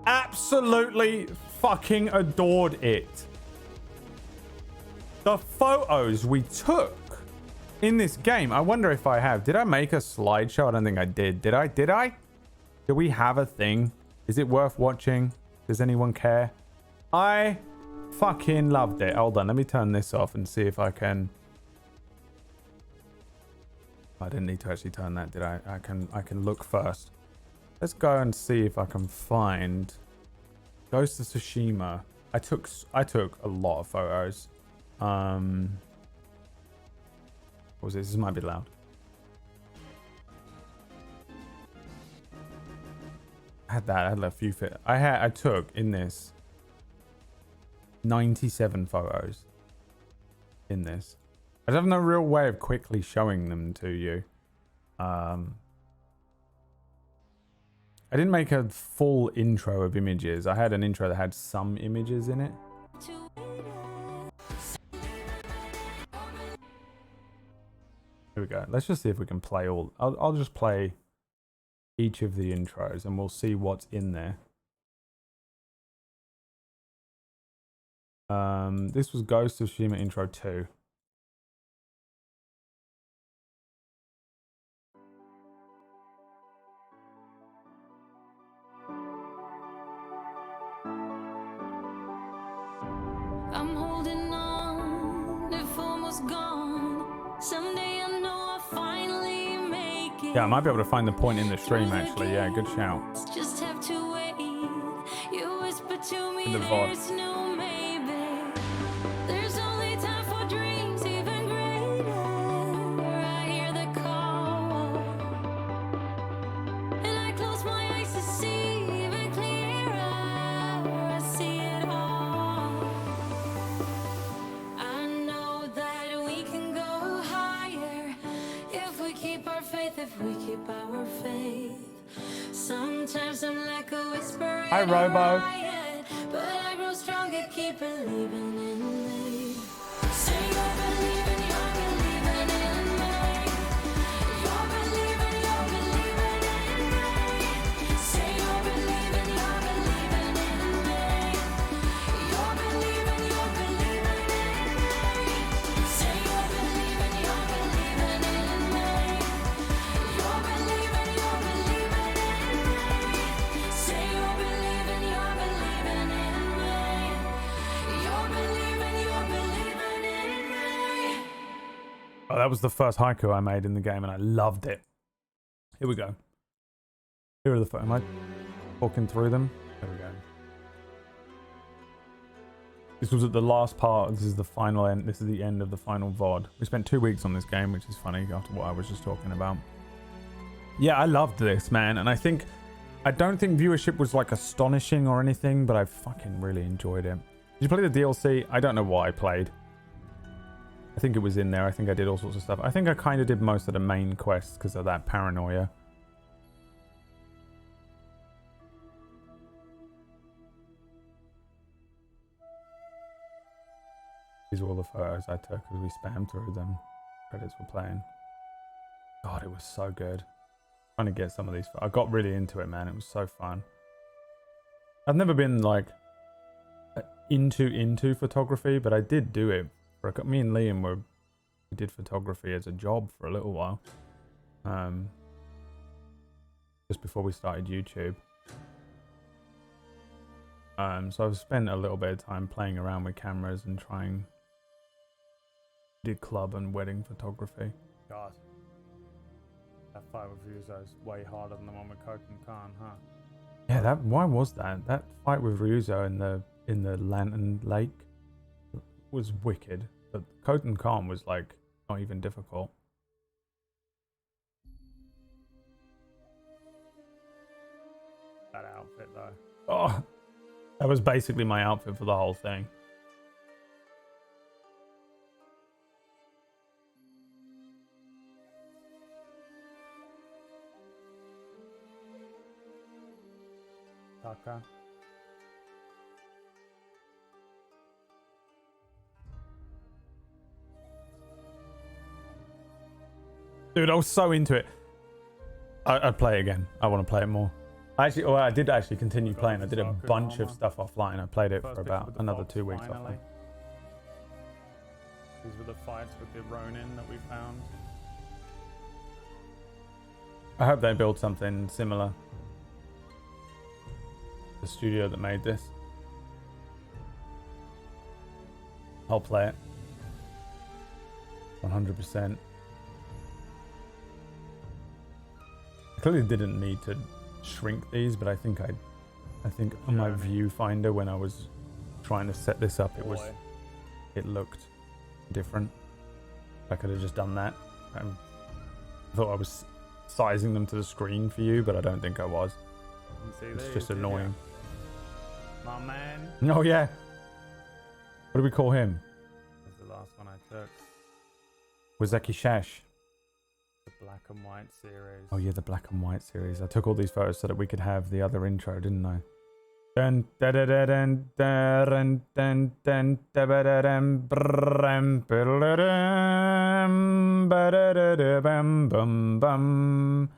Absolutely fucking adored it. The photos we took in this game, I wonder if I have. Did I make a slideshow? I don't think I did. Did I? Do we have a thing? Is it worth watching? Does anyone care? I fucking loved it. Hold on, let me turn this off and see if I can I didn't need to actually turn that, did I? I can look first. Let's go and see if I can find Ghost of Tsushima. I took a lot of photos. What was this? This might be loud. I had a few I took in this 97 photos in this. I have no real way of quickly showing them to you. I didn't make a full intro of images. I had an intro that had some images in it. Here we go. Let's just see if we can play all. I'll just play each of the intros and we'll see what's in there. This was Ghost of Tsushima intro 2. I'm holding on, if almost gone. Someday I know I'll finally make it. Yeah, I might be able to find the point in the stream actually. Yeah, good shout. Just have to wait. You whisper to me In the VOD. there's no maybe. There's only time for dreams even greater. I hear the call, and I close my eyes to see even clearer. I see it all. I know that we can go higher if we keep our faith, if we keep our faith. Sometimes I'm like a whisper. Hi, in a Robo. riot, but I grow stronger, keep believing in me. Say you're believing in me. You're believing in me. Say you're believing in me. You're believing in me. Say you're believing in me. You're believing in me. Say you're believing in me. Oh, that was the first haiku I made in the game and I loved it. Here we go. Here are the am I walking through them? There we go. This was at the last part. This is the final end. This is the end of the final VOD. We spent 2 weeks on this game, which is funny after what I was just talking about. Yeah, I loved this, man. And I don't think viewership was like astonishing or anything, but I fucking really enjoyed it. Did you play the DLC? I don't know what I played. I think it was in there. I think I did all sorts of stuff. I think I kind of did most of the main quests because of that paranoia. These are all the photos I took as we spammed through them. Credits were playing. God, it was so good. Trying to get some of these. I got really into it, man. It was so fun. I've never been like into photography, but I did do it. Me and Liam we did photography as a job for a little while. Just before we started YouTube. So I've spent a little bit of time playing around with cameras and trying. Did club and wedding photography. God. That fight with Ryuzo is way harder than the one with Koken Khan, huh? Yeah, why was that? That fight with Ryuzo in the Lantern Lake was wicked. But Koten Khan was like not even difficult. That outfit though. Oh, that was basically my outfit for the whole thing. Taka. Dude, I was so into it. I'd play it again. I want to play it more. I did actually continue playing. I did a bunch of stuff offline. I played it for about another 2 weeks offline. These were the fights with the Ronin that we found. I hope they build something similar. The studio that made this. I'll play it. 100%. clearly didn't need to shrink these, but I think on my viewfinder when I was trying to set this up, it looked different. I could have just done that. I thought I was sizing them to the screen for you, but I don't think I was. It's just annoying. My man. Oh yeah. What do we call him? That's the last one I took. Wazeki Shash. The black and white series. Oh yeah, the black and white series. I took all these photos so that we could have the other intro, didn't I? Dun da da da dun dun dun dun da ba da dum brum ba da dum ba da da da bum bum bum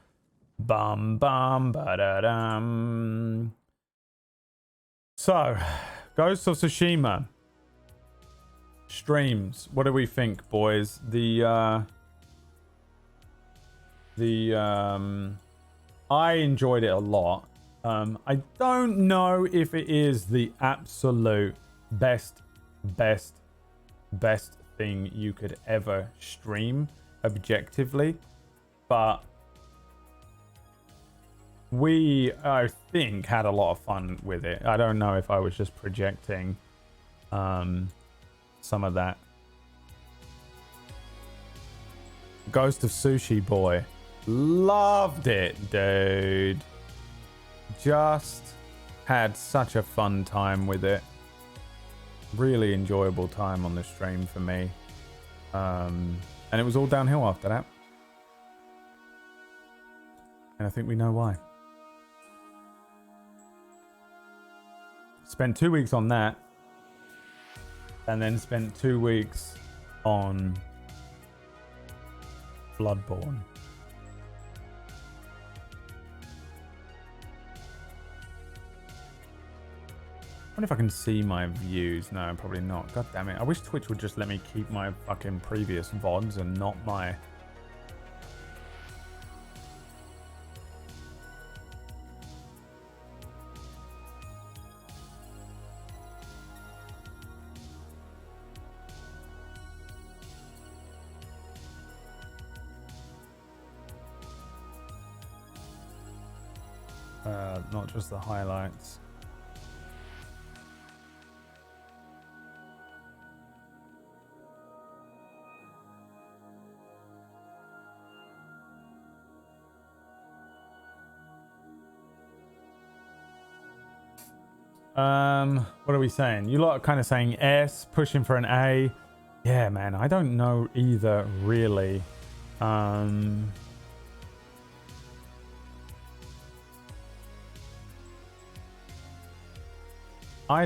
bum bum ba da dum. So, Ghost of Tsushima streams. What do we think, boys? I enjoyed it a lot. I don't know if it is the absolute best thing you could ever stream objectively, but we, I think, had a lot of fun with it. I don't know if I was just projecting some of that. Ghost of Sushi Boy. Loved it, dude. Just had such a fun time with it. Really enjoyable time on the stream for me. And it was all downhill after that. And I think we know why. Spent 2 weeks on that. And then spent 2 weeks on Bloodborne. I wonder if I can see my views. No, probably not. God damn it. I wish Twitch would just let me keep my fucking previous VODs and not my... not just the highlights. What are we saying? You lot are kind of saying S, pushing for an A. Yeah, man, I don't know either, really. I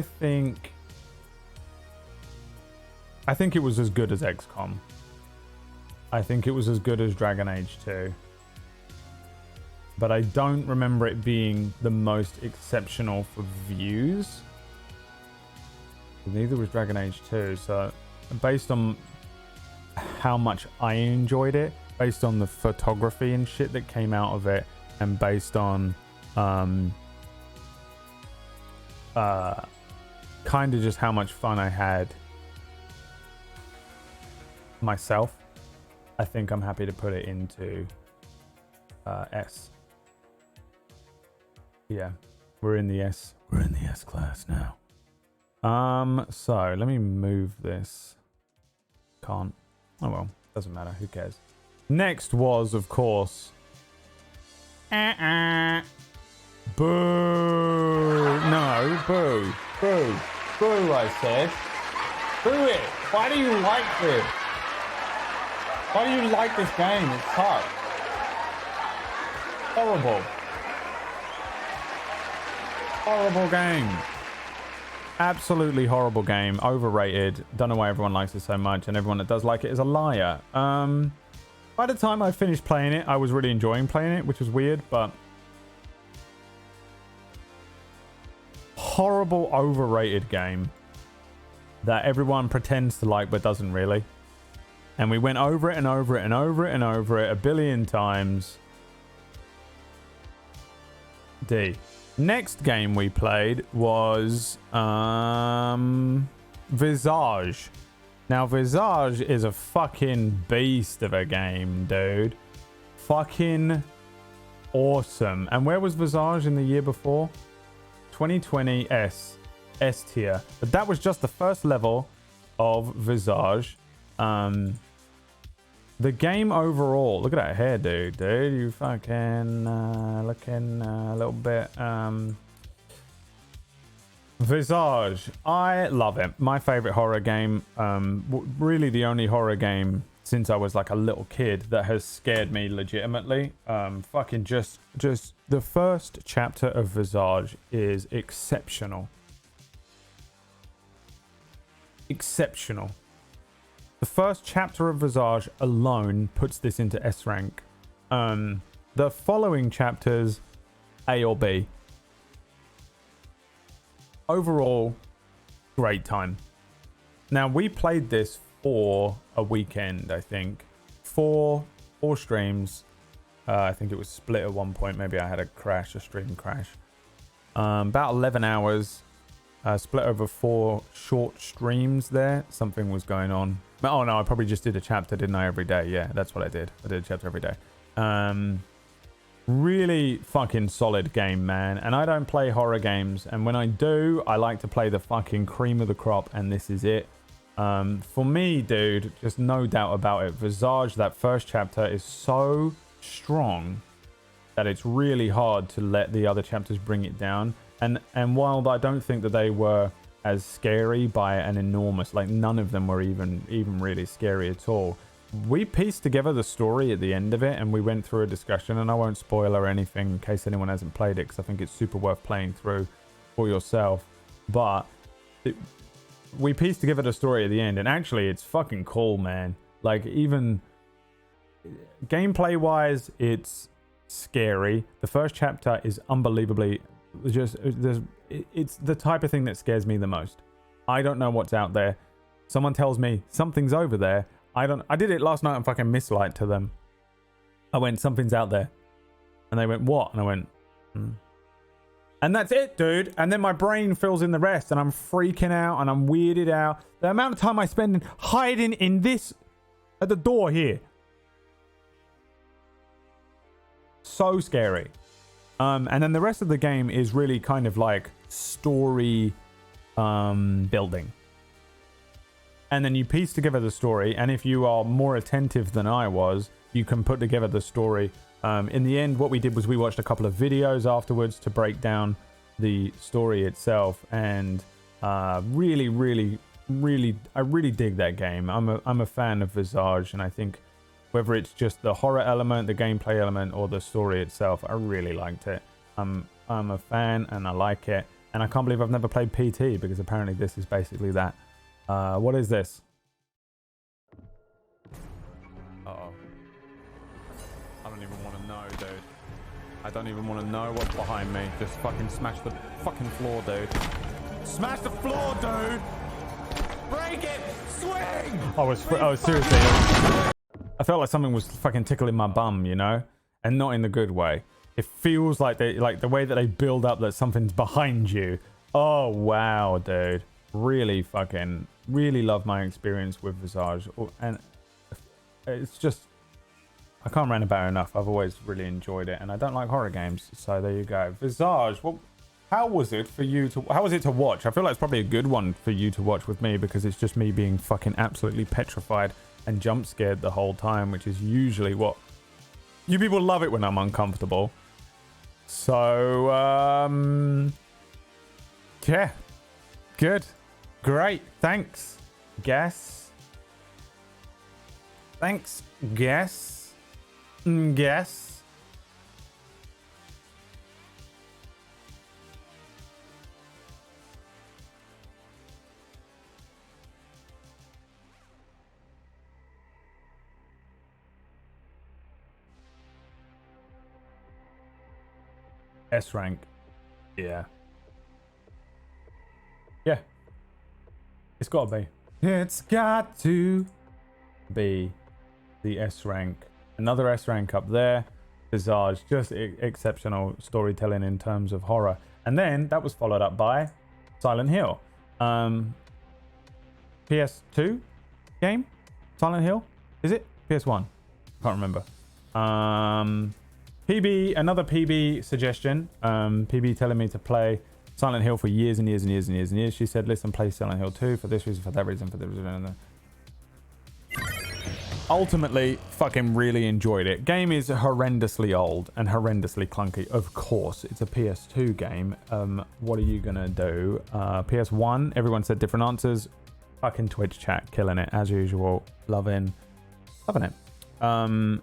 think it was as good as XCOM. I think it was as good as Dragon Age 2. But I don't remember it being the most exceptional for views. Neither was Dragon Age 2. So based on how much I enjoyed it, based on the photography and shit that came out of it, and based on kind of just how much fun I had myself, I think I'm happy to put it into S. Yeah, we're in the S. We're in the S class now. So let me move this. Can't. Oh well, doesn't matter. Who cares? Next was, of course. Boo! No, boo, boo, boo! I said, boo it. Why do you like this? Why do you like this game? It sucks. Horrible. Horrible game. Absolutely horrible game. Overrated. Don't know why everyone likes it so much, and everyone that does like it is a liar. By the time I finished playing it, I was really enjoying playing it, which was weird, but horrible, overrated game that everyone pretends to like but doesn't really. And we went over it and over it and over it and over it a billion times. D. Next game we played was Visage. Now Visage is a fucking beast of a game, dude. Fucking awesome. And where was Visage in the year before? 2020 S tier. But that was just the first level of Visage. The game overall, look at that hair, dude. You fucking looking a little bit. Visage, I love it. My favorite horror game. Really the only horror game since I was like a little kid that has scared me legitimately. Fucking just the first chapter of Visage is exceptional. Exceptional. The first chapter of Visage alone puts this into S rank. The following chapters, A or B. Overall, great time. Now, we played this for a weekend, I think. Four streams. I think it was split at one point. Maybe I had a stream crash. About 11 hours. Split over 4 short streams there. Something was going on. Oh no, I probably just did a chapter, didn't I, every day? Yeah, that's what I did. I did a chapter every day. Really fucking solid game, man. And I don't play horror games. And when I do, I like to play the fucking cream of the crop. And this is it. For me, dude, just no doubt about it. Visage, that first chapter is so strong that it's really hard to let the other chapters bring it down. And while I don't think that they were as scary by an enormous, like none of them were even really scary at all. We pieced together the story at the end of it and we went through a discussion, and I won't spoil or anything in case anyone hasn't played it because I think it's super worth playing through for yourself. But we pieced together the story at the end, and actually it's fucking cool, man. Like, even gameplay wise, it's scary. The first chapter is unbelievably it's the type of thing that scares me the most. I don't know what's out there. Someone tells me something's over there. I did it last night and fucking mislight to them. I went, something's out there. And they went, what? And I went, And that's it, dude. And then my brain fills in the rest and I'm freaking out and I'm weirded out. The amount of time I spend hiding in this at the door here. So scary. And then the rest of the game is really kind of like story building. And then you piece together the story, and if you are more attentive than I was, you can put together the story. In the end, what we did was we watched a couple of videos afterwards to break down the story itself, and I really dig that game. I'm a fan of Visage, and I think whether it's just the horror element, the gameplay element, or the story itself, I really liked it. I'm a fan and I like it, and I can't believe I've never played PT, because apparently this is basically that. What is this? Uh-oh. I don't even want to know, dude. I don't even want to know what's behind me. Just fucking smash the fucking floor, dude. Smash the floor, dude! Break it! Swing! Oh, seriously. I felt like something was fucking tickling my bum, you know? And not in the good way. It feels like the way that they build up that something's behind you. Oh, wow, dude. Really love my experience with Visage. And it's just, I can't rant about it enough. I've always really enjoyed it, and I don't like horror games, so there you go. Visage, well, how was it to watch? I feel like it's probably a good one for you to watch with me, because it's just me being fucking absolutely petrified and jump scared the whole time, which is usually what you people love it when I'm uncomfortable. So yeah, good, great, thanks, guess. Thanks, guess. Guess. S rank. Yeah. Yeah. It's got to be. It's got to be the S rank. Another S rank up there. Visage, just exceptional storytelling in terms of horror. And then that was followed up by Silent Hill. PS2 game? Silent Hill? Is it? PS1? Can't remember. PB, another PB suggestion. PB telling me to play Silent Hill for years and years and years and years and years. She said, listen, play Silent Hill 2 for this reason, for that reason, for this reason. Ultimately, fucking really enjoyed it. Game is horrendously old and horrendously clunky. Of course, it's a PS2 game. What are you gonna do? PS1, everyone said different answers. Fucking Twitch chat, killing it as usual. Loving it. Silent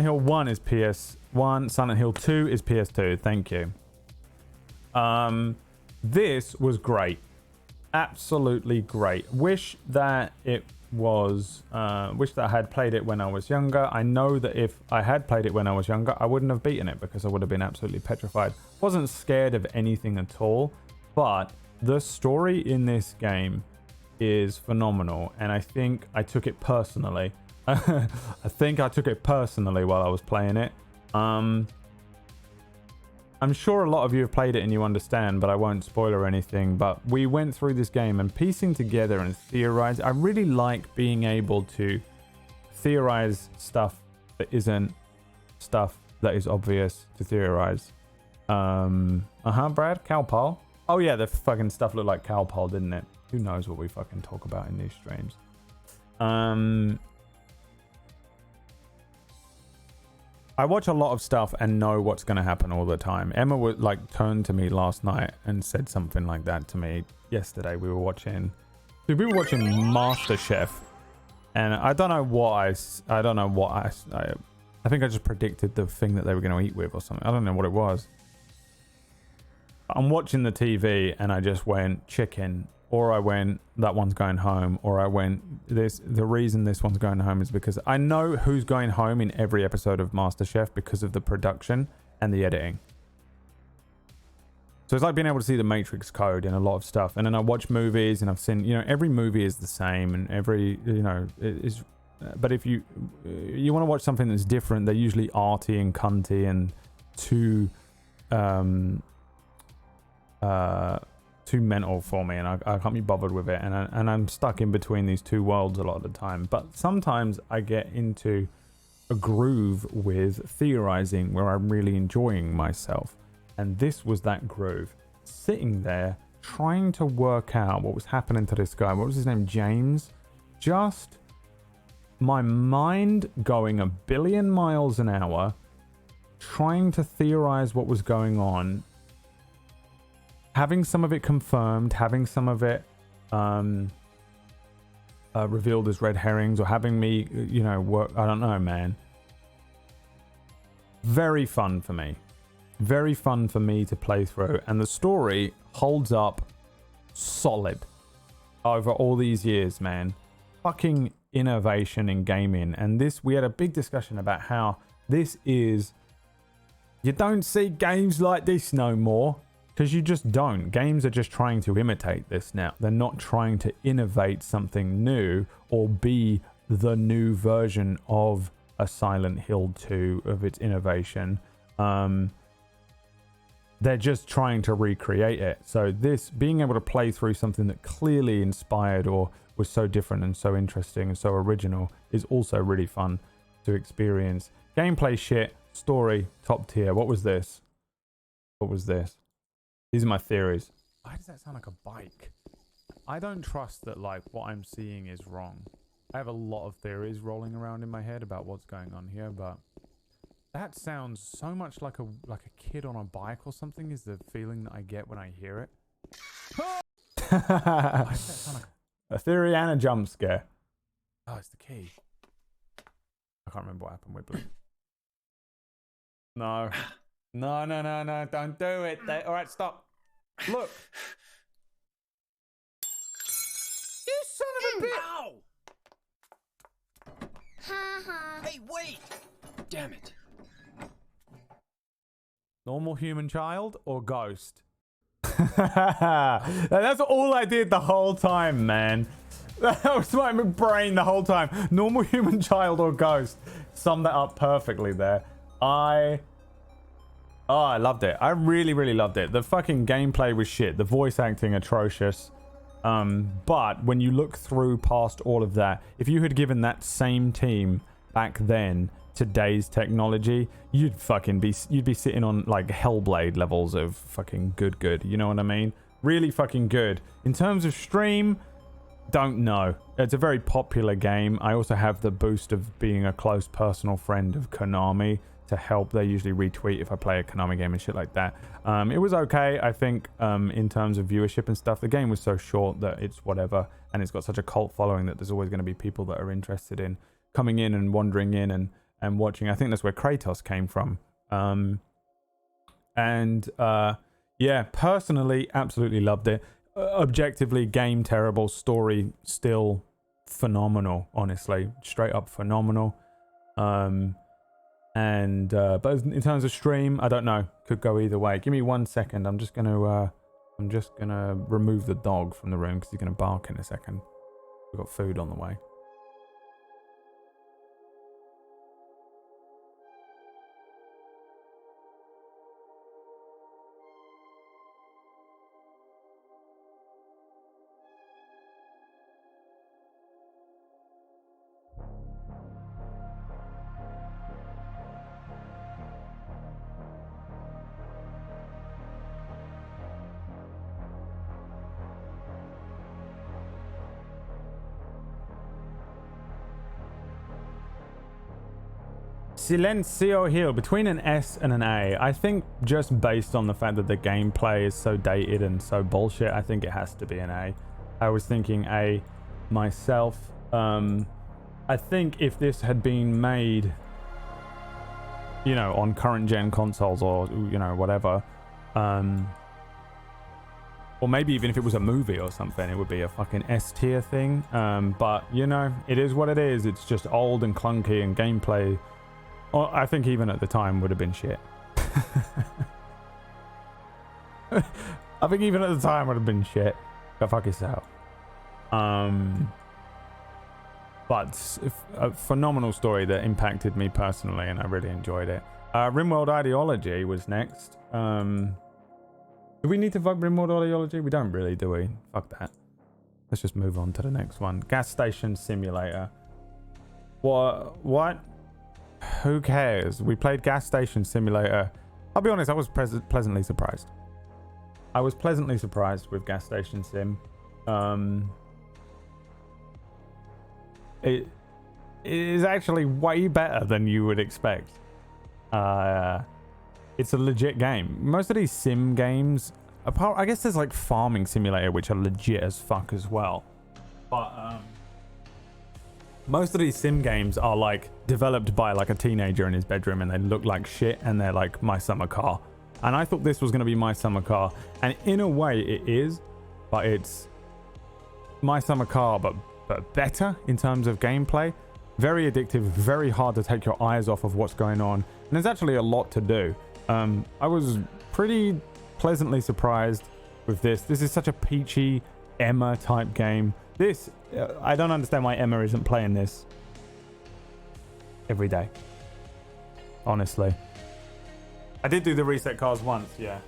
Hill 1 is PS1. Silent Hill 2 is PS2. Thank you. This was great. Absolutely great. Wish that it was, wish that I had played it when I was younger. I know that if I had played it when I was younger, I wouldn't have beaten it because I would have been absolutely petrified. Wasn't scared of anything at all, but the story in this game is phenomenal, and I think I took it personally. I think I took it personally while I was playing it. I'm sure a lot of you have played it and you understand, but I won't spoil or anything. But we went through this game and piecing together and theorize. I really like being able to theorize stuff that isn't stuff that is obvious to theorize. Brad, Cowpole. Oh yeah, the fucking stuff looked like Cowpole, didn't it? Who knows what we fucking talk about in these streams. I watch a lot of stuff and know what's going to happen all the time. Emma would turned to me last night and said something like that to me yesterday. We were watching MasterChef, and I don't know what I think I just predicted the thing that they were going to eat with or something. I don't know what it was. I'm watching the TV and I just went chicken, or I went that one's going home, or I went the reason this one's going home is because I know who's going home in every episode of MasterChef because of the production and the editing. So it's like being able to see the Matrix code in a lot of stuff. And then I watch movies and I've seen, every movie is the same, and every, is. But if you want to watch something that's different, they're usually arty and cunty and too mental for me, and I can't be bothered with it, and I'm stuck in between these two worlds a lot of the time. But sometimes I get into a groove with theorizing where I'm really enjoying myself, and this was that groove. Sitting there trying to work out what was happening to this guy. What was his name? James. Just my mind going a billion miles an hour, trying to theorize what was going on. Having some of it confirmed, having some of it revealed as red herrings, or having me, work. I don't know, man. Very fun for me. Very fun for me to play through. And the story holds up solid over all these years, man. Fucking innovation in gaming. And we had a big discussion about how this is... You don't see games like this no more. Because you just don't. Games are just trying to imitate this now. They're not trying to innovate something new or be the new version of a Silent Hill 2 of its innovation. They're just trying to recreate it. So this, being able to play through something that clearly inspired or was so different and so interesting and so original is also really fun to experience. Gameplay shit, story, top tier. What was this? What was this? These are my theories. Why does that sound like a bike? I don't trust that what I'm seeing is wrong. I have a lot of theories rolling around in my head about what's going on here, but that sounds so much like a kid on a bike or something is the feeling that I get when I hear it. Why does that sound like a theory and a jump scare? Oh, it's the key. I can't remember what happened with Blue. No. No, don't do it. All right, stop. Look. You son of a bitch. Ow! Hey, wait! Damn it. Normal human child or ghost? That's all I did the whole time, man. That was my brain the whole time. Normal human child or ghost. Summed that up perfectly there. I loved it. I really, really loved it. The fucking gameplay was shit. The voice acting atrocious. But when you look through past all of that, if you had given that same team back then today's technology, you'd be sitting on like Hellblade levels of fucking good. You know what I mean? Really fucking good. In terms of stream, don't know. It's a very popular game. I also have the boost of being a close personal friend of Konami to help. They usually retweet if I play a Konami game and shit like that. It was okay, I think, in terms of viewership and stuff. The game was so short that it's whatever, and it's got such a cult following that there's always going to be people that are interested in coming in and wandering in and watching. I think that's where Kratos came from. Yeah, personally, absolutely loved it. Objectively, game terrible, story still phenomenal, honestly. Straight up phenomenal. But in terms of stream, I don't know. Could go either way. Give me 1 second. I'm just gonna remove the dog from the room because he's gonna bark in a second. We've got food on the way. Silencio Hill, between an S and an A. I think just based on the fact that the gameplay is so dated and so bullshit, I think it has to be an A. I was thinking A myself. I think if this had been made, you know, on current gen consoles or, you know, whatever, or maybe even if it was a movie or something, it would be a fucking S tier thing. But, you know, it is what it is. It's just old and clunky, and gameplay, well, I think even at the time would have been shit. I think even at the time would have been shit. Go fuck yourself. But a phenomenal story that impacted me personally, and I really enjoyed it. RimWorld Ideology was next. Do we need to vote RimWorld Ideology? We don't really, do we? Fuck that. Let's just move on to the next one. Gas Station Simulator. What? Who cares? We played Gas Station Simulator. I'll be honest, I was pleasantly surprised. I was pleasantly surprised with Gas Station Sim. It is actually way better than you would expect. It's a legit game. Most of these sim games, apart, I guess there's like Farming Simulator, which are legit as fuck as well. But most of these sim games are like developed by like a teenager in his bedroom, and they look like shit, and they're like My Summer Car. And I thought this was going to be My Summer Car, and in a way it is, but it's My Summer Car, but better in terms of gameplay. Very addictive, very hard to take your eyes off of what's going on, and there's actually a lot to do. I was pretty pleasantly surprised with this. This is such a peachy Emma type game. This, I don't understand why Emma isn't playing this every day. Honestly. I did do the reset cars once, yeah.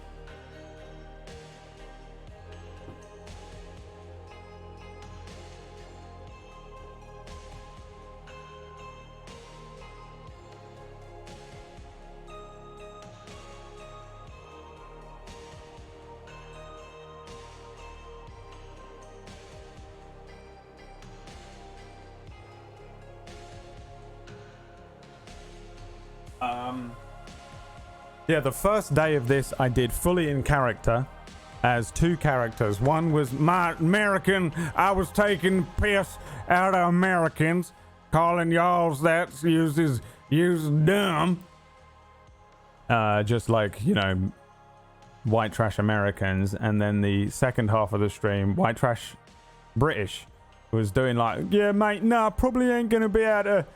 Yeah, the first day of this I did fully in character as two characters. One was my American. I was taking piss out of Americans, calling y'all's that uses dumb. Just like, you know, white trash Americans. And then the second half of the stream, white trash British, was doing like, yeah, mate, nah, probably ain't gonna be able to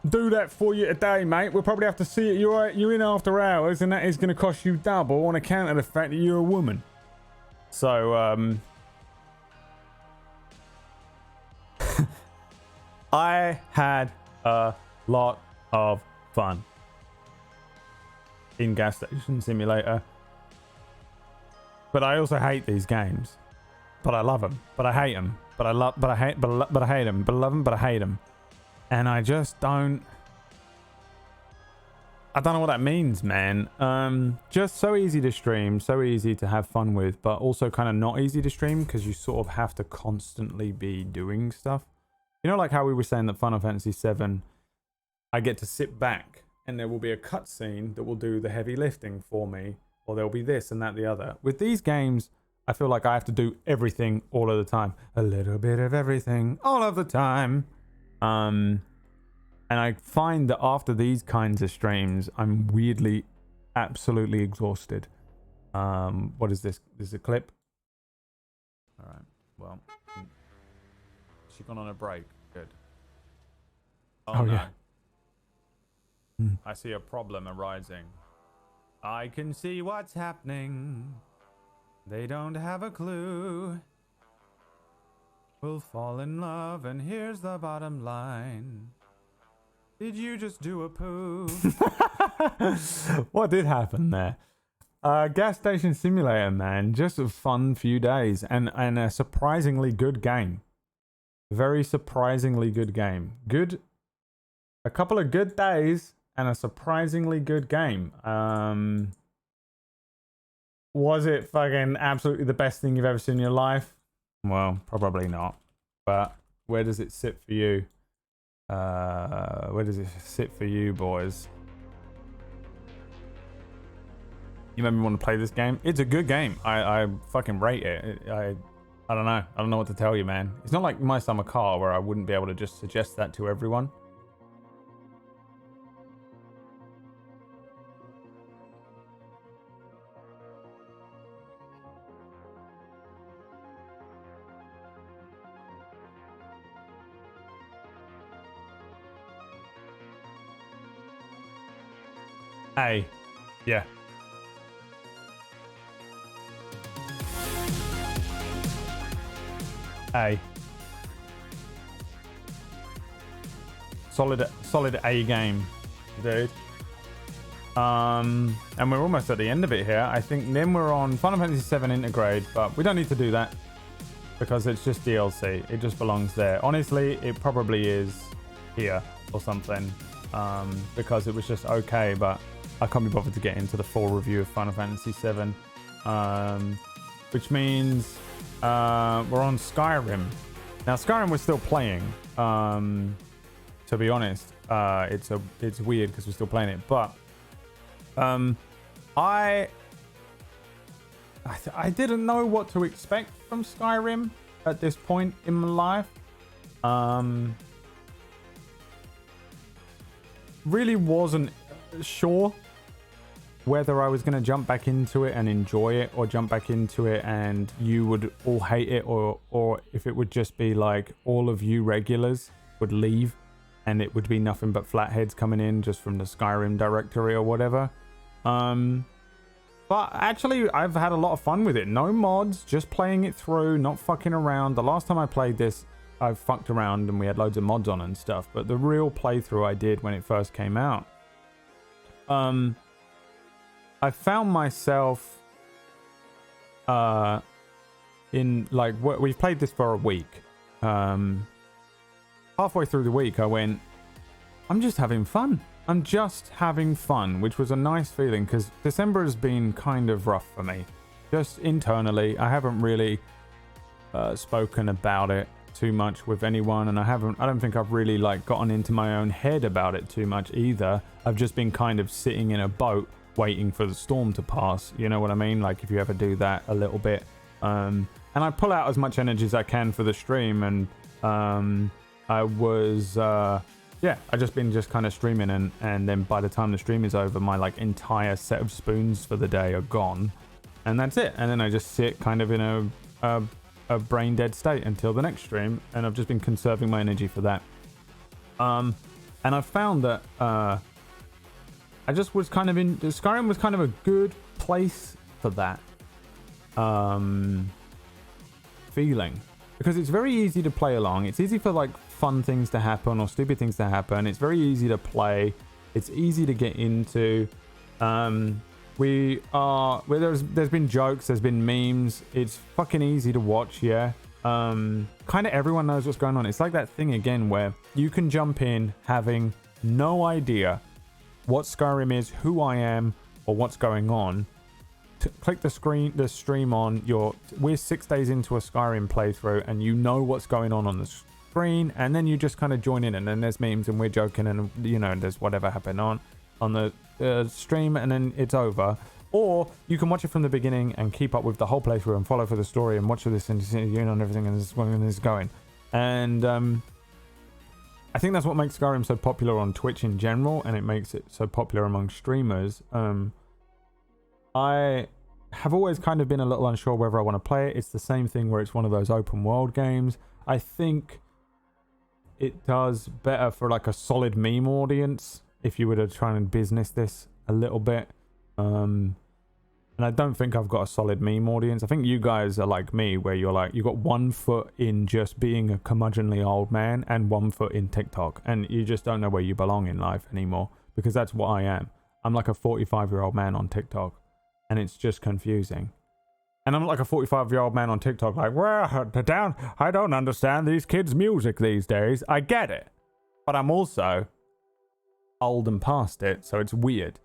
do that for you today, mate. We'll probably have to see it. You're in after hours, and that is going to cost you double on account of the fact that you're a woman. So, I had a lot of fun in Gas Station Simulator, but I also hate these games. but I love them, but I hate them, but I love, but I hate, but I hate them, but I love them, but I hate them, and I just don't. I don't know what that means, man. Just so easy to stream, so easy to have fun with, but also kind of not easy to stream because you sort of have to constantly be doing stuff. You know, like how we were saying that Final Fantasy VII, I get to sit back and there will be a cutscene that will do the heavy lifting for me, or there'll be this and that, the other. With these games, I feel like I have to do everything all of the time. A little bit of everything all of the time. And I find that after these kinds of streams, I'm weirdly, absolutely exhausted. What is this? This is a clip? All right. Well, she's gone on a break. Good. Oh no. Yeah. I see a problem arising. I can see what's happening. They don't have a clue. We'll fall in love, and here's the bottom line. Did you just do a poo? What did happen there? Gas Station Simulator, man. Just a fun few days and a surprisingly good game. Very surprisingly good game. Good. A couple of good days and a surprisingly good game. Was it fucking absolutely the best thing you've ever seen in your life? Well, probably not. But where does it sit for you? Where does it sit for you, boys? You made me want to play this game. It's a good game. I fucking rate it. I don't know. I don't know what to tell you, man. It's not like My Summer Car where I wouldn't be able to just suggest that to everyone. Hey, yeah. Hey. Solid A game, dude. And we're almost at the end of it here. I think then we're on Final Fantasy VII Intergrade, but we don't need to do that because it's just DLC. It just belongs there. Honestly, it probably is here or something because it was just okay, but I can't be bothered to get into the full review of Final Fantasy VII, which means we're on Skyrim. Now, Skyrim we're still playing. To be honest, it's weird because we're still playing it, but I didn't know what to expect from Skyrim at this point in my life. Really wasn't sure whether I was going to jump back into it and enjoy it, or jump back into it and you would all hate it, or if it would just be like all of you regulars would leave and it would be nothing but flatheads coming in just from the Skyrim directory or whatever. But actually, I've had a lot of fun with it. No mods, just playing it through, not fucking around. The last time I played this, I fucked around and we had loads of mods on and stuff, but the real playthrough I did when it first came out, I found myself in like we've played this for a week. Halfway through the week, I went, I'm just having fun. I'm just having fun, which was a nice feeling because December has been kind of rough for me. Just internally, I haven't really spoken about it too much with anyone, and I don't think I've really like gotten into my own head about it too much either. I've just been kind of sitting in a boat waiting for the storm to pass, you know what I mean? Like if you ever do that a little bit. And I pull out as much energy as I can for the stream, and I was I just been kind of streaming, and then by the time the stream is over, my like entire set of spoons for the day are gone, and that's it. And then I just sit kind of in a brain dead state until the next stream, and I've just been conserving my energy for that. And I found that I just was kind of in Skyrim was kind of a good place for that feeling, because it's very easy to play along. It's easy for like fun things to happen or stupid things to happen. It's very easy to play. It's easy to get into. There's been jokes, there's been memes. It's fucking easy to watch, yeah. Kind of everyone knows what's going on. It's like that thing again where you can jump in having no idea what Skyrim is, who I am, or what's going on. Click the stream on. We're 6 days into a Skyrim playthrough, and you know what's going on the screen, and then you just kind of join in, and then there's memes, and we're joking, and there's whatever happened on the stream, and then it's over. Or you can watch it from the beginning and keep up with the whole playthrough and follow for the story and watch this and you know everything, and this is going. And I think that's what makes Skyrim so popular on Twitch in general, and it makes it so popular among streamers. I have always kind of been a little unsure whether I want to play it. It's the same thing where it's one of those open world games. I think it does better for like a solid meme audience if you were to try and business this a little bit. And I don't think I've got a solid meme audience. I think you guys are like me, where you're like, you got 1 foot in just being a curmudgeonly old man and 1 foot in TikTok, and you just don't know where you belong in life anymore, because that's what I am. I'm like a 45-year-old man on TikTok, and it's just confusing. And I'm like a 45-year-old man on TikTok, like, well, I don't understand these kids' music these days. I get it, but I'm also old and past it, so it's weird.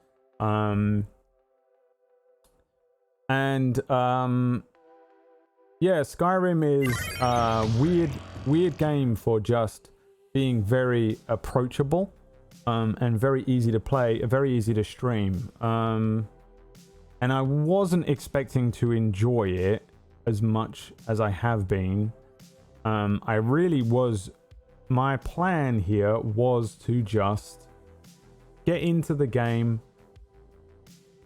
Yeah, Skyrim is a weird game for just being very approachable, and very easy to play, very easy to stream. And I wasn't expecting to enjoy it as much as I have been. My plan here was to just get into the game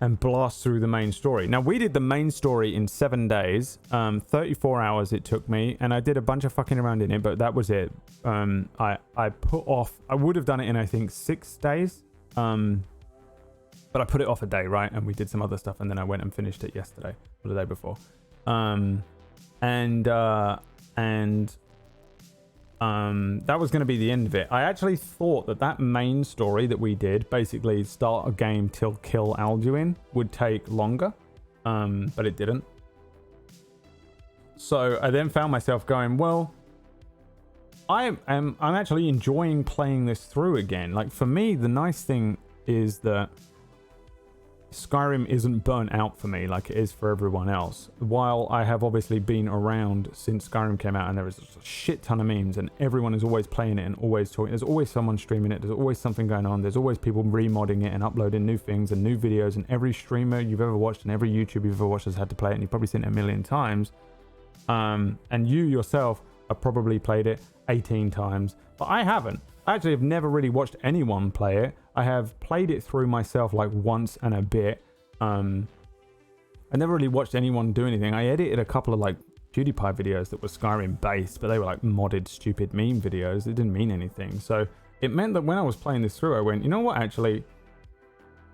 and blast through the main story. Now, we did the main story in 7 days. 34 hours it took me, and I did a bunch of fucking around in it, but that was it. I would have done it in, I think, 6 days. But I put it off a day, right? And we did some other stuff, and then I went and finished it yesterday or the day before. That was going to be the end of it. I actually thought that main story that we did, basically start a game till kill Alduin, would take longer, but it didn't. So I then found myself going, well, I'm actually enjoying playing this through again. Like, for me, the nice thing is that Skyrim isn't burnt out for me like it is for everyone else. While I have obviously been around since Skyrim came out, and there is a shit ton of memes, and everyone is always playing it and always talking. There's always someone streaming it. There's always something going on. There's always people remodding it and uploading new things and new videos. And every streamer you've ever watched and every YouTuber you've ever watched has had to play it, and you've probably seen it a million times. And you yourself have probably played it 18 times, but I haven't. I actually have never really watched anyone play it. I have played it through myself like once and a bit. I never really watched anyone do anything. I edited a couple of like PewDiePie videos that were Skyrim based, but they were like modded stupid meme videos. It didn't mean anything. So it meant that when I was playing this through, I went, you know what, actually,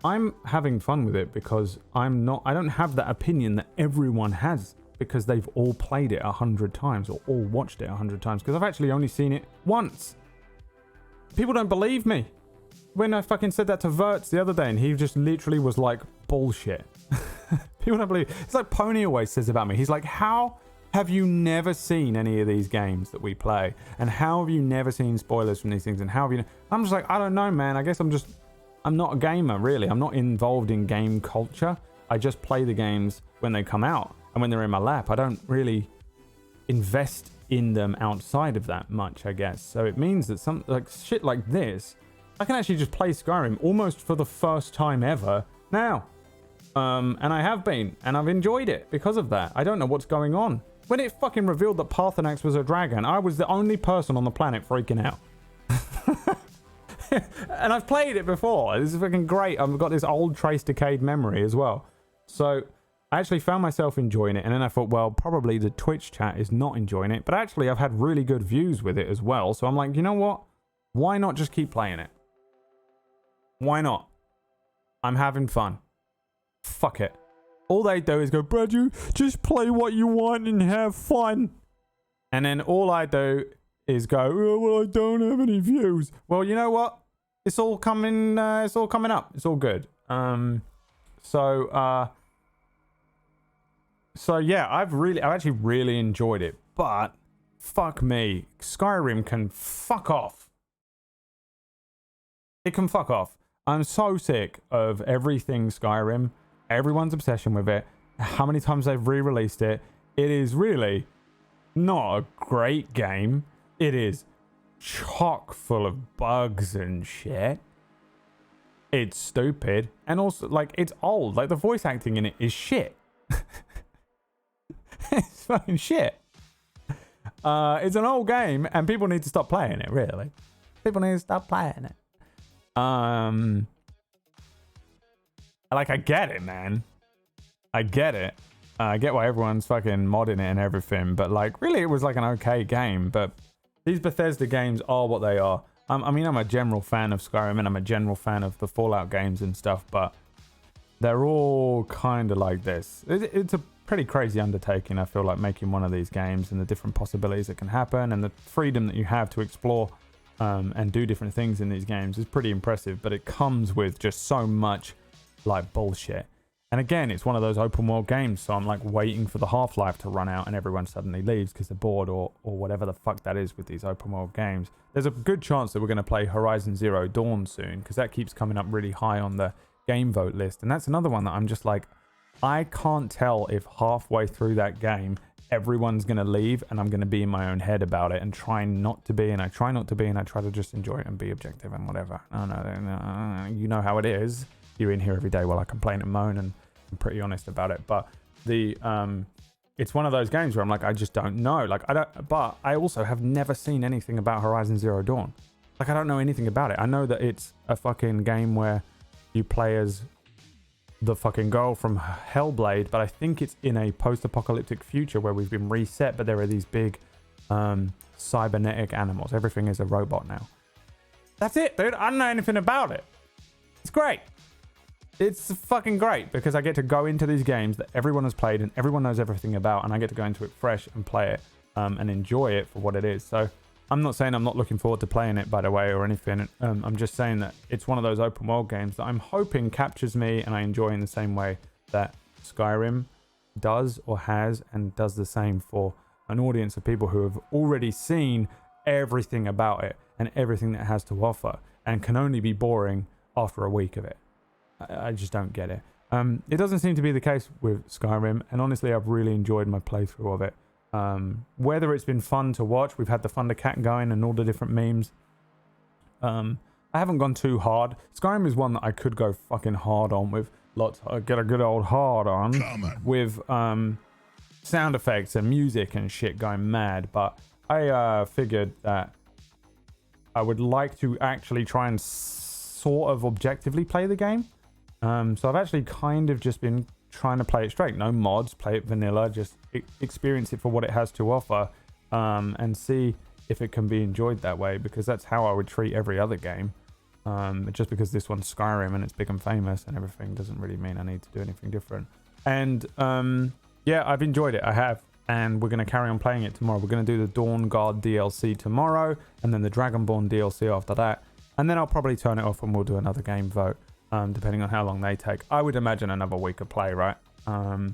I'm having fun with it because I don't have that opinion that everyone has because they've all played it 100 times or all watched it 100 times, because I've actually only seen it once. People don't believe me. When I fucking said that to Verts the other day, and he just literally was like, bullshit. People don't believe. It's like Pony always says about me. He's like, how have you never seen any of these games that we play? And how have you never seen spoilers from these things? And how have you... I'm just like, I don't know, man. I guess I'm not a gamer, really. I'm not involved in game culture. I just play the games when they come out and when they're in my lap. I don't really invest in them outside of that much, I guess. So it means that some like shit like this, I can actually just play Skyrim almost for the first time ever now. And I have been, and I've enjoyed it because of that. I don't know what's going on. When it fucking revealed that Parthenax was a dragon, I was the only person on the planet freaking out. And I've played it before. This is fucking great. I've got this old Trace Decayed memory as well. So I actually found myself enjoying it, and then I thought, well, probably the Twitch chat is not enjoying it, but actually I've had really good views with it as well. So I'm like, you know what? Why not just keep playing it? Why not? I'm having fun. Fuck it. All they do is go, Brad, you just play what you want and have fun. And then all I do is go, oh, well, I don't have any views. Well, you know what? It's all coming up. It's all good. So yeah, I've actually really enjoyed it, but fuck me, Skyrim can fuck off. It can fuck off. I'm so sick of everything Skyrim, everyone's obsession with it, how many times they've re-released it. It is really not a great game. It is chock full of bugs and shit. It's stupid, and also, like, it's old. Like, the voice acting in it is shit. It's fucking shit. It's an old game, and people need to stop playing it, really. People need to stop playing it. Like, I get it, man. I get it. I get why everyone's fucking modding it and everything, but, like, really, it was, like, an okay game, but these Bethesda games are what they are. I mean, I'm a general fan of Skyrim, and I'm a general fan of the Fallout games and stuff, but they're all kind of like this. It's a pretty crazy undertaking, I feel like, making one of these games, and the different possibilities that can happen, and the freedom that you have to explore and do different things in these games is pretty impressive, but it comes with just so much, like, bullshit. And again, it's one of those open world games, so I'm like waiting for the Half-Life to run out and everyone suddenly leaves because they're bored or whatever the fuck that is with these open world games. There's a good chance that we're going to play Horizon Zero Dawn soon because that keeps coming up really high on the game vote list. And that's another one that I'm just like, I can't tell if halfway through that game everyone's going to leave and I'm going to be in my own head about it and try not to be, and I try not to be, and I try to just enjoy it and be objective and whatever. No, you know how it is. You're in here every day while I complain and moan, and I'm pretty honest about it. But the it's one of those games where I'm like, I just don't know. Like, but I also have never seen anything about Horizon Zero Dawn. Like, I don't know anything about it. I know that it's a fucking game where you play as the fucking girl from Hellblade, but I think it's in a post-apocalyptic future where we've been reset, but there are these big cybernetic animals. Everything is a robot now. That's it, dude. I don't know anything about it. It's great. It's fucking great because I get to go into these games that everyone has played and everyone knows everything about, and I get to go into it fresh and play it and enjoy it for what it is. So I'm not saying I'm not looking forward to playing it, by the way, or anything. I'm just saying that it's one of those open world games that I'm hoping captures me and I enjoy in the same way that Skyrim does or has, and does the same for an audience of people who have already seen everything about it and everything that it has to offer and can only be boring after a week of it. I just don't get it. It doesn't seem to be the case with Skyrim, and honestly, I've really enjoyed my playthrough of it. Whether it's been fun to watch, we've had the Thundercat going and all the different memes. I haven't gone too hard. Skyrim is one that I could go fucking hard on with lots. Get a good old hard on with sound effects and music and shit going mad. But I figured that I would like to actually try and sort of objectively play the game. So I've actually kind of just been trying to play it straight. No mods, play it vanilla, just experience it for what it has to offer, and see if it can be enjoyed that way, because that's how I would treat every other game. Just because this one's Skyrim and it's big and famous and everything doesn't really mean I need to do anything different. And yeah, I've enjoyed it. I have. And we're going to carry on playing it tomorrow. We're going to do the Dawn Guard DLC tomorrow, and then the Dragonborn DLC after that. And then I'll probably turn it off and we'll do another game vote. Depending on how long they take. I would imagine another week of play, right? So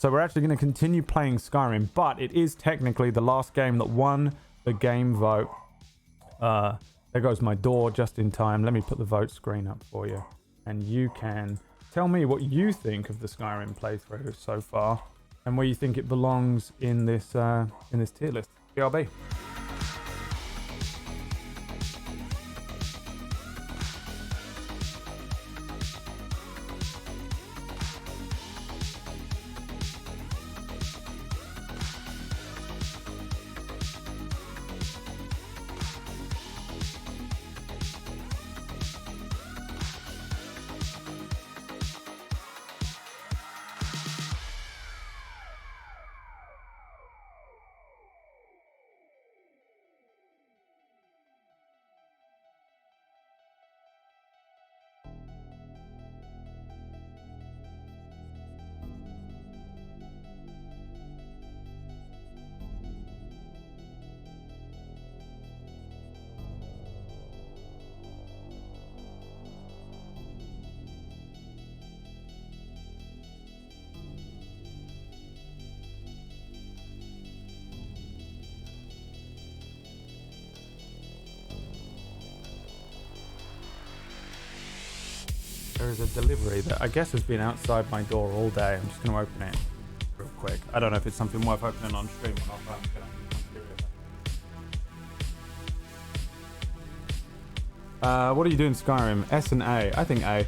we're actually going to continue playing Skyrim, but it is technically the last game that won the game vote. There goes my door just in time. Let me put the vote screen up for you, and you can tell me what you think of the Skyrim playthrough so far, and where you think it belongs in this tier list. BRB. There is a delivery that I guess has been outside my door all day. I'm just going to open it real quick. I don't know if it's something worth opening on stream or not, but I'm curious. What are you doing, Skyrim? S and A. I think A.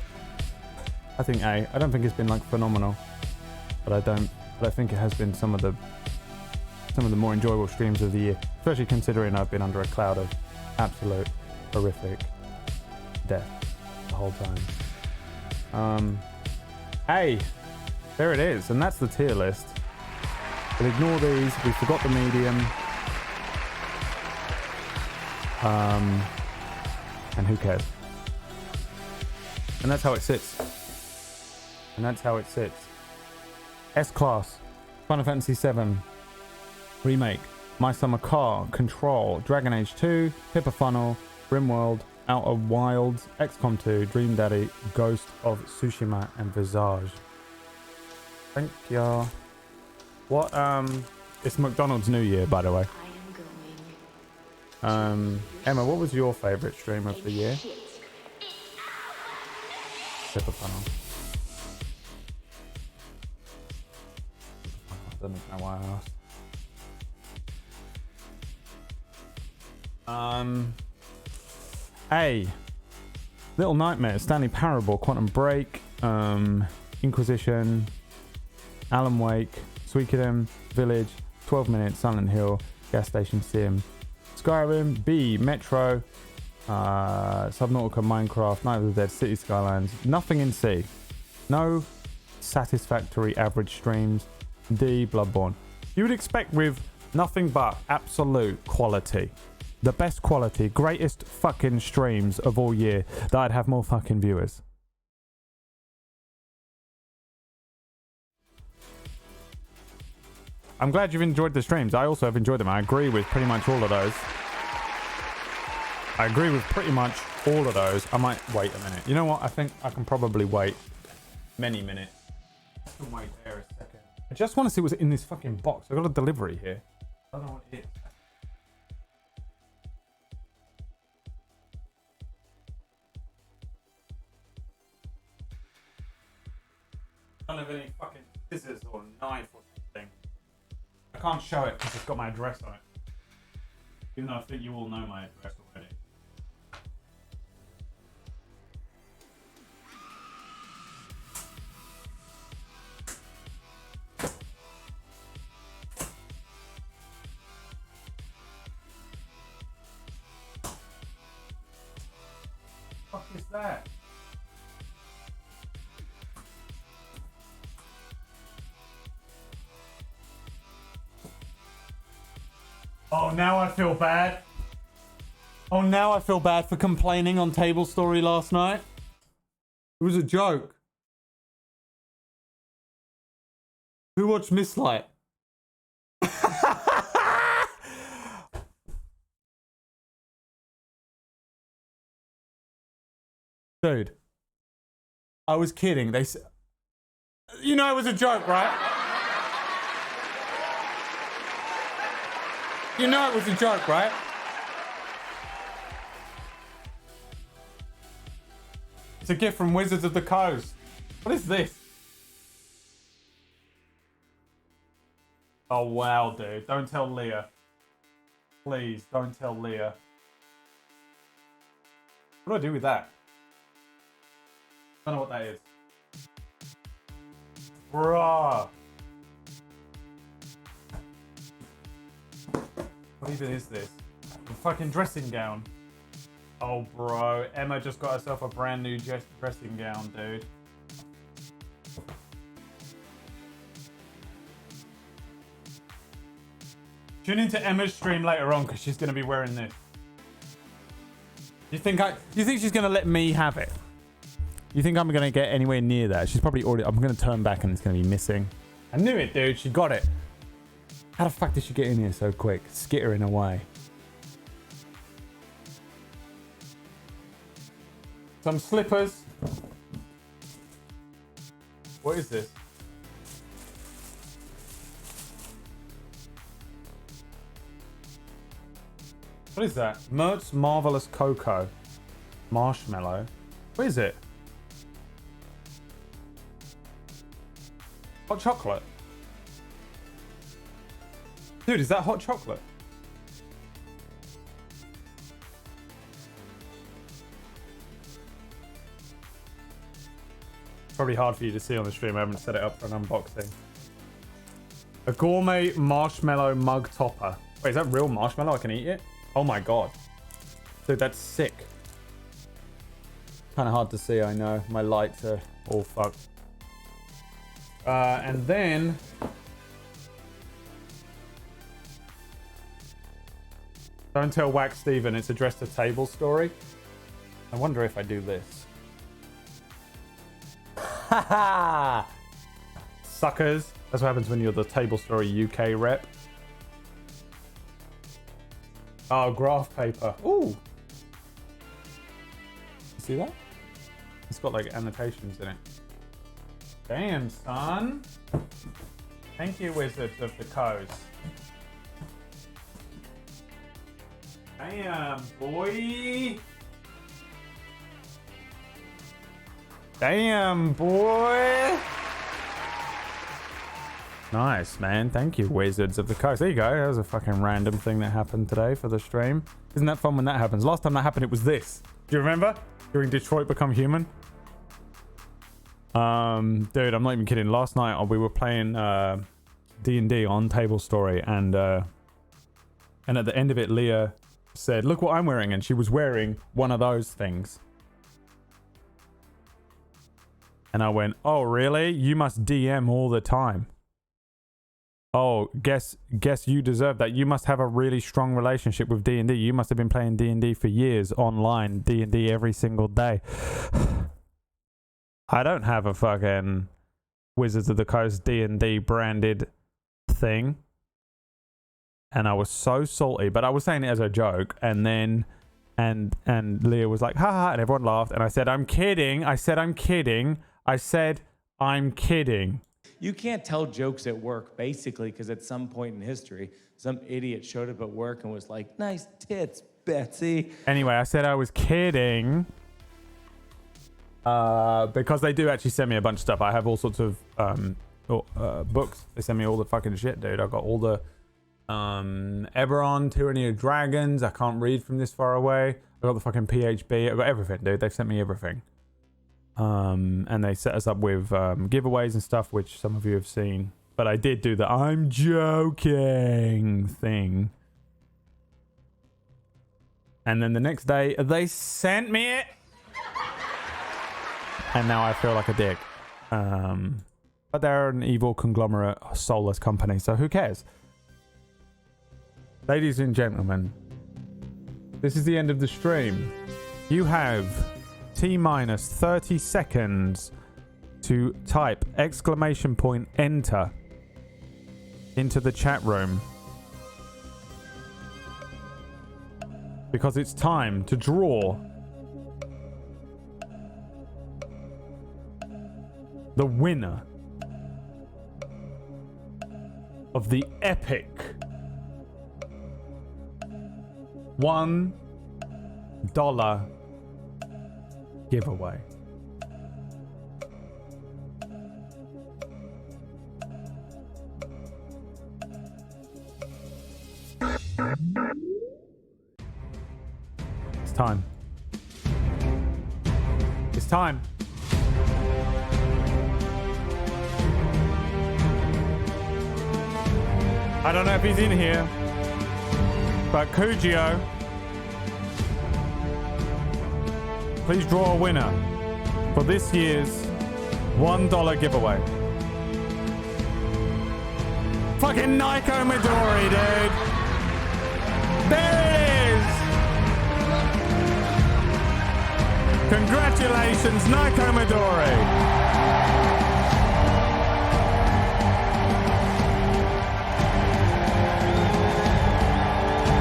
I think A. I don't think it's been like phenomenal, but I think it has been some of the more enjoyable streams of the year, especially considering I've been under a cloud of absolute horrific death the whole time. A. There it is, and that's the tier list. But ignore these. We forgot the medium. And who cares? And that's how it sits. And that's how it sits. S-Class, Final Fantasy VII Remake, My Summer Car, Control, Dragon Age 2, Pippa Funnel, RimWorld, Outer Wilds, XCOM 2, Dream Daddy, Ghost of Tsushima, and Visage. Thank ya. What, it's McDonald's New Year, by the way. Emma, what was your favourite stream of the year? Pippa Funnel. I don't know why I asked. A. Little Nightmares, Stanley Parable, Quantum Break, Inquisition, Alan Wake, Suikoden, Village, 12 Minutes, Silent Hill, Gas Station Sim, Skyrim. B. Metro, Subnautica, Minecraft, Night of the Dead, City Skylines. Nothing in C. No satisfactory average streams. D. Bloodborne. You would expect with nothing but absolute quality, the best quality, greatest fucking streams of all year, that I'd have more fucking viewers. I'm glad you've enjoyed the streams. I also have enjoyed them. I agree with pretty much all of those. I might wait a minute. You know what? I think I can probably wait many minutes. I can wait there a second. I just want to see what's in this fucking box. I've got a delivery here. I don't know what it is. I don't have any fucking scissors or knife or something. I can't show it because it's got my address on it. Even though I think you all know my address already. What the fuck is that? Oh, now I feel bad. Oh, now I feel bad for complaining on Table Story last night. It was a joke. Who watched Mistlight? Dude, I was kidding. They said, you know, it was a joke, right? You know it was a joke, right? It's a gift from Wizards of the Coast. What is this? Oh, wow, dude. Don't tell Leah. Please, don't tell Leah. What do I do with that? I don't know what that is. Bruh. What even is this? A fucking dressing gown. Oh, bro. Emma just got herself a brand new dressing gown, dude. Tune into Emma's stream later on because she's going to be wearing this. You think she's going to let me have it? You think I'm going to get anywhere near that? She's probably already... I'm going to turn back and it's going to be missing. I knew it, dude. She got it. How the fuck did she get in here so quick? Skittering away. Some slippers. What is this? What is that? Mertz Marvelous Cocoa. Marshmallow. What is it? Hot chocolate. Dude, is that hot chocolate? It's probably hard for you to see on the stream. I haven't set it up for an unboxing. A gourmet marshmallow mug topper. Wait, is that real marshmallow? I can eat it? Oh my god. Dude, that's sick. Kind of hard to see, I know. My lights are all fucked. And then... Don't tell Wax Steven, it's addressed to Table Story. I wonder if I do this. Haha! Suckers. That's what happens when you're the Table Story UK rep. Oh, graph paper. Ooh! See that? It's got like annotations in it. Damn, son. Thank you, Wizards of the Coast. Damn, boy. Damn, boy. Nice, man. Thank you, Wizards of the Coast. There you go. That was a fucking random thing that happened today for the stream. Isn't that fun when that happens? Last time that happened, it was this. Do you remember? During Detroit Become Human? Dude, I'm not even kidding. Last night, we were playing D&D on Table Story, and at the end of it, Leah said, look what I'm wearing, and she was wearing one of those things. And I went, oh really? You must DM all the time. Oh, guess you deserve that. You must have a really strong relationship with D&D. You must have been playing D&D for years online, D&D every single day. I don't have a fucking Wizards of the Coast D&D branded thing. And I was so salty, but I was saying it as a joke, and then and Leah was like, haha, and everyone laughed, and I said, I'm kidding. I said, I'm kidding. You can't tell jokes at work, basically, because at some point in history, some idiot showed up at work and was like, nice tits, Betsy. Anyway, I said I was kidding. Because they do actually send me a bunch of stuff. I have all sorts of books. They send me all the fucking shit, dude. I've got all the Eberron, Tyranny of Dragons. I can't read from this far away. I got the fucking PHB. I got everything, dude. They've sent me everything. And they set us up with giveaways and stuff, which some of you have seen. But I did do the I'm joking thing. And then the next day, they sent me it. And now I feel like a dick. But they're an evil conglomerate, soulless company, so who cares? Ladies and gentlemen, this is the end of the stream. You have T-minus 30 seconds to type !enter into the chat room. Because it's time to draw the winner of the epic $1 giveaway. It's time. It's time. I don't know if he's in here, but Kujio, please draw a winner for this year's $1 giveaway. Fucking Naiko Midori, dude. There it is. Congratulations, Naiko Midori.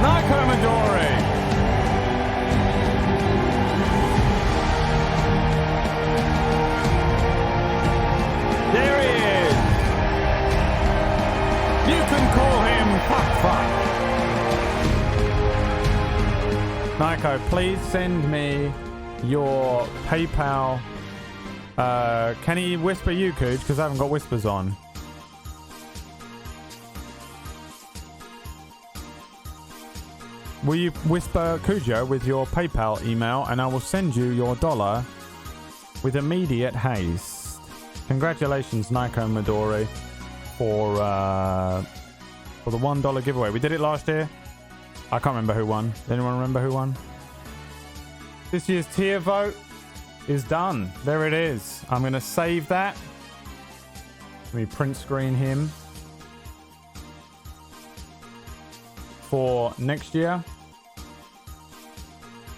Naiko Midori. There he is. You can call him Fuck. Naiko, please send me your PayPal. Can he whisper you, Cooch? Because I haven't got whispers on. will you whisper Cujo with your PayPal email, and I will send you your dollar with immediate haste. Congratulations, Nico Midori, for the $1 giveaway. We did it last year. I can't remember who won. Anyone remember who won? This year's tier vote is done. There it is. I'm going to save that. Let me print screen him for next year.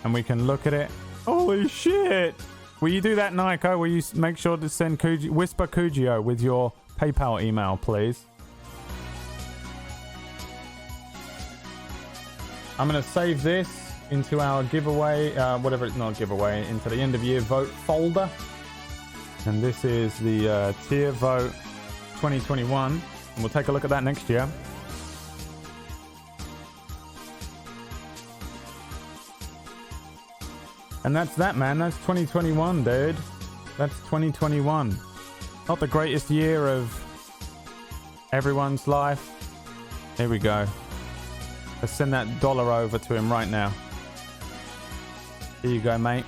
And we can look at it. Holy shit. Will you do that, Nico? Will you make sure to send Whisper Cugio with your PayPal email, please? I'm going to save this into our giveaway, whatever it's not giveaway, into the end of year vote folder. And this is the tier vote 2021. And we'll take a look at that next year. And that's that, man. That's 2021, dude. That's 2021. Not the greatest year of everyone's life. Here we go. Let's send that dollar over to him right now. Here you go, mate.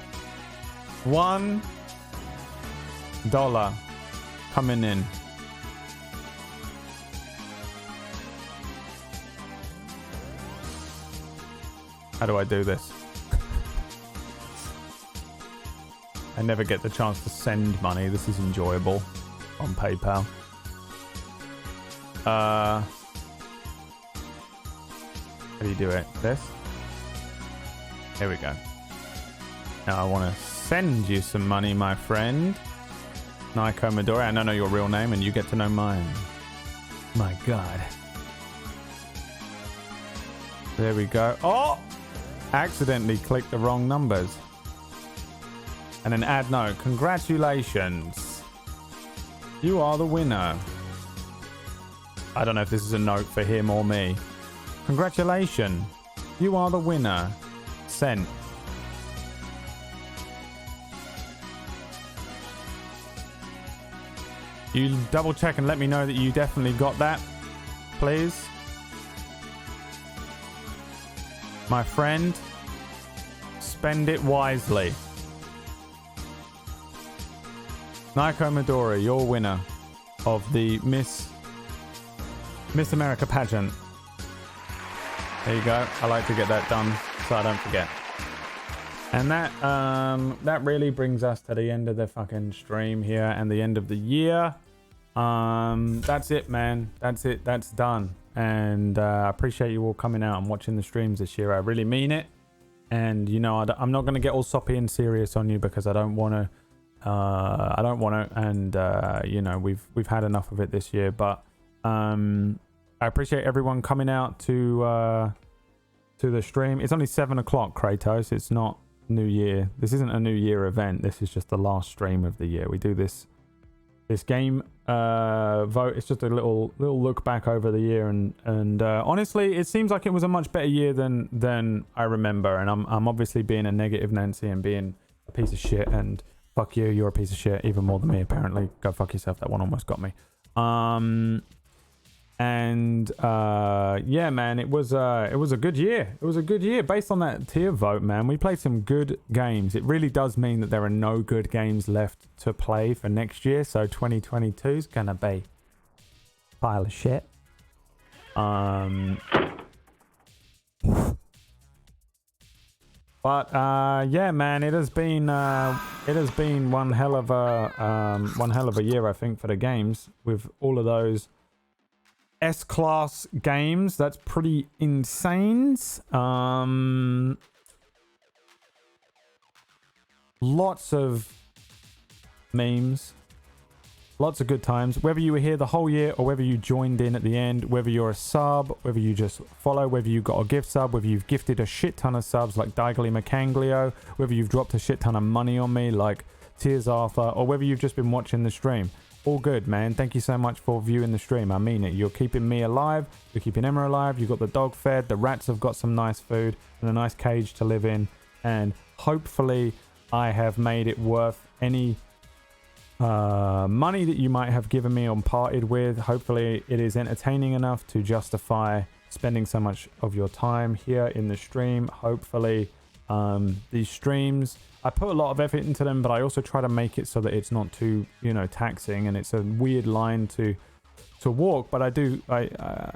$1 coming in. How do I do this? I never get the chance to send money. This is enjoyable on PayPal. How do you do it? This? Here we go. Now I want to send you some money, my friend. Nico Midori. I don't know your real name and you get to know mine. My God. There we go. Oh! Accidentally clicked the wrong numbers. And an ad note. Congratulations. You are the winner. I don't know if this is a note for him or me. Congratulations. You are the winner. Sent. You double check and let me know that you definitely got that, please. My friend, spend it wisely. Nico Midori, your winner of the Miss America pageant. There you go. I like to get that done so I don't forget. And that really brings us to the end of the fucking stream here and the end of the year. That's it, man. That's it. That's done. And I appreciate you all coming out and watching the streams this year. I really mean it. And you know, I'm not going to get all soppy and serious on you because I don't want to. And you know, we've had enough of it this year. But I appreciate everyone coming out to the stream. It's only 7 o'clock, Kratos. It's not New Year. This isn't a New Year event. This is just the last stream of the year. We do this game vote. It's just a little look back over the year, and honestly, it seems like it was a much better year than I remember. And I'm obviously being a negative Nancy and being a piece of shit. And fuck you, you're a piece of shit, even more than me apparently. Go fuck yourself. That one almost got me. Yeah, man, it was a good year. It was a good year based on that tier vote, man. We played some good games. It really does mean that there are no good games left to play for next year. So 2022 is gonna be a pile of shit. But yeah, man, it has been one hell of a year, I think, for the games with all of those S-class games. That's pretty insane. Lots of memes, lots of good times. Whether you were here the whole year or whether you joined in at the end, whether you're a sub, whether you just follow, whether you got a gift sub, whether you've gifted a shit ton of subs like Digley McCanglio, whether you've dropped a shit ton of money on me like Tears Arthur, or whether you've just been watching the stream. All good, man. Thank you so much for viewing the stream. I mean it. You're keeping me alive. You're keeping Emma alive. You've got the dog fed. The rats have got some nice food and a nice cage to live in. And hopefully I have made it worth any money that you might have given me or parted with. Hopefully it is entertaining enough to justify spending so much of your time here in the stream. Hopefully, these streams, I put a lot of effort into them, but I also try to make it so that it's not too, you know, taxing, and it's a weird line to walk. But I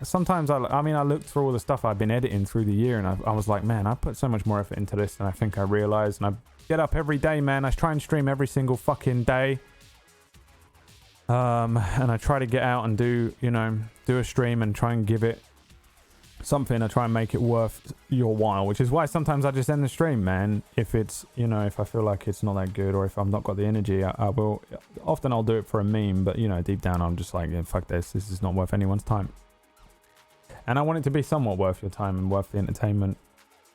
sometimes I mean I looked through all the stuff I've been editing through the year, and I was like, man, I put so much more effort into this than I think I realized. And I get up every day, man. I try and stream every single fucking day, and I try to get out and do a stream and try and give it something. I try and make it worth your while, which is why sometimes I just end the stream, man. If it's, you know, if I feel like it's not that good, or if I've not got the energy, I will. Often I'll do it for a meme, but you know, deep down I'm just like, yeah, fuck this is not worth anyone's time. And I want it to be somewhat worth your time and worth the entertainment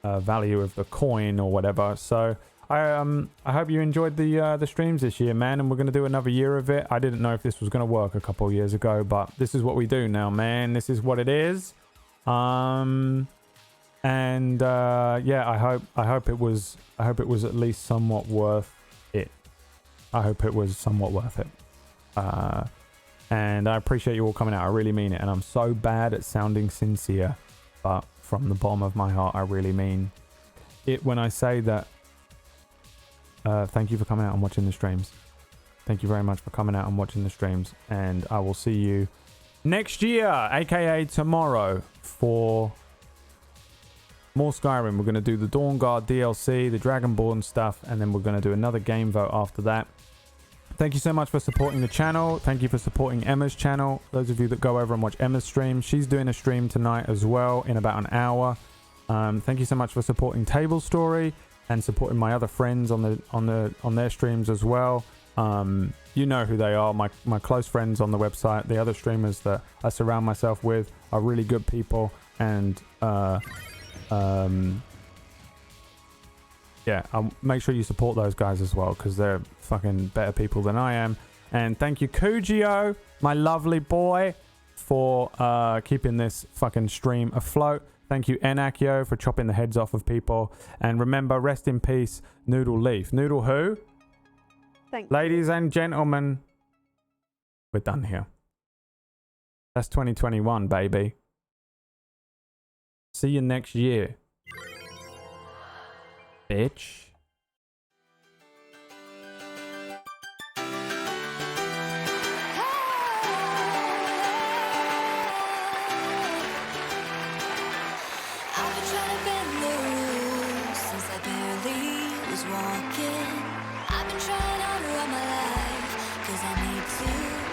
value of the coin or whatever. So I hope you enjoyed the streams this year, man, and we're going to do another year of it. I didn't know if this was going to work a couple of years ago, but this is what we do now, man. This is what it is. Yeah, I hope it was at least somewhat worth it. I hope it was somewhat worth it. And I appreciate you all coming out. I really mean it. And I'm so bad at sounding sincere, but from the bottom of my heart, I really mean it when I say that. Thank you for coming out and watching the streams. Thank you very much for coming out and watching the streams. And I will see you next year, aka tomorrow, for more Skyrim. We're going to do the Dawnguard DLC, the Dragonborn stuff, and then we're going to do another game vote after that. Thank you so much for supporting the channel. Thank you for supporting Emma's channel. Those of you that go over and watch Emma's stream, she's doing a stream tonight as well in about an hour. Thank you so much for supporting Table Story and supporting my other friends on their streams as well. You know who they are, my close friends on the website. The other streamers that I surround myself with are really good people, and yeah, I'll make sure you support those guys as well, because they're fucking better people than I am. And thank you, Kujio, my lovely boy, for keeping this fucking stream afloat. Thank you, Enakio, for chopping the heads off of people. And remember, rest in peace, Noodle Leaf. Noodle who? Ladies and gentlemen, we're done here. That's 2021, baby. See you next year, bitch. I've been trying to bend the rules since I barely was walking. I've been trying all throughout my life, cause I need to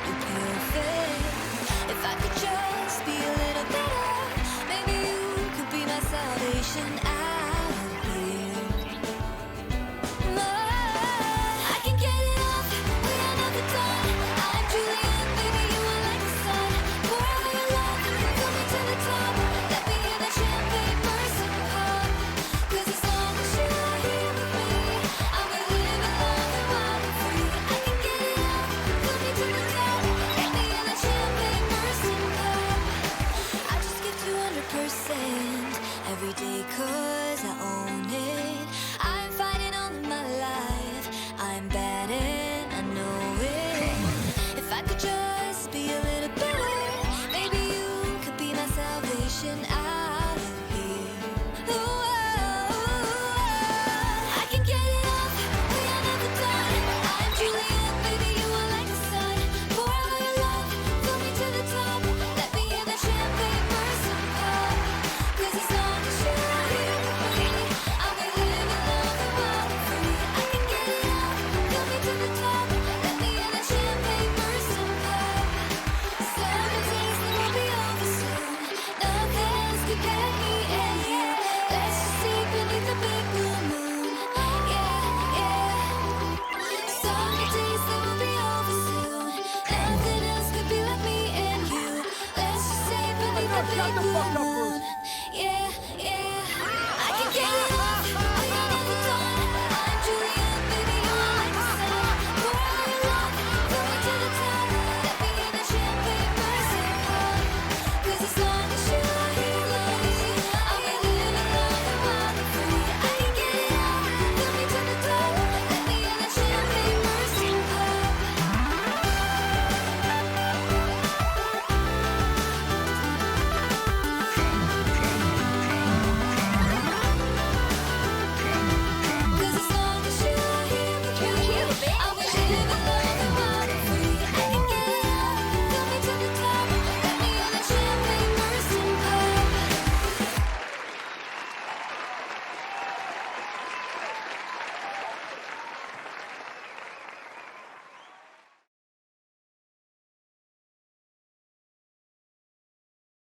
be perfect. If I could just be a little better, maybe you could be my salvation out here. I can get it off, we are not the done. I'm Julian, baby, you are like the sun. Pour out your love and fill me to the top. Let me hear the champagne burst and pop. Cause as long as you are here with me, I'll be living long and wild and free. I can get it off, fill me to the top. Let me hear the champagne burst and pop. I just give 200% every day cause I own it. I'm fighting all of my life.